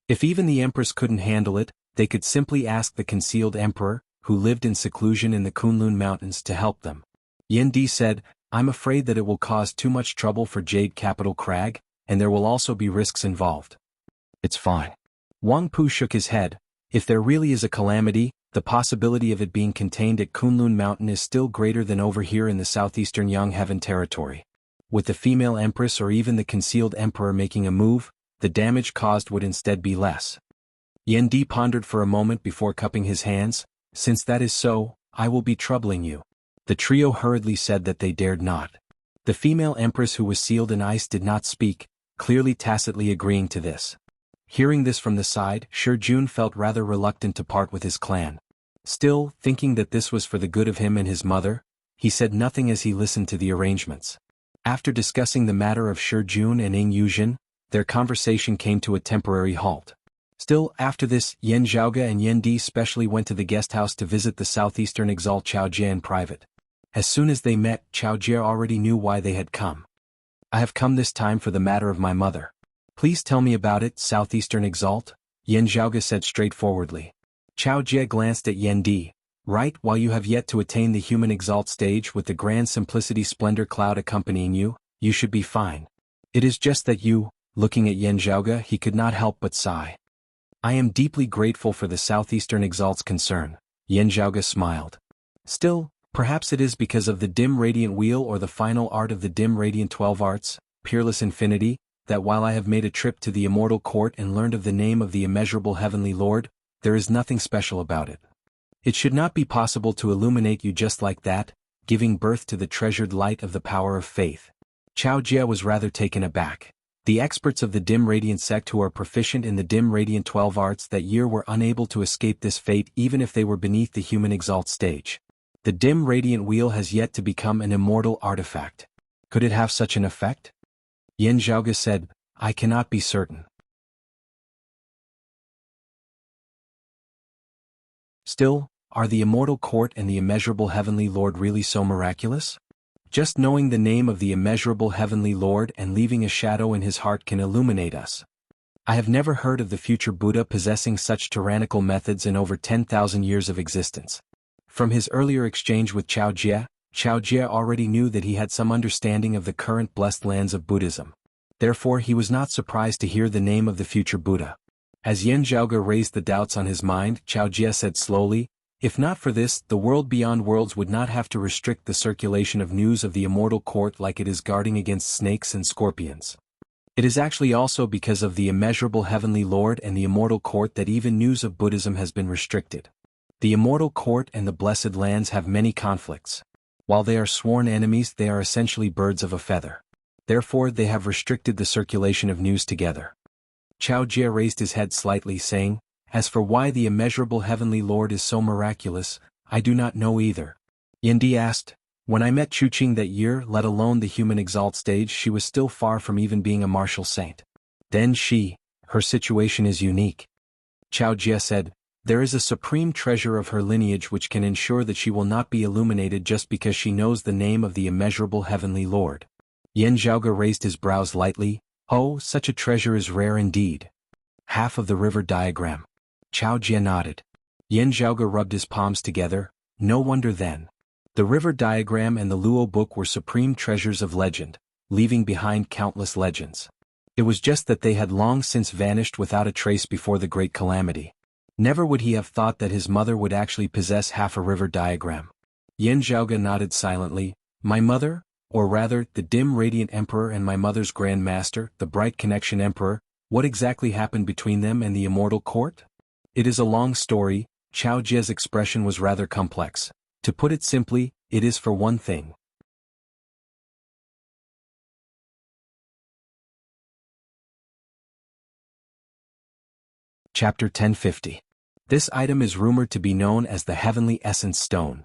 If even the Empress couldn't handle it, they could simply ask the concealed Emperor, who lived in seclusion in the Kunlun Mountains, to help them. Yan Di said, I'm afraid that it will cause too much trouble for Jade Capital Crag, and there will also be risks involved. It's fine. Wang Pu shook his head. If there really is a calamity, the possibility of it being contained at Kunlun Mountain is still greater than over here in the southeastern Yangheaven territory. With the female Empress or even the concealed Emperor making a move, the damage caused would instead be less. Yan Di pondered for a moment before cupping his hands. Since that is so, I will be troubling you. The trio hurriedly said that they dared not. The female Empress who was sealed in ice did not speak, clearly tacitly agreeing to this. Hearing this from the side, Shi Jun felt rather reluctant to part with his clan. Still, thinking that this was for the good of him and his mother, he said nothing as he listened to the arrangements. After discussing the matter of Shi Jun and Ying Yuzhen, their conversation came to a temporary halt. Still, after this, Yan Zhaoge and Yan Di specially went to the guest house to visit the southeastern exalt Chao Jie in private. As soon as they met, Chao Jie already knew why they had come. I have come this time for the matter of my mother. Please tell me about it, Southeastern Exalt, Yan Zhaoge said straightforwardly. Chao Jie glanced at Yan Di. Right, while you have yet to attain the human exalt stage with the grand simplicity splendor cloud accompanying you, you should be fine. It is just that you, looking at Yan Zhaoge, he could not help but sigh. I am deeply grateful for the Southeastern Exalt's concern. Yan Zhaoge smiled. Still, perhaps it is because of the dim radiant wheel or the final art of the dim radiant 12 arts, peerless infinity, that while I have made a trip to the immortal court and learned of the name of the immeasurable heavenly Lord, there is nothing special about it. It should not be possible to illuminate you just like that, giving birth to the treasured light of the power of faith. Chao Jie was rather taken aback. The experts of the dim radiant sect who are proficient in the dim radiant 12 arts that year were unable to escape this fate even if they were beneath the human exalt stage. The dim radiant wheel has yet to become an immortal artifact. Could it have such an effect? Yan Zhaoge said, I cannot be certain. Still, are the immortal court and the immeasurable heavenly Lord really so miraculous? Just knowing the name of the immeasurable heavenly Lord and leaving a shadow in his heart can illuminate us. I have never heard of the future Buddha possessing such tyrannical methods in over 10,000 years of existence. From his earlier exchange with Chao Jie already knew that he had some understanding of the current blessed lands of Buddhism. Therefore he was not surprised to hear the name of the future Buddha. As Yan Zhaoge raised the doubts on his mind, Chao Jie said slowly, if not for this, the world beyond worlds would not have to restrict the circulation of news of the immortal court like it is guarding against snakes and scorpions. It is actually also because of the immeasurable heavenly Lord and the immortal court that even news of Buddhism has been restricted. The immortal court and the blessed lands have many conflicts. While they are sworn enemies, they are essentially birds of a feather. Therefore they have restricted the circulation of news together. Chao Jie raised his head slightly, saying, as for why the immeasurable heavenly Lord is so miraculous, I do not know either. Yan Di asked, when I met Chuqing that year, let alone the human exalt stage, she was still far from even being a martial saint. Then her situation is unique. Chao Jie said, there is a supreme treasure of her lineage which can ensure that she will not be illuminated just because she knows the name of the immeasurable heavenly Lord. Yan Zhaoge raised his brows lightly, oh, such a treasure is rare indeed. Half of the river diagram. Chao Jie nodded. Yan Zhaoge rubbed his palms together, no wonder then. The river diagram and the Luo book were supreme treasures of legend, leaving behind countless legends. It was just that they had long since vanished without a trace before the great calamity. Never would he have thought that his mother would actually possess half a river diagram. Yan Zhaoge nodded silently, my mother, or rather, the dim radiant emperor and my mother's grand master, the bright connection emperor, what exactly happened between them and the immortal court? It is a long story. Chao Jie's expression was rather complex. To put it simply, it is for one thing. Chapter 1050. This item is rumored to be known as the Heavenly Essence Stone.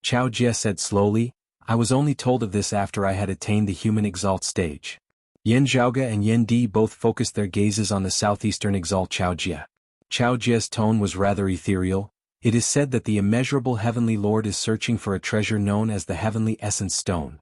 Chao Jie said slowly, I was only told of this after I had attained the human exalt stage. Yan Zhaoge and Yan Di both focused their gazes on the southeastern exalt Chao Jie. Chao Jie's tone was rather ethereal. It is said that the immeasurable heavenly Lord is searching for a treasure known as the Heavenly Essence Stone.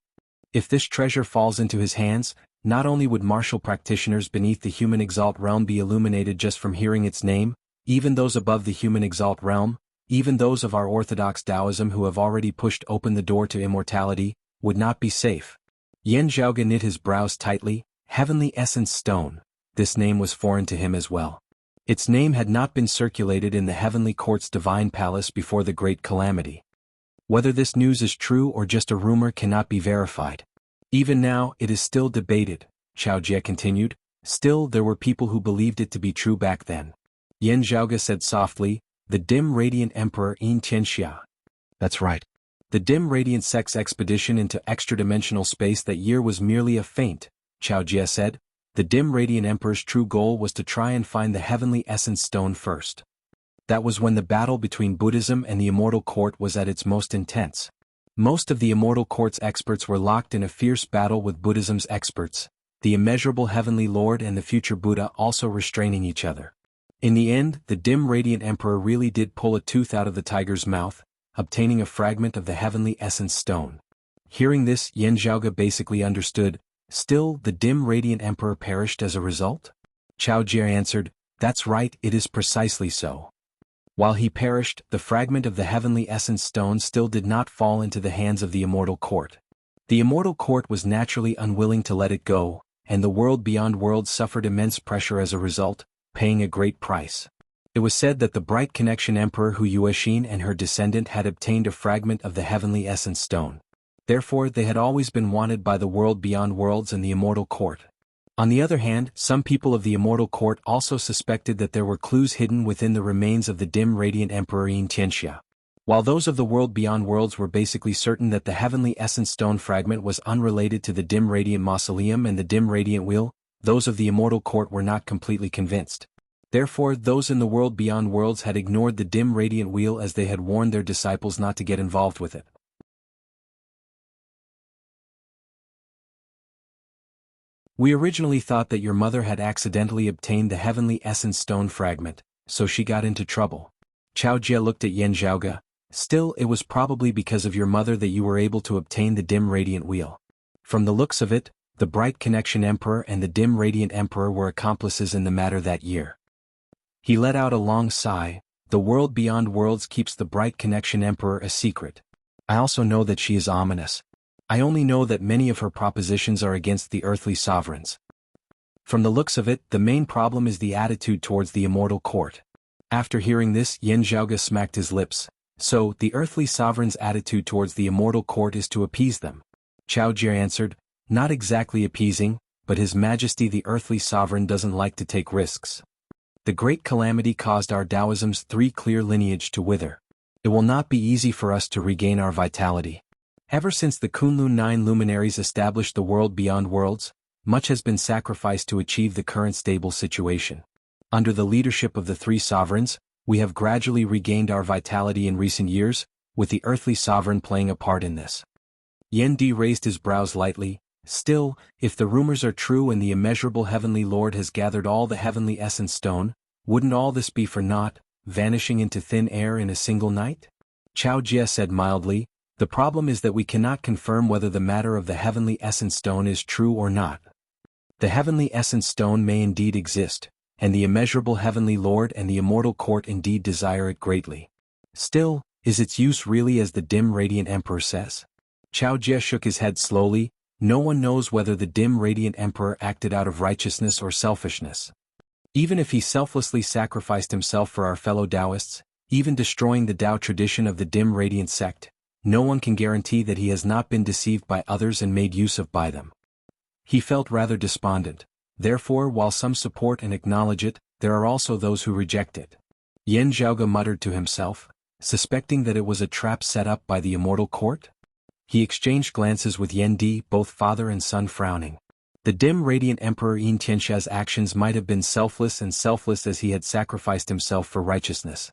If this treasure falls into his hands, not only would martial practitioners beneath the human exalt realm be illuminated just from hearing its name, even those above the human exalt realm, even those of our orthodox Taoism who have already pushed open the door to immortality, would not be safe. Yan Zhaoge knit his brows tightly. Heavenly Essence Stone. This name was foreign to him as well. Its name had not been circulated in the heavenly court's divine palace before the great calamity. Whether this news is true or just a rumor cannot be verified. Even now, it is still debated, Chao Jie continued. Still, there were people who believed it to be true back then. Yan Zhaoge said softly, the dim radiant emperor Yin Tianxia. That's right. The dim radiant sect's expedition into extra-dimensional space that year was merely a feint, Chao Jie said. The dim radiant emperor's true goal was to try and find the heavenly essence stone first. That was when the battle between Buddhism and the immortal court was at its most intense. Most of the immortal court's experts were locked in a fierce battle with Buddhism's experts, the immeasurable heavenly Lord and the future Buddha also restraining each other. In the end, the dim radiant emperor really did pull a tooth out of the tiger's mouth, obtaining a fragment of the heavenly essence stone. Hearing this, Yan Zhaoge basically understood. Still, the dim radiant emperor perished as a result? Chao Jie answered, that's right, it is precisely so. While he perished, the fragment of the heavenly essence stone still did not fall into the hands of the immortal court. The immortal court was naturally unwilling to let it go, and the world beyond worlds suffered immense pressure as a result, paying a great price. It was said that the Bright Connection Emperor Hu Yuexin and her descendant had obtained a fragment of the heavenly essence stone. Therefore they had always been wanted by the world beyond worlds and the immortal court. On the other hand, some people of the immortal court also suspected that there were clues hidden within the remains of the dim radiant Emperor Yin Tianxia. While those of the world beyond worlds were basically certain that the heavenly essence stone fragment was unrelated to the dim radiant mausoleum and the dim radiant wheel, those of the immortal court were not completely convinced. Therefore, those in the world beyond worlds had ignored the dim radiant wheel as they had warned their disciples not to get involved with it. We originally thought that your mother had accidentally obtained the heavenly essence stone fragment, so she got into trouble. Chao Jie looked at Yan Zhaoge. Still, it was probably because of your mother that you were able to obtain the dim radiant wheel. From the looks of it, the Bright Connection Emperor and the dim radiant Emperor were accomplices in the matter that year. He let out a long sigh. The world beyond worlds keeps the Bright Connection Emperor a secret. I also know that she is ominous. I only know that many of her propositions are against the earthly sovereigns. From the looks of it, the main problem is the attitude towards the immortal court. After hearing this, Yan Zhaoge smacked his lips. So, the earthly sovereign's attitude towards the immortal court is to appease them. Chao Jie answered, not exactly appeasing, but His Majesty the earthly sovereign doesn't like to take risks. The great calamity caused our Taoism's 3 clear lineage to wither. It will not be easy for us to regain our vitality. Ever since the Kunlun 9 luminaries established the world beyond worlds, much has been sacrificed to achieve the current stable situation. Under the leadership of the 3 sovereigns, we have gradually regained our vitality in recent years, with the earthly sovereign playing a part in this. Yan Di raised his brows lightly. Still, if the rumors are true and the immeasurable heavenly lord has gathered all the heavenly essence stone, wouldn't all this be for naught, vanishing into thin air in a single night? Chao Jie said mildly, the problem is that we cannot confirm whether the matter of the heavenly essence stone is true or not. The heavenly essence stone may indeed exist, and the immeasurable heavenly lord and the immortal court indeed desire it greatly. Still, is its use really as the dim radiant emperor says? Chao Jie shook his head slowly. No one knows whether the dim radiant emperor acted out of righteousness or selfishness. Even if he selflessly sacrificed himself for our fellow Taoists, even destroying the Tao tradition of the dim radiant sect, no one can guarantee that he has not been deceived by others and made use of by them. He felt rather despondent. Therefore, while some support and acknowledge it, there are also those who reject it. Yan Zhaoge muttered to himself, suspecting that it was a trap set up by the immortal court. He exchanged glances with Yan Di, both father and son frowning. The dim radiant Emperor Yin Tianxia's actions might have been selfless as he had sacrificed himself for righteousness.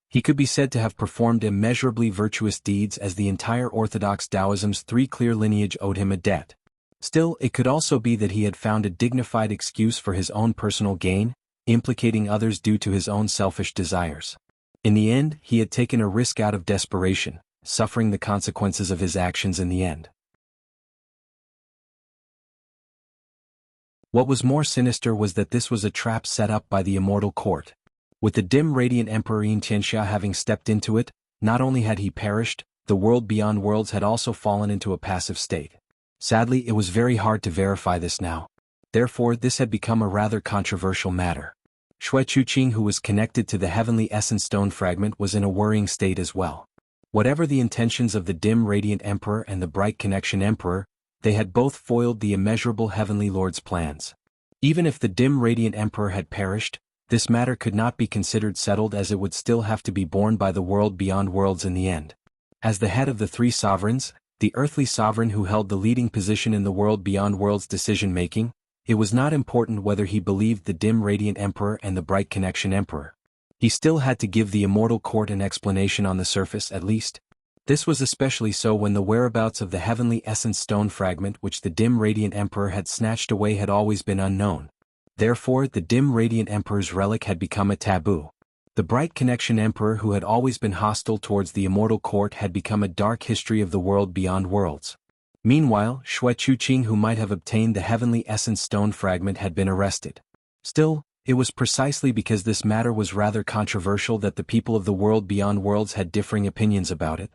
He could be said to have performed immeasurably virtuous deeds as the entire Orthodox Taoism's 3 clear lineage owed him a debt. Still, it could also be that he had found a dignified excuse for his own personal gain, implicating others due to his own selfish desires. In the end, he had taken a risk out of desperation, suffering the consequences of his actions in the end. What was more sinister was that this was a trap set up by the immortal court. With the dim radiant Emperor Yin Tianxia having stepped into it, not only had he perished, the world beyond worlds had also fallen into a passive state. Sadly, it was very hard to verify this now. Therefore, this had become a rather controversial matter. Shui Chuqing, who was connected to the heavenly essence stone fragment, was in a worrying state as well. Whatever the intentions of the dim radiant Emperor and the Bright Connection Emperor, they had both foiled the immeasurable heavenly lord's plans. Even if the dim radiant Emperor had perished, this matter could not be considered settled, as it would still have to be borne by the world beyond worlds in the end. As the head of the 3 sovereigns, the earthly sovereign who held the leading position in the world beyond worlds decision-making, it was not important whether he believed the dim radiant Emperor and the Bright Connection Emperor. He still had to give the immortal court an explanation on the surface at least. This was especially so when the whereabouts of the heavenly essence stone fragment which the dim radiant Emperor had snatched away had always been unknown. Therefore, the dim radiant Emperor's relic had become a taboo. The Bright Connection Emperor, who had always been hostile towards the immortal court, had become a dark history of the world beyond worlds. Meanwhile, Shui Chuqing, who might have obtained the heavenly essence stone fragment, had been arrested. Still, It was precisely because this matter was rather controversial that the people of the world beyond worlds had differing opinions about it.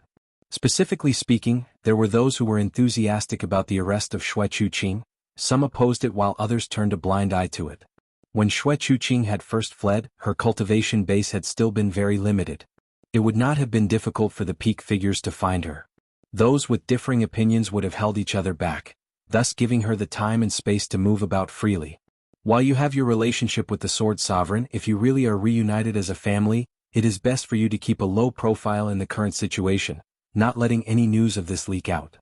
Specifically speaking, there were those who were enthusiastic about the arrest of Xue Chuqing, some opposed it while others turned a blind eye to it. When Xue Chuqing had first fled, her cultivation base had still been very limited. It would not have been difficult for the peak figures to find her. Those with differing opinions would have held each other back, thus giving her the time and space to move about freely. While you have your relationship with the Sword Sovereign, if you really are reunited as a family, it is best for you to keep a low profile in the current situation, not letting any news of this leak out.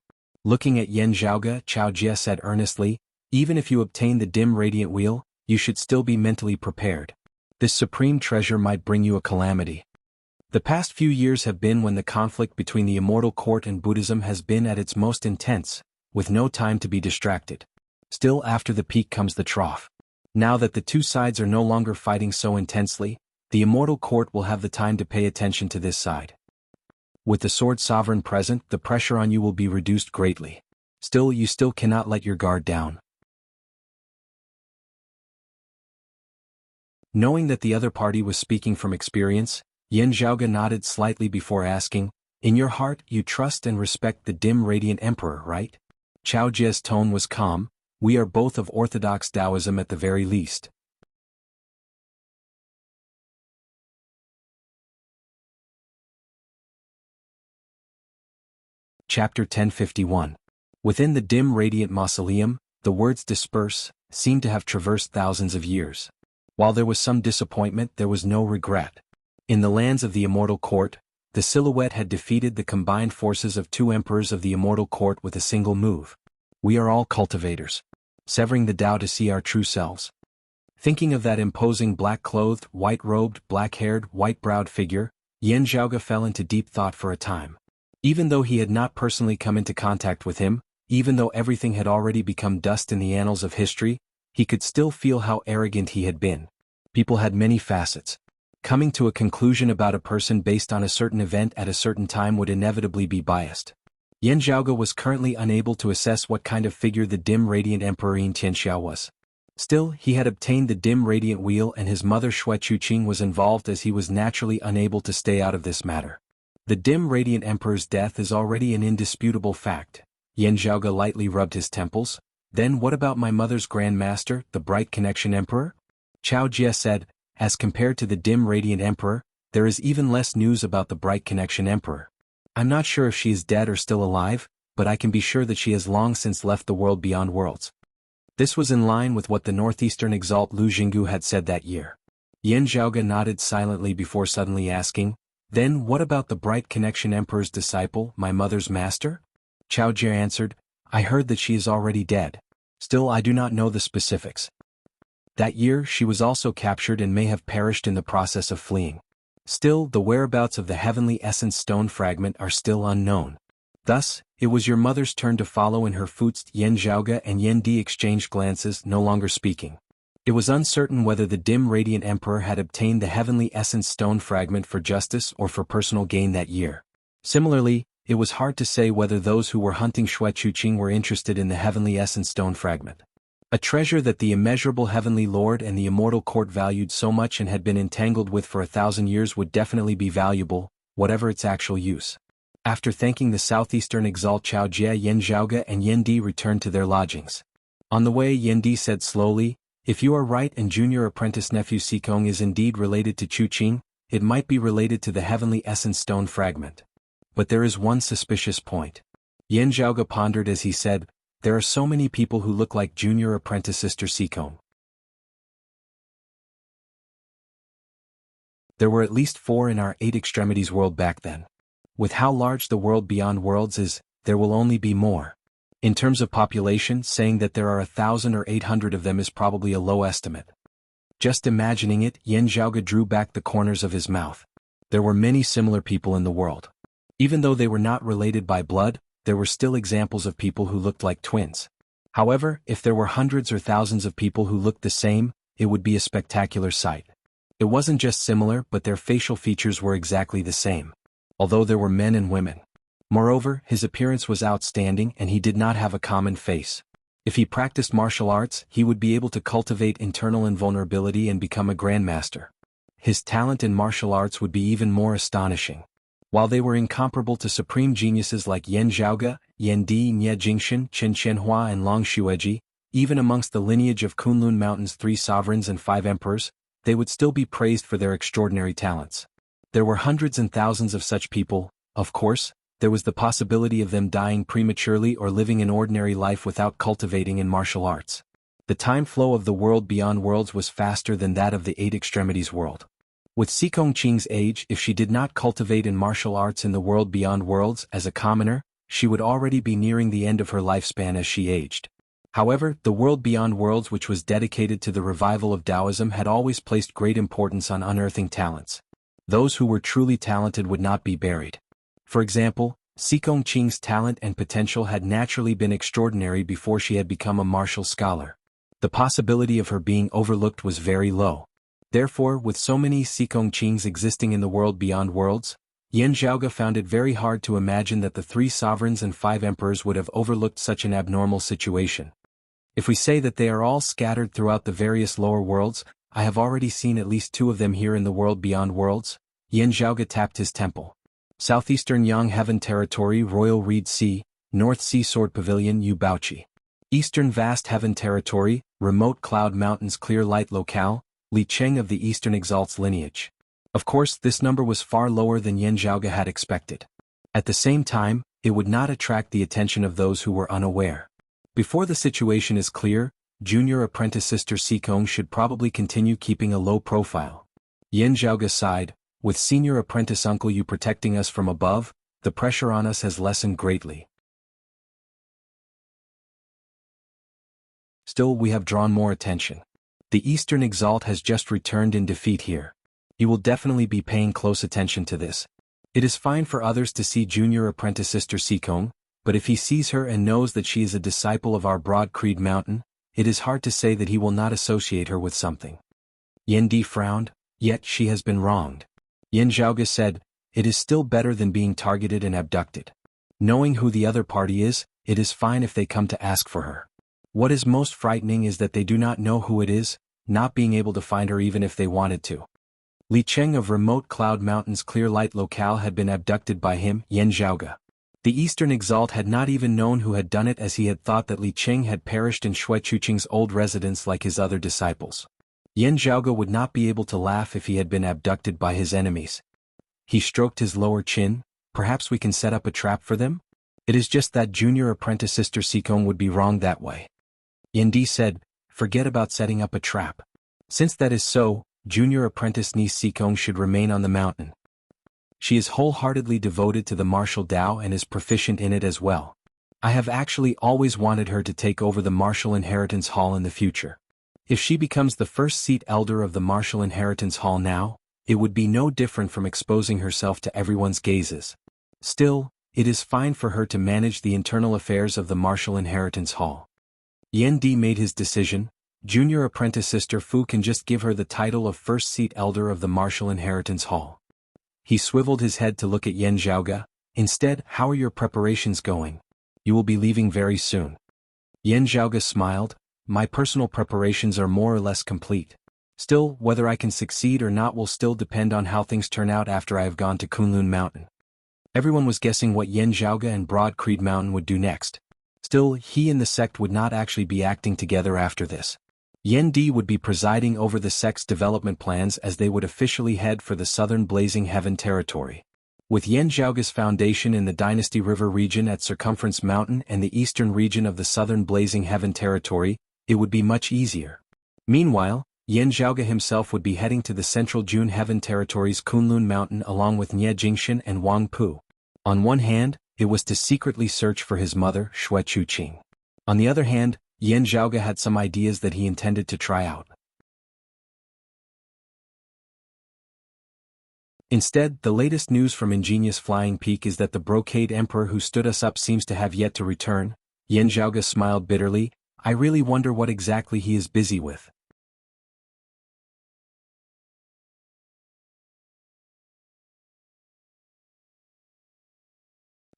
Looking at Yan Zhaoge, Chao Jie said earnestly, even if you obtain the dim radiant wheel, you should still be mentally prepared. This supreme treasure might bring you a calamity. The past few years have been when the conflict between the immortal court and Buddhism has been at its most intense, with no time to be distracted. Still, after the peak comes the trough. Now that the two sides are no longer fighting so intensely, the immortal court will have the time to pay attention to this side. With the Sword Sovereign present, the pressure on you will be reduced greatly. Still, you still cannot let your guard down. Knowing that the other party was speaking from experience, Yan Zhaoge nodded slightly before asking, in your heart you trust and respect the dim radiant emperor, right? Chao Jie's tone was calm. We are both of orthodox Taoism at the very least. Chapter 1051. Within the dim radiant mausoleum, the words disperse seemed to have traversed thousands of years. While there was some disappointment, there was no regret. In the lands of the Immortal Court, the silhouette had defeated the combined forces of two emperors of the Immortal Court with a single move. We are all cultivators. Severing the Tao to see our true selves. Thinking of that imposing black-clothed, white-robed, black-haired, white-browed figure, Yan Zhaoge fell into deep thought for a time. Even though he had not personally come into contact with him, even though everything had already become dust in the annals of history, he could still feel how arrogant he had been. People had many facets. Coming to a conclusion about a person based on a certain event at a certain time would inevitably be biased. Yan Zhaoge was currently unable to assess what kind of figure the dim radiant emperor Yin Tianxiao was. Still, he had obtained the dim radiant wheel and his mother Xue Chuqing was involved as he was naturally unable to stay out of this matter. The dim radiant emperor's death is already an indisputable fact. Yan Zhaoge lightly rubbed his temples. Then what about my mother's Grand Master, the Bright Connection Emperor? Chao Jie said, as compared to the dim radiant emperor, there is even less news about the Bright Connection Emperor. I'm not sure if she is dead or still alive, but I can be sure that she has long since left the world beyond worlds. This was in line with what the northeastern exalt Lu Jianghu had said that year. Yan Zhaoge nodded silently before suddenly asking, then what about the Bright Connection Emperor's disciple, my mother's master? Chao Jie answered, I heard that she is already dead. Still, I do not know the specifics. That year she was also captured and may have perished in the process of fleeing. Still, the whereabouts of the heavenly essence stone fragment are still unknown. Thus, it was your mother's turn to follow in her footsteps. Yan Zhaoge and Yan Di exchanged glances, no longer speaking. It was uncertain whether the dim radiant emperor had obtained the heavenly essence stone fragment for justice or for personal gain that year. Similarly, it was hard to say whether those who were hunting Xue Chuqing were interested in the heavenly essence stone fragment. A treasure that the immeasurable heavenly lord and the immortal court valued so much and had been entangled with for 1,000 years would definitely be valuable, whatever its actual use. After thanking the southeastern exalt Chao Jie, Yan Zhaoge and Yan Di returned to their lodgings. On the way, Yan Di said slowly, if you are right and junior apprentice nephew Sikong is indeed related to Chuqing, it might be related to the heavenly essence stone fragment. But there is one suspicious point. Yan Zhaoge pondered as he said, there are so many people who look like junior apprentice sister Sikong. There were at least 4 in our 8 extremities world back then. With how large the world beyond worlds is, there will only be more. In terms of population, saying that there are 1,000 or 800 of them is probably a low estimate. Just imagining it, Yan Zhaoge drew back the corners of his mouth. There were many similar people in the world. Even though they were not related by blood, there were still examples of people who looked like twins. However, if there were hundreds or thousands of people who looked the same, it would be a spectacular sight. It wasn't just similar, but their facial features were exactly the same. Although there were men and women. Moreover, his appearance was outstanding and he did not have a common face. If he practiced martial arts, he would be able to cultivate internal invulnerability and become a grandmaster. His talent in martial arts would be even more astonishing. While they were incomparable to supreme geniuses like Yan Zhaoge, Yan Di, Nie Jingxian, Chen Qianhua and Long Xueji, even amongst the lineage of Kunlun Mountain's 3 sovereigns and 5 emperors, they would still be praised for their extraordinary talents. There were hundreds and thousands of such people. Of course, there was the possibility of them dying prematurely or living an ordinary life without cultivating in martial arts. The time flow of the world beyond worlds was faster than that of the 8 extremities world. With Xikong Qing's age, if she did not cultivate in martial arts in the world beyond worlds as a commoner, she would already be nearing the end of her lifespan as she aged. However, the world beyond worlds, which was dedicated to the revival of Taoism, had always placed great importance on unearthing talents. Those who were truly talented would not be buried. For example, Xikong Qing's talent and potential had naturally been extraordinary before she had become a martial scholar. The possibility of her being overlooked was very low. Therefore, with so many Xikong Qings existing in the world beyond worlds, Yan Zhaoge found it very hard to imagine that the 3 sovereigns and 5 emperors would have overlooked such an abnormal situation. If we say that they are all scattered throughout the various lower worlds, I have already seen at least 2 of them here in the world beyond worlds. Yan Zhaoge tapped his temple. Southeastern Yang Heaven Territory, Royal Reed Sea, North Sea Sword Pavilion, Yu Baoqi. Eastern Vast Heaven Territory, Remote Cloud Mountains Clear Light Locale, Li Cheng of the Eastern Exalt's lineage. Of course, this number was far lower than Yan Zhaoge had expected. At the same time, it would not attract the attention of those who were unaware. Before the situation is clear, junior apprentice sister Xikong should probably continue keeping a low profile. Yan Zhaoge sighed, with senior apprentice Uncle Yu protecting us from above, the pressure on us has lessened greatly. Still, we have drawn more attention. The Eastern Exalt has just returned in defeat here. He will definitely be paying close attention to this. It is fine for others to see junior apprentice sister Xikong, but if he sees her and knows that she is a disciple of our Broad Creed Mountain, it is hard to say that he will not associate her with something. Yan Di frowned, yet she has been wronged. Yan Zhaoge said, it is still better than being targeted and abducted. Knowing who the other party is, it is fine if they come to ask for her. What is most frightening is that they do not know who it is, not being able to find her even if they wanted to. Li Cheng of Remote Cloud Mountains Clear Light Locale had been abducted by him, Yan Zhaoge. The Eastern Exalt had not even known who had done it, as he had thought that Li Cheng had perished in Shui Chuqing's old residence like his other disciples. Yan Zhaoge would not be able to laugh if he had been abducted by his enemies. He stroked his lower chin. Perhaps we can set up a trap for them? It is just that junior apprentice sister Xikong would be wrong that way. Yan Di said, forget about setting up a trap. Since that is so, junior apprentice niece Xikong should remain on the mountain. She is wholeheartedly devoted to the martial Tao and is proficient in it as well. I have actually always wanted her to take over the Martial Inheritance Hall in the future. If she becomes the first seat elder of the Martial Inheritance Hall now, it would be no different from exposing herself to everyone's gazes. Still, it is fine for her to manage the internal affairs of the Martial Inheritance Hall. Yan Di made his decision. Junior apprentice sister Fu can just give her the title of first seat elder of the Martial Inheritance Hall. He swiveled his head to look at Yan Zhaoge. Instead, how are your preparations going? You will be leaving very soon. Yan Zhaoge smiled. My personal preparations are more or less complete. Still, whether I can succeed or not will still depend on how things turn out after I have gone to Kunlun Mountain. Everyone was guessing what Yan Zhaoge and Broad Creed Mountain would do next. Still, he and the sect would not actually be acting together after this. Yan Di would be presiding over the sect's development plans as they would officially head for the southern Blazing Heaven territory. With Yan Zhaoge's foundation in the Dynasty River region at Circumference Mountain and the eastern region of the southern Blazing Heaven territory, it would be much easier. Meanwhile, Yan Zhaoge himself would be heading to the central June Heaven territory's Kunlun Mountain along with Nie Jingxian and Wang Pu. On one hand, it was to secretly search for his mother, Shui Chuqing. On the other hand, Yan Zhaoge had some ideas that he intended to try out. Instead, the latest news from Ingenious Flying Peak is that the Brocade Emperor who stood us up seems to have yet to return. Yan Zhaoge smiled bitterly. I really wonder what exactly he is busy with.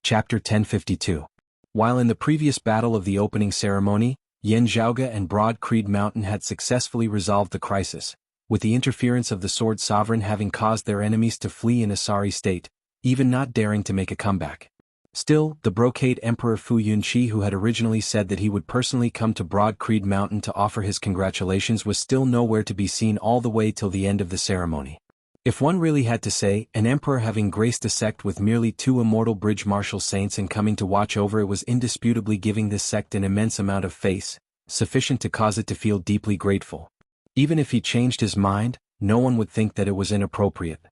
Chapter 1052. While in the previous battle of the opening ceremony, Yan Zhaoge and Broad Creed Mountain had successfully resolved the crisis, with the interference of the Sword Sovereign having caused their enemies to flee in a sorry state, even not daring to make a comeback. Still, the Brocade Emperor Fu Yunqi, who had originally said that he would personally come to Broad Creed Mountain to offer his congratulations, was still nowhere to be seen all the way till the end of the ceremony. If one really had to say, an emperor having graced a sect with merely 2 immortal bridge martial saints and coming to watch over it was indisputably giving this sect an immense amount of faith, sufficient to cause it to feel deeply grateful. Even if he changed his mind, no one would think that it was inappropriate.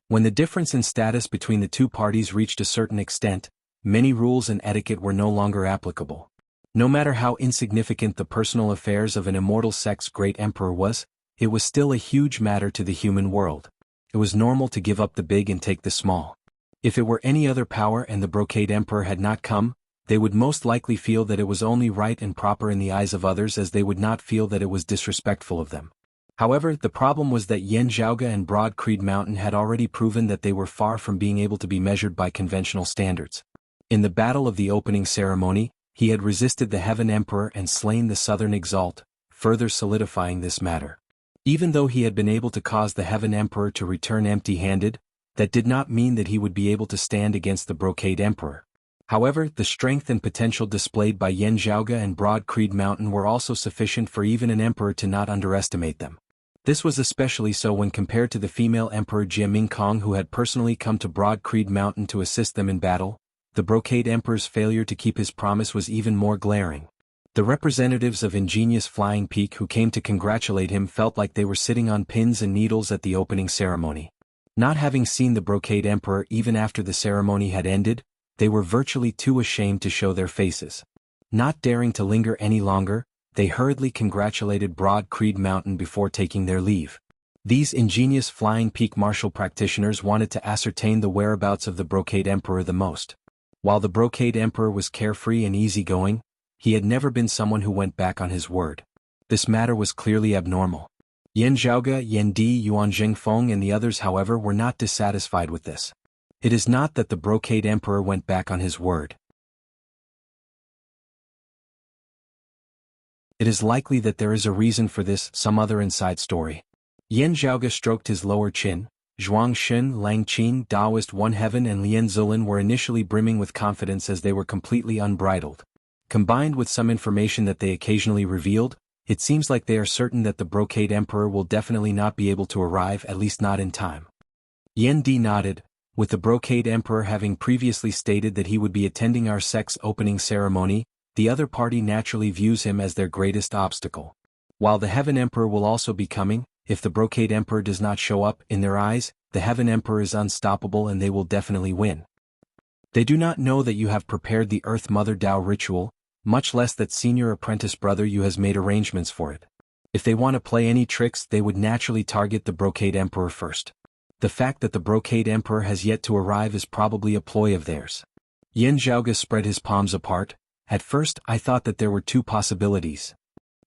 When the difference in status between the two parties reached a certain extent, many rules and etiquette were no longer applicable. No matter how insignificant the personal affairs of an immortal sect's great emperor was, it was still a huge matter to the human world. It was normal to give up the big and take the small. If it were any other power and the Brocade Emperor had not come, they would most likely feel that it was only right and proper in the eyes of others, as they would not feel that it was disrespectful of them. However, the problem was that Yan Zhaoge and Broad Creed Mountain had already proven that they were far from being able to be measured by conventional standards. In the battle of the opening ceremony, he had resisted the Heaven Emperor and slain the Southern Exalt, further solidifying this matter. Even though he had been able to cause the Heaven Emperor to return empty-handed, that did not mean that he would be able to stand against the Brocade Emperor. However, the strength and potential displayed by Yan Zhaoge and Broad Creed Mountain were also sufficient for even an emperor to not underestimate them. This was especially so when compared to the female Emperor Jie Mingkong, who had personally come to Broad Creed Mountain to assist them in battle. The Brocade Emperor's failure to keep his promise was even more glaring. The representatives of Ingenious Flying Peak who came to congratulate him felt like they were sitting on pins and needles at the opening ceremony. Not having seen the Brocade Emperor even after the ceremony had ended, they were virtually too ashamed to show their faces. Not daring to linger any longer, they hurriedly congratulated Broad Creed Mountain before taking their leave. These Ingenious Flying Peak martial practitioners wanted to ascertain the whereabouts of the Brocade Emperor the most. While the Brocade Emperor was carefree and easygoing, he had never been someone who went back on his word. This matter was clearly abnormal. Yan Zhaoge, Yan Di, Yuan Zhengfeng and the others, however, were not dissatisfied with this. It is not that the Brocade Emperor went back on his word. It is likely that there is a reason for this, some other inside story. Yan Zhaoge stroked his lower chin. Zhuang Xin, Lang Qin, Taoist One Heaven and Lian Zilin were initially brimming with confidence as they were completely unbridled. Combined with some information that they occasionally revealed, it seems like they are certain that the Brocade Emperor will definitely not be able to arrive, at least not in time. Yan Di nodded, with the Brocade Emperor having previously stated that he would be attending our sect's opening ceremony. The other party naturally views him as their greatest obstacle. While the Heaven Emperor will also be coming, if the Brocade Emperor does not show up, in their eyes, the Heaven Emperor is unstoppable and they will definitely win. They do not know that you have prepared the Earth Mother Dao ritual, much less that senior apprentice brother you has made arrangements for it. If they want to play any tricks, they would naturally target the Brocade Emperor first. The fact that the Brocade Emperor has yet to arrive is probably a ploy of theirs. Yan Zhaoge spread his palms apart. At first, I thought that there were two possibilities.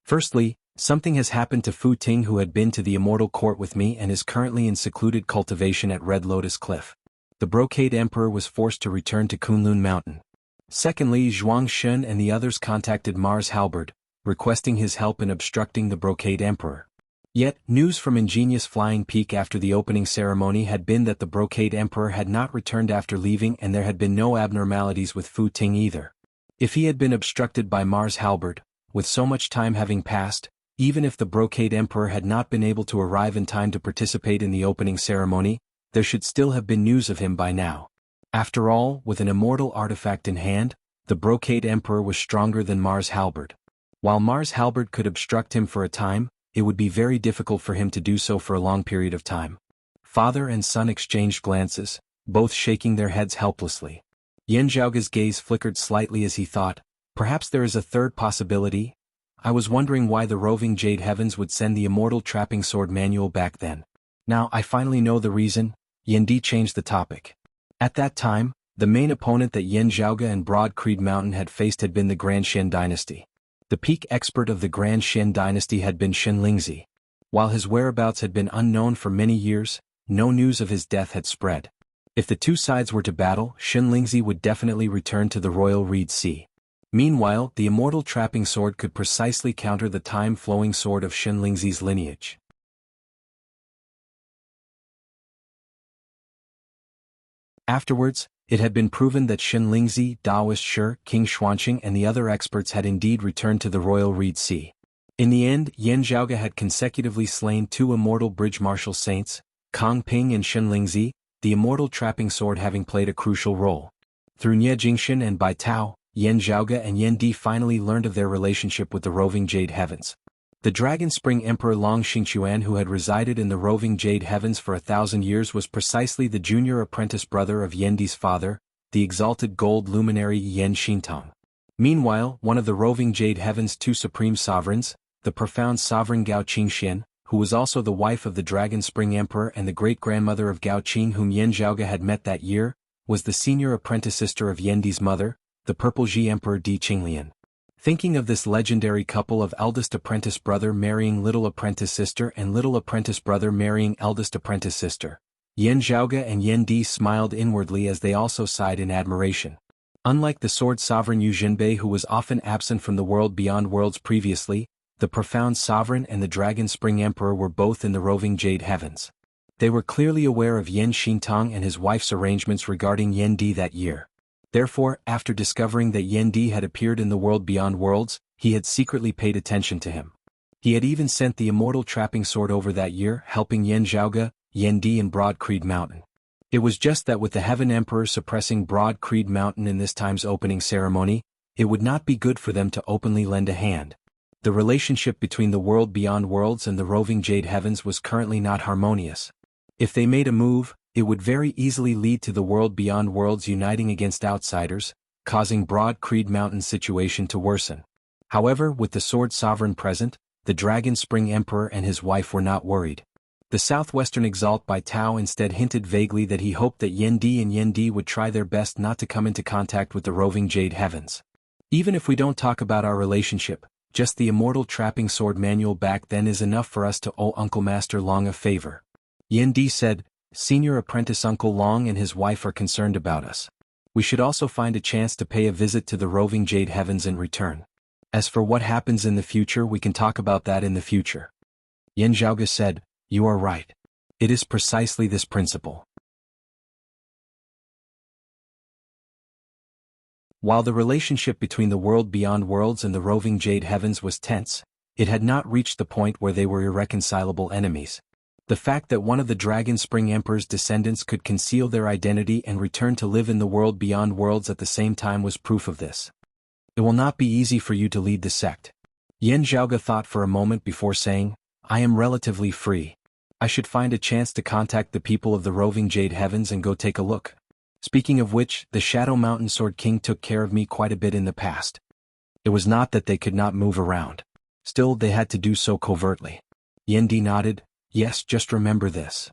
Firstly, something has happened to Fu Ting, who had been to the Immortal Court with me and is currently in secluded cultivation at Red Lotus Cliff. The Brocade Emperor was forced to return to Kunlun Mountain. Secondly, Zhuang Xin and the others contacted Mars Halberd, requesting his help in obstructing the Brocade Emperor. Yet, news from Ingenious Flying Peak after the opening ceremony had been that the Brocade Emperor had not returned after leaving, and there had been no abnormalities with Fu Ting either. If he had been obstructed by Mars Halberd, with so much time having passed, even if the Brocade Emperor had not been able to arrive in time to participate in the opening ceremony, there should still have been news of him by now. After all, with an immortal artifact in hand, the Brocade Emperor was stronger than Mars Halberd. While Mars Halberd could obstruct him for a time, it would be very difficult for him to do so for a long period of time. Father and son exchanged glances, both shaking their heads helplessly. Yan Zhaoge's gaze flickered slightly as he thought, perhaps there is a third possibility. I was wondering why the roving Jade Heavens would send the Immortal Trapping Sword manual back then. Now I finally know the reason. Yan Di changed the topic. At that time, the main opponent that Yan Zhaoge and Broad Creed Mountain had faced had been the Grand Xian dynasty. The peak expert of the Grand Xian dynasty had been Shen Lingzi. While his whereabouts had been unknown for many years, no news of his death had spread. If the two sides were to battle, Shen Lingzi would definitely return to the Royal Reed Sea. Meanwhile, the immortal trapping sword could precisely counter the time-flowing sword of Shen Lingzi's lineage. Afterwards, it had been proven that Shen Lingzi, Daoist Shi, King Xuanqing and the other experts had indeed returned to the royal Reed Sea. In the end, Yan Zhaoge had consecutively slain 2 immortal bridge martial saints, Kang Ping and Shen Lingzi, the immortal trapping sword having played a crucial role. Through Nie Jingshan and Bai Tao, Yan Zhaoge and Yan Di finally learned of their relationship with the roving Jade Heavens. The Dragon Spring Emperor Long Xingquan, who had resided in the roving Jade Heavens for 1,000 years, was precisely the junior apprentice brother of Yan Di's father, the exalted gold luminary Yan Xintong. Meanwhile, one of the roving Jade Heavens' 2 supreme sovereigns, the profound sovereign Gao Qingxian, who was also the wife of the Dragon Spring Emperor and the great-grandmother of Gao Qing whom Yan Zhaoge had met that year, was the senior apprentice sister of Yan Di's mother, the Purple Ji Emperor Di Qinglian. Thinking of this legendary couple of eldest apprentice brother marrying little apprentice sister and little apprentice brother marrying eldest apprentice sister, Yan Zhaoge and Yan Di smiled inwardly as they also sighed in admiration. Unlike the sword sovereign Yu Jinbei, who was often absent from the world beyond worlds previously, the profound sovereign and the Dragon Spring Emperor were both in the roving Jade Heavens. They were clearly aware of Yan Xintong and his wife's arrangements regarding Yan Di that year. Therefore, after discovering that Yan Di had appeared in the world beyond worlds, he had secretly paid attention to him. He had even sent the immortal trapping sword over that year, helping Yan Zhaoge, Yan Di in Broad Creed Mountain. It was just that with the Heaven Emperor suppressing Broad Creed Mountain in this time's opening ceremony, it would not be good for them to openly lend a hand. The relationship between the world beyond worlds and the roving Jade Heavens was currently not harmonious. If they made a move, it would very easily lead to the world beyond worlds uniting against outsiders, causing Broad Creed Mountain's situation to worsen. However, with the Sword Sovereign present, the Dragon Spring Emperor and his wife were not worried. The Southwestern Exalt Bai Tao instead hinted vaguely that he hoped that Yan Di and Yan Di would try their best not to come into contact with the roving Jade Heavens. Even if we don't talk about our relationship, just the immortal trapping sword manual back then is enough for us to owe Uncle Master Long a favor. Yan Di said, "Senior apprentice Uncle Long and his wife are concerned about us. We should also find a chance to pay a visit to the roving Jade Heavens in return. As for what happens in the future, we can talk about that in the future." Yan Zhaoge said, "You are right. It is precisely this principle." While the relationship between the world beyond worlds and the roving Jade Heavens was tense, it had not reached the point where they were irreconcilable enemies. The fact that one of the Dragon Spring Emperor's descendants could conceal their identity and return to live in the world beyond worlds at the same time was proof of this. "It will not be easy for you to lead the sect." Yan Zhaoge thought for a moment before saying, "I am relatively free. I should find a chance to contact the people of the roving Jade Heavens and go take a look. Speaking of which, the Shadow Mountain Sword King took care of me quite a bit in the past." It was not that they could not move around. Still, they had to do so covertly. Yan Di nodded, "Yes, just remember this.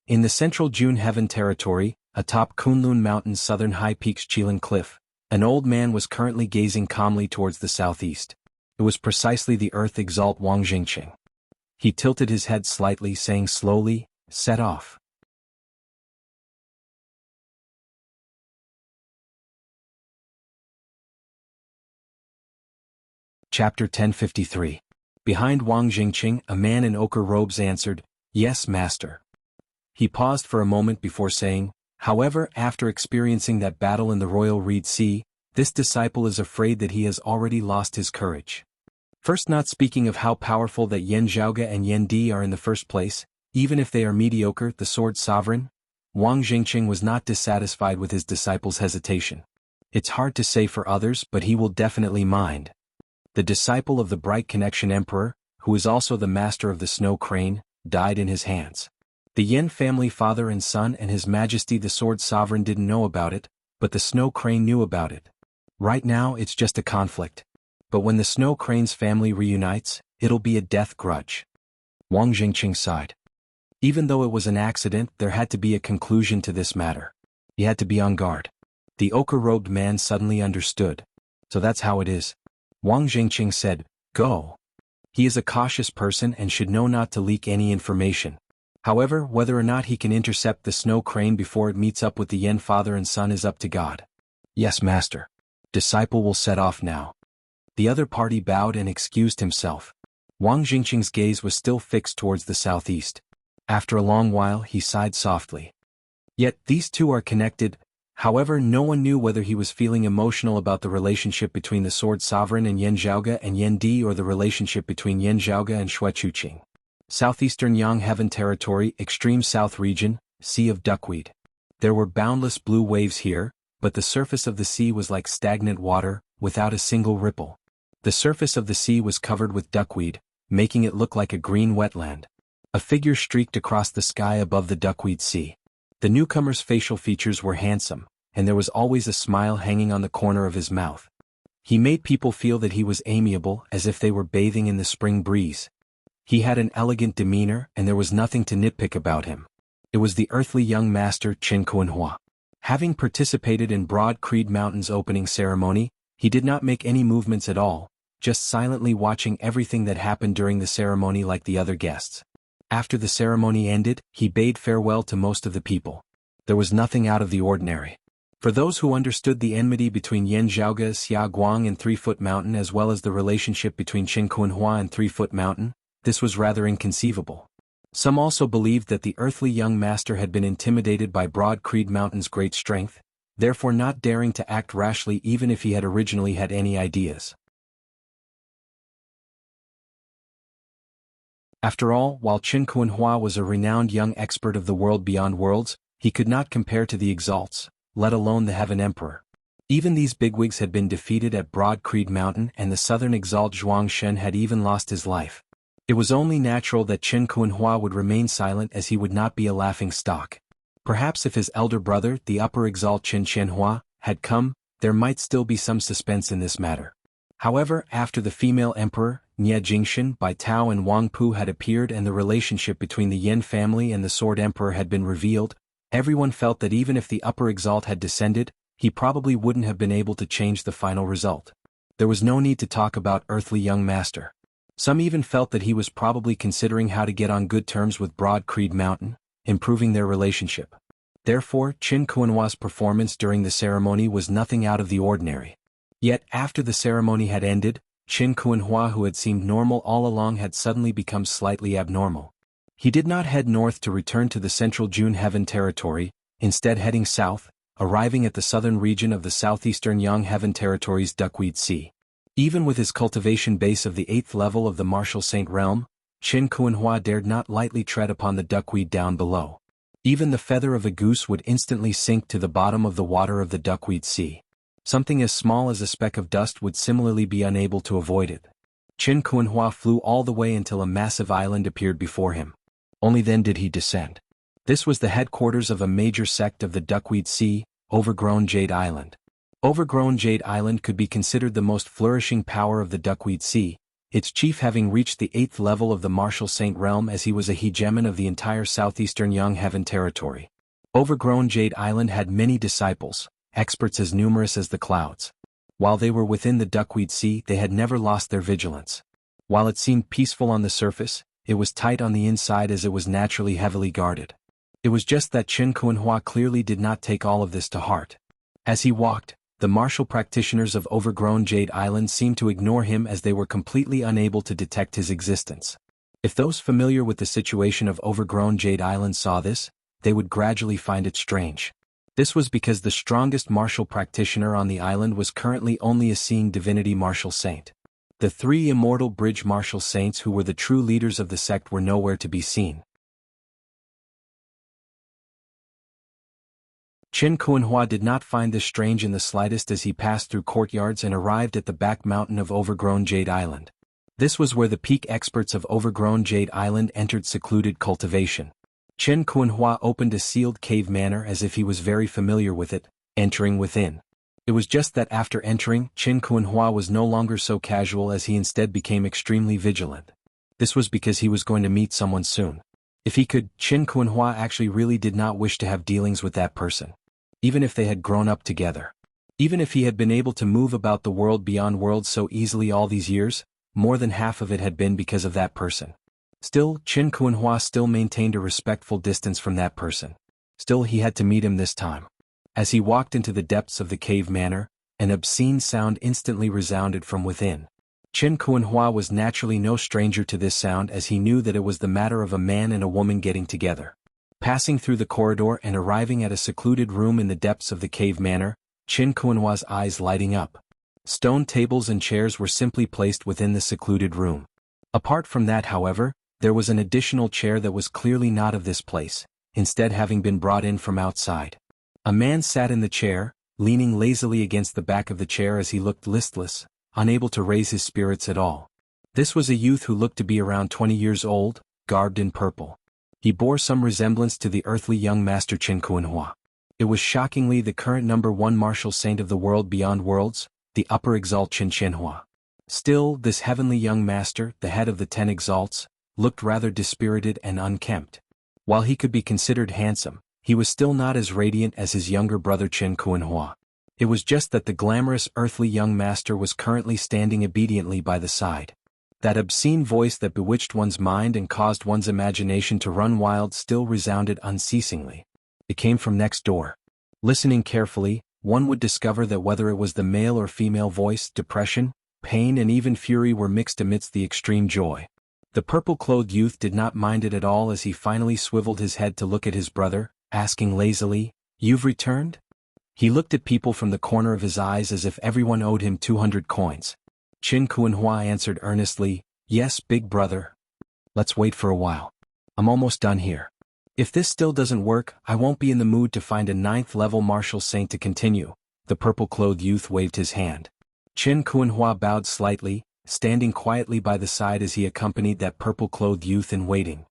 In the central June Heaven territory, atop Kunlun Mountain's southern high peaks Qilin Cliff, an old man was currently gazing calmly towards the southeast. It was precisely the Earth Exalt Wang Jingqing. He tilted his head slightly, saying slowly, 'Set off.'" Chapter 1053. Behind Wang Jingqing, a man in ochre robes answered, "Yes, master." He paused for a moment before saying, "However, after experiencing that battle in the royal Reed Sea, this disciple is afraid that he has already lost his courage." First, not speaking of how powerful that Yan Zhaoge and Yan Di are in the first place, even if they are mediocre, the sword sovereign, Wang Jingqing was not dissatisfied with his disciple's hesitation. It's hard to say for others, but he will definitely mind. The disciple of the Bright Connection Emperor, who is also the master of the Snow Crane, died in his hands. The Yin family father and son and His Majesty the Sword Sovereign didn't know about it, but the Snow Crane knew about it. Right now it's just a conflict. But when the Snow Crane's family reunites, it'll be a death grudge. Wang Jingqing sighed. Even though it was an accident, there had to be a conclusion to this matter. He had to be on guard. The ochre-robed man suddenly understood. "So that's how it is." Wang Jingqing said, "Go." He is a cautious person and should know not to leak any information. However, whether or not he can intercept the Snow Crane before it meets up with the Yen father and son is up to God. "Yes, master." Disciple will set off now. The other party bowed and excused himself. Wang Jingqing's gaze was still fixed towards the southeast. After a long while he sighed softly. Yet these two are connected. However, no one knew whether he was feeling emotional about the relationship between the Sword Sovereign and Yan Zhaoge and Yan Di, or the relationship between Yan Zhaoge and Xue Chuqing. Southeastern Yang Heaven Territory, extreme south region, Sea of Duckweed. There were boundless blue waves here, but the surface of the sea was like stagnant water, without a single ripple. The surface of the sea was covered with duckweed, making it look like a green wetland. A figure streaked across the sky above the duckweed sea. The newcomer's facial features were handsome, and there was always a smile hanging on the corner of his mouth. He made people feel that he was amiable, as if they were bathing in the spring breeze. He had an elegant demeanor, and there was nothing to nitpick about him. It was the earthly young master Qin Kuanhua. Having participated in Broad Creed Mountain's opening ceremony, he did not make any movements at all, just silently watching everything that happened during the ceremony like the other guests. After the ceremony ended, he bade farewell to most of the people. There was nothing out of the ordinary. For those who understood the enmity between Yan Zhaoge, Xia Guang and 3-Foot Mountain, as well as the relationship between Qin Kuanhua and 3-Foot Mountain, this was rather inconceivable. Some also believed that the earthly young master had been intimidated by Broad Creed Mountain's great strength, therefore not daring to act rashly even if he had originally had any ideas. After all, while Qin Kuanhua was a renowned young expert of the world beyond worlds, he could not compare to the Exalts, let alone the Heaven Emperor. Even these bigwigs had been defeated at Broad Creed Mountain, and the southern Exalt Zhuang Shen had even lost his life. It was only natural that Qin Kuanhua would remain silent, as he would not be a laughing stock. Perhaps if his elder brother, the upper Exalt Qin Qianhua, had come, there might still be some suspense in this matter. However, after the female emperor, Nie Jingshan, Bai Tao and Wang Pu had appeared and the relationship between the Yin family and the Sword Emperor had been revealed, everyone felt that even if the upper Exalt had descended, he probably wouldn't have been able to change the final result. There was no need to talk about earthly young master. Some even felt that he was probably considering how to get on good terms with Broad Creed Mountain, improving their relationship. Therefore, Qin Kuanhua's performance during the ceremony was nothing out of the ordinary. Yet, after the ceremony had ended, Qin Kuanhua, who had seemed normal all along, had suddenly become slightly abnormal. He did not head north to return to the central June Heaven Territory, instead heading south, arriving at the southern region of the southeastern Yang Heaven Territory's Duckweed Sea. Even with his cultivation base of the 8th level of the Martial Saint Realm, Qin Kuanhua dared not lightly tread upon the duckweed down below. Even the feather of a goose would instantly sink to the bottom of the water of the Duckweed Sea. Something as small as a speck of dust would similarly be unable to avoid it. Qin Kuanhua flew all the way until a massive island appeared before him. Only then did he descend. This was the headquarters of a major sect of the Duckweed Sea, Overgrown Jade Island. Overgrown Jade Island could be considered the most flourishing power of the Duckweed Sea, its chief having reached the 8th level of the Martial Saint Realm, as he was a hegemon of the entire southeastern Yang Heaven Territory. Overgrown Jade Island had many disciples, experts as numerous as the clouds. While they were within the Duckweed Sea, they had never lost their vigilance. While it seemed peaceful on the surface, it was tight on the inside, as it was naturally heavily guarded. It was just that Qin Kuanhua clearly did not take all of this to heart. As he walked, the martial practitioners of Overgrown Jade Island seemed to ignore him, as they were completely unable to detect his existence. If those familiar with the situation of Overgrown Jade Island saw this, they would gradually find it strange. This was because the strongest martial practitioner on the island was currently only a seeing divinity martial saint. The 3 immortal bridge martial saints who were the true leaders of the sect were nowhere to be seen. Qin Kuanhua did not find this strange in the slightest as he passed through courtyards and arrived at the back mountain of Overgrown Jade Island. This was where the peak experts of Overgrown Jade Island entered secluded cultivation. Qin Kuanhua opened a sealed cave manner as if he was very familiar with it, entering within. It was just that after entering, Qin Kuanhua was no longer so casual, as he instead became extremely vigilant. This was because he was going to meet someone soon. If he could, Qin Kuanhua actually really did not wish to have dealings with that person. Even if they had grown up together. Even if he had been able to move about the world beyond worlds so easily all these years, more than half of it had been because of that person. Still, Qin Kuanhua still maintained a respectful distance from that person. Still, he had to meet him this time. As he walked into the depths of the cave manor, An obscene sound instantly resounded from within. Chen Kuanhua was naturally no stranger to this sound, as he knew that it was the matter of a man and a woman getting together. Passing through the corridor and arriving at a secluded room in the depths of the cave manor, Chen Kuanhua's eyes lighting up. Stone tables and chairs were simply placed within the secluded room. Apart from that, however, there was an additional chair that was clearly not of this place, instead having been brought in from outside. A man sat in the chair, leaning lazily against the back of the chair as he looked listless, unable to raise his spirits at all. This was a youth who looked to be around 20 years old, garbed in purple. He bore some resemblance to the earthly young master Chen Kuanhua. It was shockingly the current #1 martial saint of the world beyond worlds, the upper exalt Chen Qianhua. Still, this heavenly young master, the head of the 10 exalts, looked rather dispirited and unkempt. While he could be considered handsome, he was still not as radiant as his younger brother Chen Kuanhua. It was just that the glamorous earthly young master was currently standing obediently by the side. That obscene voice that bewitched one's mind and caused one's imagination to run wild still resounded unceasingly. It came from next door. Listening carefully, one would discover that whether it was the male or female voice, depression, pain and even fury were mixed amidst the extreme joy. The purple-clothed youth did not mind it at all as he finally swiveled his head to look at his brother, asking lazily, "You've returned?" He looked at people from the corner of his eyes as if everyone owed him 200 coins. Chen Kuanhua answered earnestly, "Yes, big brother. Let's wait for a while. I'm almost done here. If this still doesn't work, I won't be in the mood to find a 9th-level martial saint to continue." The purple-clothed youth waved his hand. Chen Kuanhua bowed slightly, standing quietly by the side as he accompanied that purple-clothed youth in waiting.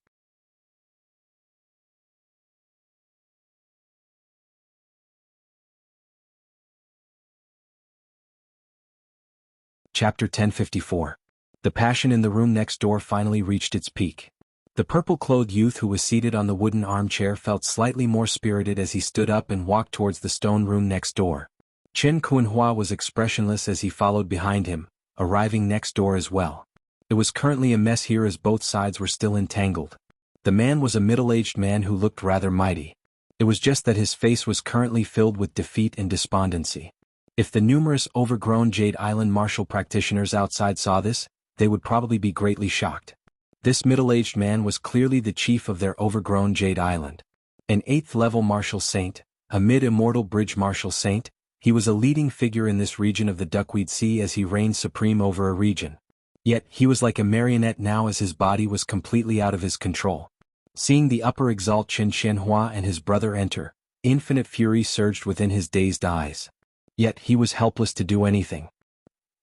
Chapter 1054. The passion in the room next door finally reached its peak. The purple-clothed youth who was seated on the wooden armchair felt slightly more spirited as he stood up and walked towards the stone room next door. Chen Kuanhua was expressionless as he followed behind him, arriving next door as well. It was currently a mess here as both sides were still entangled. The man was a middle-aged man who looked rather mighty. It was just that his face was currently filled with defeat and despondency. If the numerous overgrown Jade Island martial practitioners outside saw this, they would probably be greatly shocked. This middle-aged man was clearly the chief of their overgrown Jade Island. An 8th-level martial saint, a mid-immortal bridge martial saint, he was a leading figure in this region of the Duckweed Sea as he reigned supreme over a region. Yet, he was like a marionette now as his body was completely out of his control. Seeing the upper exalt Chen Qianhua and his brother enter, infinite fury surged within his dazed eyes. Yet he was helpless to do anything.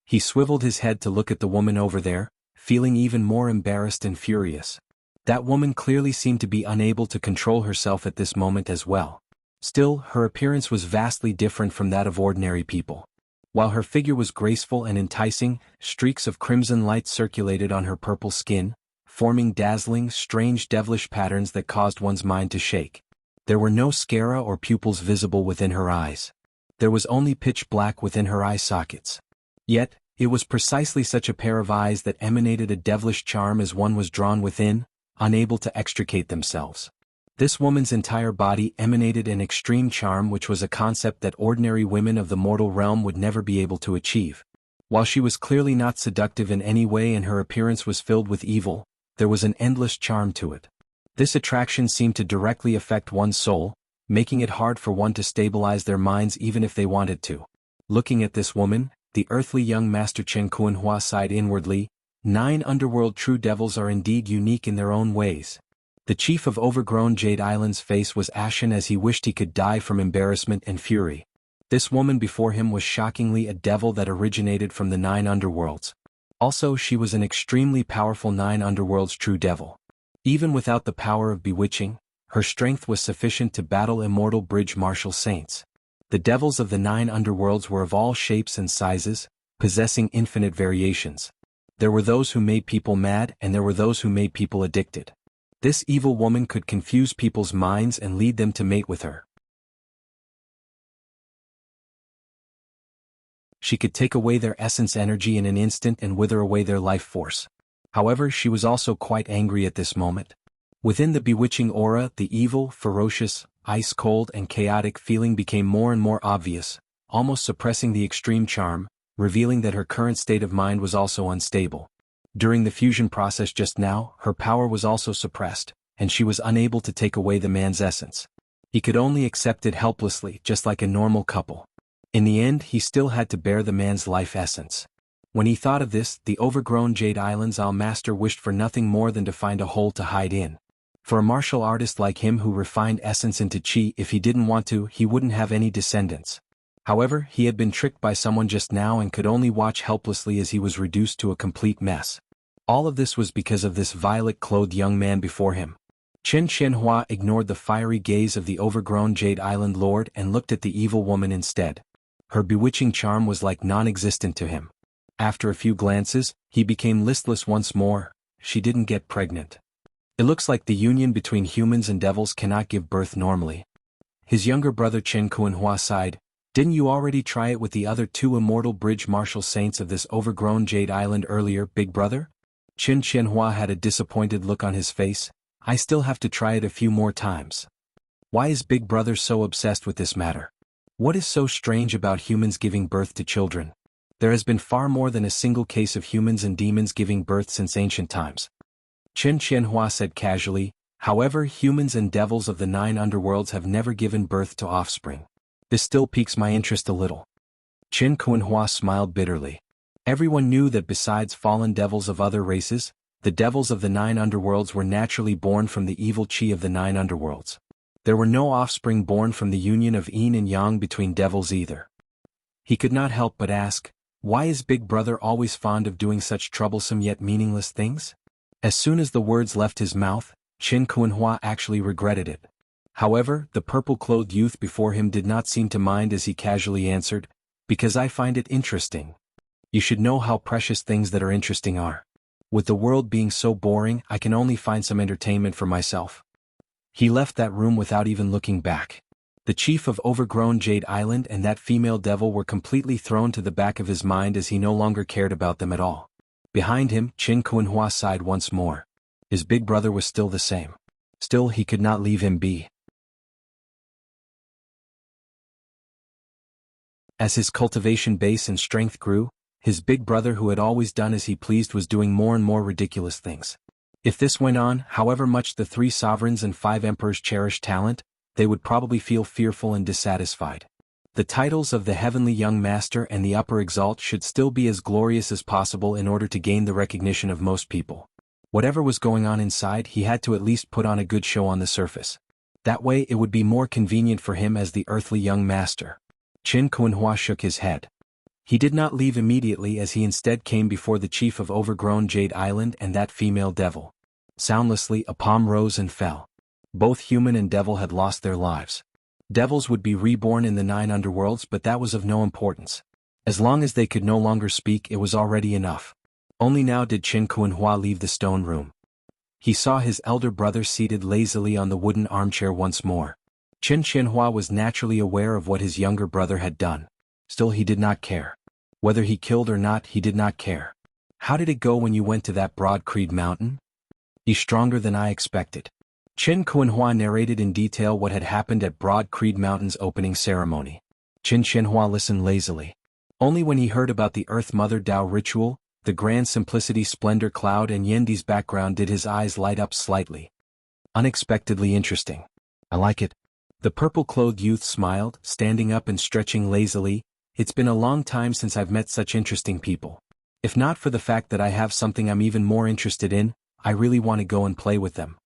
He swiveled his head to look at the woman over there, feeling even more embarrassed and furious. That woman clearly seemed to be unable to control herself at this moment as well. Still, her appearance was vastly different from that of ordinary people. While her figure was graceful and enticing, streaks of crimson light circulated on her purple skin, forming dazzling, strange devilish patterns that caused one's mind to shake. There were no sclera or pupils visible within her eyes. There was only pitch black within her eye sockets. Yet, it was precisely such a pair of eyes that emanated a devilish charm as one was drawn within, unable to extricate themselves. This woman's entire body emanated an extreme charm which was a concept that ordinary women of the mortal realm would never be able to achieve. While she was clearly not seductive in any way and her appearance was filled with evil, there was an endless charm to it. This attraction seemed to directly affect one's soul, making it hard for one to stabilize their minds even if they wanted to. Looking at this woman, the earthly young master Chen Kuanhua sighed inwardly. 9 underworld true devils are indeed unique in their own ways. The chief of overgrown Jade Island's face was ashen as he wished he could die from embarrassment and fury. This woman before him was shockingly a devil that originated from the 9 underworlds. Also, she was an extremely powerful 9 underworlds true devil. Even without the power of bewitching, her strength was sufficient to battle immortal bridge martial saints. The devils of the 9 underworlds were of all shapes and sizes, possessing infinite variations. There were those who made people mad and there were those who made people addicted. This evil woman could confuse people's minds and lead them to mate with her. She could take away their essence energy in an instant and wither away their life force. However, she was also quite angry at this moment. Within the bewitching aura, the evil, ferocious, ice-cold and chaotic feeling became more and more obvious, almost suppressing the extreme charm, revealing that her current state of mind was also unstable. During the fusion process just now, her power was also suppressed, and she was unable to take away the man's essence. He could only accept it helplessly, just like a normal couple. In the end, he still had to bear the man's life essence. When he thought of this, the overgrown Jade Island's master wished for nothing more than to find a hole to hide in. For a martial artist like him who refined essence into chi, if he didn't want to, he wouldn't have any descendants. However, he had been tricked by someone just now and could only watch helplessly as he was reduced to a complete mess. All of this was because of this violet-clothed young man before him. Chen Qianhua ignored the fiery gaze of the overgrown Jade Island lord and looked at the evil woman instead. Her bewitching charm was like non-existent to him. After a few glances, he became listless once more. She didn't get pregnant. It looks like the union between humans and devils cannot give birth normally. His younger brother Chen Qianhua sighed. Didn't you already try it with the other two immortal bridge martial saints of this overgrown Jade Island earlier, big brother? Chen Qianhua had a disappointed look on his face. I still have to try it a few more times. Why is big brother so obsessed with this matter? What is so strange about humans giving birth to children? There has been far more than a single case of humans and demons giving birth since ancient times. Chen Qianhua said casually, however, humans and devils of the 9 underworlds have never given birth to offspring. This still piques my interest a little. Chen Qianhua smiled bitterly. Everyone knew that besides fallen devils of other races, the devils of the 9 underworlds were naturally born from the evil chi of the 9 underworlds. There were no offspring born from the union of yin and yang between devils either. He could not help but ask, why is Big Brother always fond of doing such troublesome yet meaningless things? As soon as the words left his mouth, Chen Qianhua actually regretted it. However, the purple-clothed youth before him did not seem to mind as he casually answered, because I find it interesting. You should know how precious things that are interesting are. With the world being so boring, I can only find some entertainment for myself. He left that room without even looking back. The chief of overgrown Jade Island and that female devil were completely thrown to the back of his mind as he no longer cared about them at all. Behind him, Chen Qianhua sighed once more. His big brother was still the same. Still, he could not leave him be. As his cultivation base and strength grew, his big brother who had always done as he pleased was doing more and more ridiculous things. If this went on, however much the 3 sovereigns and 5 emperors cherished talent, they would probably feel fearful and dissatisfied. The titles of the Heavenly Young Master and the Upper Exalt should still be as glorious as possible in order to gain the recognition of most people. Whatever was going on inside, he had to at least put on a good show on the surface. That way it would be more convenient for him as the Earthly Young Master. Chen Qianhua shook his head. He did not leave immediately as he instead came before the chief of overgrown Jade Island and that female devil. Soundlessly, a palm rose and fell. Both human and devil had lost their lives. Devils would be reborn in the 9 underworlds, but that was of no importance. As long as they could no longer speak, it was already enough. Only now did Chen Qianhua leave the stone room. He saw his elder brother seated lazily on the wooden armchair once more. Chen Qianhua was naturally aware of what his younger brother had done. Still, he did not care. Whether he killed or not, he did not care. How did it go when you went to that Broad Creed mountain? He's stronger than I expected. Chen Qianhua narrated in detail what had happened at Broad Creed Mountain's opening ceremony. Chen Qianhua listened lazily. Only when he heard about the Earth Mother Tao ritual, the grand simplicity splendor cloud and Yendi's background did his eyes light up slightly. Unexpectedly interesting. I like it. The purple-clothed youth smiled, standing up and stretching lazily. It's been a long time since I've met such interesting people. If not for the fact that I have something I'm even more interested in, I really want to go and play with them.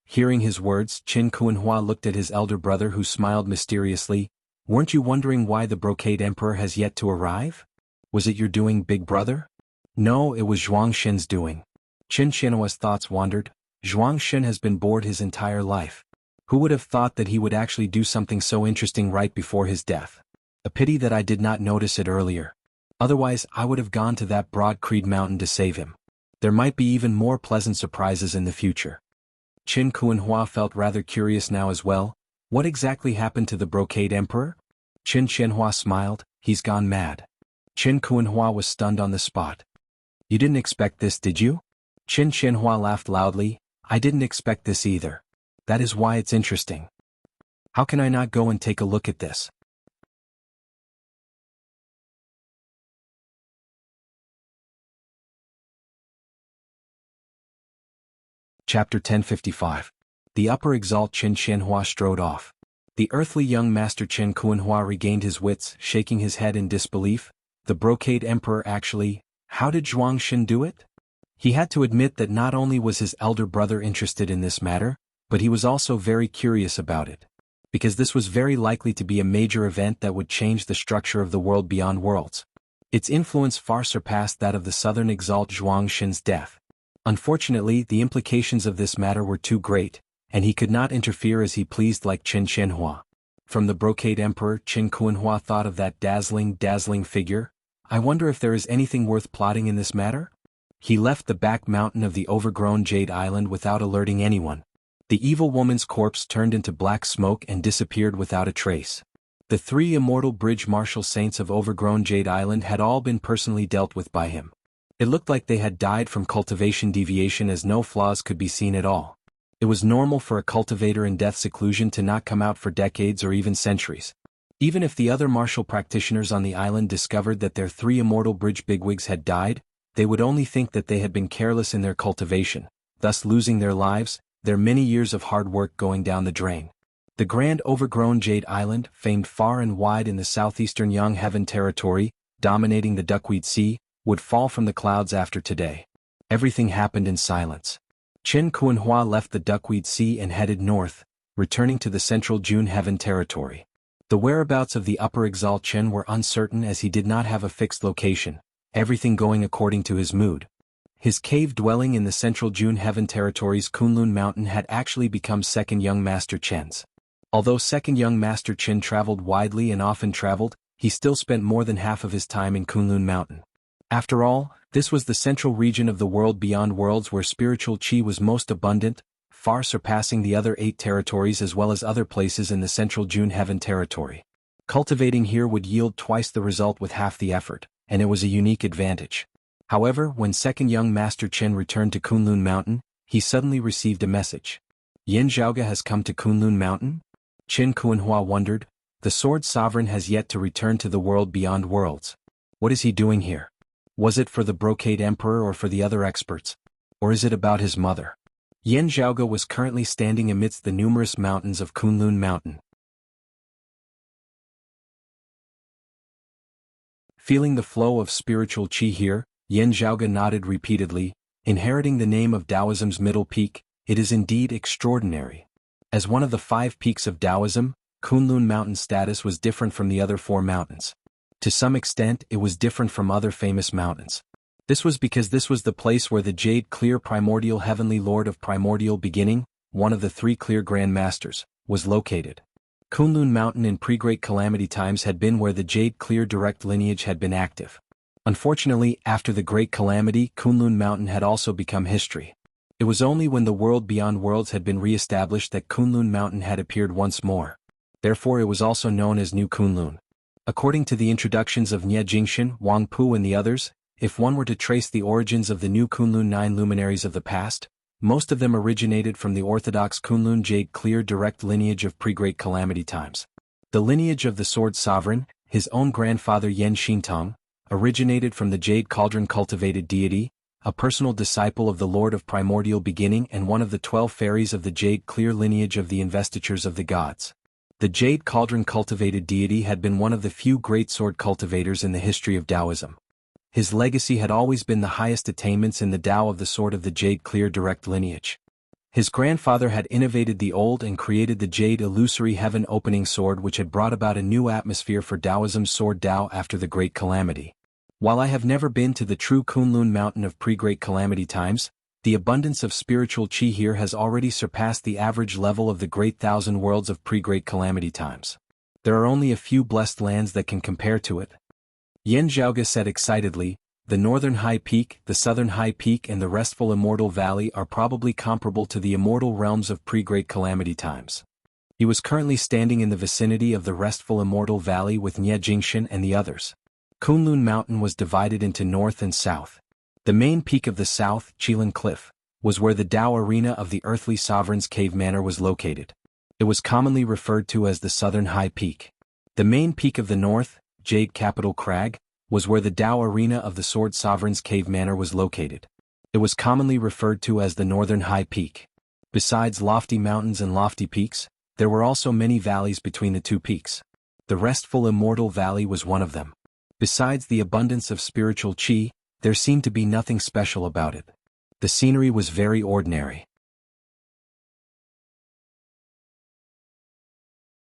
Hearing his words, Chen Qianhua looked at his elder brother who smiled mysteriously. Weren't you wondering why the Brocade Emperor has yet to arrive? Was it your doing, big brother? No, it was Zhuangshen's doing. Chen Qianhua's thoughts wandered. Zhuangshen has been bored his entire life. Who would have thought that he would actually do something so interesting right before his death? A pity that I did not notice it earlier. Otherwise, I would have gone to that Broad Creed mountain to save him. There might be even more pleasant surprises in the future. Chen Qianhua felt rather curious now as well. What exactly happened to the Brocade Emperor? Chen Qianhua smiled. He's gone mad. Chen Qianhua was stunned on the spot. You didn't expect this, did you? Chen Qianhua laughed loudly. I didn't expect this either. That is why it's interesting. How can I not go and take a look at this? Chapter 1055. The upper exalt Qin Qianhua strode off. The earthly young master Qin Qianhua regained his wits, shaking his head in disbelief. The brocade emperor actually, how did Zhuang Xin do it? He had to admit that not only was his elder brother interested in this matter, but he was also very curious about it. Because this was very likely to be a major event that would change the structure of the world beyond worlds. Its influence far surpassed that of the southern exalt Zhuang Xin's death. Unfortunately, the implications of this matter were too great, and he could not interfere as he pleased like Qin Qianhua. From the brocade emperor, Qin Qianhua thought of that dazzling figure. I wonder if there is anything worth plotting in this matter? He left the back mountain of the overgrown Jade Island without alerting anyone. The evil woman's corpse turned into black smoke and disappeared without a trace. The three immortal bridge martial saints of overgrown Jade Island had all been personally dealt with by him. It looked like they had died from cultivation deviation as no flaws could be seen at all. It was normal for a cultivator in death seclusion to not come out for decades or even centuries. Even if the other martial practitioners on the island discovered that their three immortal bridge bigwigs had died, they would only think that they had been careless in their cultivation, thus losing their lives, their many years of hard work going down the drain. The grand overgrown Jade Island, famed far and wide in the southeastern Yang Heaven territory, dominating the Duckweed Sea, would fall from the clouds after today. Everything happened in silence. Qin Qianhua left the Duckweed Sea and headed north, returning to the central June Heaven territory. The whereabouts of the upper exalt Qin were uncertain as he did not have a fixed location, everything going according to his mood. His cave dwelling in the central June Heaven territory's Kunlun Mountain had actually become second young master Qin's. Although second young master Qin traveled widely and often traveled, he still spent more than half of his time in Kunlun Mountain. After all, this was the central region of the world beyond worlds where spiritual qi was most abundant, far surpassing the other 8 territories as well as other places in the central June Heaven territory. Cultivating here would yield twice the result with half the effort, and it was a unique advantage. However, when second young master Qin returned to Kunlun Mountain, he suddenly received a message. Yin Zhaoge has come to Kunlun Mountain? Qin Qianhua wondered. The Sword Sovereign has yet to return to the world beyond worlds. What is he doing here? Was it for the brocade emperor or for the other experts? Or is it about his mother? Yin Zhaoge was currently standing amidst the numerous mountains of Kunlun Mountain. Feeling the flow of spiritual qi here, Yin Zhaoge nodded repeatedly, inheriting the name of Taoism's middle peak. It is indeed extraordinary. As one of the 5 peaks of Taoism, Kunlun Mountain's status was different from the other 4 mountains. To some extent, it was different from other famous mountains. This was because this was the place where the Jade Clear Primordial Heavenly Lord of Primordial Beginning, one of the 3 clear Grand Masters, was located. Kunlun Mountain in pre-Great Calamity times had been where the Jade Clear direct lineage had been active. Unfortunately, after the Great Calamity, Kunlun Mountain had also become history. It was only when the world beyond worlds had been re-established that Kunlun Mountain had appeared once more. Therefore it was also known as New Kunlun. According to the introductions of Nie Jingxin, Wang Pu and the others, if one were to trace the origins of the new Kunlun 9 luminaries of the past, most of them originated from the orthodox Kunlun Jade Clear direct lineage of pre-Great Calamity times. The lineage of the Sword Sovereign, his own grandfather Yan Xintong, originated from the Jade Cauldron cultivated deity, a personal disciple of the Lord of Primordial Beginning and one of the 12 fairies of the Jade Clear lineage of the investitures of the gods. The Jade Cauldron cultivated deity had been one of the few great sword cultivators in the history of Taoism. His legacy had always been the highest attainments in the Tao of the sword of the Jade Clear direct lineage. His grandfather had innovated the old and created the Jade Illusory Heaven opening sword which had brought about a new atmosphere for Taoism's sword Tao after the Great Calamity. While I have never been to the true Kunlun Mountain of pre-Great Calamity times, the abundance of spiritual qi here has already surpassed the average level of the great 1,000 worlds of pre-Great Calamity times. There are only a few blessed lands that can compare to it. Yin Zhaoge said excitedly, the northern high peak, the southern high peak and the restful immortal valley are probably comparable to the immortal realms of pre-Great Calamity times. He was currently standing in the vicinity of the restful immortal valley with Nie Jingxin and the others. Kunlun Mountain was divided into north and south. The main peak of the south, Qilin Cliff, was where the Tao arena of the earthly sovereign's cave manor was located. It was commonly referred to as the southern high peak. The main peak of the north, Jade Capital Crag, was where the Tao arena of the sword sovereign's cave manor was located. It was commonly referred to as the Northern High Peak. Besides lofty mountains and lofty peaks, there were also many valleys between the two peaks. The restful Immortal Valley was one of them. Besides the abundance of spiritual qi, there seemed to be nothing special about it. The scenery was very ordinary.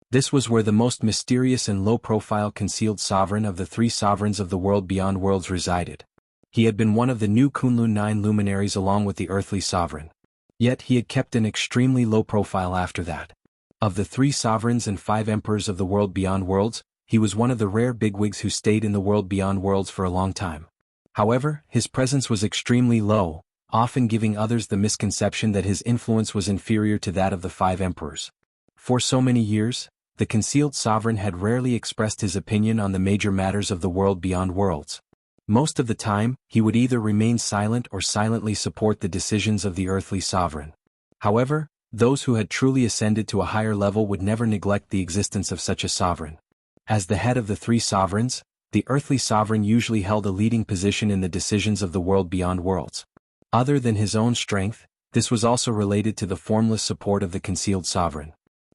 This was where the most mysterious and low-profile concealed sovereign of the three sovereigns of the world beyond worlds resided. He had been one of the new Kunlun 9 luminaries along with the earthly sovereign. Yet he had kept an extremely low profile after that. Of the 3 sovereigns and 5 emperors of the world beyond worlds, he was one of the rare bigwigs who stayed in the world beyond worlds for a long time. However, his presence was extremely low, often giving others the misconception that his influence was inferior to that of the 5 emperors. For so many years, the concealed sovereign had rarely expressed his opinion on the major matters of the world beyond worlds. Most of the time, he would either remain silent or silently support the decisions of the earthly sovereign. However, those who had truly ascended to a higher level would never neglect the existence of such a sovereign. As the head of the 3 sovereigns, the earthly sovereign usually held a leading position in the decisions of the world beyond worlds. Other than his own strength, this was also related to the formless support of the concealed sovereign.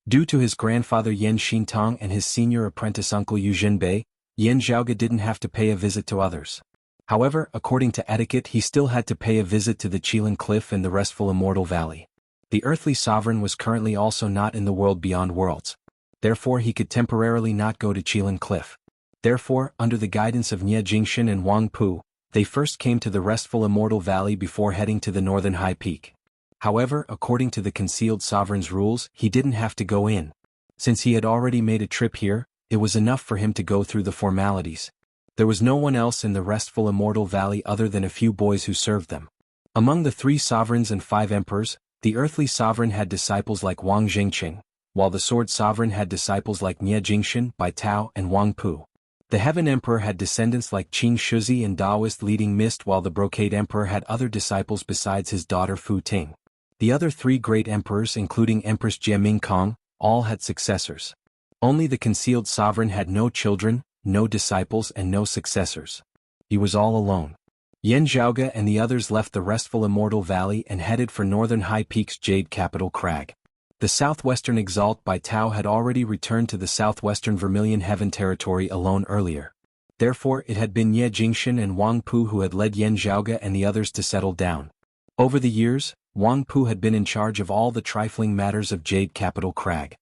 Due to his grandfather Yan Xintong and his senior apprentice uncle Yu Jinbei, Yan Zhaoge didn't have to pay a visit to others. However, according to etiquette, he still had to pay a visit to the Qilin Cliff and the restful Immortal Valley. The earthly sovereign was currently also not in the world beyond worlds. Therefore he could temporarily not go to Qilin Cliff. Therefore, under the guidance of Nie Jingxin and Wang Pu, they first came to the restful Immortal Valley before heading to the Northern High Peak. However, according to the concealed sovereign's rules, he didn't have to go in. Since he had already made a trip here, it was enough for him to go through the formalities. There was no one else in the restful Immortal Valley other than a few boys who served them. Among the 3 sovereigns and 5 emperors, the earthly sovereign had disciples like Wang Jingqing, while the sword sovereign had disciples like Nie Jingxin, Bai Tao, and Wang Pu. The heaven emperor had descendants like Qin Shuzi and Taoist leading Mist, while the brocade emperor had other disciples besides his daughter Fu Ting. The other 3 great emperors, including Empress Jie Mingkong, all had successors. Only the concealed sovereign had no children, no disciples and no successors. He was all alone. Yan Zhaoge and the others left the restful Immortal Valley and headed for Northern High Peak's jade capital Crag. The southwestern Exalt Bai Tao had already returned to the southwestern Vermilion Heaven territory alone earlier. Therefore it had been Nie Jingxin and Wang Pu who had led Yan Zhaoge and the others to settle down. Over the years, Wang Pu had been in charge of all the trifling matters of jade capital Crag.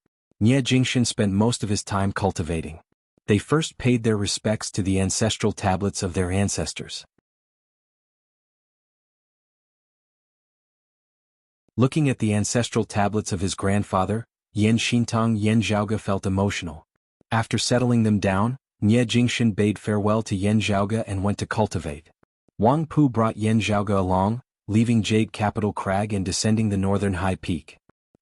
Nie Jingxin spent most of his time cultivating. They first paid their respects to the ancestral tablets of their ancestors. Looking at the ancestral tablets of his grandfather, Yan Xintong, Yan Zhaoge felt emotional. After settling them down, Nie Jingxin bade farewell to Yan Zhaoge and went to cultivate. Wang Pu brought Yan Zhaoge along, leaving jade capital Crag and descending the northern high peak.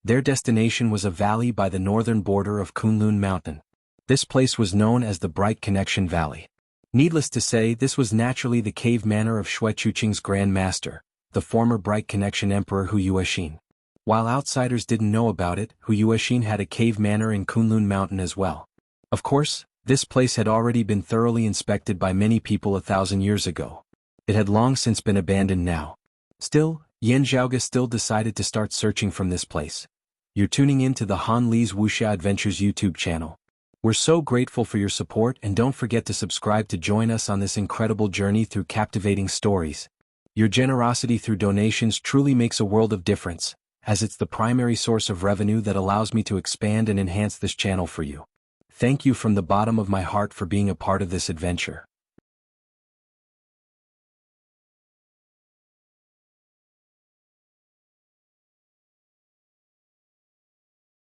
Their destination was a valley by the northern border of Kunlun Mountain. This place was known as the Bright Connection Valley. Needless to say, this was naturally the cave manor of Shui Chuqing's Grand Master, the former Bright Connection Emperor Hu Yuexin. While outsiders didn't know about it, Hu Yuexin had a cave manor in Kunlun Mountain as well. Of course, this place had already been thoroughly inspected by many people 1,000 years ago. It had long since been abandoned now. Still, Yan Zhaoge still decided to start searching from this place. You're tuning in to the Han Li's Wuxia Adventures YouTube channel. We're so grateful for your support, and don't forget to subscribe to join us on this incredible journey through captivating stories. Your generosity through donations truly makes a world of difference, as it's the primary source of revenue that allows me to expand and enhance this channel for you. Thank you from the bottom of my heart for being a part of this adventure.